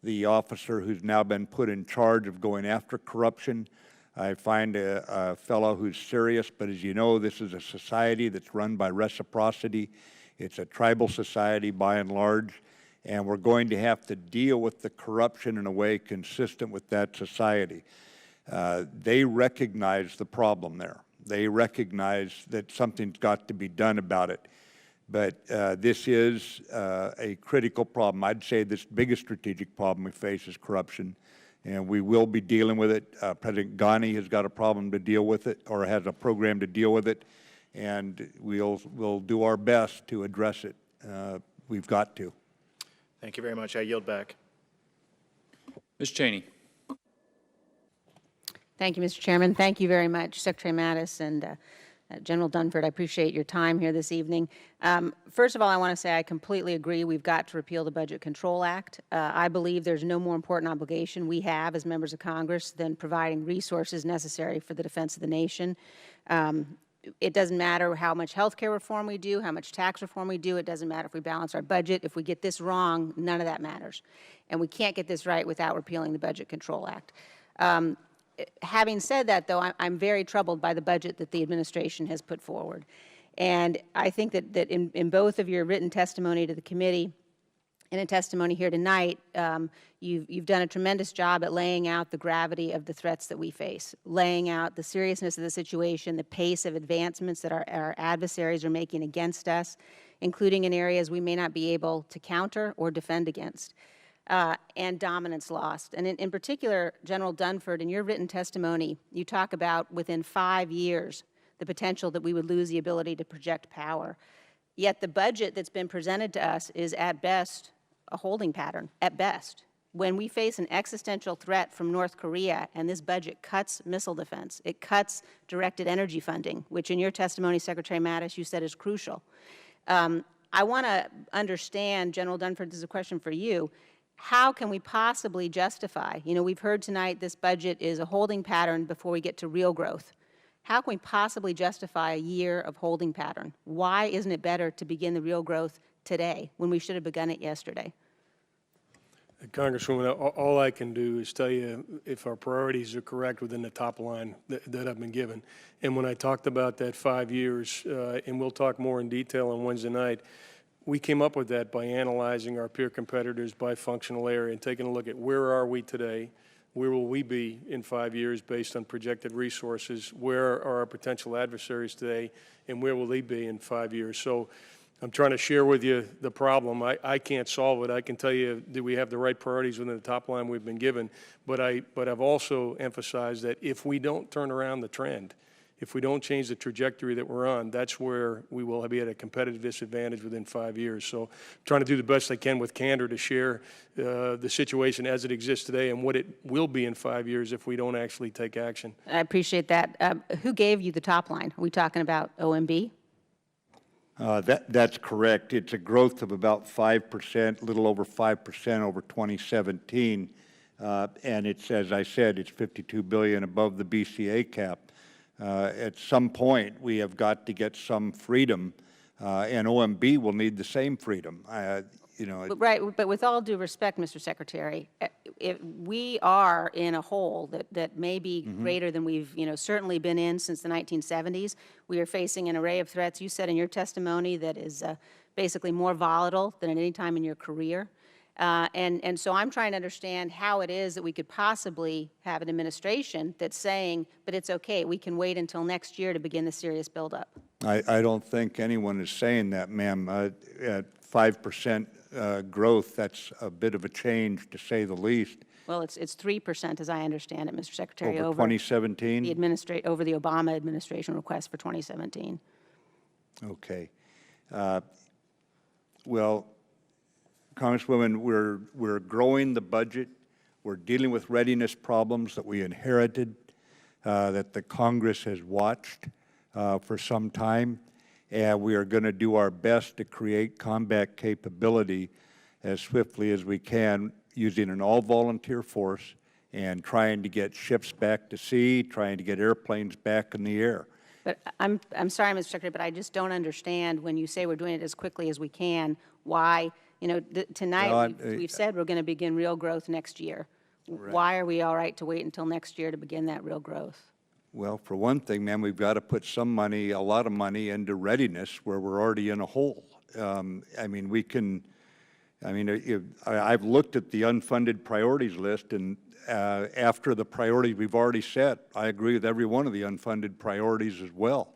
the officer who's now been put in charge of going after corruption. I find a fellow who's serious, but as you know, this is a society that's run by reciprocity. It's a tribal society by and large, and we're going to have to deal with the corruption in a way consistent with that society. They recognize the problem there. They recognize that something's got to be done about it. But this is a critical problem. I'd say this biggest strategic problem we face is corruption, and we will be dealing with it. President Ghani has got a problem to deal with it, or has a program to deal with it, and we'll do our best to address it. We've got to. Thank you very much. I yield back. Ms. Cheney. Thank you, Mr. Chairman. Thank you very much, Secretary Mattis and General Dunford. I appreciate your time here this evening. First of all, I want to say I completely agree we've got to repeal the Budget Control Act. I believe there's no more important obligation we have as members of Congress than providing resources necessary for the defense of the nation. It doesn't matter how much health care reform we do, how much tax reform we do. It doesn't matter if we balance our budget. If we get this wrong, none of that matters. And we can't get this right without repealing the Budget Control Act. Having said that, though, I'm very troubled by the budget that the administration has put forward. And I think that in both of your written testimony to the committee and in testimony here tonight, you've done a tremendous job at laying out the gravity of the threats that we face, laying out the seriousness of the situation, the pace of advancements that our adversaries are making against us, including in areas we may not be able to counter or defend against. And dominance lost. And in particular, General Dunford, in your written testimony, you talk about within 5 years the potential that we would lose the ability to project power. Yet the budget that's been presented to us is at best a holding pattern, at best. When we face an existential threat from North Korea and this budget cuts missile defense, it cuts directed energy funding, which in your testimony, Secretary Mattis, you said is crucial. I want to understand, General Dunford, this is a question for you, how can we possibly justify, we've heard tonight this budget is a holding pattern before we get to real growth. How can we possibly justify a year of holding pattern? Why isn't it better to begin the real growth today when we should have begun it yesterday? Congresswoman, all I can do is tell you if our priorities are correct within the top line that I've been given. And when I talked about that 5 years, and we'll talk more in detail on Wednesday night, we came up with that by analyzing our peer competitors by functional area and taking a look at where are we today, where will we be in 5 years based on projected resources, where are our potential adversaries today, and where will they be in 5 years. So I'm trying to share with you the problem. I can't solve it. I can tell you that we have the right priorities within the top line we've been given, but I've also emphasized that if we don't turn around the trend, if we don't change the trajectory that we're on, that's where we will be at a competitive disadvantage within 5 years. So I'm trying to do the best I can with candor to share the situation as it exists today and what it will be in 5 years if we don't actually take action. I appreciate that. Who gave you the top line? Are we talking about OMB? That's correct. It's a growth of about 5%, a little over 5% over 2017. And it's, as I said, it's $52 billion above the BCA cap. At some point, we have got to get some freedom, and OMB will need the same freedom. Right, but with all due respect, Mr. Secretary, we are in a hole that may be greater than we've certainly been in since the 1970s. We are facing an array of threats. You said in your testimony that is basically more volatile than at any time in your career. And so I'm trying to understand how it is that we could possibly have an administration that's saying, but it's okay, we can wait until next year to begin the serious buildup. I don't think anyone is saying that, ma'am. At 5% growth, that's a bit of a change, to say the least. Well, it's 3%, as I understand it, Mr. Secretary, Over 2017? over the Obama administration request for 2017. Okay. Well, Congresswoman, we're growing the budget. We're dealing with readiness problems that we inherited, that the Congress has watched for some time, and we are going to do our best to create combat capability as swiftly as we can, using an all-volunteer force and trying to get ships back to sea, trying to get airplanes back in the air. But I'm sorry, Mr. Secretary, but I just don't understand when you say we're doing it as quickly as we can, why, you know, tonight Well, we've said we're going to begin real growth next year. Right. Why are we all right to wait until next year to begin that real growth? Well, for one thing, ma'am, we've got to put some money, a lot of money, into readiness where we're already in a hole. I mean, we can, I mean, I've looked at the unfunded priorities list, and after the priorities we've already set, I agree with every one of the unfunded priorities as well.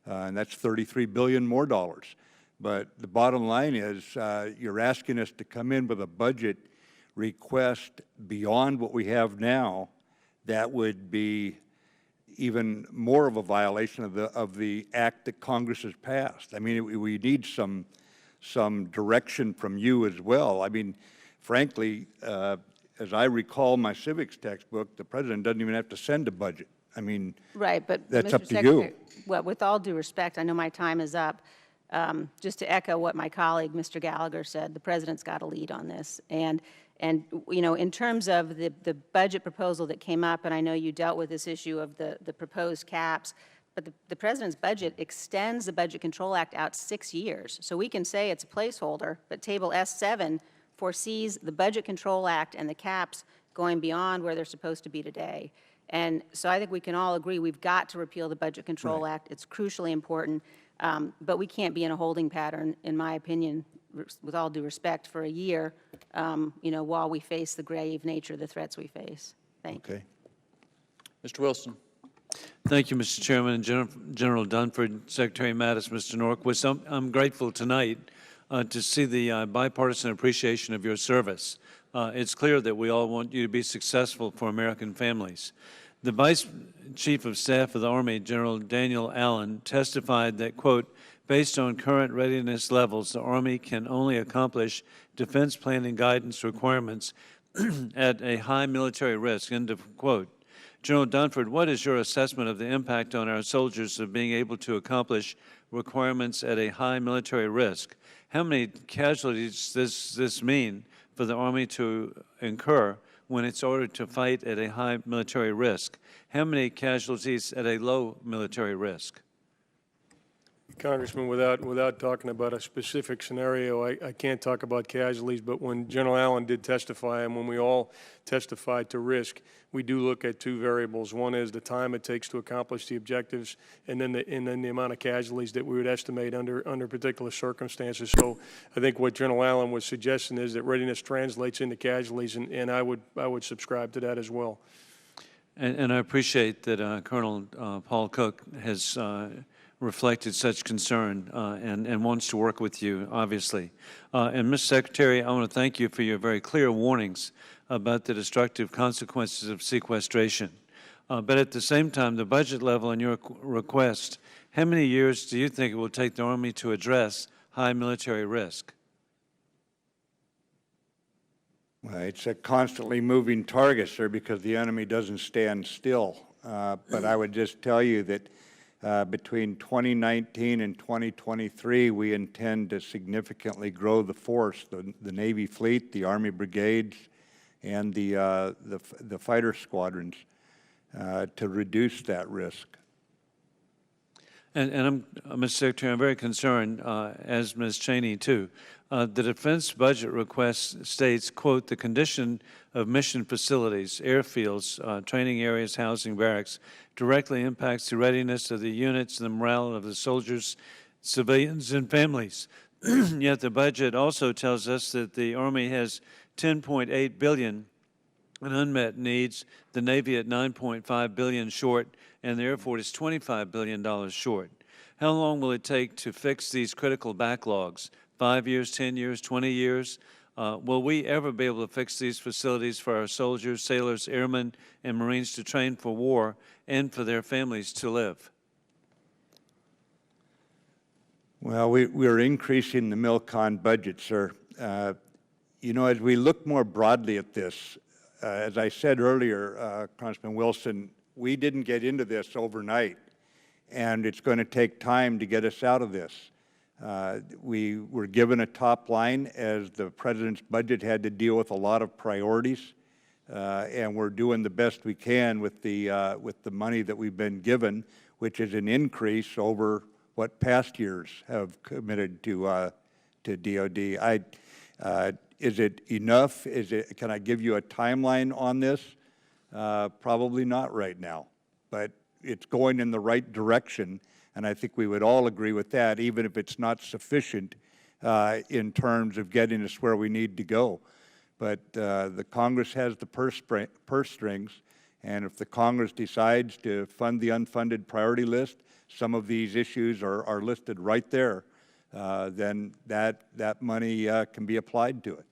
And that's $33 billion more dollars. But the bottom line is, you're asking us to come in with a budget request beyond what we have now. That would be even more of a violation of the act that Congress has passed. I mean, we need some direction from you as well. I mean, frankly, as I recall my civics textbook, the president doesn't even have to send a budget. I mean, right, but that's Mr. up to Secretary, you. well, with all due respect, I know my time is up. Just to echo what my colleague, Mr. Gallagher, said, the president's got a lead on this. And you know, in terms of the budget proposal that came up, and I know you dealt with this issue of the proposed caps, but the president's budget extends the Budget Control Act out 6 years. So we can say it's a placeholder, but Table S7 foresees the Budget Control Act and the caps going beyond where they're supposed to be today. And so I think we can all agree we've got to repeal the Budget Control Act. It's crucially important, but we can't be in a holding pattern, in my opinion, with all due respect, for a year, you know, while we face the grave nature of the threats we face. Thank you. Okay. Mr. Wilson. Thank you, Mr. Chairman, and General Dunford, Secretary Mattis, Mr. Norquist. I'm grateful tonight to see the bipartisan appreciation of your service. It's clear that we all want you to be successful for American families. The Vice Chief of Staff of the Army, General Daniel Allen, testified that, quote, based on current readiness levels, the Army can only accomplish defense planning guidance requirements at a high military risk, end of quote. General Dunford, what is your assessment of the impact on our soldiers of being able to accomplish requirements at a high military risk? How many casualties does this mean for the Army to incur when it's ordered to fight at a high military risk? How many casualties at a low military risk? Congressman, without talking about a specific scenario, I can't talk about casualties, but when General Allen did testify and when we all testified to risk, we do look at two variables. One is the time it takes to accomplish the objectives, and then the amount of casualties that we would estimate under particular circumstances. So I think what General Allen was suggesting is that readiness translates into casualties, and I would subscribe to that as well. And I appreciate that Colonel Paul Cook has reflected such concern and wants to work with you, obviously. And Mr. Secretary, I want to thank you for your very clear warnings about the destructive consequences of sequestration. But at the same time, the budget level in your request, how many years do you think it will take the Army to address high military risk? Well, it's a constantly moving target, sir, because the enemy doesn't stand still. But I would just tell you that between 2019 and 2023, we intend to significantly grow the force, the Navy fleet, the Army brigades, and the fighter squadrons to reduce that risk. And Mr. Secretary, I'm very concerned, as Ms. Cheney too. The defense budget request states, quote, the condition of mission facilities, airfields, training areas, housing, barracks, directly impacts the readiness of the units and the morale of the soldiers, civilians, and families. Yet the budget also tells us that the Army has $10.8 billion in unmet needs, the Navy at $9.5 billion short, and the Air Force is $25 billion short. How long will it take to fix these critical backlogs? 5 years, 10 years, 20 years? Will we ever be able to fix these facilities for our soldiers, sailors, airmen, and Marines to train for war and for their families to live? Well, we're increasing the MILCON budget, sir. You know, as we look more broadly at this, as I said earlier, Congressman Wilson, we didn't get into this overnight, and it's going to take time to get us out of this. We were given a top line as the President's budget had to deal with a lot of priorities, and we're doing the best we can with the money that we've been given, which is an increase over what past years have committed to DOD. Is it enough? Can I give you a timeline on this? Probably not right now, but it's going in the right direction, and I think we would all agree with that, even if it's not sufficient in terms of getting us where we need to go. But the Congress has the purse strings, and if the Congress decides to fund the unfunded priority list, some of these issues are listed right there, then that money can be applied to it.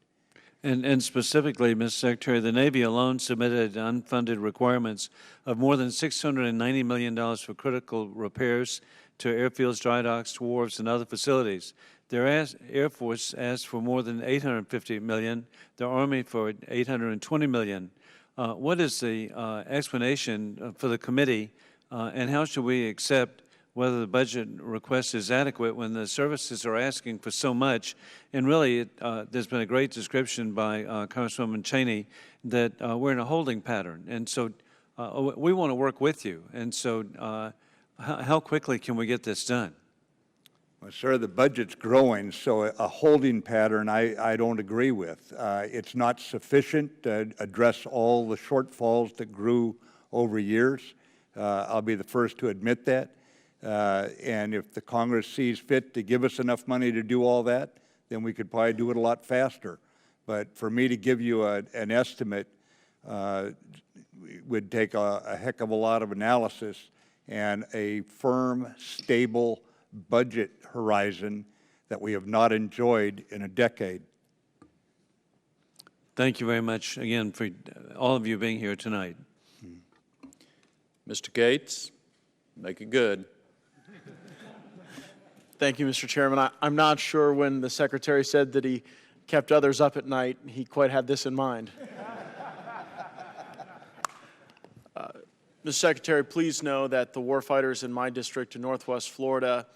And specifically, Mr. Secretary, the Navy alone submitted unfunded requirements of more than $690 million for critical repairs to airfields, dry docks, wharves, and other facilities. Their Air Force asked for more than $850 million, the Army for $820 million. What is the explanation for the committee, and how should we accept whether the budget request is adequate when the services are asking for so much? And really, there's been a great description by Congresswoman Cheney that we're in a holding pattern. And so we want to work with you. And so how quickly can we get this done? Well, sir, the budget's growing, so a holding pattern I don't agree with. It's not sufficient to address all the shortfalls that grew over years. I'll be the first to admit that. And if the Congress sees fit to give us enough money to do all that, then we could probably do it a lot faster. But for me to give you an estimate would take a heck of a lot of analysis and a firm, stable budget horizon that we have not enjoyed in a decade. Thank you very much again for all of you being here tonight. Mr. Gates, make it good. Thank you, Mr. Chairman. I'm not sure when the Secretary said that he kept others up at night, he quite had this in mind. Mr. Secretary, please know that the warfighters in my district in Northwest Florida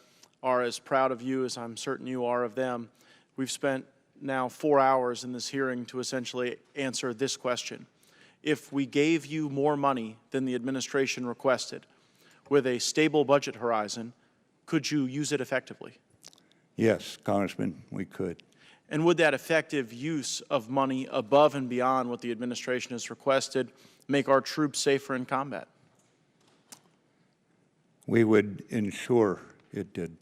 are as proud of you as I'm certain you are of them. We've spent now 4 hours in this hearing to essentially answer this question. If we gave you more money than the administration requested, with a stable budget horizon, could you use it effectively? Yes, Congressman, we could. And would that effective use of money above and beyond what the administration has requested make our troops safer in combat? We would ensure it did.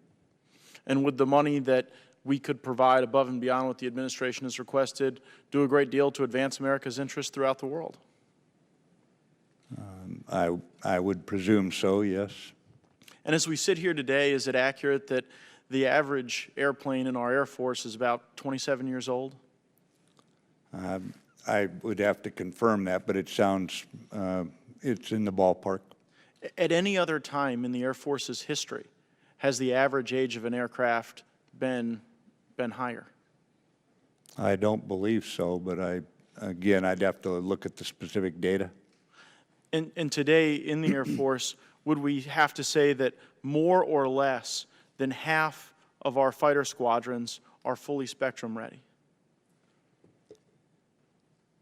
And would the money that we could provide above and beyond what the administration has requested do a great deal to advance America's interests throughout the world? I would presume so, yes. And as we sit here today, is it accurate that the average airplane in our Air Force is about 27 years old? I would have to confirm that, but it sounds, it's in the ballpark. At any other time in the Air Force's history, has the average age of an aircraft been higher? I don't believe so, but again, I'd have to look at the specific data. And today in the Air Force, would we have to say that more or less than half of our fighter squadrons are fully spectrum ready?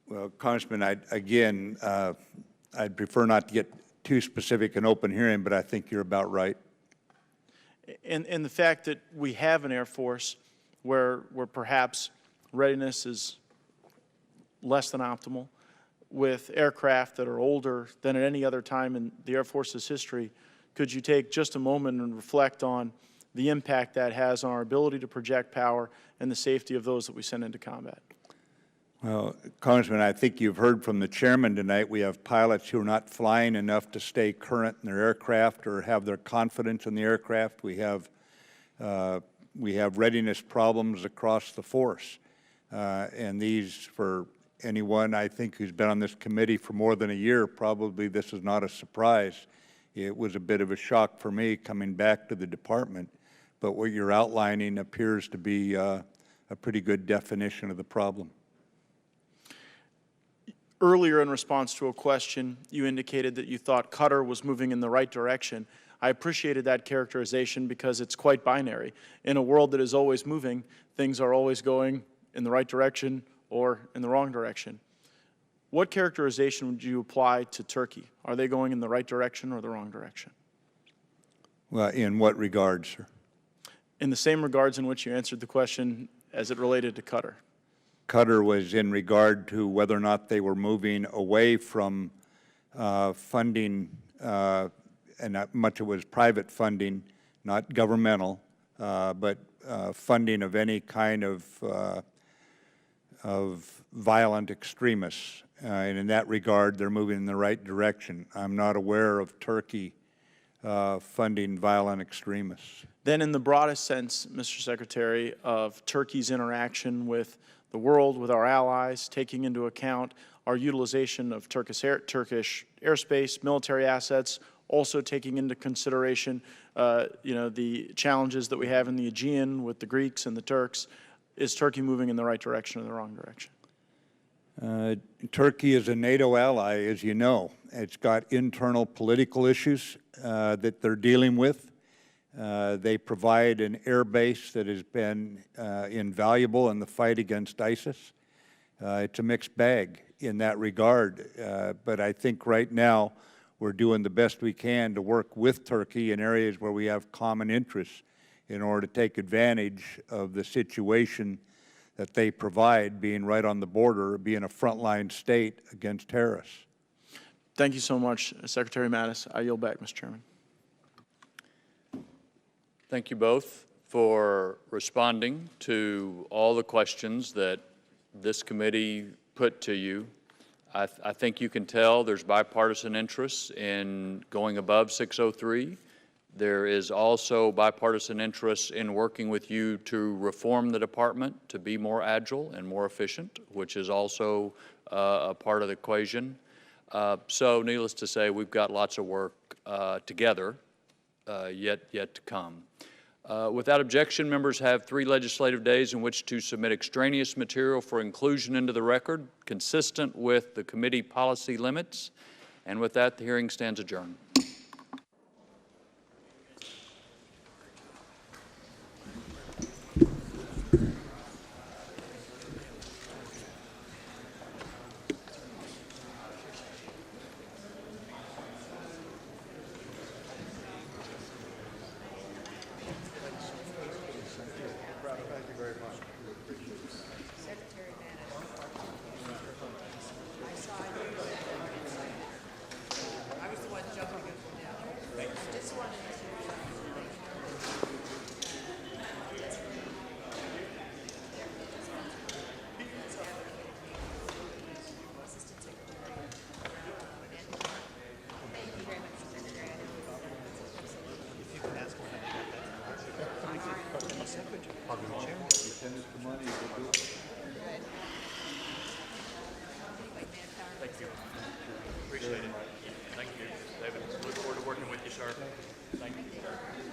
Well, Congressman, I'd prefer not to get too specific in open hearing, but I think you're about right. And the fact that we have an Air Force where perhaps readiness is less than optimal, with aircraft that are older than at any other time in the Air Force's history, could you take just a moment and reflect on the impact that has on our ability to project power and the safety of those that we send into combat? Well, Congressman, I think you've heard from the chairman tonight, we have pilots who are not flying enough to stay current in their aircraft or have their confidence in the aircraft. We have readiness problems across the force. And these, for anyone, I think, who's been on this committee for more than a year, probably this is not a surprise. It was a bit of a shock for me coming back to the department. But what you're outlining appears to be a pretty good definition of the problem. Earlier, in response to a question, you indicated that you thought Qatar was moving in the right direction. I appreciated that characterization because it's quite binary. In a world that is always moving, things are always going in the right direction or in the wrong direction. What characterization would you apply to Turkey? Are they going in the right direction or the wrong direction? Well, in what regards, sir? In the same regards in which you answered the question as it related to Qatar. Qatar was in regard to whether or not they were moving away from funding, and much of it was private funding, not governmental, but funding of any kind of violent extremists. And in that regard, they're moving in the right direction. I'm not aware of Turkey funding violent extremists. Then in the broadest sense, Mr. Secretary, of Turkey's interaction with the world, with our allies, taking into account our utilization of Turkish airspace, military assets, also taking into consideration the challenges that we have in the Aegean with the Greeks and the Turks, is Turkey moving in the right direction or the wrong direction? Turkey is a NATO ally, as you know. It's got internal political issues that they're dealing with. They provide an air base that has been invaluable in the fight against ISIS. It's a mixed bag in that regard, but I think right now we're doing the best we can to work with Turkey in areas where we have common interests in order to take advantage of the situation that they provide, being right on the border, being a frontline state against terrorists. Thank you so much, Secretary Mattis. I yield back, Mr. Chairman. Thank you both for responding to all the questions that this committee put to you. I think you can tell there's bipartisan interest in going above 603. There is also bipartisan interest in working with you to reform the department to be more agile and more efficient, which is also a part of the equation. So needless to say, we've got lots of work together yet to come. Without objection, members have 3 legislative days in which to submit extraneous material for inclusion into the record, consistent with the committee policy limits. And with that, the hearing stands adjourned. Thank you. Appreciate it. Thank you, David. Look forward to working with you, sir. Thank you.